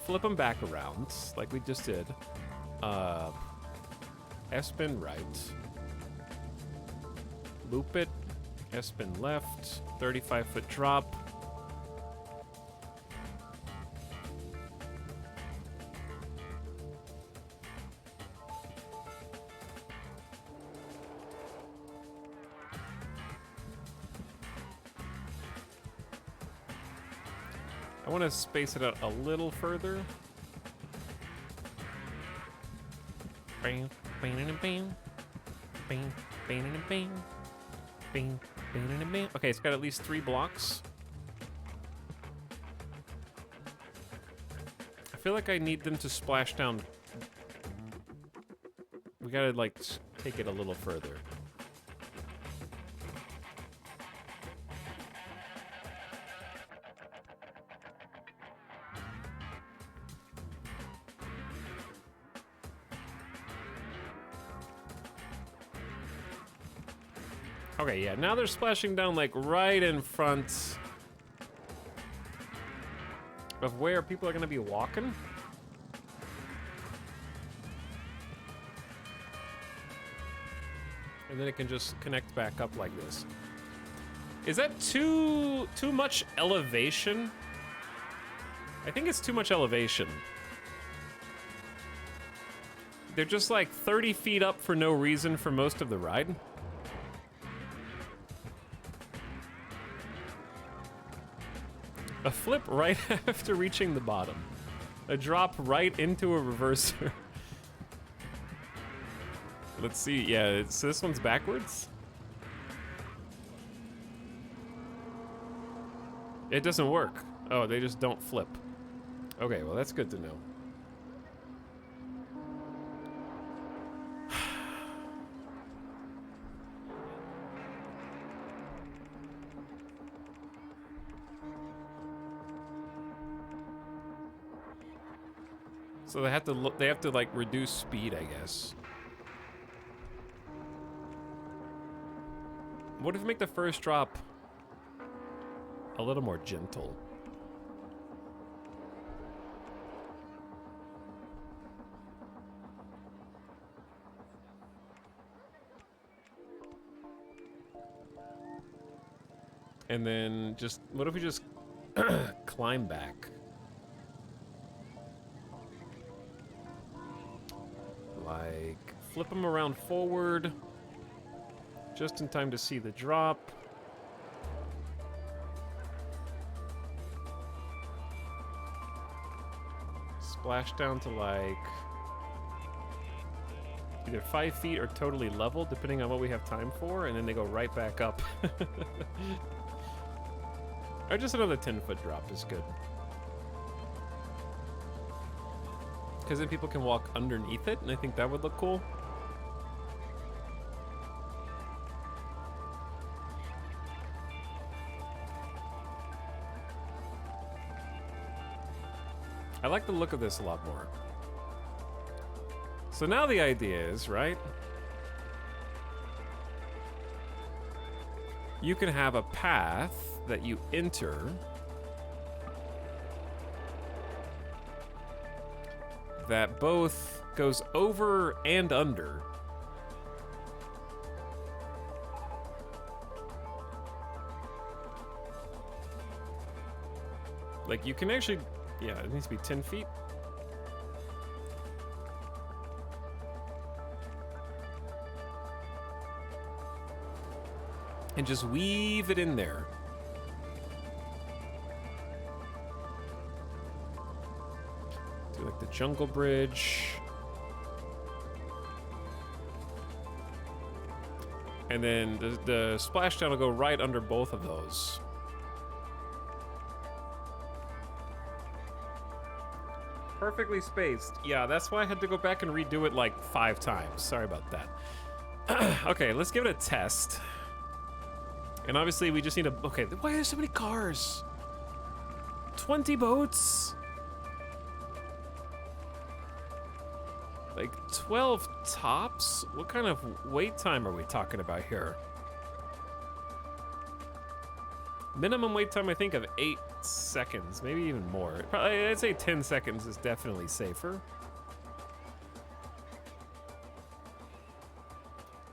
Flip them back around, like we just did. S-spin right. Loop it. S-spin left. 35-foot drop. I want to space it out a little further. Bang, bang, and bang, bang, bang, and bang, bang, bang, and bang. Okay, it's got at least 3 blocks. I feel like I need them to splash down. We gotta like take it a little further. Okay, yeah, now they're splashing down like right in front of where people are gonna be walking. And then it can just connect back up like this. Is that too much elevation? I think it's too much elevation. They're just like 30 feet up for no reason for most of the ride. A flip right after reaching the bottom. A drop right into a reverser. Let's see, yeah, so this one's backwards? It doesn't work. Oh, they just don't flip. Okay, well that's good to know. So they have to like reduce speed, I guess. What if we make the first drop a little more gentle? And then just, what if we just climb back? Like, flip them around forward, just in time to see the drop. Splash down to like either 5 feet or totally level, depending on what we have time for, and then they go right back up. Or just another 10-foot drop is good. Because then people can walk underneath it, and I think that would look cool. I like the look of this a lot more. So now the idea is, right? You can have a path that you enter that both goes over and under. Like you can actually, yeah, it needs to be 10 feet. And just weave it in there. Do like the jungle bridge. And then the splashdown will go right under both of those. Perfectly spaced. Yeah, that's why I had to go back and redo it like 5 times. Sorry about that. Okay, let's give it a test. And obviously we just need a... Okay, why are there so many cars? 20 boats? Like 12 tops? What kind of wait time are we talking about here? Minimum wait time, I think, of 8 seconds, maybe even more. Probably, I'd say 10 seconds is definitely safer.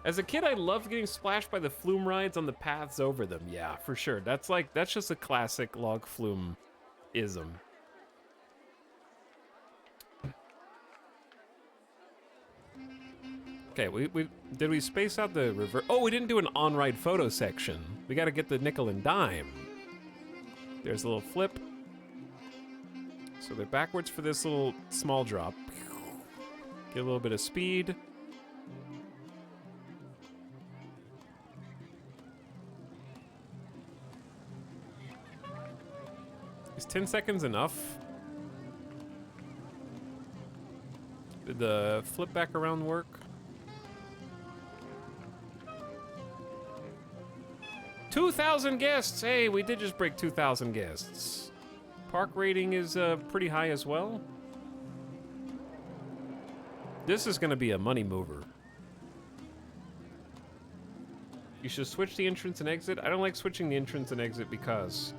As a kid, I loved getting splashed by the flume rides on the paths over them. Yeah, for sure. That's just a classic log flume-ism. Okay, did we space out the reverse? Oh, we didn't do an on-ride photo section. We got to get the nickel and dime. There's a little flip. So they're backwards for this little small drop. Get a little bit of speed. Is 10 seconds enough? Did the flip back around work? $2,000 guests! Hey, we did just break 2,000 guests. Park rating is pretty high as well. This is gonna be a money mover. You should switch the entrance and exit. I don't like switching the entrance and exit because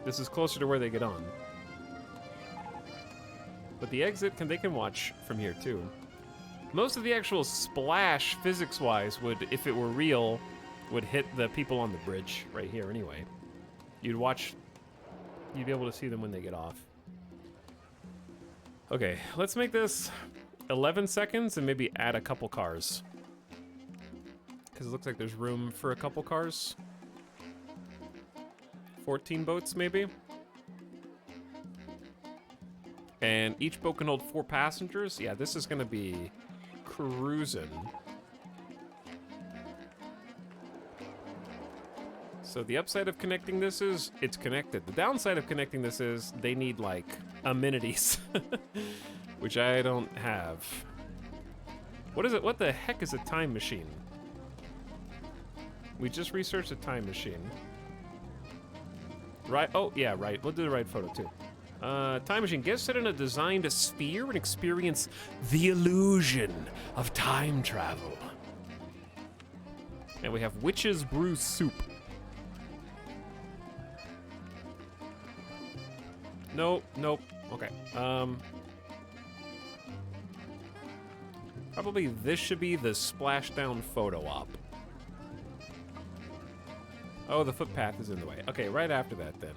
this is closer to where they get on. But the exit, they can watch from here too. Most of the actual splash, physics-wise, would, if it were real, would hit the people on the bridge right here anyway. You'd be able to see them when they get off. Okay, let's make this 11 seconds and maybe add a couple cars. Because it looks like there's room for a couple cars. 14 boats, maybe? And each boat can hold 4 passengers. Yeah, this is gonna be cruising. So the upside of connecting this is it's connected. The downside of connecting this is they need like amenities, which I don't have. What is it? What the heck is a time machine? We just researched a time machine. Right, oh yeah, right. We'll do the right photo too. Time machine. Get set in a designed sphere and experience the illusion of time travel. And we have witch's brew soup. Nope, nope. Okay. Probably this should be the splashdown photo op. Oh, the footpath is in the way. Okay, right after that then.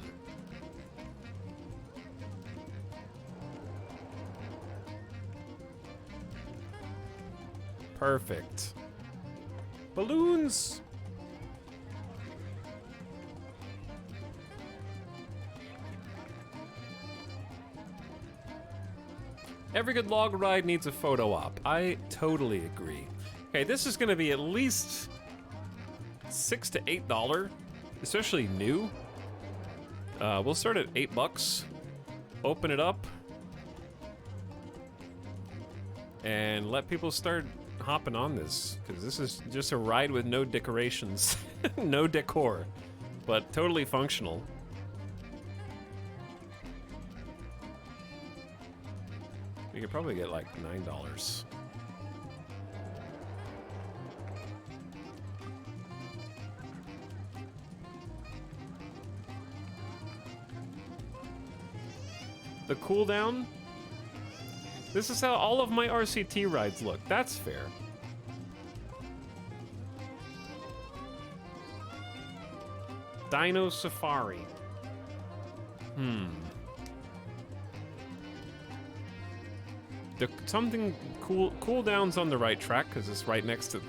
Perfect. Balloons! Every good log ride needs a photo op. I totally agree. Okay, this is gonna be at least $6 to $8, especially new. We'll start at $8. Open it up. And let people start hopping on this, because this is just a ride with no decorations. No decor, but totally functional. We could probably get like $9. The cooldown? This is how all of my RCT rides look. That's fair. Dino Safari. Something cooldowns on the right track because it's right next to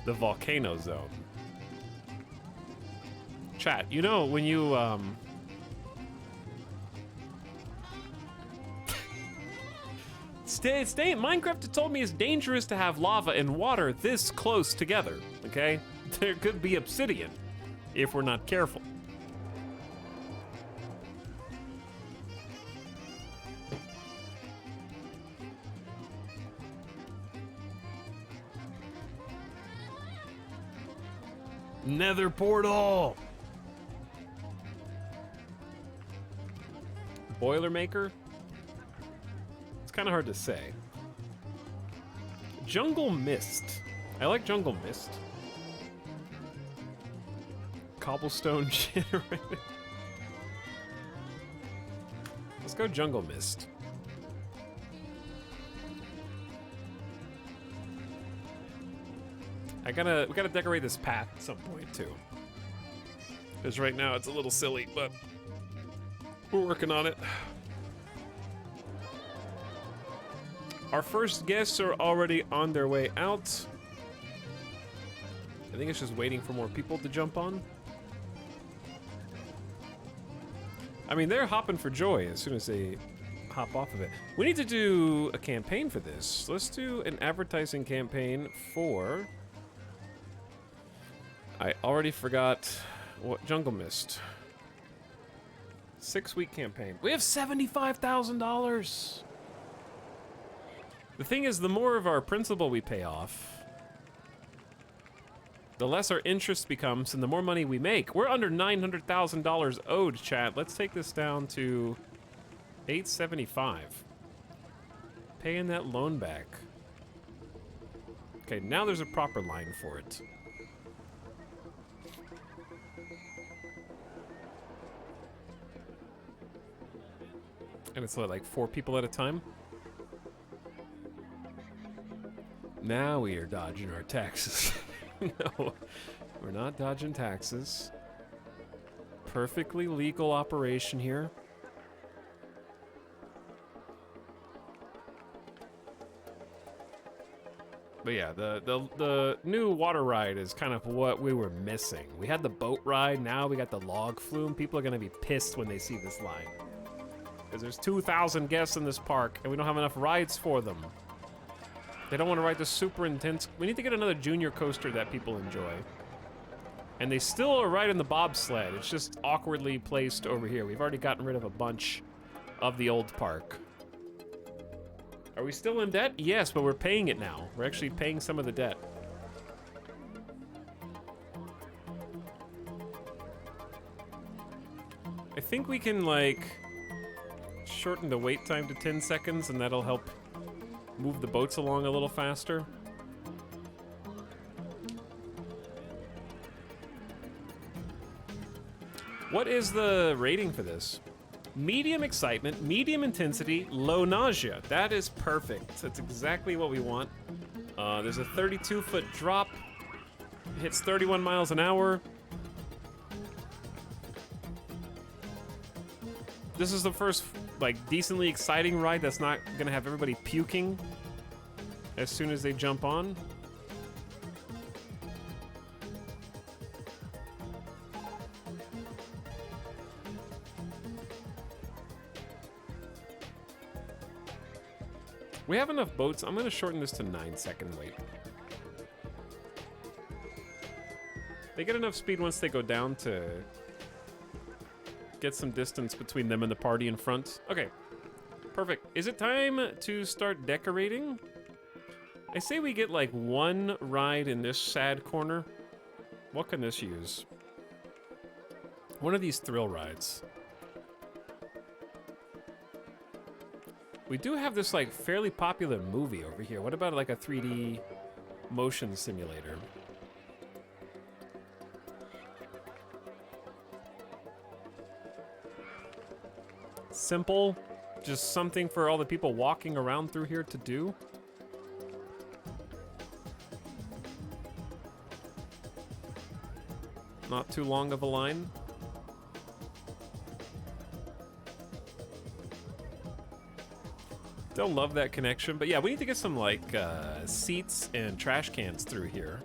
the volcano zone. Chat, you know when you Minecraft had told me it's dangerous to have lava and water this close together, okay? There could be obsidian if we're not careful. Nether portal! Boilermaker? kind of hard to say. Jungle Mist. I like Jungle Mist. Cobblestone generator. Let's go Jungle Mist. We gotta decorate this path at some point too. Because right now it's a little silly, but we're working on it. Our first guests are already on their way out. I think it's just waiting for more people to jump on. I mean, they're hopping for joy as soon as they hop off of it. We need to do a campaign for this. Let's do an advertising campaign for... I already forgot what Jungle Mist. 6-week campaign. We have $75,000. The thing is, the more of our principal we pay off, the less our interest becomes and the more money we make. We're under $900,000 owed, chat. Let's take this down to $875. Paying that loan back. Okay, now there's a proper line for it. And it's like 4 people at a time. Now we are dodging our taxes. No, we're not dodging taxes. Perfectly legal operation here. But yeah, the new water ride is kind of what we were missing. We had the boat ride, now we got the log flume. People are gonna be pissed when they see this line. Because there's 2,000 guests in this park, and we don't have enough rides for them. They don't want to ride the super intense... We need to get another junior coaster that people enjoy. And they still are riding the bobsled. It's just awkwardly placed over here. We've already gotten rid of a bunch of the old park. Are we still in debt? Yes, but we're paying it now. We're actually paying some of the debt. I think we can, like... shorten the wait time to 10 seconds, and that'll help move the boats along a little faster. What is the rating for this? Medium excitement, medium intensity, low nausea. That is perfect. That's exactly what we want. There's a 32-foot drop. It hits 31 miles an hour. This is the first, like, decently exciting ride that's not gonna have everybody puking as soon as they jump on. We have enough boats. I'm gonna shorten this to 9-second wait. They get enough speed once they go down to get some distance between them and the party in front. Okay, perfect. Is it time to start decorating? I say we get like one ride in this sad corner. What can this use? One of these thrill rides. We do have this like fairly popular movie over here. What about like a 3D motion simulator? Simple, just something for all the people walking around through here to do. Not too long of a line. Don't love that connection, but yeah, we need to get some like seats and trash cans through here.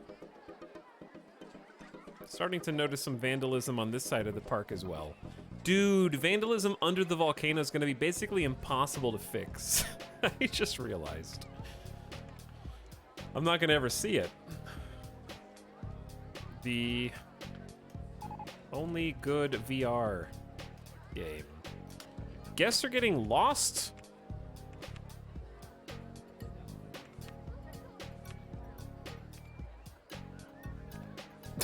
Starting to notice some vandalism on this side of the park as well. Dude, vandalism under the volcano is going to be basically impossible to fix. I just realized. I'm not going to ever see it. The only good VR game. Guests are getting lost?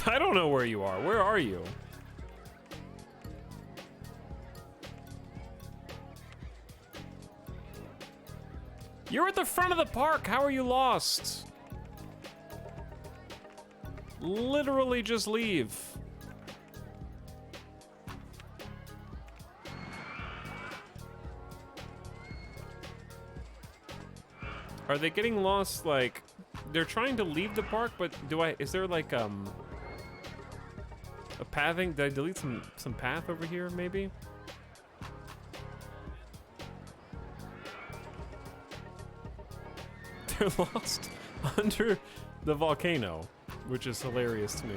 I don't know where you are. Where are you? You're at the front of the park. How are you lost? Literally just leave. Are they getting lost, like, they're trying to leave the park, but is there like, a pathing? Did I delete some path over here, maybe? They're lost under the volcano, which is hilarious to me.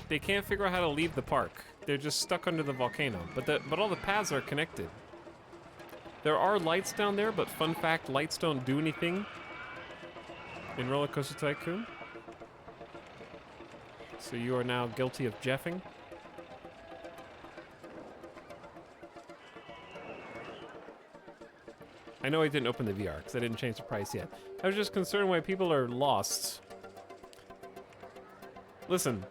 They can't figure out how to leave the park. They're just stuck under the volcano. But all the paths are connected. There are lights down there, but fun fact, lights don't do anything in Roller Coaster Tycoon. So you are now guilty of jeffing. I know I didn't open the VR because I didn't change the price yet. I was just concerned why people are lost. Listen.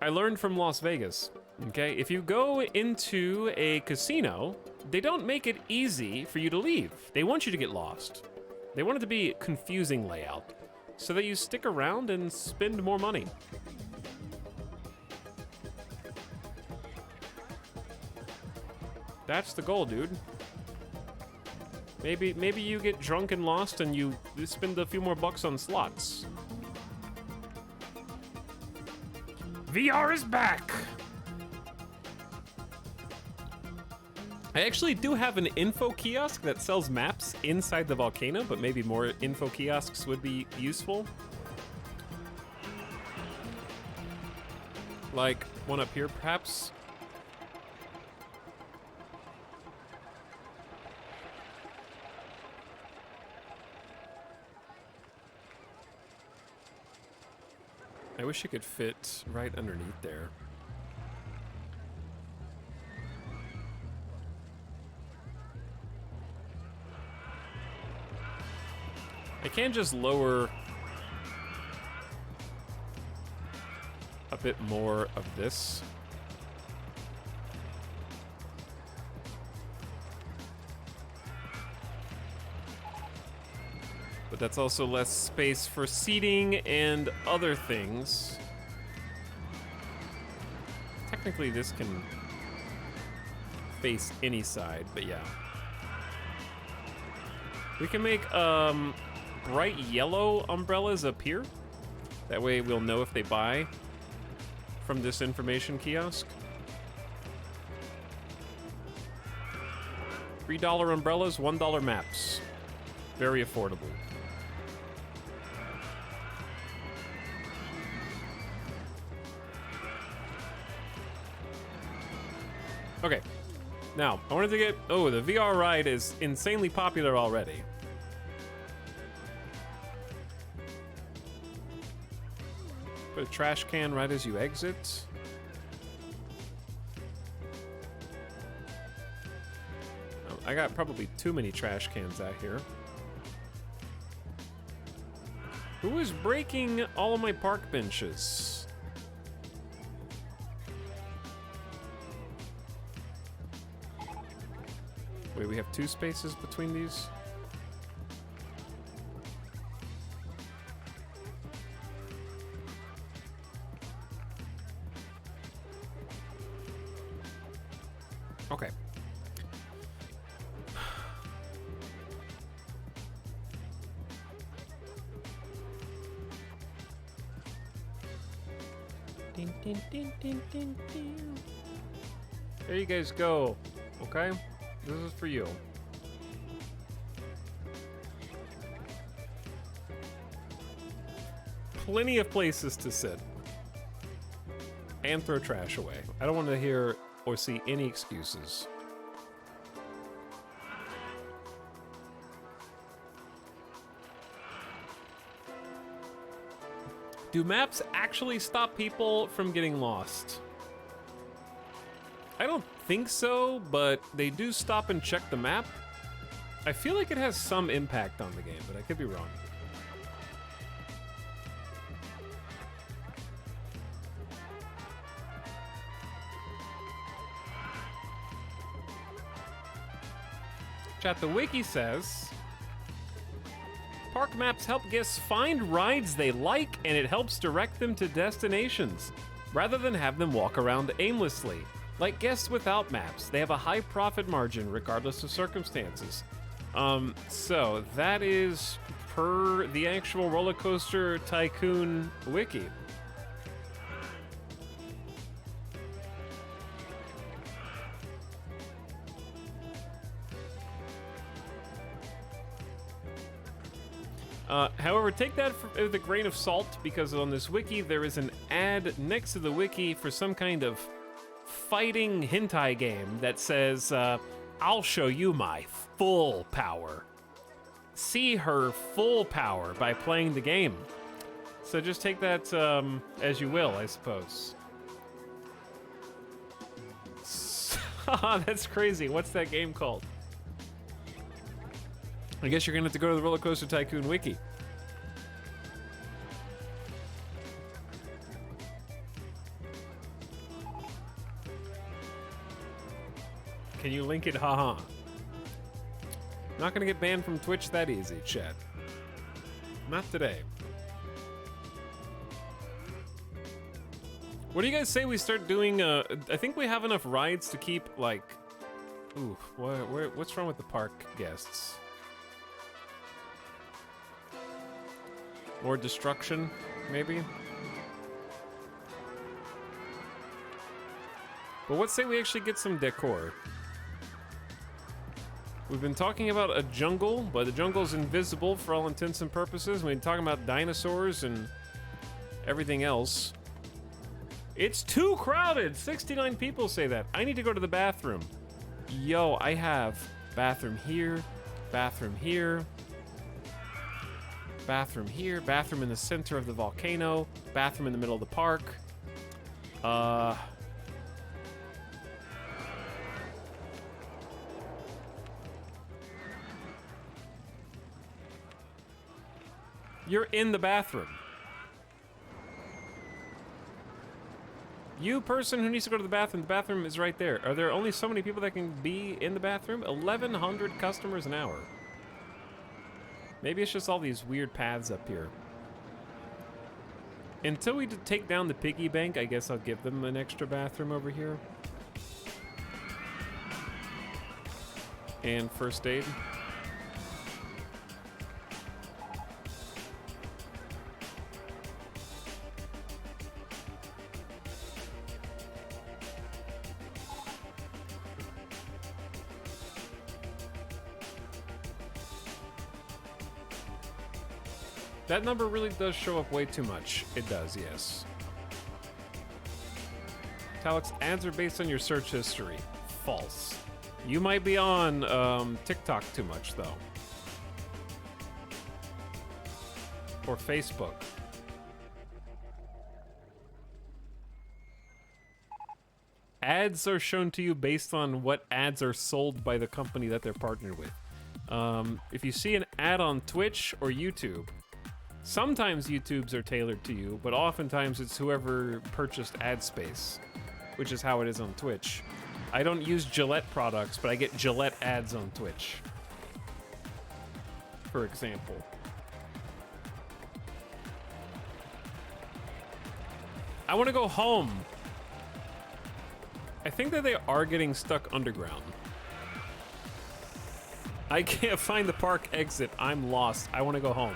I learned from Las Vegas, okay? If you go into a casino, they don't make it easy for you to leave. They want you to get lost. They want it to be a confusing layout so that you stick around and spend more money. That's the goal, dude. Maybe you get drunk and lost and you spend a few more bucks on slots. VR is back! I actually do have an info kiosk that sells maps inside the volcano, but maybe more info kiosks would be useful. Like one up here, perhaps. I wish it could fit right underneath there. I can just lower a bit more of this. But that's also less space for seating and other things. Technically, this can face any side, but yeah. We can make bright yellow umbrellas up here. That way we'll know if they buy from this information kiosk. $3 umbrellas, $1 maps. Very affordable. Okay, now, I wanted to get... Oh, the VR ride is insanely popular already. Put a trash can right as you exit. Oh, I got probably too many trash cans out here. Who is breaking all of my park benches? Wait, we have 2 spaces between these? Okay. Ding, ding, ding, ding, ding, ding. There you guys go, okay? This is for you. Plenty of places to sit. And throw trash away. I don't want to hear or see any excuses. Do maps actually stop people from getting lost? I don't think so, but they do stop and check the map. I feel like it has some impact on the game, but I could be wrong. Chat, the wiki says, park maps help guests find rides they like, and it helps direct them to destinations, rather than have them walk around aimlessly. Like guests without maps, they have a high profit margin regardless of circumstances. So that is per the actual Roller Coaster Tycoon wiki. However, take that with a grain of salt, because on this wiki there is an ad next to the wiki for some kind of fighting hentai game that says, I'll show you my full power. See her full power by playing the game. So just take that as you will, I suppose. That's crazy. What's that game called? I guess you're gonna have to go to the Roller Coaster Tycoon wiki. Can you link it? Haha. Not gonna get banned from Twitch that easy, chat. Not today. What do you guys say we start doing? I think we have enough rides to keep, like... Ooh, what's wrong with the park guests? More destruction, maybe? But let's say we actually get some decor. We've been talking about a jungle, but the jungle's invisible for all intents and purposes. We've been talking about dinosaurs and everything else. It's too crowded! 69 people say that. I need to go to the bathroom. Yo, I have bathroom here, bathroom here, bathroom here, bathroom in the center of the volcano, bathroom in the middle of the park. You're in the bathroom. You person who needs to go to the bathroom is right there. Are there only so many people that can be in the bathroom? 1,100 customers an hour. Maybe it's just all these weird paths up here. Until we take down the piggy bank, I guess I'll give them an extra bathroom over here. And first aid. That number really does show up way too much. It does, yes. Talix, ads are based on your search history. False. You might be on TikTok too much, though. Or Facebook. Ads are shown to you based on what ads are sold by the company that they're partnered with. If you see an ad on Twitch or YouTube, sometimes YouTubes are tailored to you, but oftentimes it's whoever purchased ad space, which is how it is on Twitch. I don't use Gillette products, but I get Gillette ads on Twitch, for example. I want to go home. I think that they are getting stuck underground. I can't find the park exit. I'm lost. I want to go home.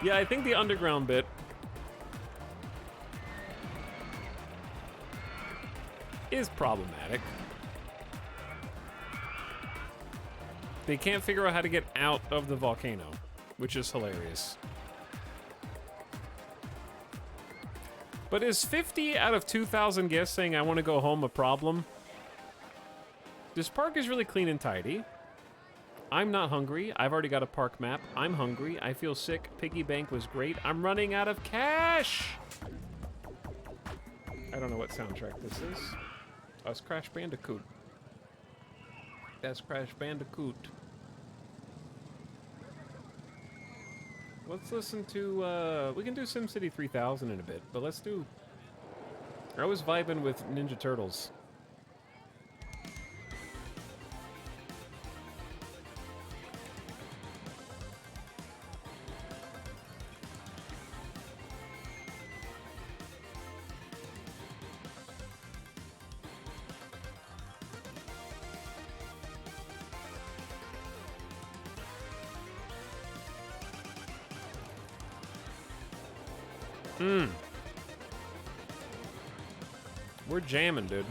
Yeah, I think the underground bit is problematic. They can't figure out how to get out of the volcano, which is hilarious. But is 50 out of 2,000 guests saying I want to go home a problem? This park is really clean and tidy. I'm not hungry. I've already got a park map. I'm hungry. I feel sick. Piggy bank was great. I'm running out of cash. I don't know what soundtrack this is. Oh, it's Crash Bandicoot. That's Crash Bandicoot. Let's listen to, we can do SimCity 3000 in a bit, but let's do... I was vibing with Ninja Turtles. We're jamming, dude.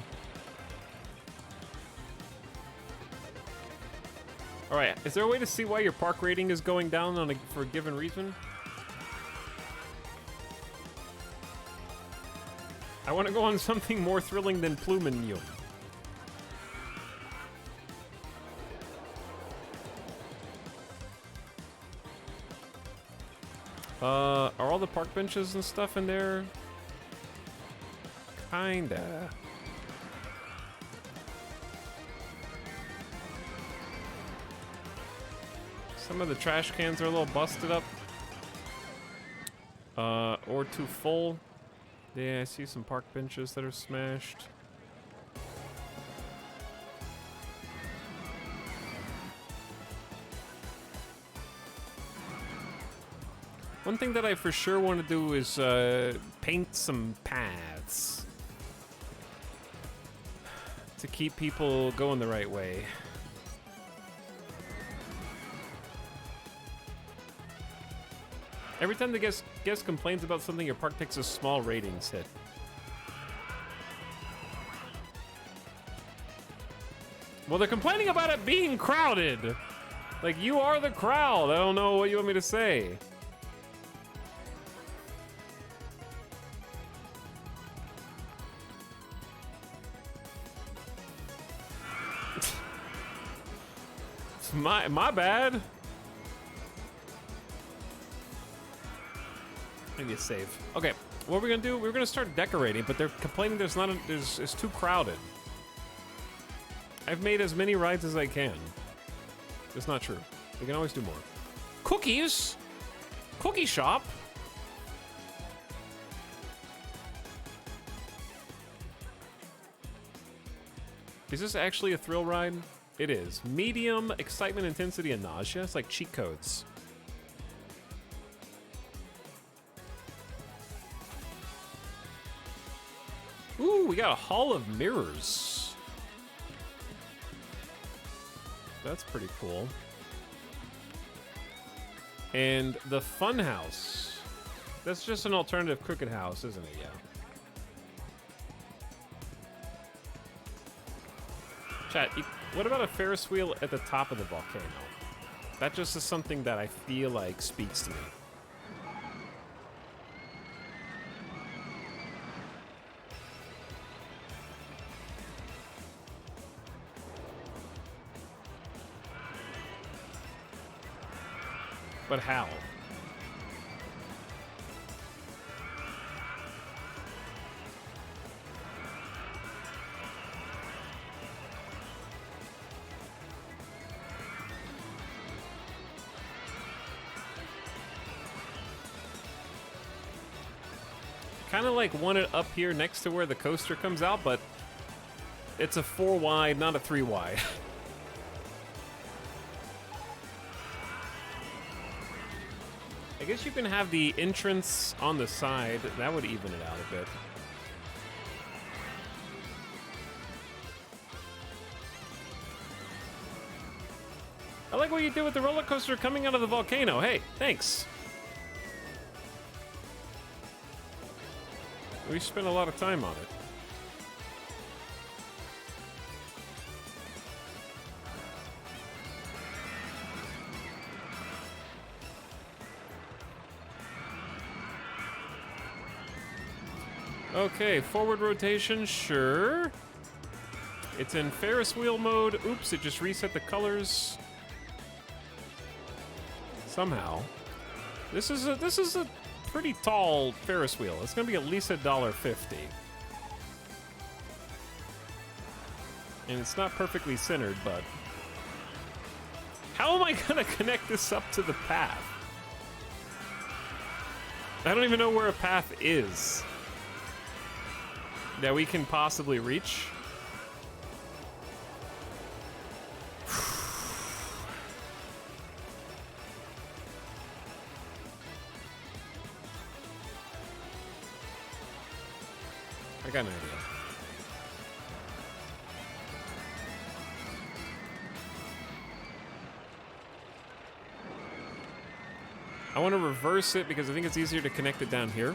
Alright, is there a way to see why your park rating is going down on for a given reason? I want to go on something more thrilling than Pluminium. Are all the park benches and stuff in there? Kinda. Some of the trash cans are a little busted up. Or too full. Yeah, I see some park benches that are smashed. One thing that I for sure want to do is paint some paths to keep people going the right way. Every time the guest complains about something, your park takes a small ratings hit. Well, they're complaining about it being crowded. Like, you are the crowd. I don't know what you want me to say. My bad. Maybe a save. Okay, what we're gonna do? We're gonna start decorating, but they're complaining it's too crowded. I've made as many rides as I can. It's not true. We can always do more. Cookies? Cookie shop? Is this actually a thrill ride? It is. Medium, excitement, intensity, and nausea. It's like cheat codes. Ooh, we got a Hall of Mirrors. That's pretty cool. And the Fun House. That's just an alternative Crooked House, isn't it? Yeah. Chat, what about a Ferris wheel at the top of the volcano? That just is something that I feel like speaks to me. But how? Kind of like want it up here next to where the coaster comes out, but it's a 4 wide, not a 3 wide. I guess you can have the entrance on the side. That would even it out a bit. I like what you did with the roller coaster coming out of the volcano. Hey, thanks. We spent a lot of time on it. Okay, forward rotation, sure. It's in Ferris wheel mode. Oops, it just reset the colors. Somehow. This is a pretty tall Ferris wheel. It's gonna be at least $1.50. And it's not perfectly centered, but How am I gonna connect this up to the path? I don't even know where a path is that we can possibly reach. I got an idea. I want to reverse it because I think it's easier to connect it down here.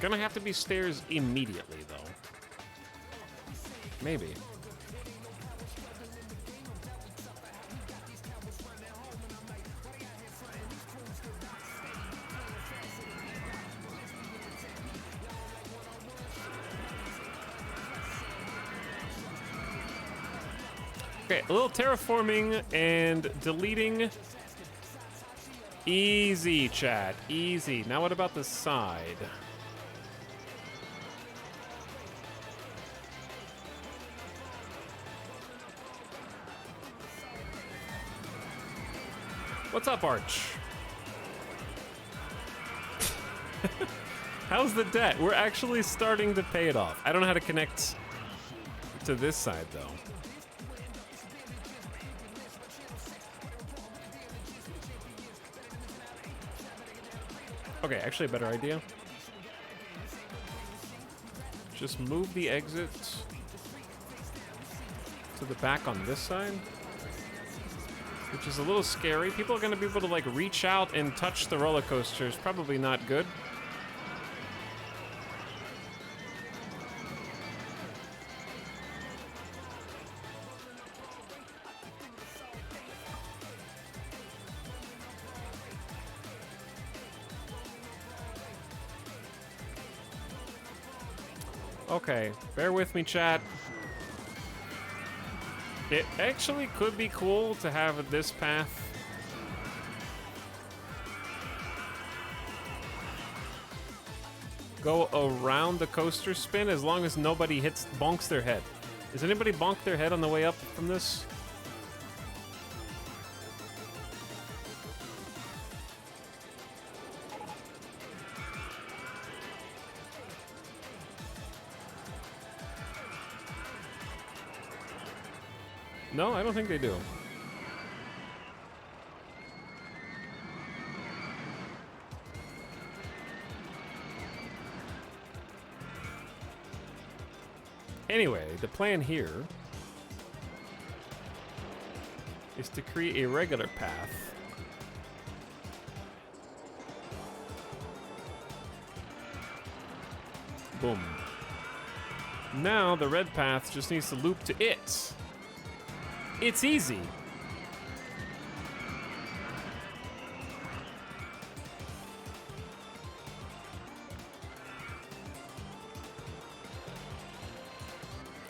Gonna have to be stairs immediately, though. Maybe. Okay, a little terraforming and deleting. Easy, chat. Easy. Now what about the side? What's up, Arch? How's the debt? We're actually starting to pay it off. I don't know how to connect to this side, though. Okay, actually a better idea. Just move the exit to the back on this side, which is a little scary. People are gonna be able to like reach out and touch the roller coasters. Probably not good. Okay, bear with me, chat. It actually could be cool to have this path go around the coaster spin as long as nobody bonks their head. Does anybody bonk their head on the way up from this? No, I don't think they do. Anyway, the plan here is to create a regular path. Boom. Now the red path just needs to loop to it. It's easy.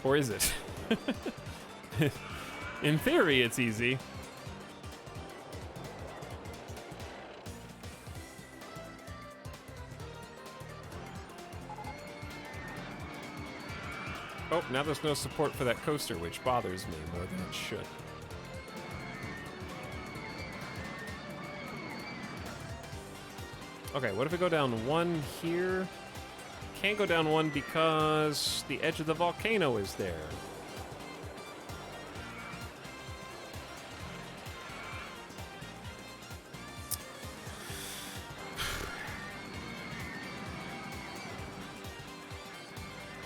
Or is it? In theory, it's easy. Oh, now there's no support for that coaster, which bothers me more than it should. Okay, what if we go down one here? Can't go down one because the edge of the volcano is there.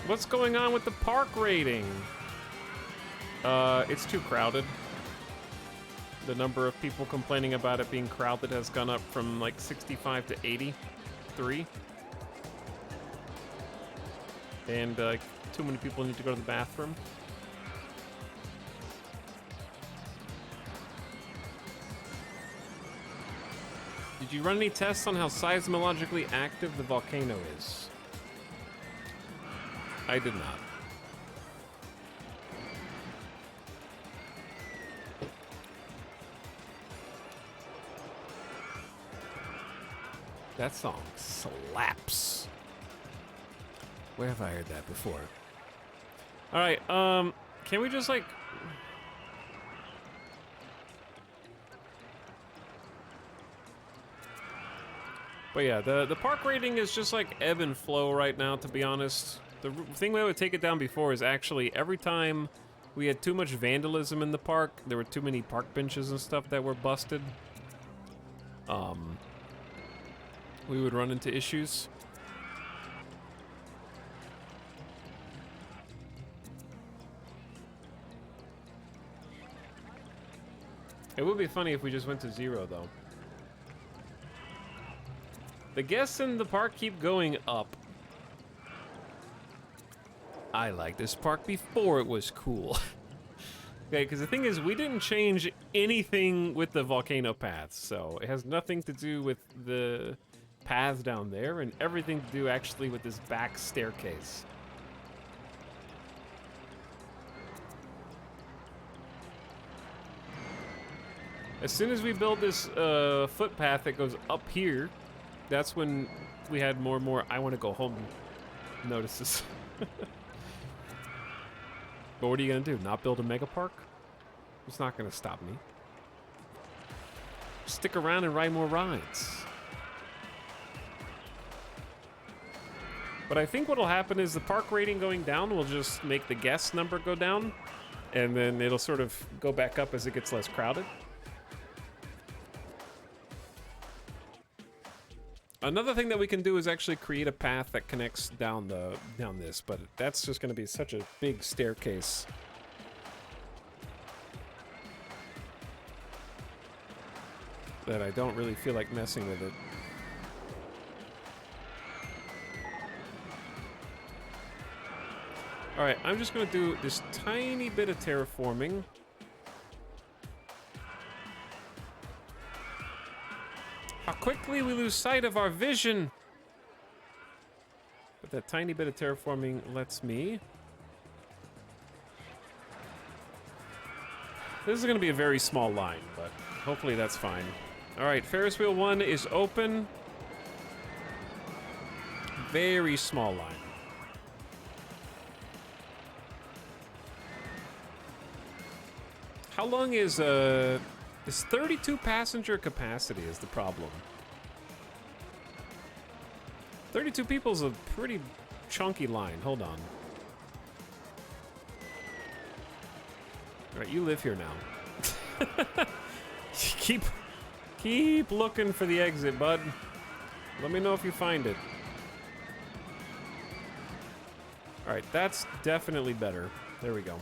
What's going on with the park rating? It's too crowded. The number of people complaining about it being crowded has gone up from like 65 to 83. And too many people need to go to the bathroom. Did you run any tests on how seismologically active the volcano is? I did not. That song slaps. Where have I heard that before? All right, can we just like... But yeah, the park rating is just like ebb and flow right now, to be honest. The thing that would take it down before is actually every time we had too much vandalism in the park, there were too many park benches and stuff that were busted. We would run into issues. It would be funny if we just went to 0, though. The guests in the park keep going up. I liked this park before it was cool. Okay, because the thing is, we didn't change anything with the volcano paths, so it has nothing to do with the paths down there, and everything to do actually with this back staircase. As soon as we build this footpath that goes up here, that's when we had more and more I want to go home notices. But what are you gonna do? Not build a mega park? It's not gonna stop me. Stick around and ride more rides. But I think what'll happen is the park rating going down will just make the guest number go down, and then it'll sort of go back up as it gets less crowded. Another thing that we can do is actually create a path that connects down this, but that's just going to be such a big staircase. That I don't really feel like messing with it. Alright, I'm just going to do this tiny bit of terraforming. How quickly we lose sight of our vision. But that tiny bit of terraforming lets me. This is going to be a very small line, but hopefully that's fine. All right, Ferris wheel 1 is open. Very small line. How long is 32 passenger capacity is the problem. 32 people is a pretty chunky line. Hold on. All right, you live here now. Keep looking for the exit, bud. Let me know if you find it. All right, that's definitely better. There we go.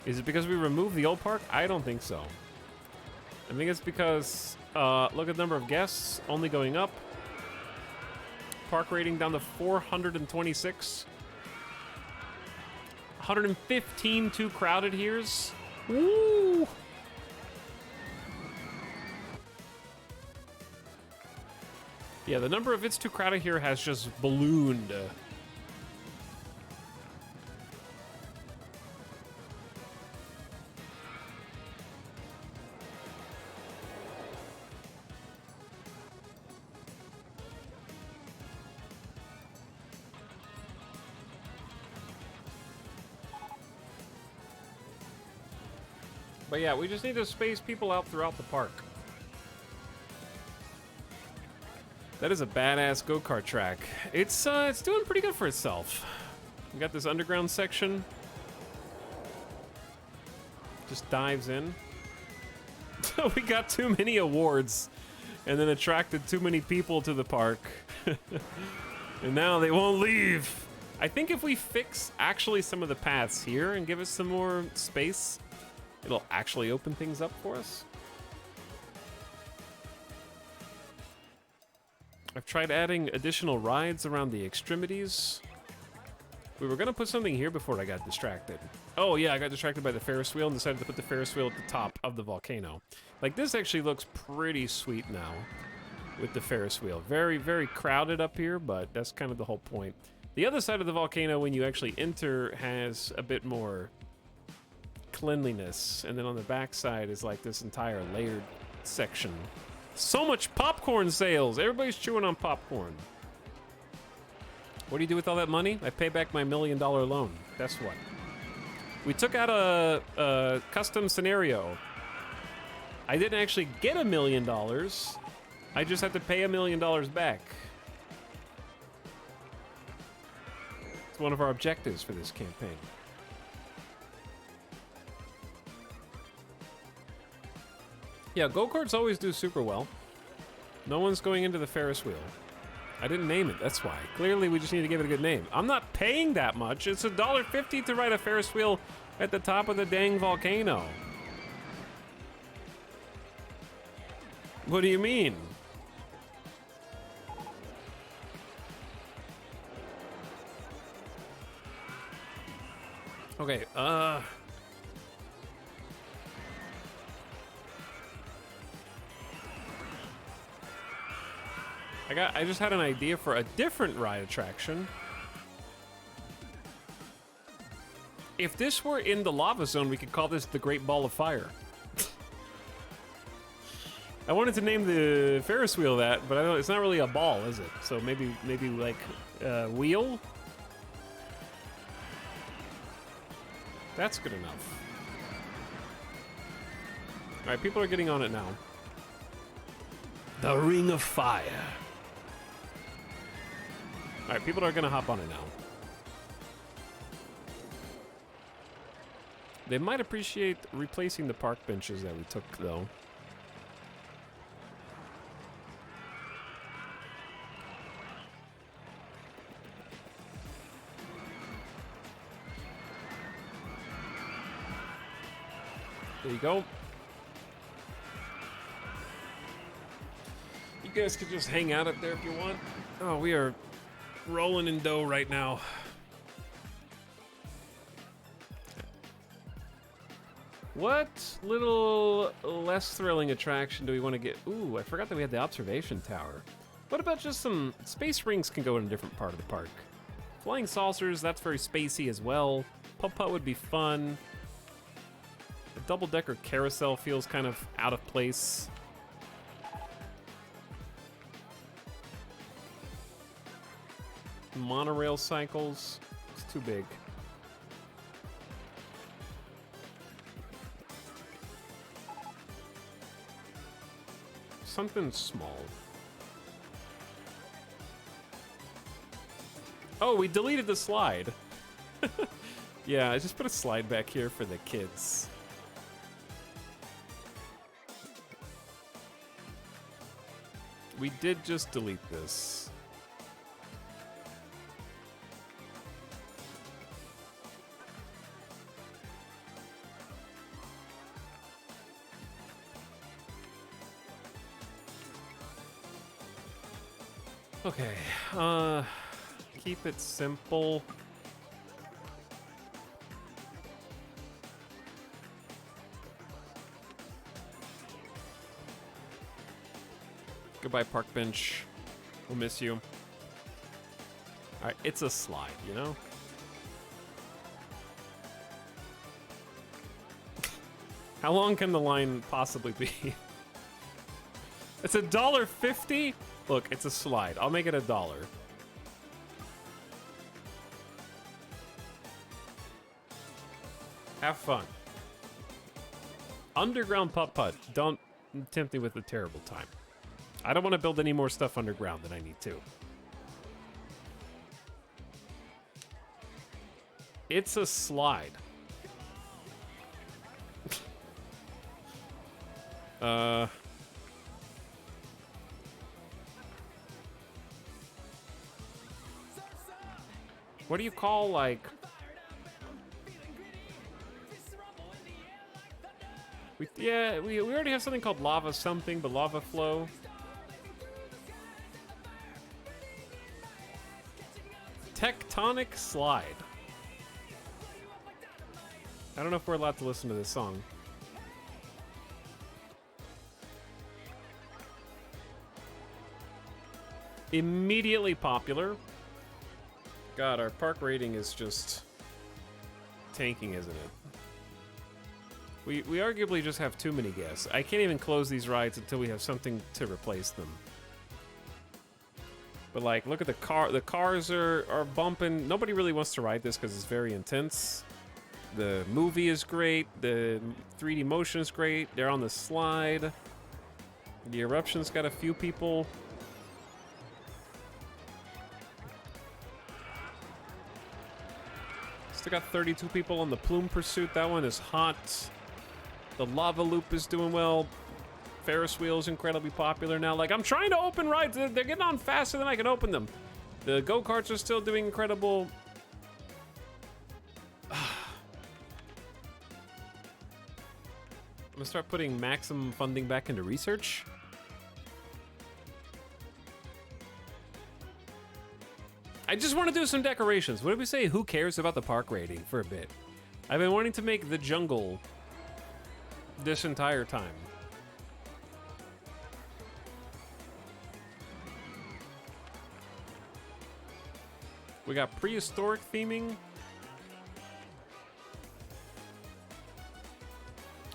Is it because we removed the old park? I don't think so. I think it's because, look at the number of guests, only going up. Park rating down to 426. 115 too crowded here's. Woo! Yeah, the number of it's too crowded here has just ballooned. But yeah, we just need to space people out throughout the park. That is a badass go-kart track. It's doing pretty good for itself. We got this underground section. Just dives in. We got too many awards and then attracted too many people to the park. And now they won't leave. I think if we fix actually some of the paths here and give us some more space, it'll actually open things up for us. I've tried adding additional rides around the extremities. We were gonna put something here before I got distracted. Oh yeah, I got distracted by the Ferris wheel and decided to put the Ferris wheel at the top of the volcano. Like, this actually looks pretty sweet now with the Ferris wheel. Very, very crowded up here, but that's kind of the whole point. The other side of the volcano, when you actually enter, has a bit more cleanliness, and then on the back side is like this entire layered section. So much popcorn sales. Everybody's chewing on popcorn. What do you do with all that money? I pay back my $1 million loan. Guess what? We took out a custom scenario. I didn't actually get $1 million. I just have to pay $1 million back. It's one of our objectives for this campaign. Yeah, go-karts always do super well. No one's going into the Ferris wheel. I didn't name it, that's why. Clearly, we just need to give it a good name. I'm not paying that much. It's $1.50 to ride a Ferris wheel at the top of the dang volcano. What do you mean? Okay, I just had an idea for a different ride attraction. If this were in the lava zone, we could call this the Great Ball of Fire. I wanted to name the Ferris wheel that, but I don't, it's not really a ball, is it? So maybe like wheel? That's good enough. All right, people are getting on it now. The Ring of Fire. All right, people are gonna hop on it now. They might appreciate replacing the park benches that we took, though. There you go. You guys could just hang out up there if you want. Oh, we are rolling in dough right now. What little less thrilling attraction do we want to get? Ooh, I forgot that we had the observation tower. What about just some space rings can go in a different part of the park? Flying saucers, that's very spacey as well. Putt-putt would be fun. A double-decker carousel feels kind of out of place. Monorail cycles, it's too big. Something small. Oh, we deleted the slide. Yeah, I just put a slide back here for the kids. We did just delete this. Okay, keep it simple. Goodbye, park bench. We'll miss you. All right, it's a slide, you know? How long can the line possibly be? It's $1.50? Look, it's a slide. I'll make it $1. Have fun. Underground putt-putt. Don't tempt me with a terrible time. I don't want to build any more stuff underground than I need to. It's a slide. What do you call, like... We already have something called lava something, but lava flow. Tectonic slide. I don't know if we're allowed to listen to this song. Immediately popular. God, our park rating is just tanking, isn't it? We arguably just have too many guests. I can't even close these rides until we have something to replace them. But like, look at the car. The cars are bumping. Nobody really wants to ride this because it's very intense. The movie is great. The 3D motion is great. They're on the slide. The eruption's got a few people. Still got 32 people on the Plume Pursuit. That one is hot. The Lava Loop is doing well. Ferris wheel is incredibly popular now. Like, I'm trying to open rides. They're getting on faster than I can open them. The go-karts are still doing incredible. I'm gonna start putting maximum funding back into research. I just want to do some decorations. What did we say? Who cares about the park rating for a bit? I've been wanting to make the jungle this entire time. We got prehistoric theming.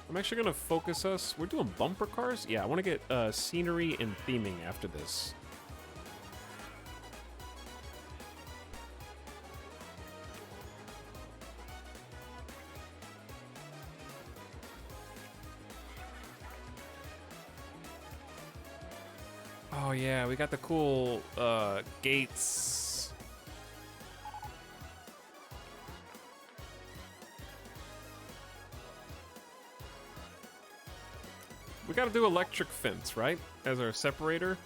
I'm actually gonna focus us. We're doing bumper cars? Yeah, I want to get scenery and theming after this. Oh yeah, we got the cool gates. We gotta do electric fence, right? As our separator.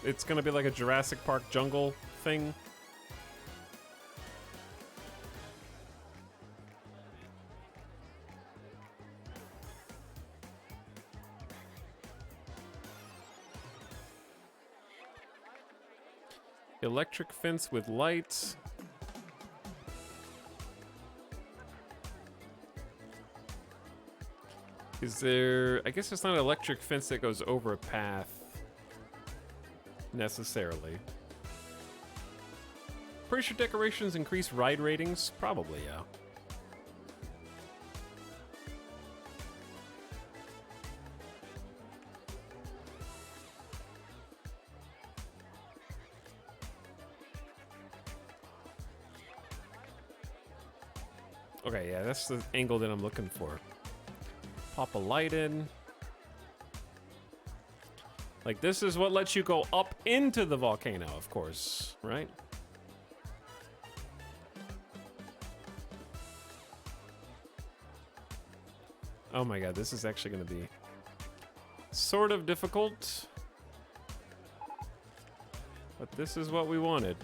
It's gonna be like a Jurassic Park jungle thing. Electric fence with lights. Is there... I guess it's not an electric fence that goes over a path. Necessarily. Pretty sure decorations increase ride ratings? Probably, yeah. Okay, yeah, that's the angle that I'm looking for. Pop a light in. Like, this is what lets you go up into the volcano, of course, right? Oh my god, this is actually going to be sort of difficult. But this is what we wanted.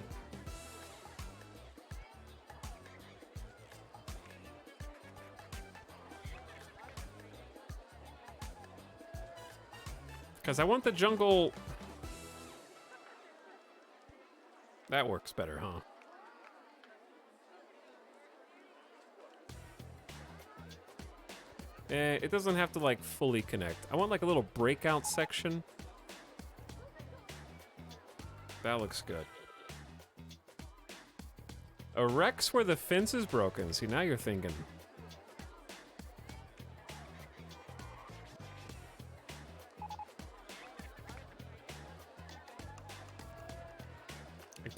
Because I want the jungle... That works better, huh? It doesn't have to, like, fully connect. I want, like, a little breakout section. That looks good. A Rex where the fence is broken. See, now you're thinking.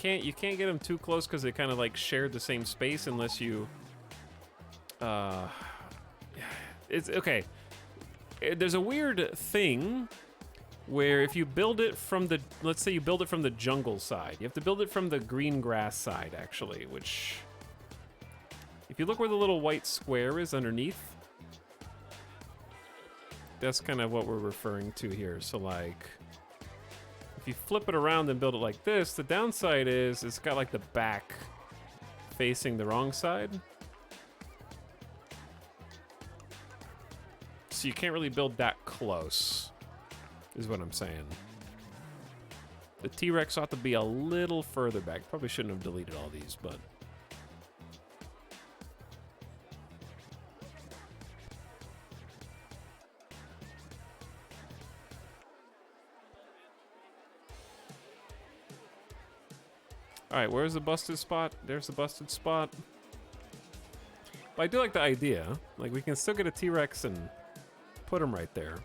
You can't get them too close because they kind of like share the same space unless you it's okay. There's a weird thing where if you build it from the, let's say you build it from the jungle side, you have to build it from the green grass side actually, which if you look where the little white square is underneath, that's kind of what we're referring to here. So like if you flip it around and build it like this, the downside is it's got like the back facing the wrong side. So you can't really build that close, is what I'm saying. The T-Rex ought to be a little further back. Probably shouldn't have deleted all these, but... Alright, where's the busted spot? There's the busted spot. But I do like the idea. Like, we can still get a T-Rex and put him right there.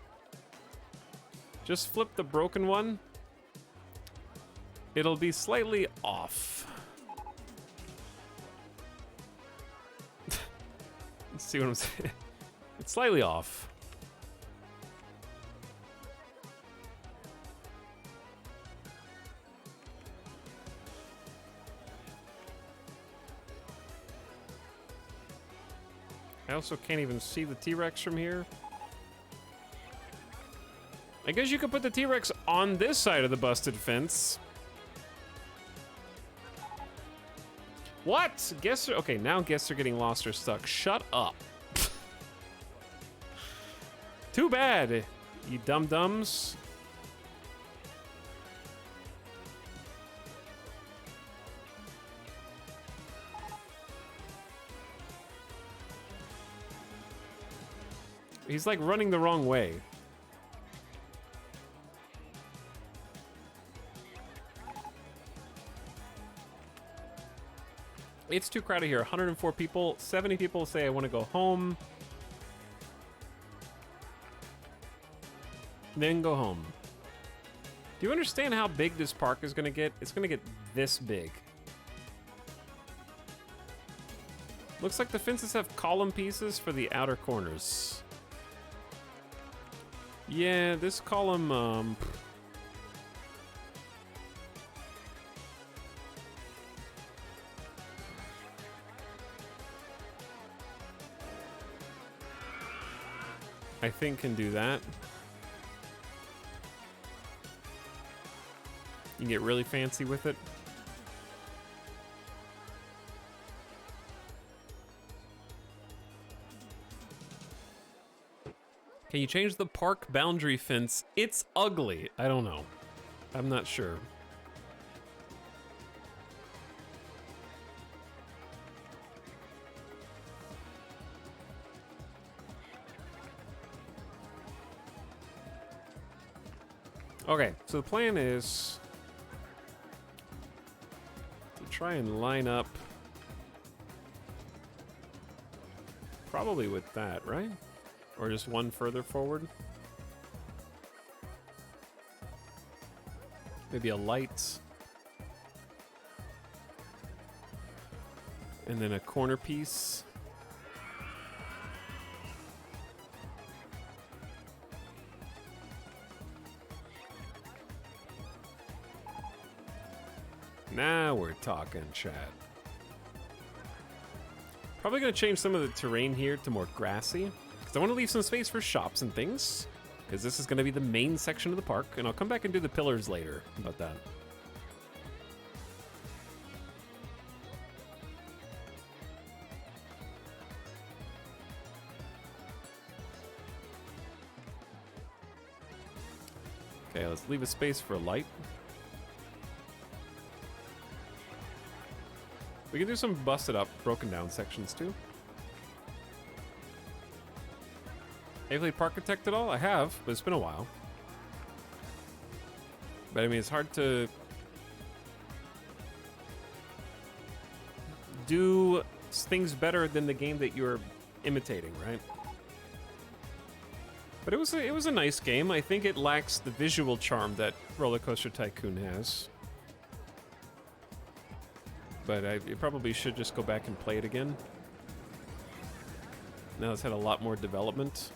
Just flip the broken one. It'll be slightly off. Let's see what I'm saying. It's slightly off. I also can't even see the T-Rex from here. I guess you could put the T-Rex on this side of the busted fence. What? Guests are... Okay, now guests are getting lost or stuck. Shut up. Too bad, you dum-dums. He's like running the wrong way. It's too crowded here. 104 people. 70 people say I want to go home. Then go home. Do you understand how big this park is going to get? It's going to get this big. Looks like the fences have column pieces for the outer corners. Yeah, this column, I think can do that. You can get really fancy with it. Can you change the park boundary fence? It's ugly. I don't know. I'm not sure. Okay, so the plan is to try and line up probably with that, right? Or just one further forward. Maybe a light. And then a corner piece. Now we're talking, Chad. Probably gonna change some of the terrain here to more grassy, because I want to leave some space for shops and things, because this is gonna be the main section of the park, and I'll come back and do the pillars later about that. Okay, let's leave a space for a light. We can do some busted up, broken down sections too. Have you played Parkitect at all? I have, but it's been a while. But I mean, it's hard to do things better than the game that you're imitating, right? But it was a nice game. I think it lacks the visual charm that Roller Coaster Tycoon has. But I probably should just go back and play it again. Now it's had a lot more development.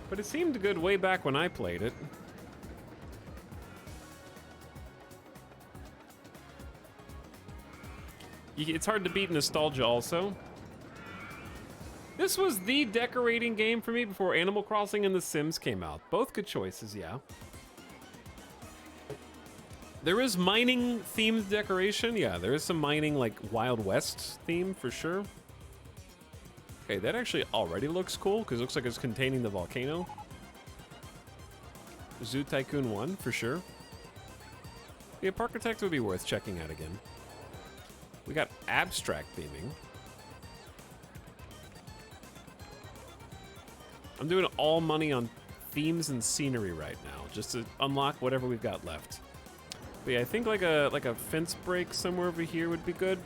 But it seemed good way back when I played it. It's hard to beat nostalgia also. This was the decorating game for me before Animal Crossing and The Sims came out. Both good choices, yeah. There is mining themed decoration. Yeah, there is some mining like Wild West theme for sure. Okay, that actually already looks cool because it looks like it's containing the volcano. Zoo Tycoon 1 for sure. Yeah, Parkitect would be worth checking out again. We got abstract theming. I'm doing all money on themes and scenery right now, just to unlock whatever we've got left. But yeah, I think like a fence break somewhere over here would be good.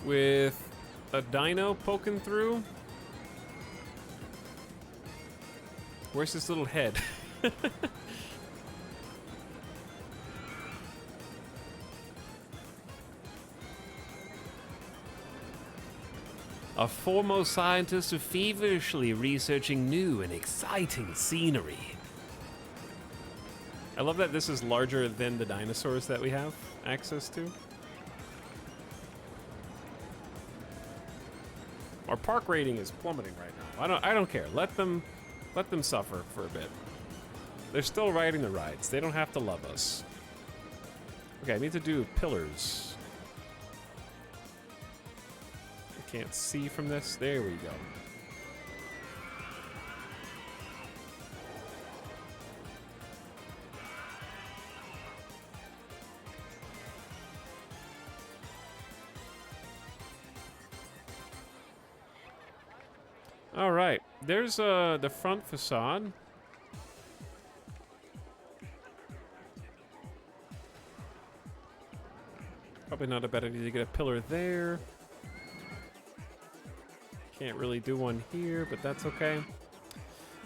With a dino poking through. Where's his little head? A foremost scientist is feverishly researching new and exciting scenery. I love that this is larger than the dinosaurs that we have access to. Our park rating is plummeting right now. I don't care. Let them suffer for a bit. They're still riding the rides. They don't have to love us. Okay, I need to do pillars. I can't see from this. There we go. All right, there's the front facade. Probably not a bad idea to get a pillar there. Can't really do one here, but that's okay.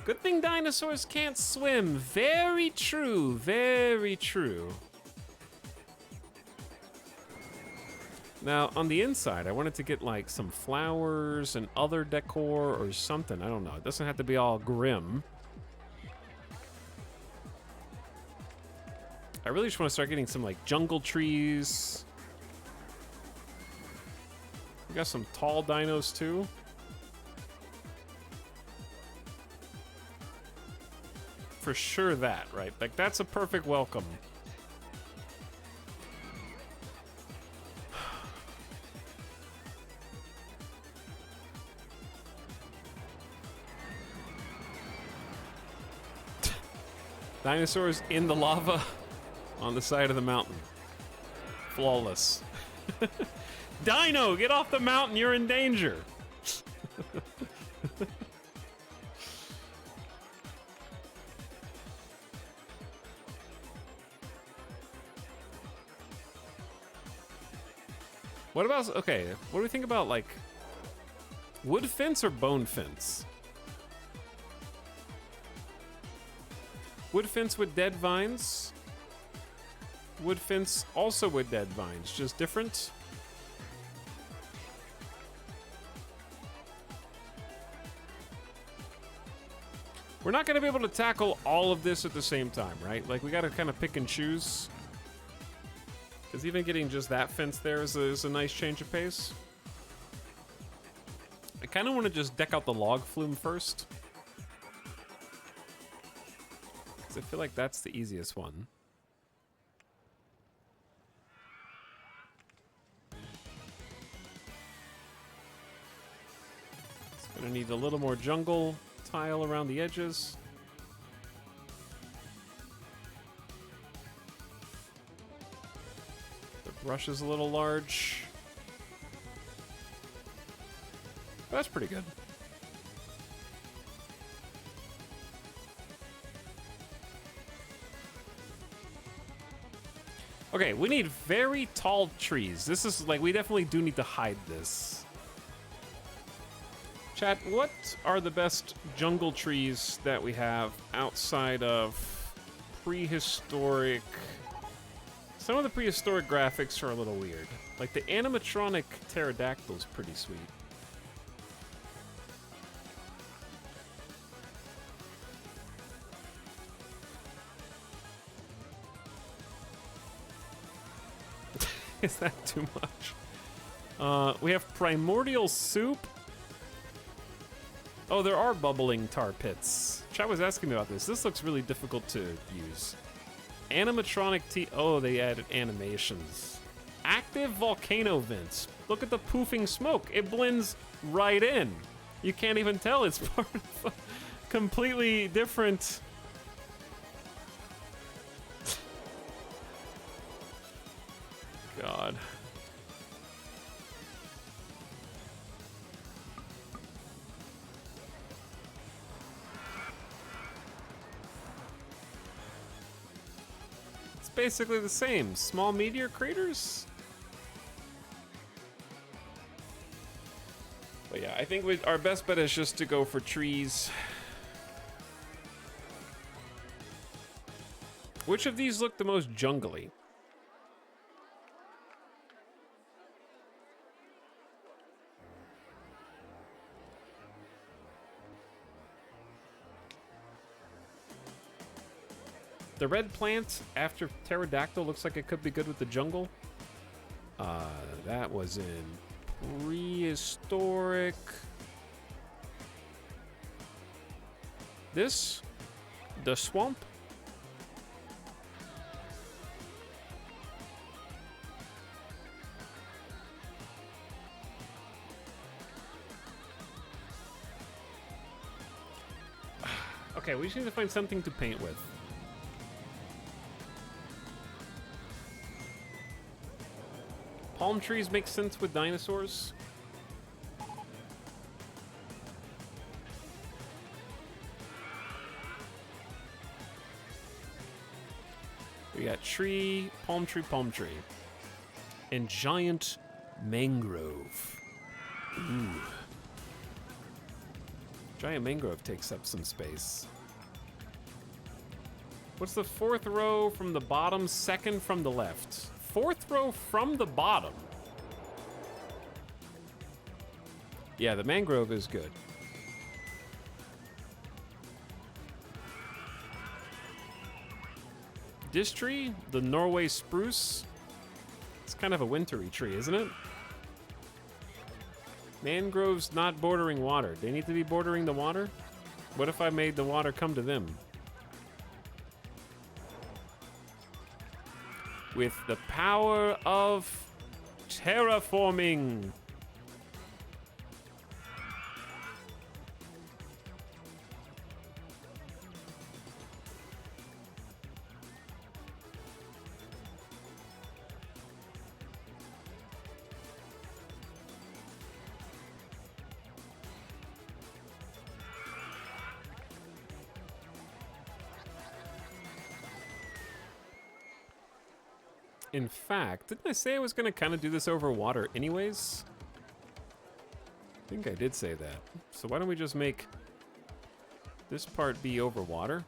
Good thing dinosaurs can't swim. Very true, very true. Now, on the inside, I wanted to get like some flowers and other decor or something. I don't know. It doesn't have to be all grim. I really just want to start getting some like jungle trees. We got some tall dinos too. For sure that, right? Like that's a perfect welcome. Dinosaurs in the lava on the side of the mountain. Flawless. Dino, get off the mountain, you're in danger. What about, okay, what do we think about like wood fence or bone fence? Wood fence with dead vines. Wood fence also with dead vines, just different. We're not going to be able to tackle all of this at the same time, right? Like we got to kind of pick and choose. Because even getting just that fence there is a nice change of pace. I kind of want to just deck out the log flume first. I feel like that's the easiest one. It's gonna need a little more jungle tile around the edges. The brush is a little large. That's pretty good. Okay, we need very tall trees. This is like, we definitely do need to hide this. Chat, what are the best jungle trees that we have outside of prehistoric? Some of the prehistoric graphics are a little weird. Like the animatronic pterodactyl's pretty sweet. Is that too much? We have primordial soup. Oh, there are bubbling tar pits. Chat was asking me about this. This looks really difficult to use. Animatronic oh, they added animations. Active volcano vents. Look at the poofing smoke. It blends right in. You can't even tell it's part of a completely different. God. basically the same. Small meteor craters? But yeah, I think our best bet is just to go for trees. Which of these look the most jungly? The red plant after pterodactyl looks like it could be good with the jungle. That was in prehistoric. This? The swamp? Okay, we just need to find something to paint with. Palm trees make sense with dinosaurs. We got tree, palm tree, and giant mangrove. Ooh. Giant mangrove takes up some space. What's the fourth row from the bottom, second from the left? Fourth row from the bottom. Yeah, the mangrove is good. This tree, the Norway spruce, it's kind of a wintry tree, isn't it? Mangroves not bordering water. They need to be bordering the water? What if I made the water come to them? With the power of terraforming. In fact, didn't I say I was going to kind of do this over water anyways? I think I did say that. So why don't we just make this part be over water?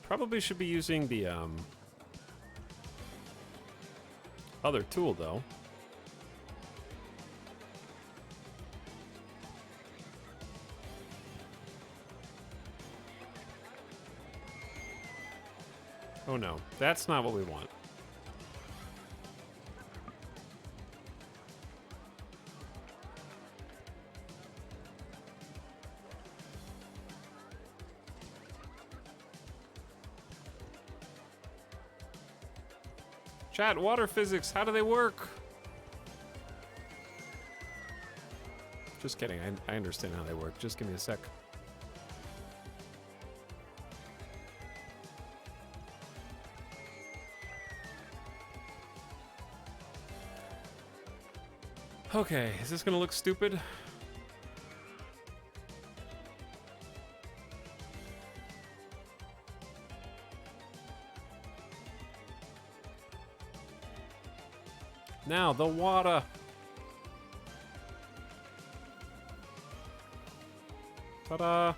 Probably should be using the other tool though. Oh no, that's not what we want. Chat, water physics, how do they work? Just kidding, I understand how they work. Just give me a sec. Okay, is this gonna look stupid? Now, the water. Ta-da!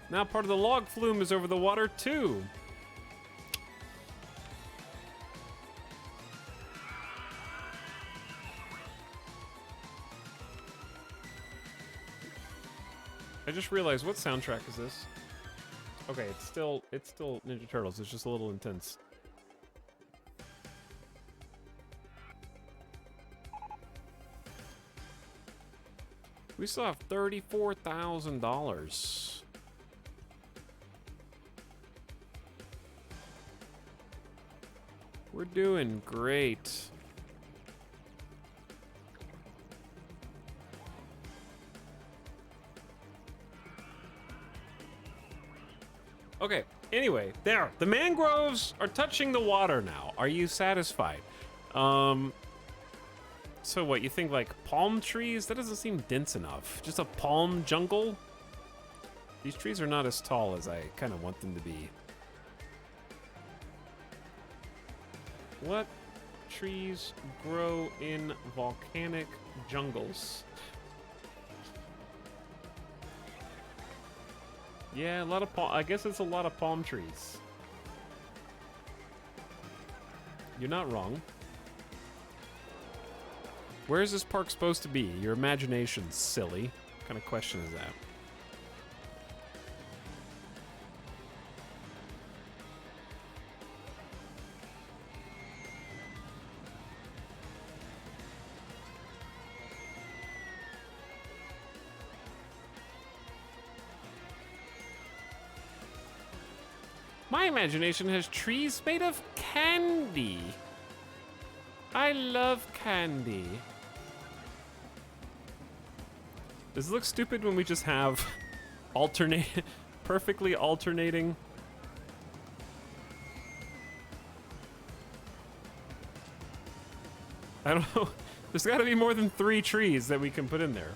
Now part of the log flume is over the water too. I just realized, what soundtrack is this? Okay, it's still Ninja Turtles. It's just a little intense. We still have $34,000. We're doing great. Okay, anyway, there. The mangroves are touching the water now. Are you satisfied? So what, you think like palm trees? That doesn't seem dense enough. Just a palm jungle? These trees are not as tall as I kind of want them to be. What trees grow in volcanic jungles? Yeah, a lot of I guess it's a lot of palm trees. You're not wrong. Where is this park supposed to be? Your imagination's silly. What kind of question is that? My imagination has trees made of candy. I love candy. Does it look stupid when we just have perfectly alternating? I don't know. There's got to be more than 3 trees that we can put in there.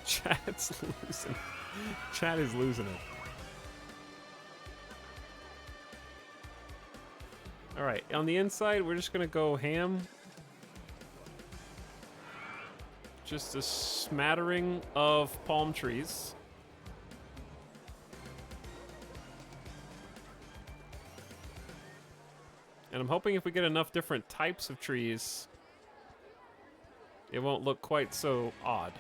Chat's losing. Chat is losing it. All right, on the inside, we're just gonna go ham. Just a smattering of palm trees. And I'm hoping if we get enough different types of trees, it won't look quite so odd.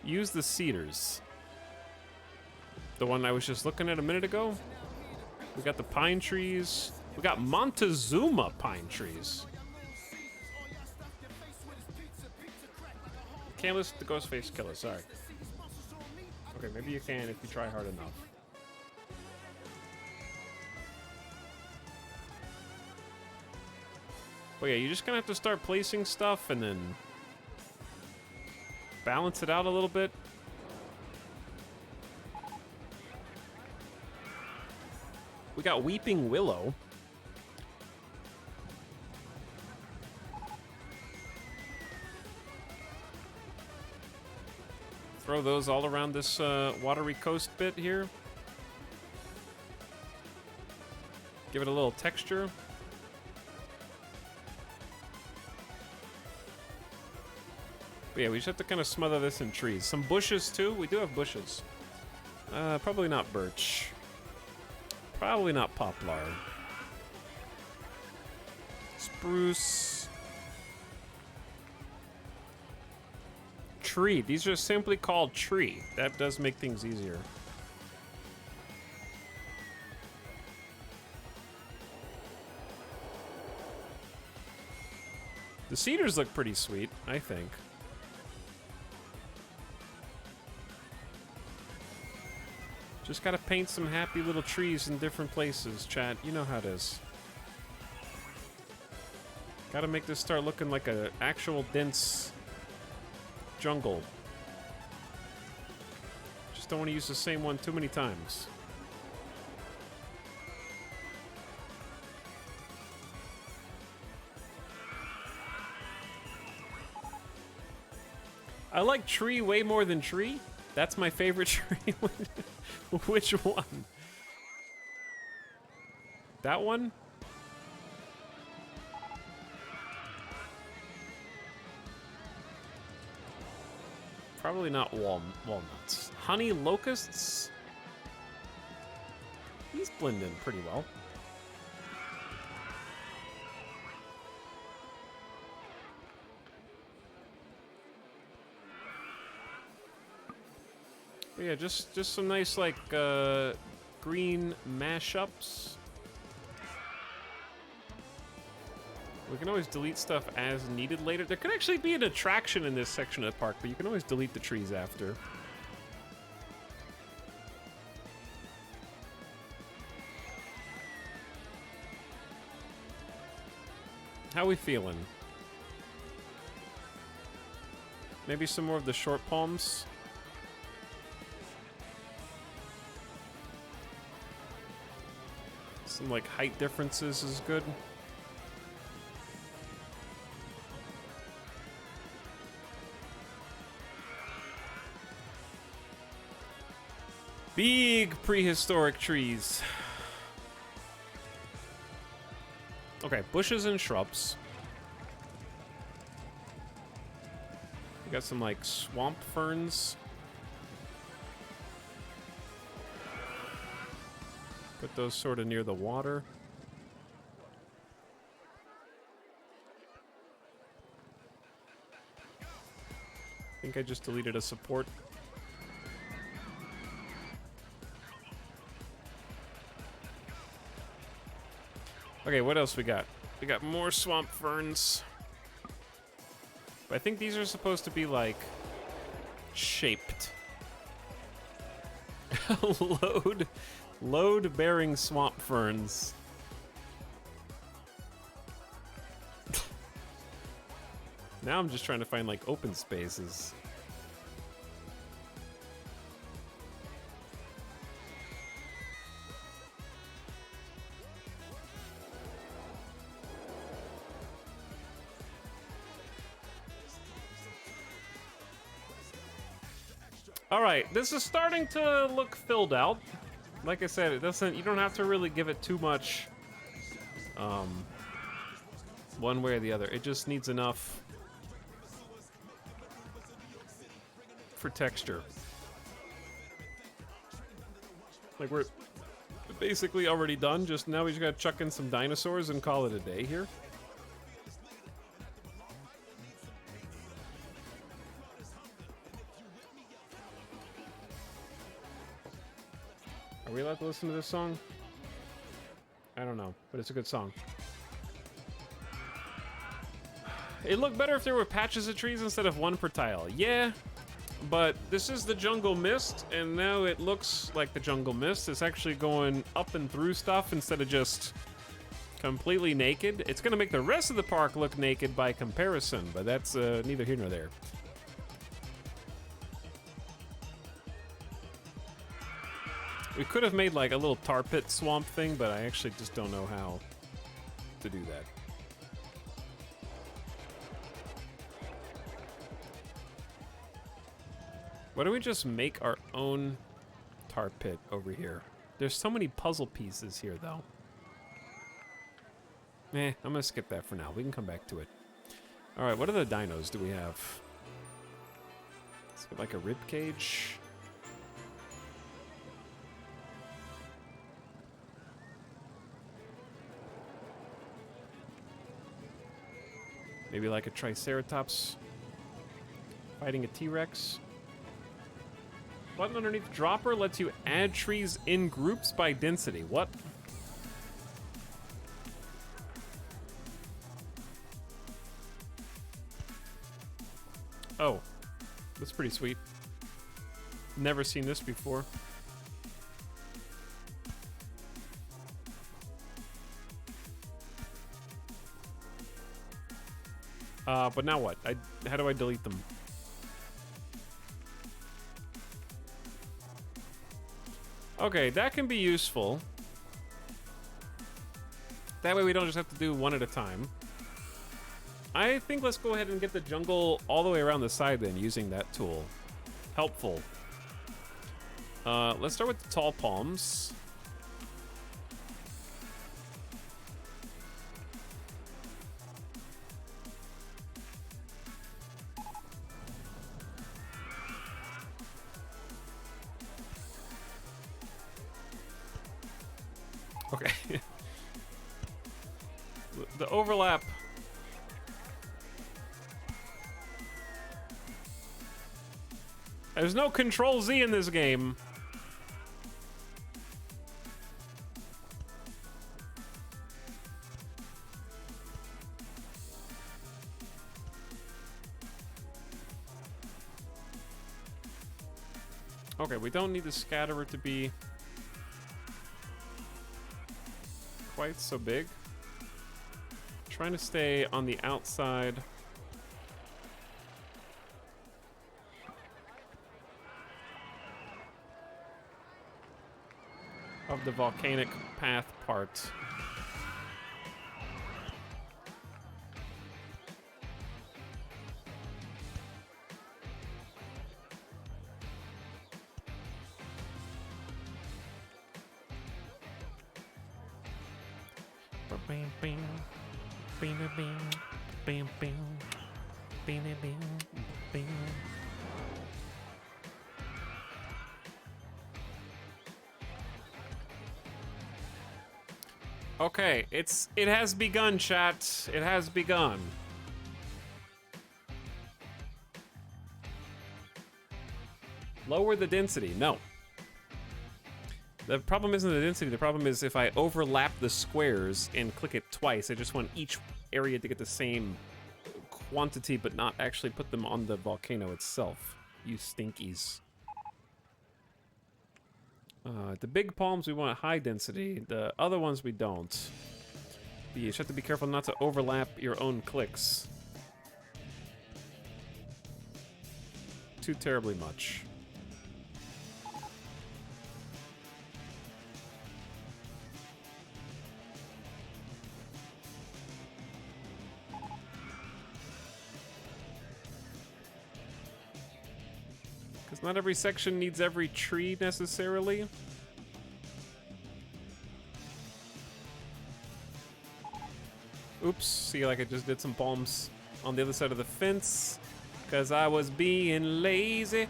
Use the cedars. The one I was just looking at a minute ago. We got the pine trees. We got Montezuma pine trees. Can't listen to Ghostface Killer, sorry. Okay, maybe you can if you try hard enough. But yeah, you're just gonna have to start placing stuff and then balance it out a little bit. We got Weeping Willow. Throw those all around this watery coast bit here. Give it a little texture. But yeah, we just have to kind of smother this in trees. Some bushes too. We do have bushes. Probably not birch. Probably not poplar. Spruce. Tree. These are simply called tree. That does make things easier. The cedars look pretty sweet, I think. Just gotta paint some happy little trees in different places, chat. You know how it is. Gotta make this start looking like an actual dense jungle. Just don't want to use the same one too many times. I like tree way more than tree. That's my favorite tree. Which one? That one? Probably not walnuts. Honey locusts? These blend in pretty well. But yeah, just some nice like green mashups. We can always delete stuff as needed later. There could actually be an attraction in this section of the park, but you can always delete the trees after. How we feeling? Maybe some more of the short palms. Some like height differences is good. Big prehistoric trees. Okay, bushes and shrubs. We got some like swamp ferns. Put those sort of near the water. I think I just deleted a support. Okay, what else we got? We got more swamp ferns. But I think these are supposed to be like shaped. Load bearing swamp ferns. Now I'm just trying to find like open spaces. All right, this is starting to look filled out. Like I said, it doesn't. You don't have to really give it too much, one way or the other. It just needs enough for texture. Like we're basically already done. Just now we just gotta chuck in some dinosaurs and call it a day here. Are we allowed to listen to this song? I don't know, but it's a good song. It'd look better if there were patches of trees instead of one per tile. Yeah, but this is the jungle mist, and now it looks like the jungle mist. It's actually going up and through stuff instead of just completely naked. It's gonna make the rest of the park look naked by comparison, but that's neither here nor there. We could have made like a little tar pit swamp thing, but I actually just don't know how to do that. Why don't we just make our own tar pit over here? There's so many puzzle pieces here, though. I'm gonna skip that for now. We can come back to it. All right, what other dinos do we have? Let's get like a rib cage. Maybe like a Triceratops fighting a T-Rex. Button underneath dropper lets you add trees in groups by density. What? Oh, that's pretty sweet. Never seen this before. But now what? How do I delete them? Okay, that can be useful. That way we don't just have to do one at a time. I think let's go ahead and get the jungle all the way around the side then, using that tool. Helpful. Let's start with the tall palms. Okay. The overlap. There's no Control Z in this game. Okay, we don't need the scatterer to be quite so big. Trying to stay on the outside of the volcanic path part. Okay, it has begun, chat. It has begun. Lower the density. No. The problem isn't the density. The problem is if I overlap the squares and click it twice, I just want each area to get the same quantity, but not actually put them on the volcano itself. You stinkies. The big palms, we want high density. The other ones, we don't. You just have to be careful not to overlap your own clicks too terribly much. Because not every section needs every tree necessarily. Oops, see, like I just did some palms on the other side of the fence because I was being lazy.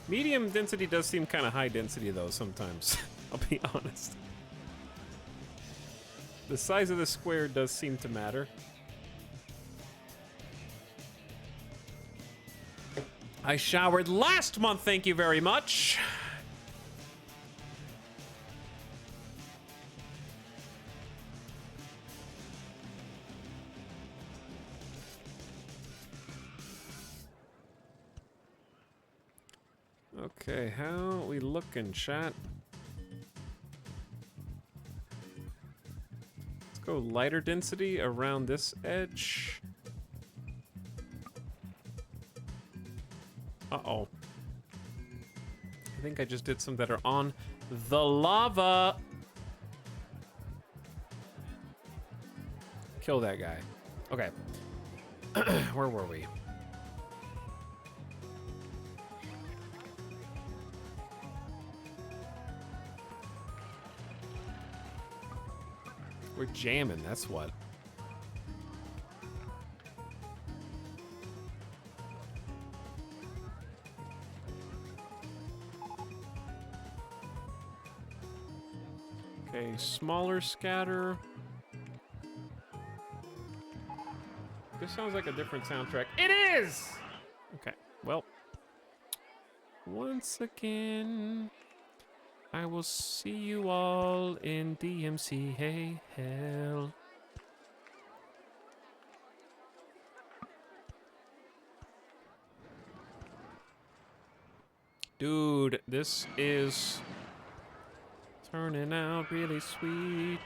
Medium density does seem kind of high density though sometimes, I'll be honest. The size of the square does seem to matter. I showered last month, thank you very much. Okay, how we looking, chat? Let's go lighter density around this edge. Uh-oh. I think I just did some that are on the lava. Kill that guy. Okay. Where were we? We're jamming, that's what. Okay, smaller scatter. This sounds like a different soundtrack. It is! Okay, well. Once again, I will see you all in DMC. Hey, hell. Dude, this is turning out really sweet.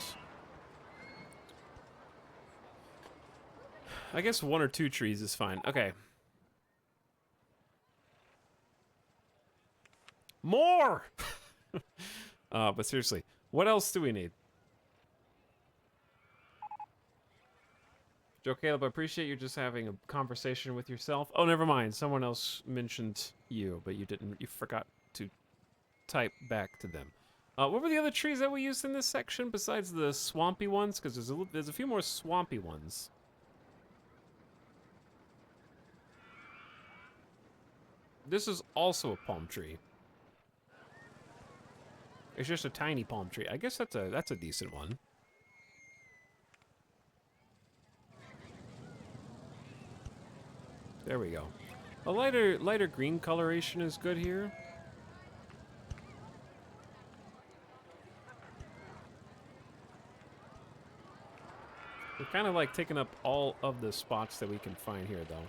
I guess 1 or 2 trees is fine. Okay. More! But seriously, what else do we need? Joe Caleb, I appreciate you just having a conversation with yourself. Oh, never mind. Someone else mentioned you, but you didn't. You forgot to type back to them. What were the other trees that we used in this section besides the swampy ones? Because there's a few more swampy ones. This is also a palm tree. It's just a tiny palm tree. I guess that's a decent one. There we go. A lighter green coloration is good here. We're kind of like taking up all of the spots that we can find here, though.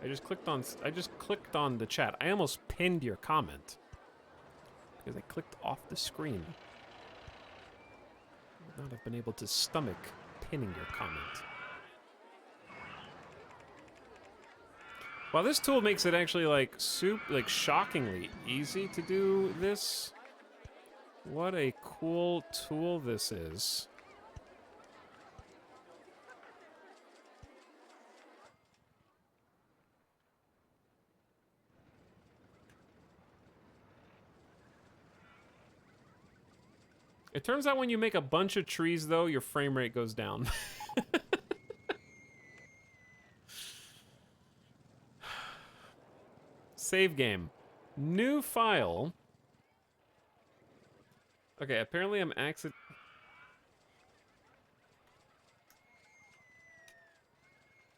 I just clicked on the chat. I almost pinned your comment because I clicked off the screen. I would not have been able to stomach pinning your comment. Well, this tool makes it actually like shockingly easy to do this. What a cool tool this is. It turns out when you make a bunch of trees, though, your frame rate goes down. Save game. New file. Okay, apparently I'm I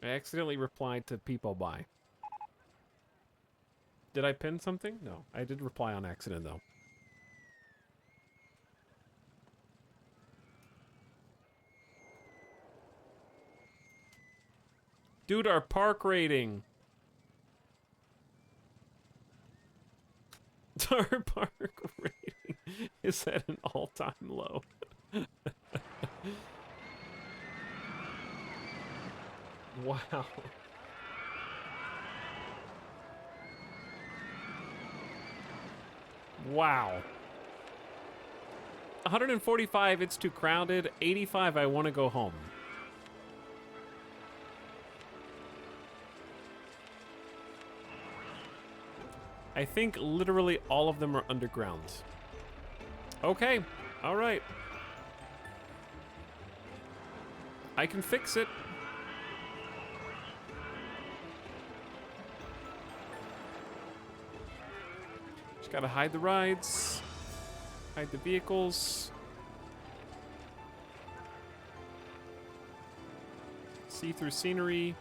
accidentally replied to people by. Did I pin something? No, I did reply on accident, though. Dude, our park rating. Our park rating is at an all-time low. Wow. Wow. 145, it's too crowded. 85, I want to go home. I think literally all of them are underground. Okay, all right. I can fix it. Just gotta hide the rides, hide the vehicles. See-through scenery,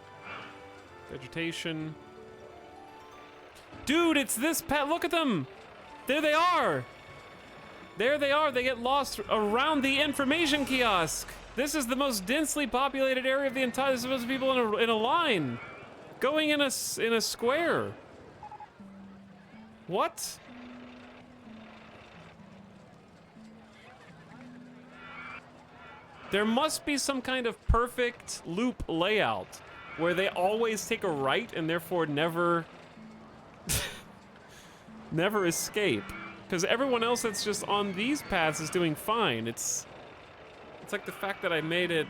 vegetation. Dude, it's this pet. Look at them. There they are. There they are. They get lost around the information kiosk. This is the most densely populated area of the entire. There's supposed to be people in a line, going in a square. What? There must be some kind of perfect loop layout where they always take a right and therefore never never escape, because everyone else that's just on these paths is doing fine. It's like the fact that I made it.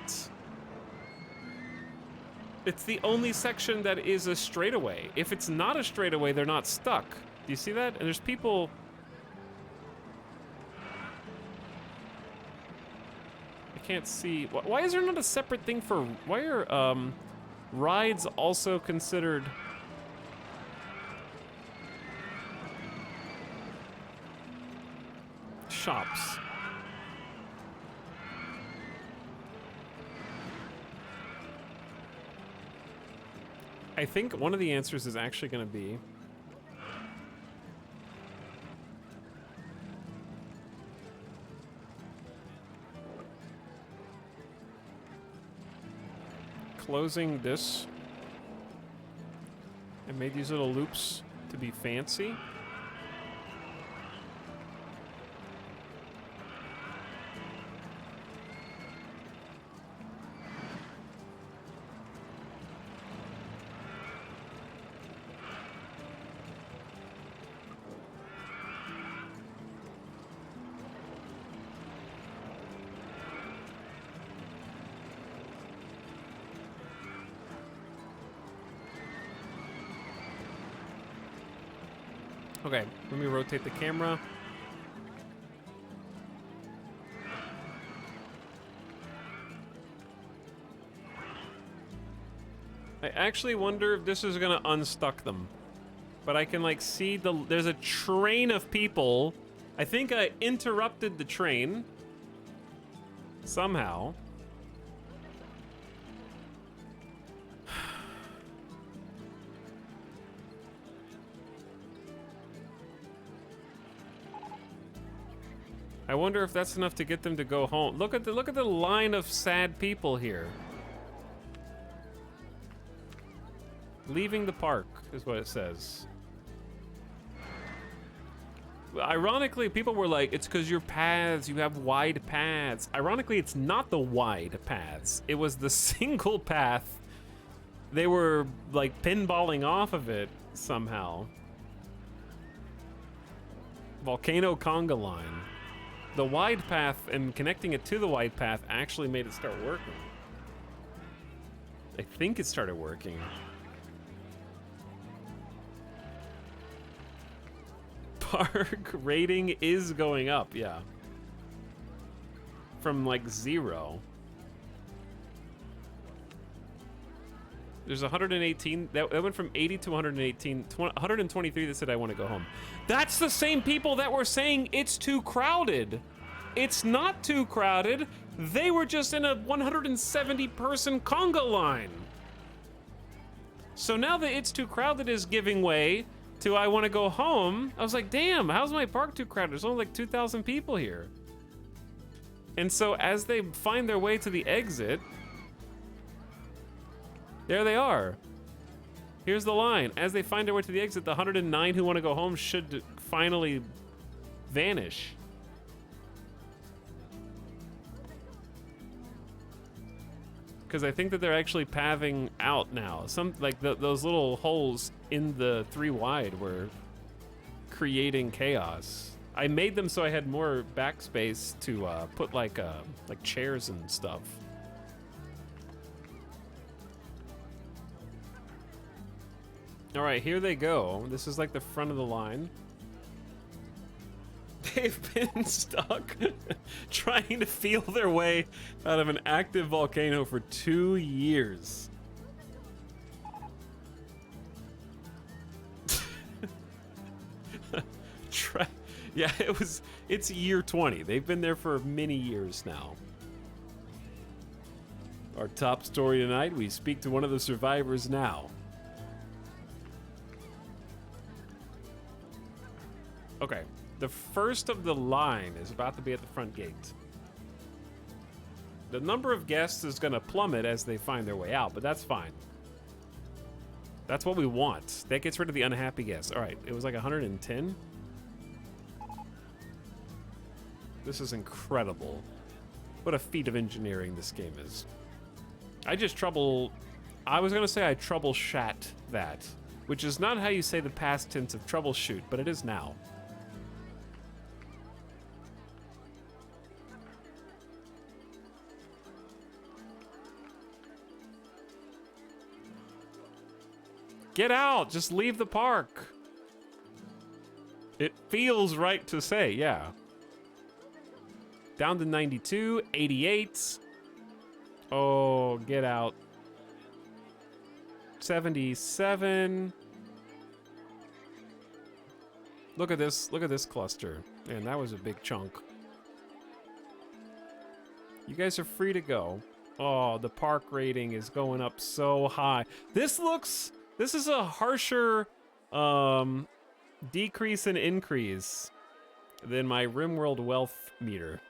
It's the only section that is a straightaway. If it's not a straightaway, they're not stuck. Do you see that? And there's people. I can't see. Why is there not a separate thing for? Why are rides also considered? Shops. I think one of the answers is actually going to be closing this. I made these little loops to be fancy. Okay, let me rotate the camera. I actually wonder if this is gonna unstuck them. But I can like see there's a train of people. I think I interrupted the train somehow. I wonder if that's enough to get them to go home. Look at the line of sad people here. Leaving the park is what it says. Ironically, people were like, it's because your paths, you have wide paths. Ironically, it's not the wide paths. It was the single path they were like pinballing off of it somehow. Volcano conga line. The wide path and connecting it to the wide path actually made it start working. I think it started working. Park rating is going up, yeah. From like 0. There's 118, that went from 80 to 118, 123 that said I want to go home. That's the same people that were saying it's too crowded. It's not too crowded. They were just in a 170 person conga line. So now that it's too crowded is giving way to I want to go home. I was like, damn, how's my park too crowded? There's only like 2,000 people here. And so as they find their way to the exit, there they are. Here's the line. As they find their way to the exit, the 109 who want to go home should finally vanish. Because I think that they're actually pathing out now. Some like those little holes in the 3 wide were creating chaos. I made them so I had more backspace to put like chairs and stuff. All right, here they go. This is like the front of the line. They've been stuck trying to feel their way out of an active volcano for 2 years. Yeah, it's year 20. They've been there for many years now. Our top story tonight, we speak to one of the survivors now. Okay, the first of the line is about to be at the front gate. The number of guests is gonna plummet as they find their way out, but that's fine. That's what we want. That gets rid of the unhappy guests. All right, it was like 110. This is incredible. What a feat of engineering this game is. I was gonna say I troubleshat that, which is not how you say the past tense of troubleshoot, but it is now. Get out, just leave the park. It feels right to say, yeah. Down to 92, 88. Oh, get out. 77. Look at this cluster. Man, that was a big chunk. You guys are free to go. Oh, the park rating is going up so high. This is a harsher decrease and increase than my RimWorld wealth meter.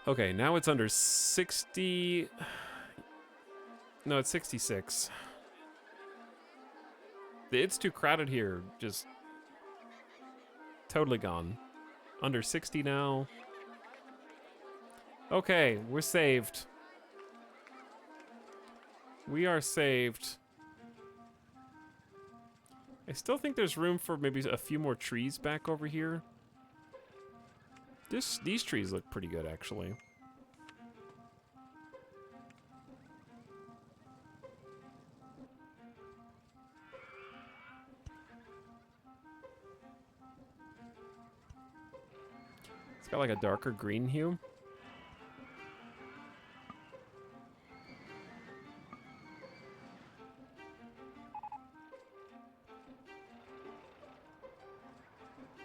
Okay, now it's under 60. No, it's 66. It's too crowded here. Just totally gone. Under 60 now. Okay, we're saved. We are saved. I still think there's room for maybe a few more trees back over here. These trees look pretty good, actually. It's got like a darker green hue.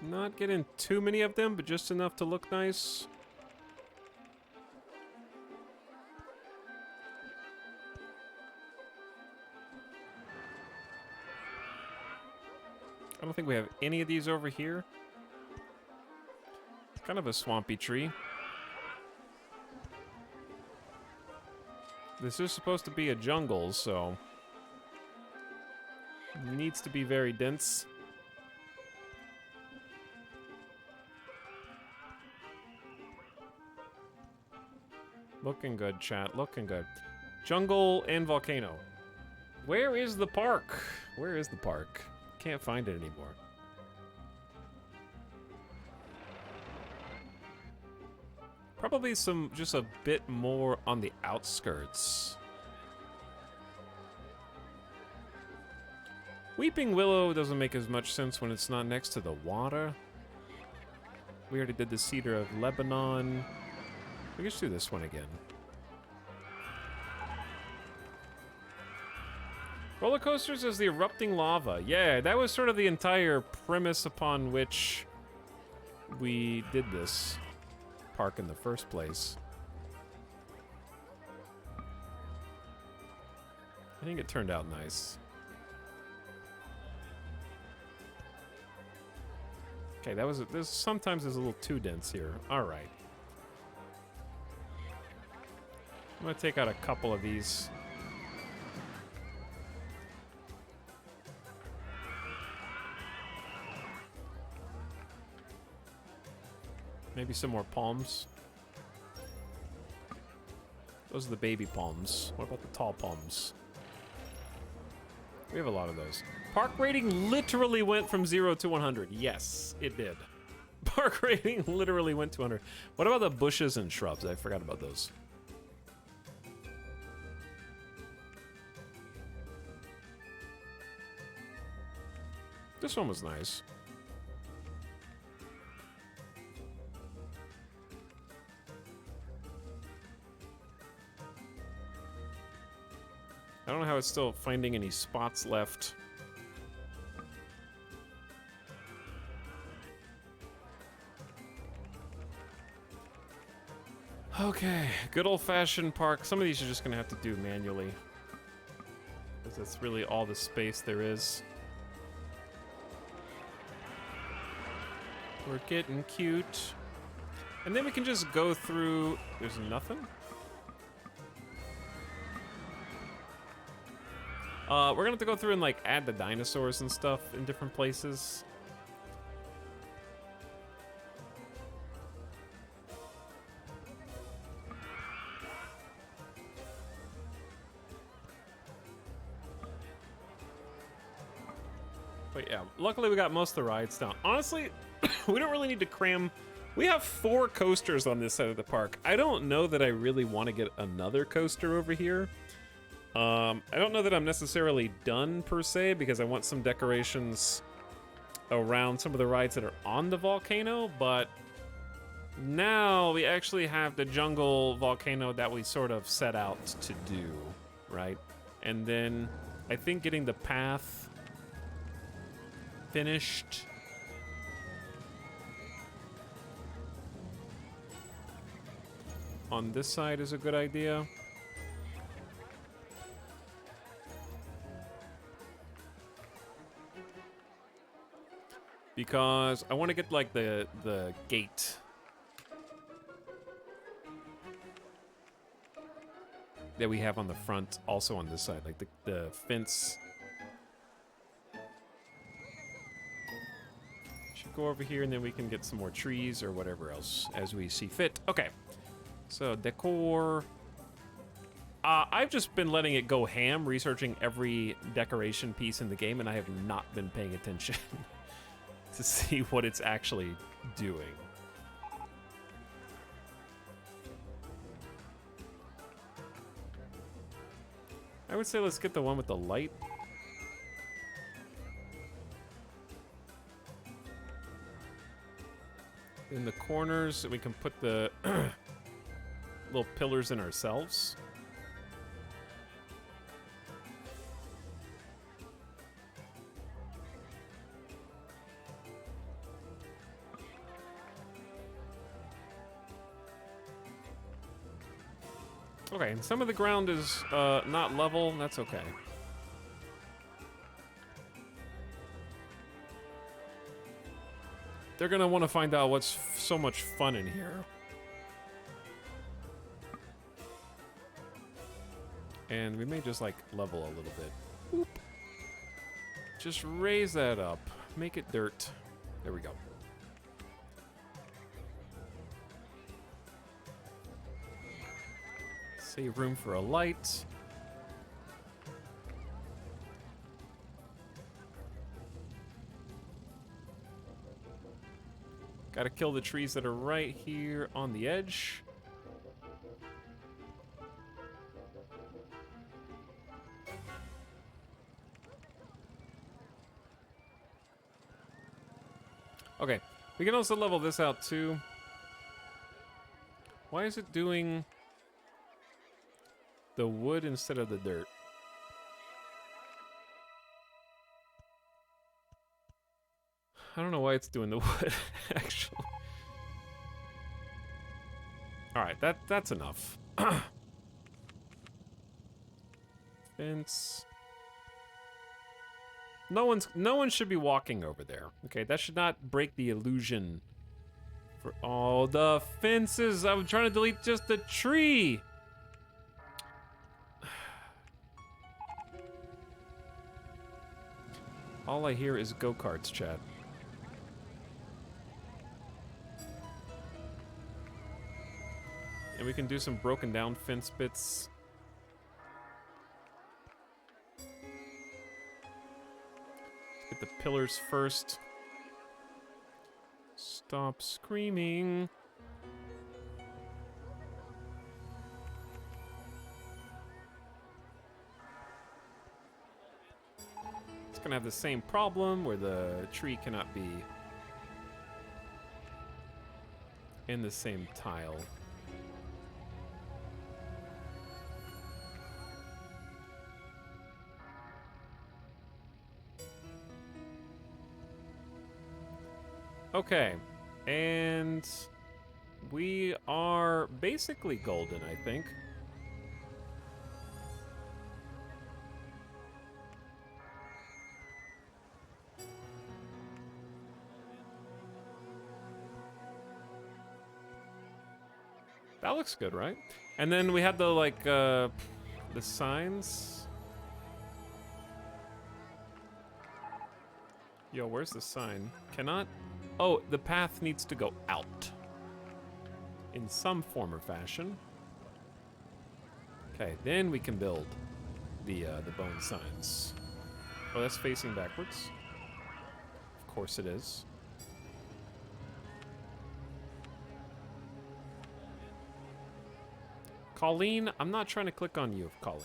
Not getting too many of them, but just enough to look nice. I don't think we have any of these over here. It's kind of a swampy tree. This is supposed to be a jungle, so it needs to be very dense. Looking good, chat. Looking good. Jungle and volcano. Where is the park? Where is the park? Can't find it anymore. Probably just a bit more on the outskirts. Weeping Willow doesn't make as much sense when it's not next to the water. We already did the Cedar of Lebanon. We can just do this one again. Roller coasters is the erupting lava. Yeah, that was sort of the entire premise upon which we did this park in the first place. I think it turned out nice. Okay, this sometimes is a little too dense here. All right. I'm gonna take out a couple of these. Maybe some more palms. Those are the baby palms. What about the tall palms? We have a lot of those. Park rating literally went from 0 to 100. Yes, it did. Park rating literally went to 100. What about the bushes and shrubs? I forgot about those. This one was nice. I don't know how it's still finding any spots left. Okay, good old-fashioned park. Some of these you're just gonna have to do manually, because that's really all the space there is. We're getting cute. And then we can just go through... There's nothing? We're gonna have to go through and, like, add the dinosaurs and stuff in different places. But yeah, luckily we got most of the rides down. Honestly, we don't really need to cram. We have 4 coasters on this side of the park. I don't know that I really want to get another coaster over here. I don't know that I'm necessarily done per se, because I want some decorations around some of the rides that are on the volcano, but now we actually have the jungle volcano that we sort of set out to do, right? And then I think getting the path finished on this side is a good idea. Because I want to get, like, the gate that we have on the front also on this side, like the fence. Should go over here and then we can get some more trees or whatever else as we see fit. Okay, so decor. I've just been letting it go ham, researching every decoration piece in the game, and I have not been paying attention to see what it's actually doing. I would say let's get the one with the light. In the corners, we can put the little pillars in ourselves. Okay, and some of the ground is not level. That's okay. They're gonna want to find out what's so much fun in here. And we may just, like, level a little bit. Boop. Just raise that up. Make it dirt. There we go. Save room for a light. Gotta kill the trees that are right here on the edge. Okay, we can also level this out too. Why is it doing the wood instead of the dirt? I don't know why it's doing the wood, actually. Alright, that's enough. Fence. No one should be walking over there. Okay, that should not break the illusion. For all the fences, I'm trying to delete just the tree. All I hear is go-karts, chat. And we can do some broken down fence bits. Get the pillars first. Stop screaming. It's gonna have the same problem where the tree cannot be in the same tile. Okay, and we are basically golden, I think. That looks good, right? And then we had the, like, the signs. Yo, where's the sign? Cannot... Oh, the path needs to go out. In some form or fashion. Okay, then we can build the bone signs. Oh, that's facing backwards. Of course it is. Colleen, I'm not trying to click on you, Colleen.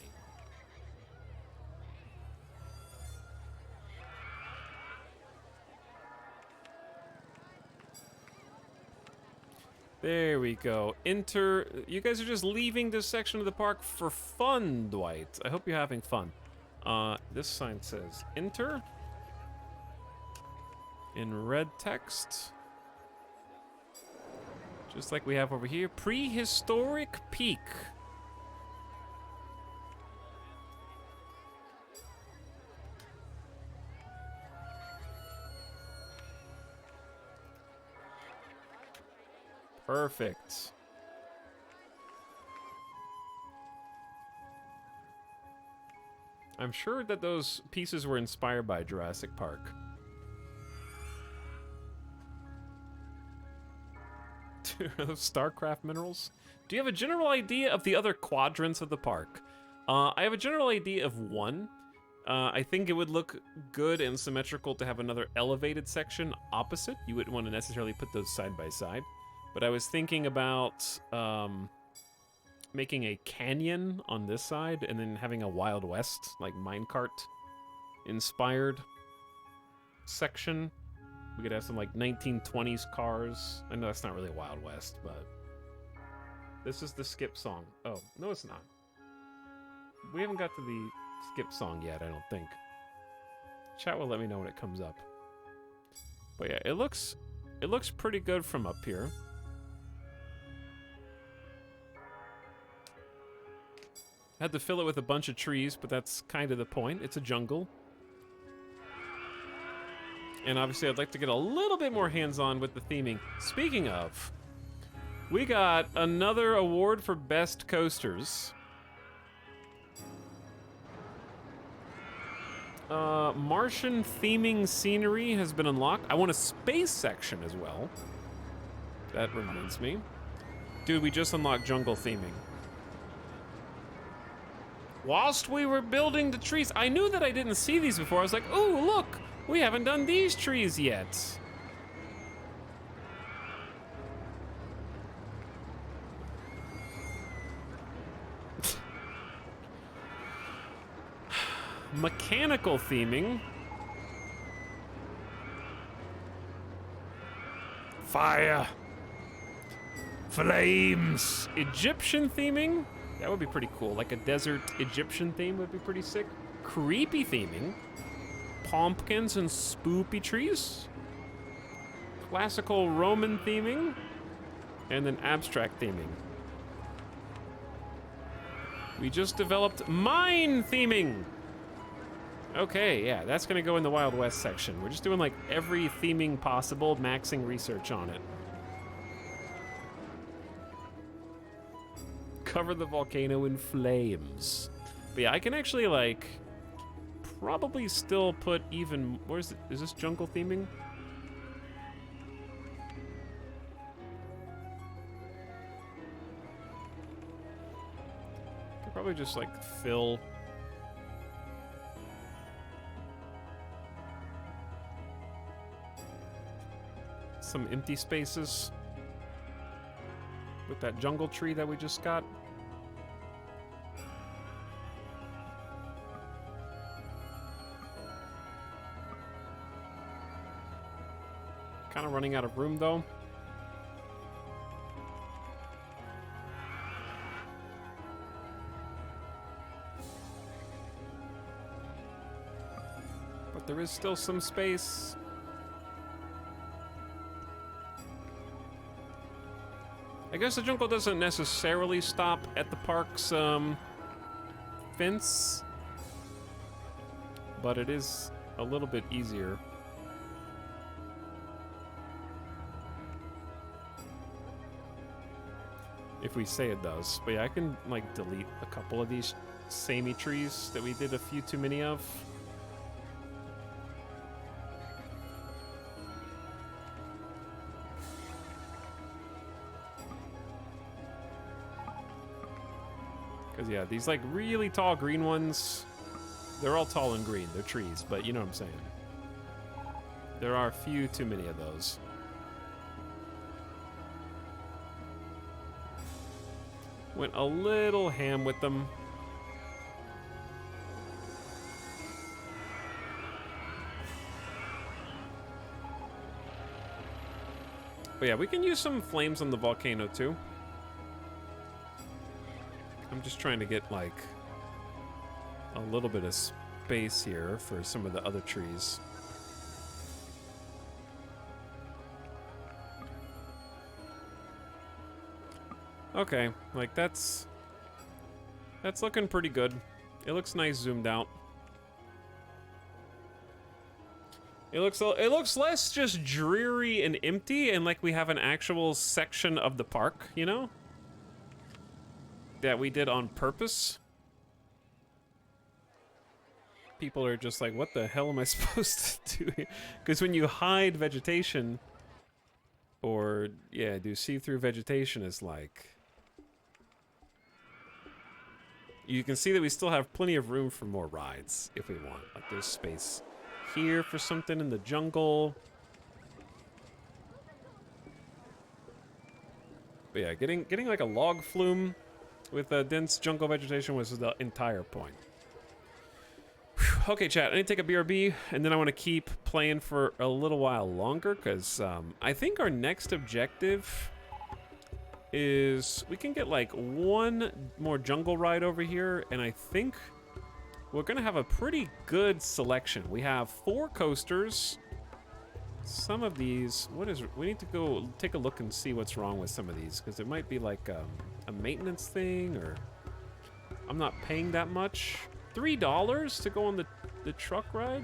There we go. Enter. You guys are just leaving this section of the park for fun, Dwight. I hope you're having fun. This sign says enter in red text. Just like we have over here. Prehistoric Peak. Perfect. I'm sure that those pieces were inspired by Jurassic Park. Starcraft minerals? Do you have a general idea of the other quadrants of the park? I have a general idea of one. I think it would look good and symmetrical to have another elevated section opposite. You wouldn't want to necessarily put those side by side. But I was thinking about making a canyon on this side and then having a Wild West, like minecart inspired section. We could have some like 1920s cars. I know that's not really a Wild West, but this is the skip song. Oh, no it's not. We haven't got to the skip song yet, I don't think. Chat will let me know when it comes up. But yeah, it looks pretty good from up here. Had to fill it with a bunch of trees, but that's kind of the point. It's a jungle. And obviously I'd like to get a little bit more hands-on with the theming. Speaking of, we got another award for best coasters. Martian theming scenery has been unlocked. I want a space section as well. That reminds me. Dude, we just unlocked jungle theming. whilst we were building the trees. I knew that I didn't see these before. I was like, oh, look, we haven't done these trees yet. Mechanical theming. Fire. Flames. Egyptian theming. That would be pretty cool. Like a desert Egyptian theme would be pretty sick. Creepy theming. Pumpkins and spoopy trees. Classical Roman theming. And then abstract theming. We just developed mine theming. Okay, yeah, that's gonna go in the Wild West section. We're just doing like every theming possible, maxing research on it. Cover the volcano in flames. But yeah, I can actually like probably still put even, where's it, is this jungle theming? Could probably just like fill some empty spaces with that jungle tree that we just got. Kind of running out of room though. But there is still some space. I guess the jungle doesn't necessarily stop at the park's fence, but it is a little bit easier. If we say it does. But yeah, I can like delete a couple of these samey trees that we did a few too many of. Because yeah, these like really tall green ones, they're all tall and green. They're trees, but you know what I'm saying. There are a few too many of those. Went a little ham with them. But yeah, we can use some flames on the volcano too. I'm just trying to get like a little bit of space here for some of the other trees. Okay, like that's looking pretty good. It looks nice zoomed out. It looks less just dreary and empty and like we have an actual section of the park, you know? That we did on purpose. People are just like, what the hell am I supposed to do here? Because when you hide vegetation or yeah, do see-through vegetation is like, you can see that we still have plenty of room for more rides if we want. Like there's space here for something in the jungle. But yeah, getting like a log flume with dense jungle vegetation was the entire point. Whew. Okay, chat, I need to take a BRB, and then I want to keep playing for a little while longer, because I think our next objective is we can get like one more jungle ride over here, and I think we're going to have a pretty good selection. We have 4 coasters. Some of these, we need to go take a look and see what's wrong with some of these, because it might be like a maintenance thing, or I'm not paying that much. $3 to go on the truck ride?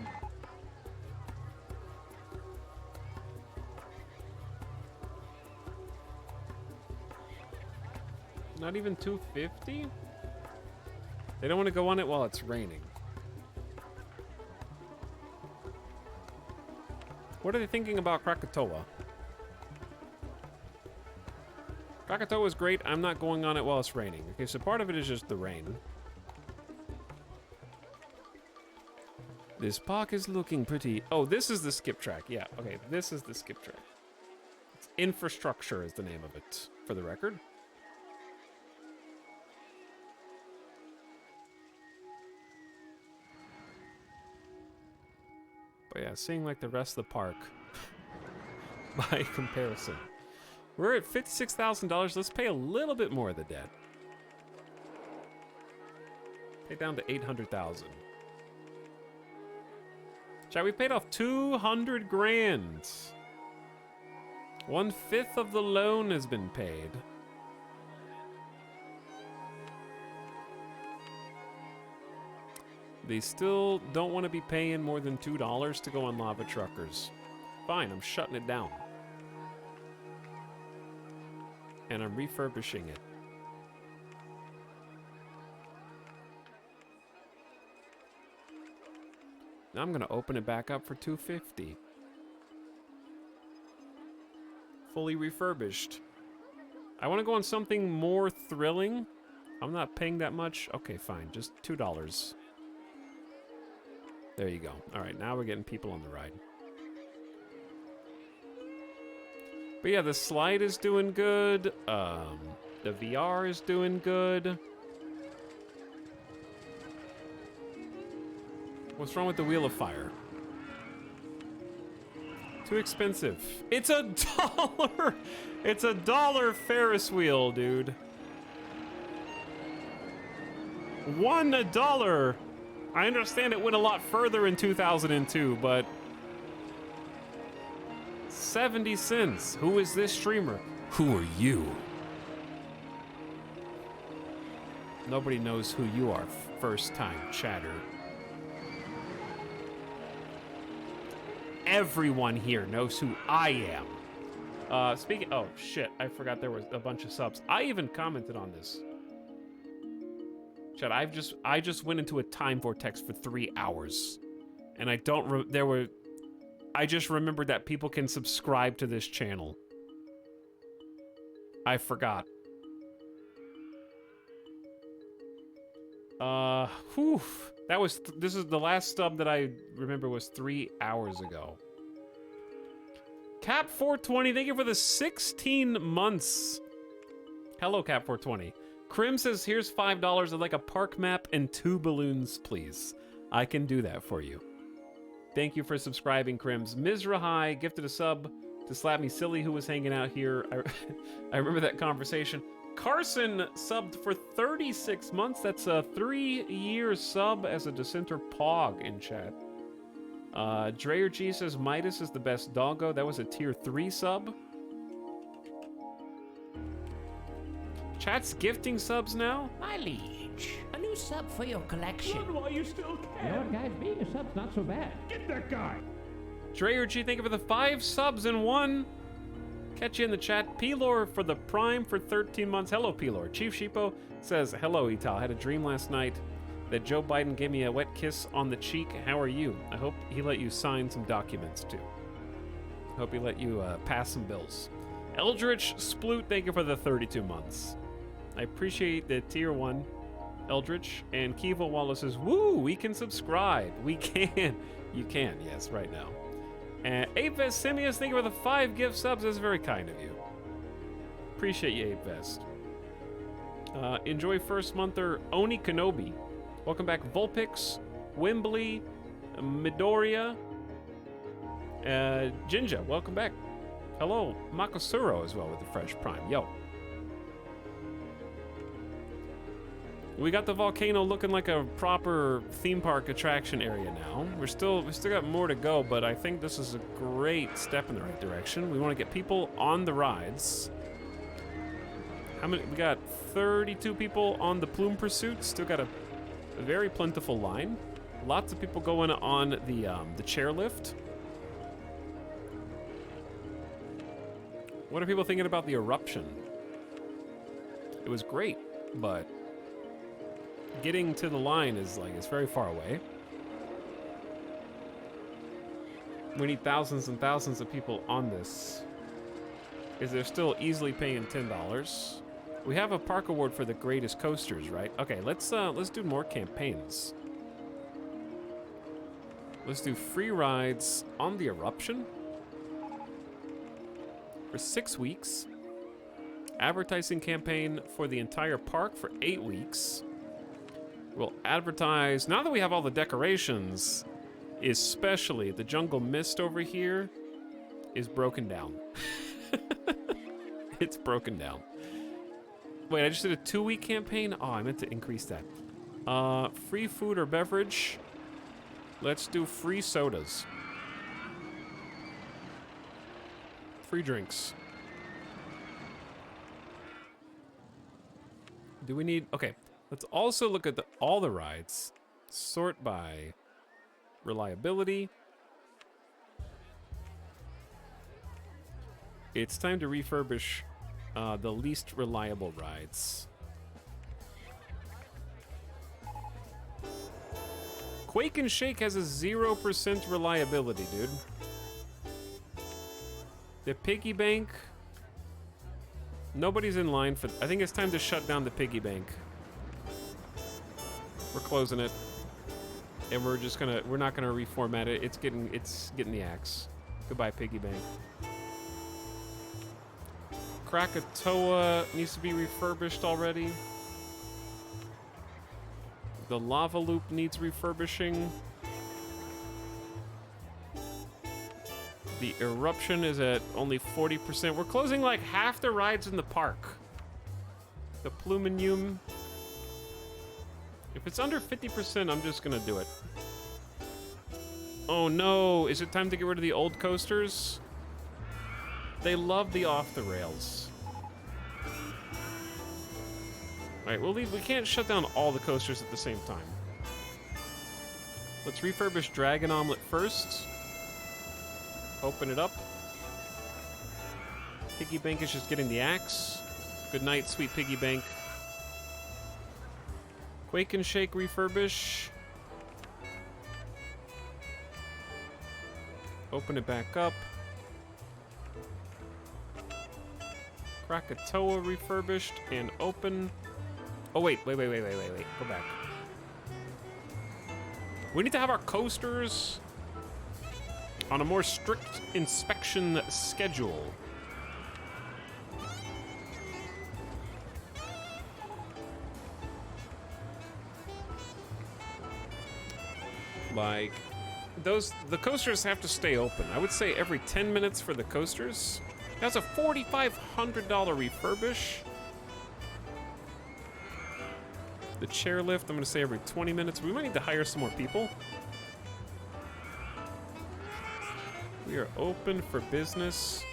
Not even $2.50? They don't want to go on it while it's raining. What are they thinking about Krakatoa? Krakatoa is great. I'm not going on it while it's raining. Okay, so part of it is just the rain. This park is looking pretty... Oh, this is the skip track. Yeah, okay, this is the skip track. It's Infrastructure is the name of it, for the record. But yeah, seeing like the rest of the park by comparison. We're at $56,000. Let's pay a little bit more of the debt. Pay down to $800,000. Shall we paid off 200 grand? 1/5 of the loan has been paid. They still don't want to be paying more than $2 to go on lava truckers. Fine, I'm shutting it down. And I'm refurbishing it. Now I'm gonna open it back up for $250. Fully refurbished. I want to go on something more thrilling. I'm not paying that much. Okay, fine, just $2. There you go. All right, now we're getting people on the ride. But yeah, the slide is doing good. The VR is doing good. What's wrong with the Wheel of Fire? Too expensive. It's $1! It's $1 Ferris wheel, dude. $1! I understand it went a lot further in 2002, but 70 cents. Who is this streamer? Who are you? Nobody knows who you are, first time chatter. Everyone here knows who I am. Speaking, oh shit, I forgot there was a bunch of subs. I even commented on this. Chat, I just went into a time vortex for 3 hours. And I don't, I just remembered that people can subscribe to this channel. I forgot. Whew. This is the last sub that I remember was 3 hours ago. Cap420, thank you for the 16 months. Hello, Cap420. Krim says, here's $5. I'd like a park map and 2 balloons, please. I can do that for you. Thank you for subscribing, Krims. Mizrahai gifted a sub to Slap Me Silly, who was hanging out here. I remember that conversation. Carson subbed for 36 months. That's a 3-year sub as a dissenter pog in chat. Dreyer G says Midas is the best doggo. That was a tier 3 sub. Chat's gifting subs now? My liege, a new sub for your collection. Run while you still can. You know what, guys? Being a sub's not so bad. Get that guy. Dreyer G, thank you for the 5 subs in 1. Catch you in the chat. Pelor for the Prime for 13 months. Hello, Pelor. Chief Sheepo says, hello, Ital. I had a dream last night that Joe Biden gave me a wet kiss on the cheek. How are you? I hope he let you sign some documents, too. Hope he let you pass some bills. Eldritch Sploot, thank you for the 32 months. I appreciate the tier 1, Eldritch. And Kiva Wallace says, woo, we can subscribe. We can. You can, yes, right now. And Apevest Simius, thank you for the 5 gift subs. That's very kind of you. Appreciate you, Apevest. Enjoy first monther Oni Kenobi. Welcome back, Vulpix, Wembley, Midoriya, Jinja. Welcome back. Hello, Makosuro as well with the fresh Prime. Yo. We got the volcano looking like a proper theme park attraction area now. We still got more to go, but I think this is a great step in the right direction. We want to get people on the rides. How many? We got 32 people on the Plume Pursuit. Still got a very plentiful line. Lots of people going on the chairlift. What are people thinking about the eruption? It was great, but getting to the line is it's very far away. We need thousands and thousands of people on this. Is they're still easily paying $10. We have a park award for the greatest coasters, right? Okay, let's do more campaigns. Let's do free rides on the eruption for 6 weeks. Advertising campaign for the entire park for 8 weeks. We'll advertise, now that we have all the decorations, especially the jungle mist over here is broken down. It's broken down. Wait, I just did a 2-week campaign? Oh, I meant to increase that. Free food or beverage. Let's do free sodas. Free drinks. Do we need... Okay, let's also look at all the rides. Sort by reliability. It's time to refurbish the least reliable rides. Quake and Shake has a 0% reliability, dude. The piggy bank. Nobody's in line for... I think it's time to shut down the piggy bank. We're closing it. And we're just gonna... We're not gonna reformat it. It's getting the axe. Goodbye, piggy bank. Krakatoa needs to be refurbished already. The lava loop needs refurbishing. The eruption is at only 40%. We're closing like half the rides in the park. The Pluminium. If it's under 50%, I'm just gonna do it. Oh no, is it time to get rid of the old coasters? They love the off the rails. Alright, we'll leave. We can't shut down all the coasters at the same time. Let's refurbish Dragon Omelet first. Open it up. Piggy Bank is just getting the axe. Good night, sweet Piggy Bank. Quake and Shake refurbish. Open it back up. Krakatoa refurbished and open. Oh, wait. Go back. We need to have our coasters on a more strict inspection schedule. Like, the coasters have to stay open. I would say every 10 minutes for the coasters. That's a $4,500 refurbish. The chairlift, I'm gonna say every 20 minutes. We might need to hire some more people. We are open for business.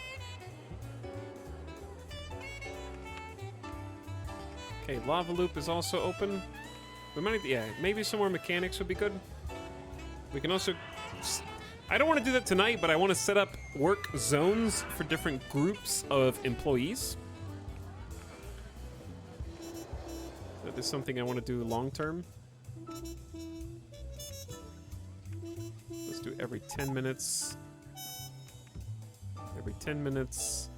Okay, Lava Loop is also open. We might need to, yeah, maybe some more mechanics would be good. We can also... I don't want to do that tonight, but I want to set up work zones for different groups of employees. That is something I want to do long term. Let's do every 10 minutes. Every 10 minutes.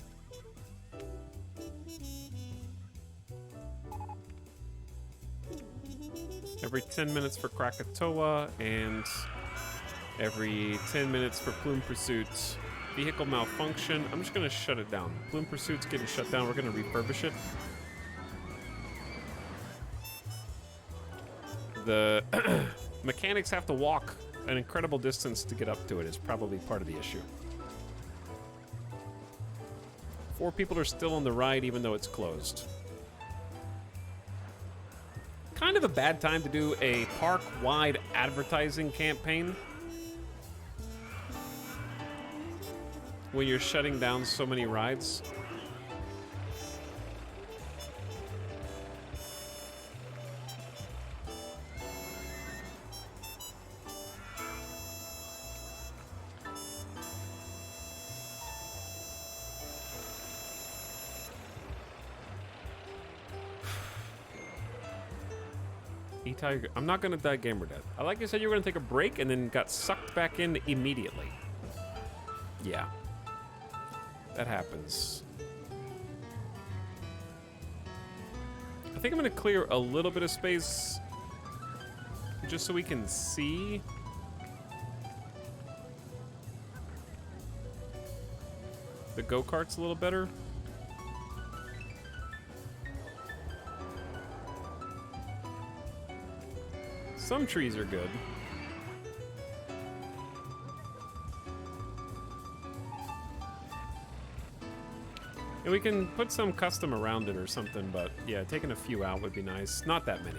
Every 10 minutes for Krakatoa, and every 10 minutes for Plume Pursuit. Vehicle malfunction. I'm just going to shut it down. Plume Pursuit's getting shut down. We're going to refurbish it. The mechanics have to walk an incredible distance to get up to it is probably part of the issue. 4 people are still on the ride even though it's closed. Kind of a bad time to do a park-wide advertising campaign when you're shutting down so many rides. Tiger. I'm not gonna die gamer death. I like you said you were gonna take a break and then got sucked back in immediately. Yeah. That happens. I think I'm gonna clear a little bit of space just so we can see the go-kart's a little better. Some trees are good. And we can put some custom around it or something, but yeah, taking a few out would be nice. Not that many.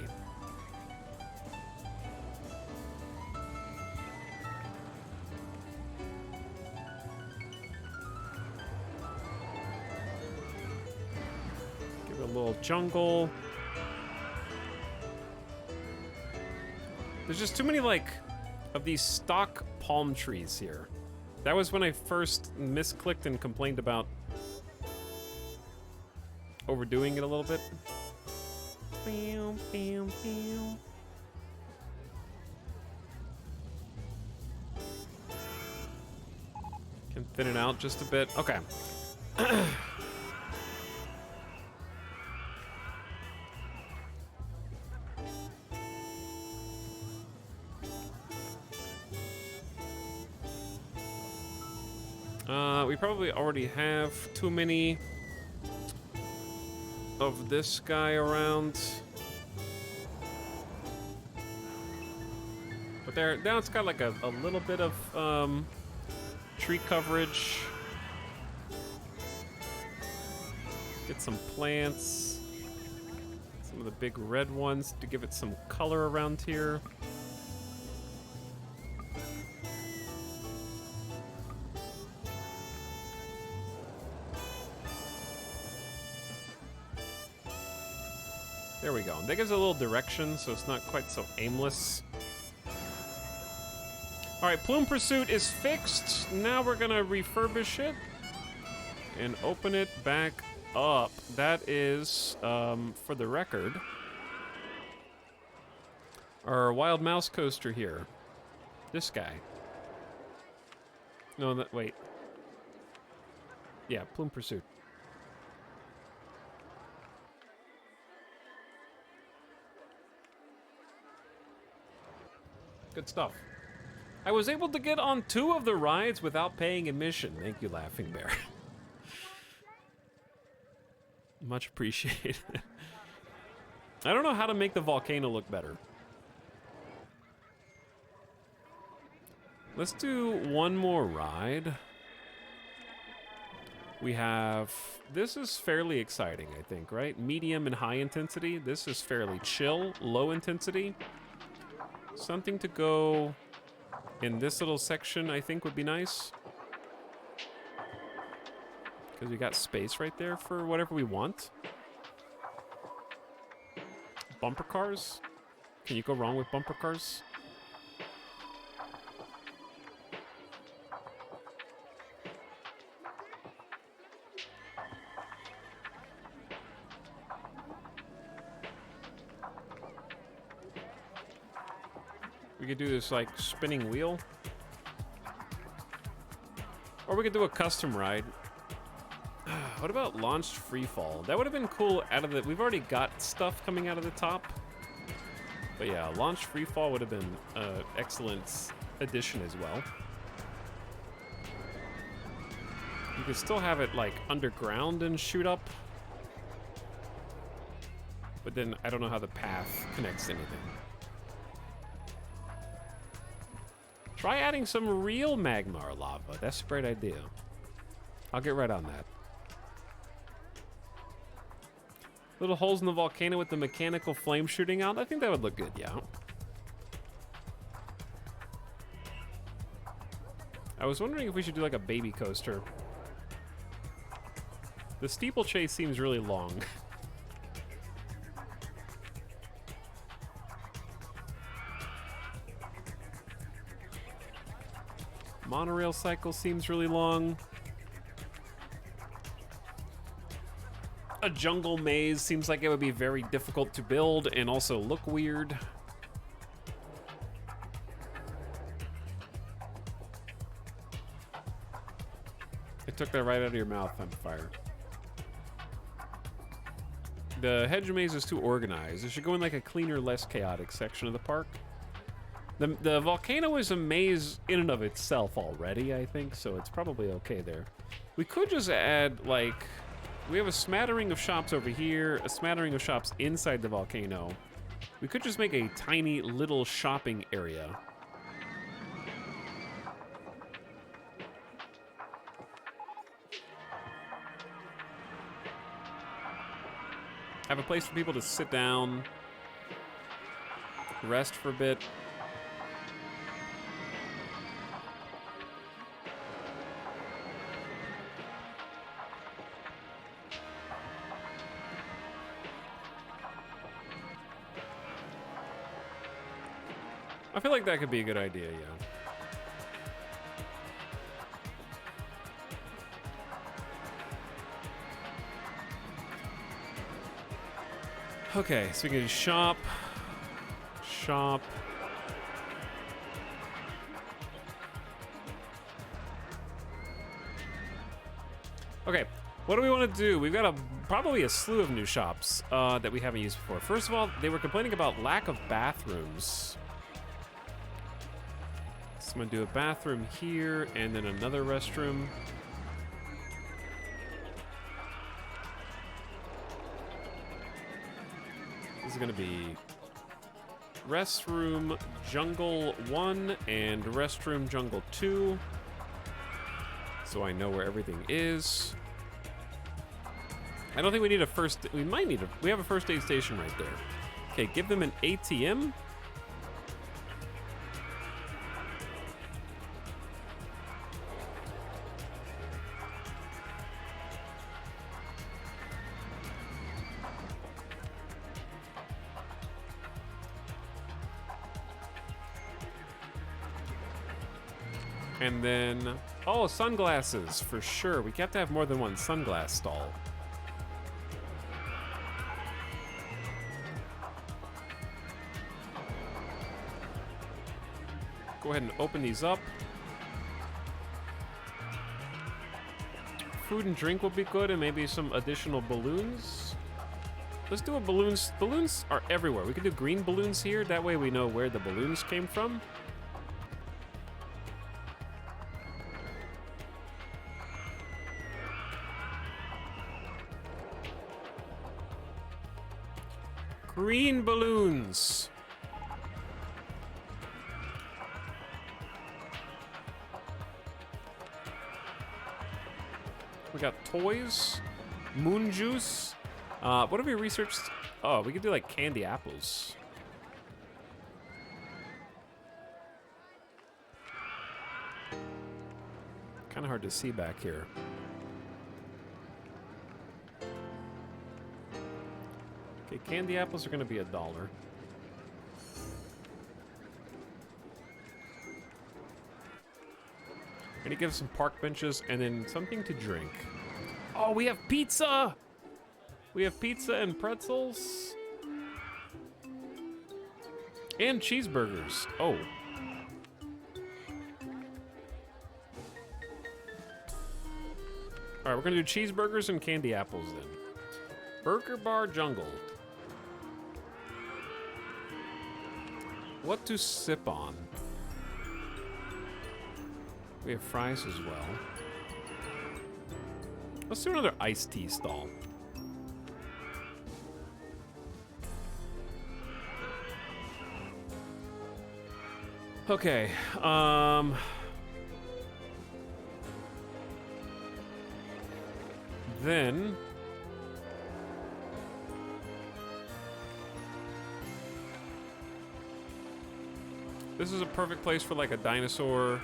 Give it a little jungle. There's just too many, like, of these stock palm trees here. That was when I first misclicked and complained about overdoing it a little bit. Can thin it out just a bit. Okay. We probably already have too many of this guy around. But there, now it's got like a little bit of tree coverage. Get some plants. Some of the big red ones to give it some color around here. There we go. That gives it a little direction, so it's not quite so aimless. All right, Plume Pursuit is fixed. Now we're gonna refurbish it and open it back up. That is, for the record, our Wild Mouse coaster here. This guy. No, that, wait. Yeah, Plume Pursuit. Good stuff. I was able to get on 2 of the rides without paying admission. Thank you, Laughing Bear. Much appreciated. I don't know how to make the volcano look better. Let's do one more ride. We have... This is fairly exciting, I think, right? Medium and high intensity. This is fairly chill, low intensity. Something to go in this little section, I think, would be nice. Because we got space right there for whatever we want. Bumper cars? Can you go wrong with bumper cars? We could do this, like, spinning wheel. Or we could do a custom ride. What about launched freefall? That would have been cool out of the... We've already got stuff coming out of the top. But yeah, launched freefall would have been an excellent addition as well. You could still have it, like, underground and shoot up. But then I don't know how the path connects to anything. Try adding some real magma or lava. That's a great idea. I'll get right on that. Little holes in the volcano with the mechanical flame shooting out. I think that would look good, yeah. I was wondering if we should do like a baby coaster. The steeplechase seems really long. Monorail cycle seems really long. A jungle maze seems like it would be very difficult to build and also look weird. It took that right out of your mouth, on fire. The hedge maze is too organized. It should go in like a cleaner, less chaotic section of the park. The volcano is a maze in and of itself already, I think, so it's probably okay there. We could just add, like, we have a smattering of shops over here, a smattering of shops inside the volcano. We could just make a tiny little shopping area. Have a place for people to sit down, rest for a bit. I feel like that could be a good idea, yeah. Okay, so we can do shop. Okay, what do we want to do? We've got probably a slew of new shops that we haven't used before. First of all, they were complaining about lack of bathrooms. So I'm gonna do a bathroom here and then another restroom. This is gonna be restroom jungle 1 and restroom jungle 2. So I know where everything is. I don't think we need a first, we might need we have a first aid station right there. Okay, give them an ATM. And then, oh, sunglasses, for sure. We have to have more than one sunglass stall. Go ahead and open these up. Food and drink will be good, and maybe some additional balloons. Let's do a balloons. Balloons are everywhere. We could do green balloons here. That way we know where the balloons came from. Green balloons. We got toys, moon juice. What have we researched? Oh, we could do like candy apples. Kind of hard to see back here. Okay, candy apples are going to be $1. And he gives some park benches and then something to drink. Oh, we have pizza! We have pizza and pretzels. And cheeseburgers. Oh. All right, we're gonna do cheeseburgers and candy apples then. Burger Bar Jungle. What to sip on? We have fries as well. Let's do another iced tea stall. Okay, then this is a perfect place for like a dinosaur.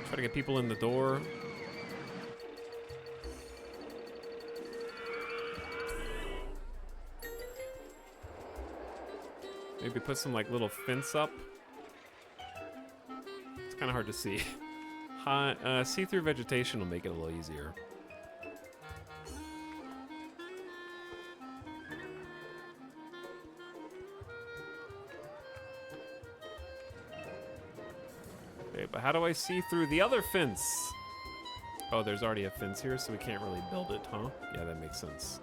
Try to get people in the door. Maybe put some like little fence up. It's kind of hard to see. See-through vegetation will make it a little easier. Okay, but how do I see through the other fence? Oh, there's already a fence here, so we can't really build it, huh? Yeah, that makes sense.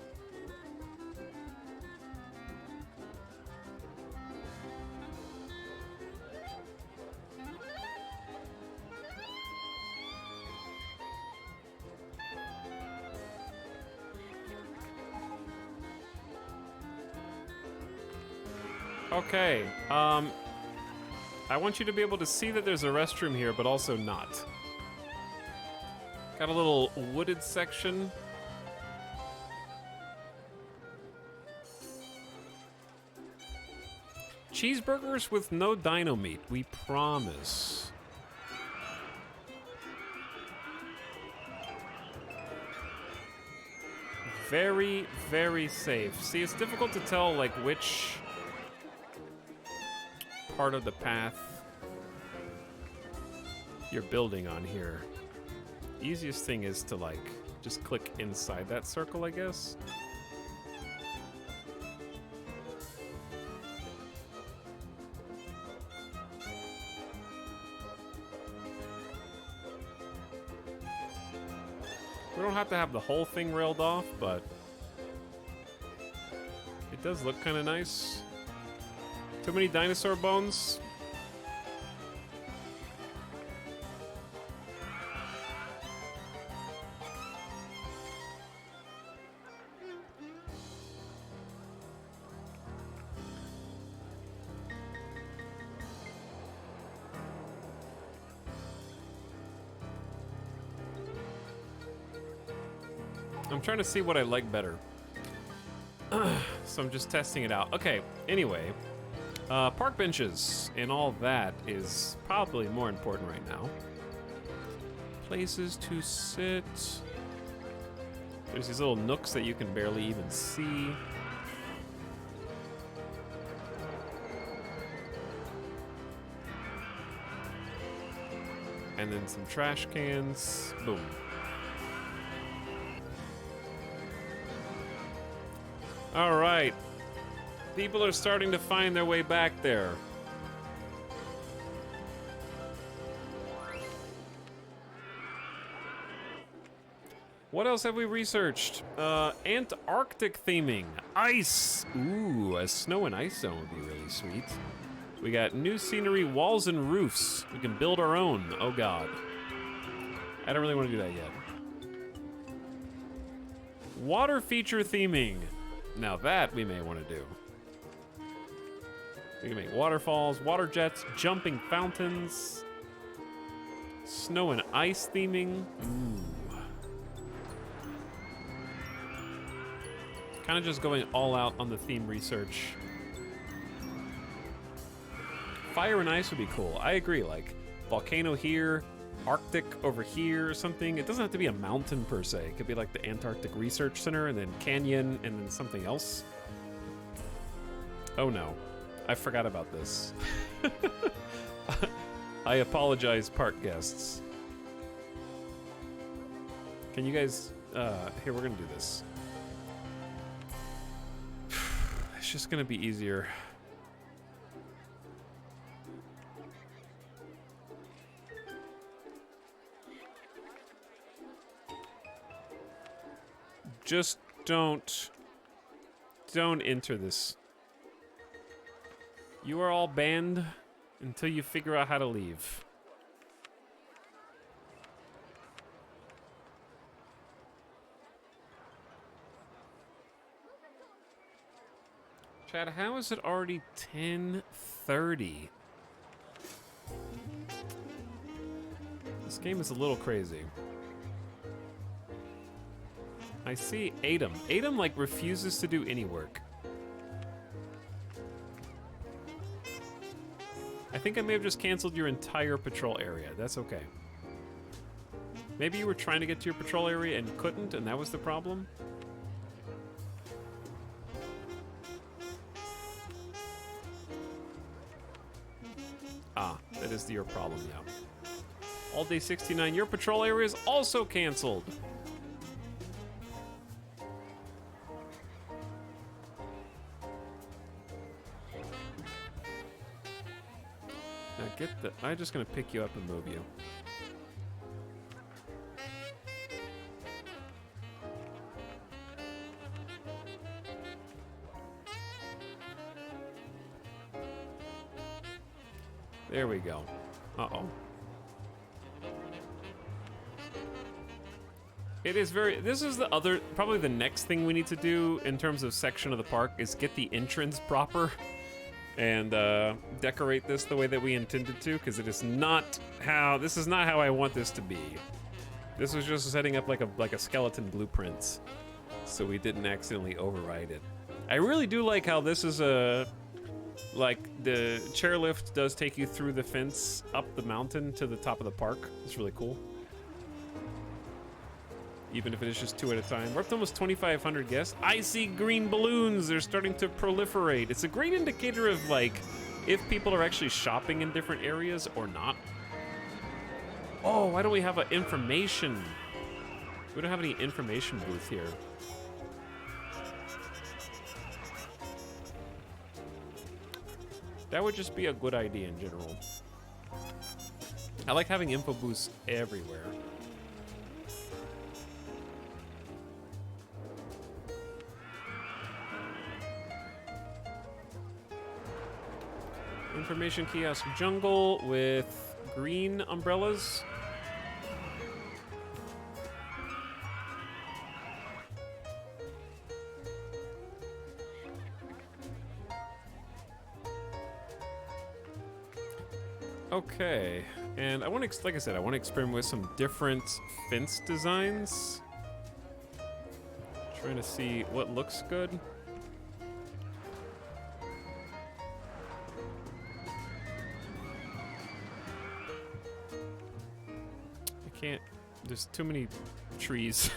Okay, I want you to be able to see that there's a restroom here, but also not. Got a little wooded section. Cheeseburgers with no dino meat, we promise. Very, very safe. See, it's difficult to tell, like, which part of the path you're building on here. Easiest thing is to, like, just click inside that circle, I guess. We don't have to have the whole thing railed off, but it does look kind of nice. Too many dinosaur bones? I'm trying to see what I like better. So I'm just testing it out. Okay, anyway. Park benches and all that is probably more important right now. Places to sit. There's these little nooks that you can barely even see. And then some trash cans. Boom. All right. People are starting to find their way back there. What else have we researched? Antarctic theming. Ice. Ooh, a snow and ice zone would be really sweet. We got new scenery, walls and roofs. We can build our own. Oh God. I don't really want to do that yet. Water feature theming. Now that we may want to do. We can make waterfalls, water jets, jumping fountains, snow and ice theming. Ooh. Kind of just going all out on the theme research. Fire and ice would be cool. I agree, like volcano here, Arctic over here or something. It doesn't have to be a mountain per se. It could be like the Antarctic Research Center and then canyon and then something else. Oh no, I forgot about this. I apologize, park guests. Can you guys, here, we're gonna do this. It's just gonna be easier. Just don't enter this. You are all banned until you figure out how to leave. Chad, how is it already 10:30? This game is a little crazy. I see Adam. Adam, like, refuses to do any work. I think I may have just canceled your entire patrol area. That's okay. Maybe you were trying to get to your patrol area and couldn't, and that was the problem? Ah, that is your problem, yeah. All day 69, your patrol area is also canceled. I'm just gonna pick you up and move you. There we go. Uh-oh. It is very, this is the other, probably the next thing we need to do in terms of section of the park is get the entrance proper. and decorate this the way that we intended to, because it is not how, this is not how I want this to be. This was just setting up like a skeleton blueprint, so we didn't accidentally override it. I really do like how this is like the chairlift does take you through the fence up the mountain to the top of the park. It's really cool. Even if it is just 2 at a time. We're up to almost 2,500 guests. I see green balloons. They're starting to proliferate. It's a great indicator of like if people are actually shopping in different areas or not. Oh, why don't we have an information? We don't have any information booth here. That would just be a good idea in general. I like having info booths everywhere. Information kiosk jungle with green umbrellas. Okay, and I want to, like I said, I want to experiment with some different fence designs. Trying to see what looks good. I can't, there's too many trees.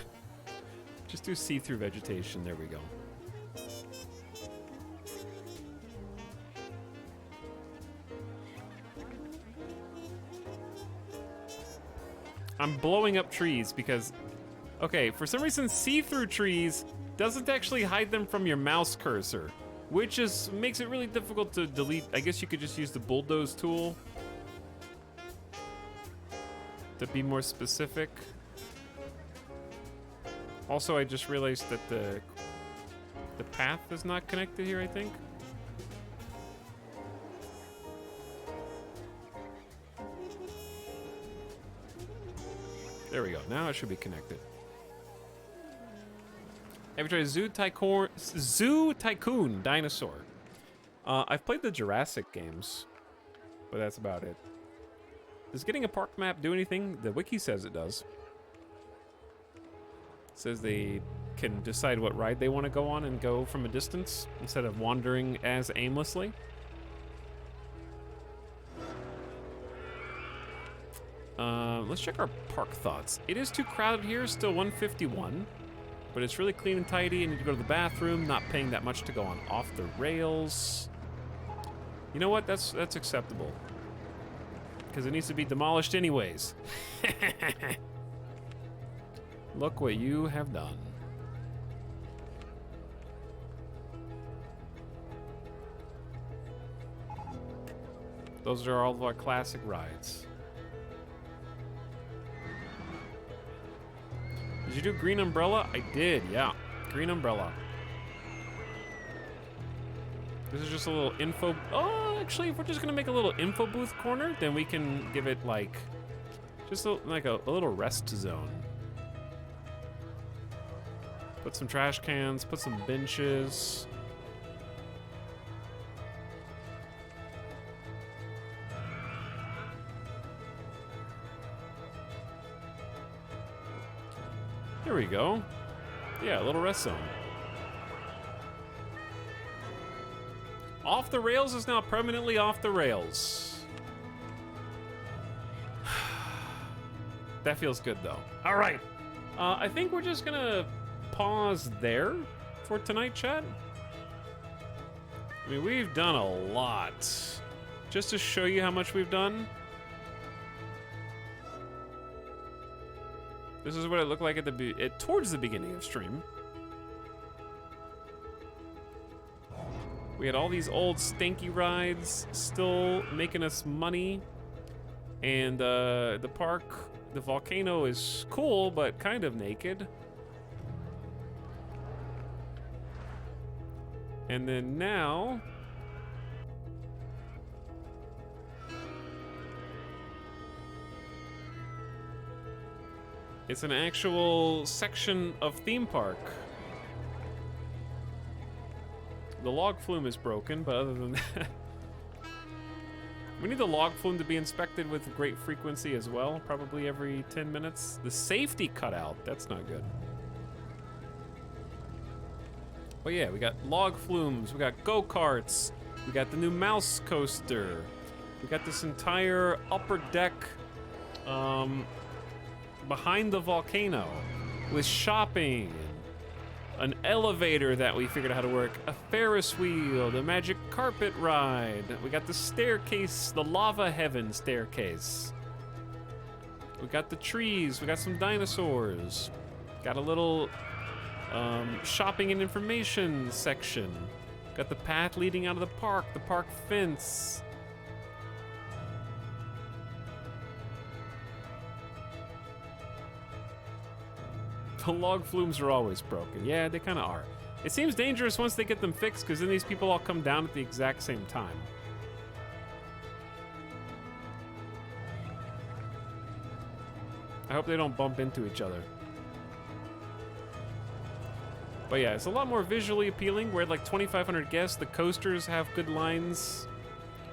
Just do see-through vegetation, there we go. I'm blowing up trees because, okay, for some reason see-through trees doesn't actually hide them from your mouse cursor, which makes it really difficult to delete. I guess you could just use the bulldoze tool to be more specific. Also, I just realized that the path is not connected here, I think. There we go. Now it should be connected. Have you tried Zoo Tycoon Dinosaur? I've played the Jurassic games, but that's about it. Does getting a park map do anything? The wiki says it does. It says they can decide what ride they want to go on and go from a distance instead of wandering as aimlessly. Let's check our park thoughts. It is too crowded here, still 151, but it's really clean and tidy. I need to go to the bathroom, not paying that much to go on off the rails. You know what? That's acceptable. Because it needs to be demolished anyways. Look what you have done. Those are all of our classic rides. Did you do green umbrella? I did, yeah. Green umbrella. This is just a little info. Oh, actually, if we're just gonna make a little info booth corner, then we can give it like, just like a little rest zone. Put some trash cans, put some benches. There we go. Yeah, a little rest zone. Off the rails is now permanently off the rails. That feels good though. All right. I think we're just gonna pause there for tonight, chat. I mean, we've done a lot. Just to show you how much we've done. This is what it looked like at towards the beginning of stream. We had all these old stanky rides still making us money. And the park, the volcano is cool, but kind of naked. And then now, it's an actual section of theme park. The log flume is broken, but other than that, We need the log flume to be inspected with great frequency as well, probably every 10 minutes. The safety cutout, that's not good. But yeah, we got log flumes, we got go-karts, we got the new mouse coaster, we got this entire upper deck behind the volcano with shopping, an elevator that we figured out how to work, a Ferris wheel, the magic carpet ride. We got the staircase, the lava heaven staircase. We got the trees, we got some dinosaurs. Got a little shopping and information section. Got the path leading out of the park fence. The log flumes are always broken. Yeah, they kind of are. It seems dangerous once they get them fixed, because then these people all come down at the exact same time. I hope they don't bump into each other. But yeah, it's a lot more visually appealing. We're at like 2,500 guests. The coasters have good lines.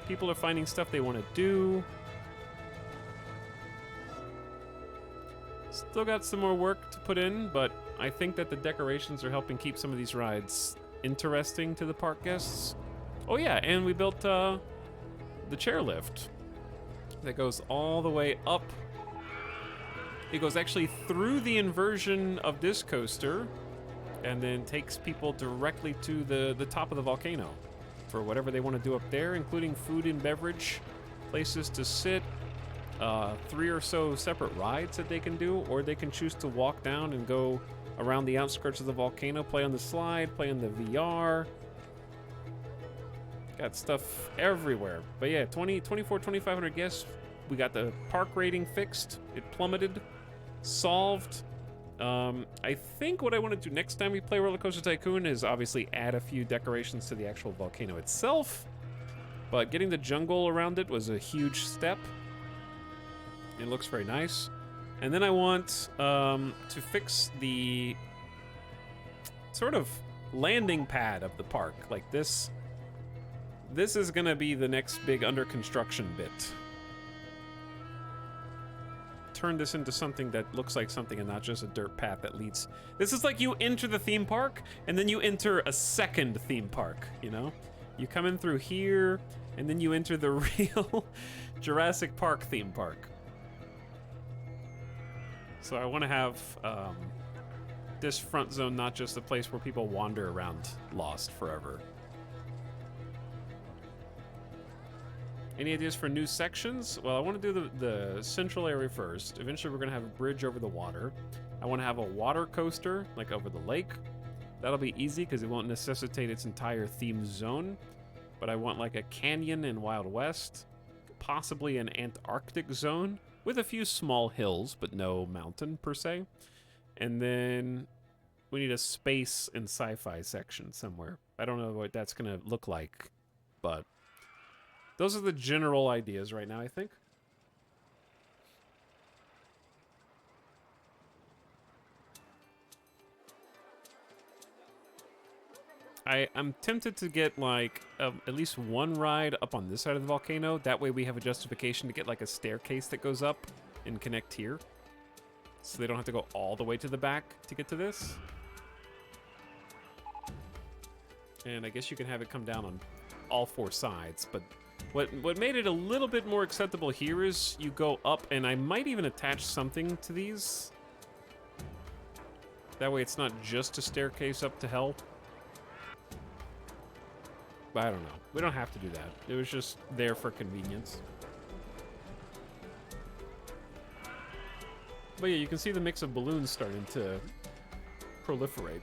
People are finding stuff they want to do. Still got some more work to put in, but I think that the decorations are helping keep some of these rides interesting to the park guests. Oh yeah, and we built the chairlift that goes all the way up. It goes actually through the inversion of this coaster and then takes people directly to the top of the volcano for whatever they want to do up there, including food and beverage, places to sit, 3 or so separate rides that they can do, or they can choose to walk down and go around the outskirts of the volcano, play on the slide, play on the VR. Got stuff everywhere. But yeah, 2,500 guests. We got the park rating fixed. It plummeted. Solved. I think what I want to do next time we play Roller Coaster Tycoon is obviously add a few decorations to the actual volcano itself. But getting the jungle around it was a huge step. It looks very nice. And then I want to fix the sort of landing pad of the park. Like this. This is going to be the next big under construction bit. Turn this into something that looks like something and not just a dirt path that leads. This is like you enter the theme park and then you enter a second theme park, you know? You come in through here and then you enter the real Jurassic Park theme park. So I want to have this front zone not just a place where people wander around lost forever. Any ideas for new sections? Well, I want to do the central area first. Eventually, we're going to have a bridge over the water. I want to have a water coaster, like over the lake. That'll be easy because it won't necessitate its entire theme zone. But I want like a canyon in Wild West, possibly an Antarctic zone with a few small hills, but no mountain per se. And then we need a space and sci-fi section somewhere. I don't know what that's going to look like, but those are the general ideas right now, I think. I'm tempted to get like at least one ride up on this side of the volcano. That way we have a justification to get like a staircase that goes up and connect here. So they don't have to go all the way to the back to get to this. And I guess you can have it come down on all 4 sides, but what made it a little bit more acceptable here is you go up, and I might even attach something to these. That way it's not just a staircase up to hell. But I don't know. We don't have to do that. It was just there for convenience. But yeah, you can see the mix of balloons starting to proliferate.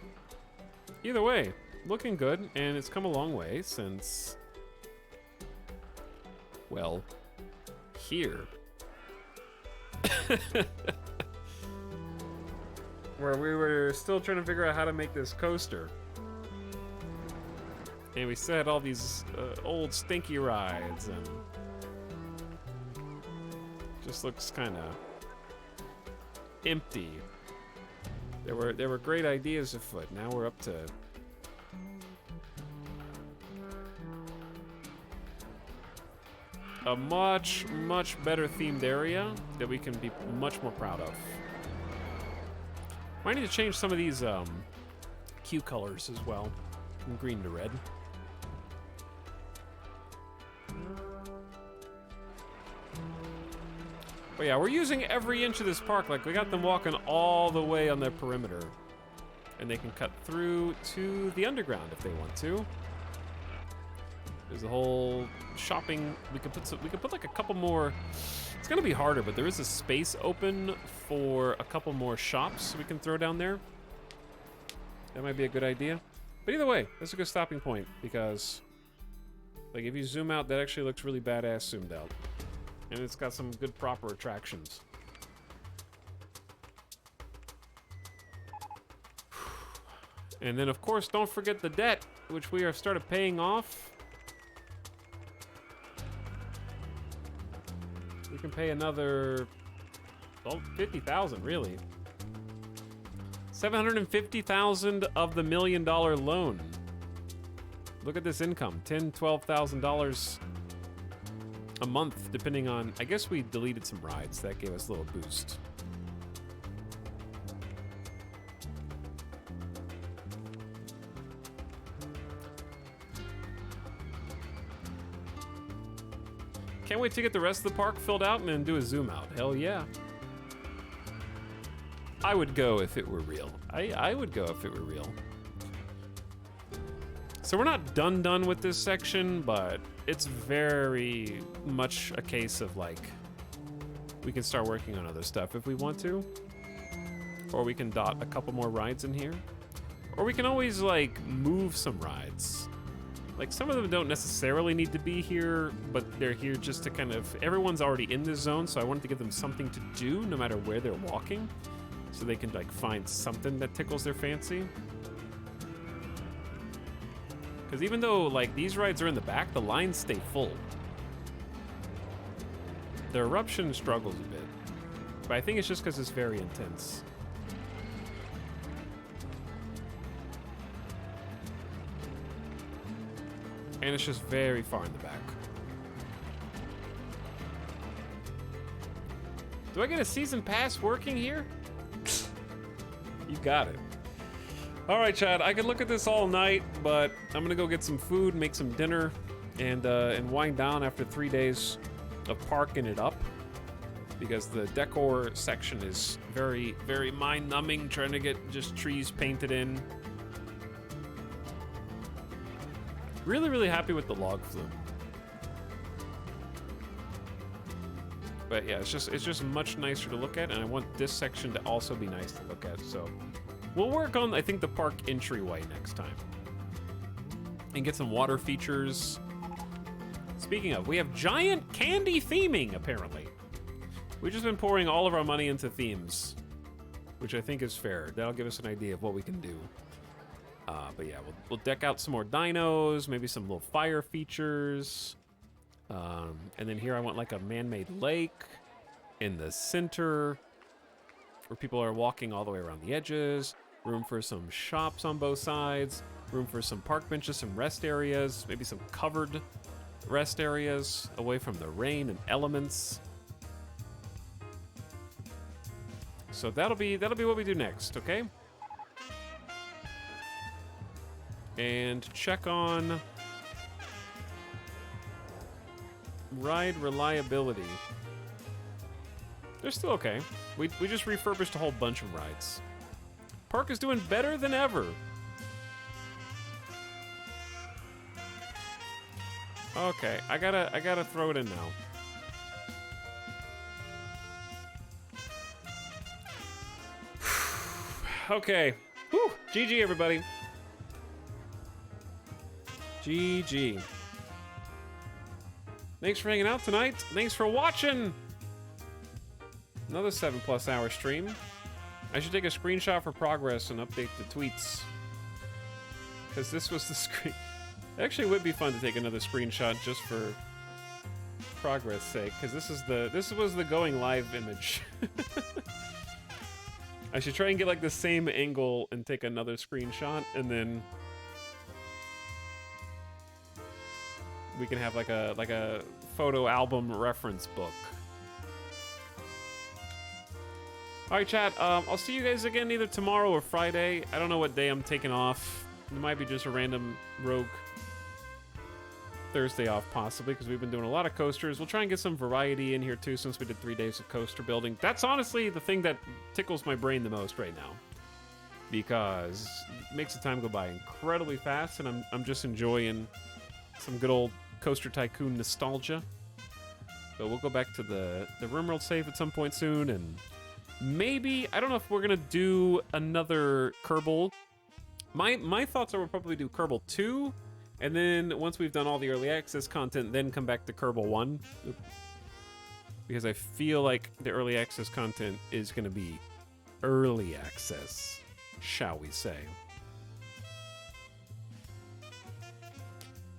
Either way, looking good, and it's come a long way since, well, here. Where we were still trying to figure out how to make this coaster. And we still had all these old stinky rides, and just looks kind of empty. There were great ideas afoot. Now we're up to a much, much better themed area that we can be much more proud of. Might need to change some of these cue colors as well, from green to red. But yeah, we're using every inch of this park. Like, we got them walking all the way on their perimeter. And they can cut through to the underground if they want to. There's a whole shopping. We could put like a couple more. It's gonna be harder, but there is a space open for a couple more shops we can throw down there. That might be a good idea. But either way, that's a good stopping point because, like, if you zoom out, that actually looks really badass zoomed out. And it's got some good proper attractions. And then, of course, don't forget the debt, which we have started paying off. We can pay another, well, 50,000, really. 750,000 of the $1 million loan. Look at this income, $10,000, $12,000 a month, depending on, I guess we deleted some rides. That gave us a little boost. Can't wait to get the rest of the park filled out and then do a zoom out. Hell yeah. I would go if it were real. I would go if it were real. So we're not done with this section, but it's very much a case of, like, we can start working on other stuff if we want to. Or we can dot a couple more rides in here. Or we can always, like, move some rides. Like, some of them don't necessarily need to be here, but they're here just to kind of... Everyone's already in this zone, so I wanted to give them something to do no matter where they're walking. So they can, like, find something that tickles their fancy. Because even though, like, these rides are in the back, the lines stay full. The eruption struggles a bit. But I think it's just because it's very intense. And it's just very far in the back. Do I get a season pass working here? You got it. All right, Chad, I could look at this all night, but I'm gonna go get some food, make some dinner, and wind down after 3 days of parking it up. Because the decor section is very, very mind-numbing, trying to get just trees painted in. Really, really happy with the log flume. But yeah, it's just much nicer to look at, and I want this section to also be nice to look at, so we'll work on, I think, the park entryway next time. And get some water features. Speaking of, we have giant candy theming, apparently. We've just been pouring all of our money into themes, which I think is fair. That'll give us an idea of what we can do. But yeah, we'll deck out some more dinos, maybe some little fire features. And then here I want like a man-made lake in the center where people are walking all the way around the edges. Room for some shops on both sides. Room for some park benches, some rest areas, maybe some covered rest areas away from the rain and elements. So that'll be what we do next, okay? And check on ride reliability. They're still okay. We just refurbished a whole bunch of rides. Park is doing better than ever. Okay, I gotta throw it in now. Okay. Whew. GG, everybody. GG. Thanks for hanging out tonight. Thanks for watching. Another 7+ hour stream. I should take a screenshot for progress and update the tweets. Because this was the screen. It actually would be fun to take another screenshot just for progress sake. Because this was the going live image. I should try and get like the same angle and take another screenshot, and then we can have like a photo album reference book. All right, chat. I'll see you guys again either tomorrow or Friday. I don't know what day I'm taking off. It might be just a random rogue Thursday off, possibly, because we've been doing a lot of coasters. We'll try and get some variety in here, too, since we did 3 days of coaster building. That's honestly the thing that tickles my brain the most right now, because it makes the time go by incredibly fast, and I'm just enjoying some good old Coaster Tycoon nostalgia. But we'll go back to the RimWorld save at some point soon, and maybe, I don't know if we're going to do another Kerbal. My thoughts are we'll probably do Kerbal 2, and then once we've done all the early access content, then come back to Kerbal 1. Because I feel like the early access content is going to be early access, shall we say.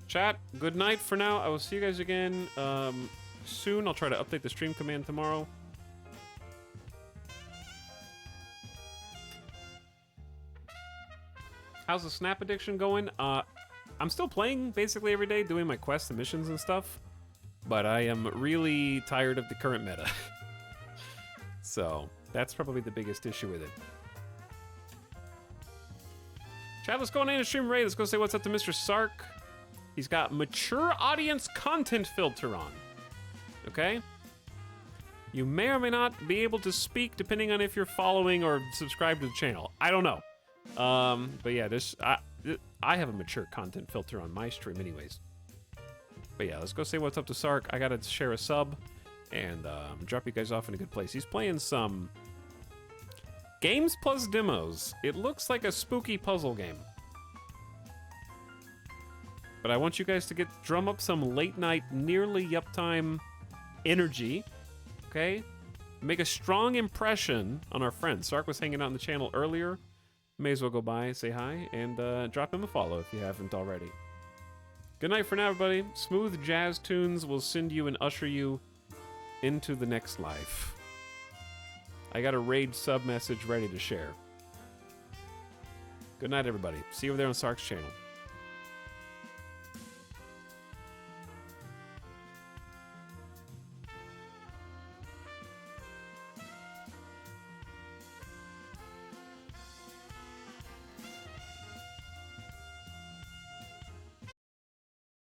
Chat, good night for now. I will see you guys again soon. I'll try to update the stream command tomorrow. How's the Snap addiction going? I'm still playing basically every day, doing my quests and missions and stuff, but I am really tired of the current meta. So that's probably the biggest issue with it. Chat, let's go on in stream raid. Let's go say what's up to Mr. Sark. He's got mature audience content filter on. Okay? You may or may not be able to speak depending on if you're following or subscribed to the channel. I don't know. But yeah, I have a mature content filter on my stream anyways. But yeah, let's go say what's up to Sark. I gotta share a sub and drop you guys off in a good place. He's playing some games plus demos. It looks like a spooky puzzle game. But I want you guys to drum up some late night, nearly uptime energy, okay? Make a strong impression on our friend. Sark was hanging out on the channel earlier. May as well go by, say hi, and drop him a follow if you haven't already. Good night for now, everybody. Smooth jazz tunes will send you and usher you into the next life. I got a raid sub message ready to share. Good night, everybody. See you over there on Sark's channel.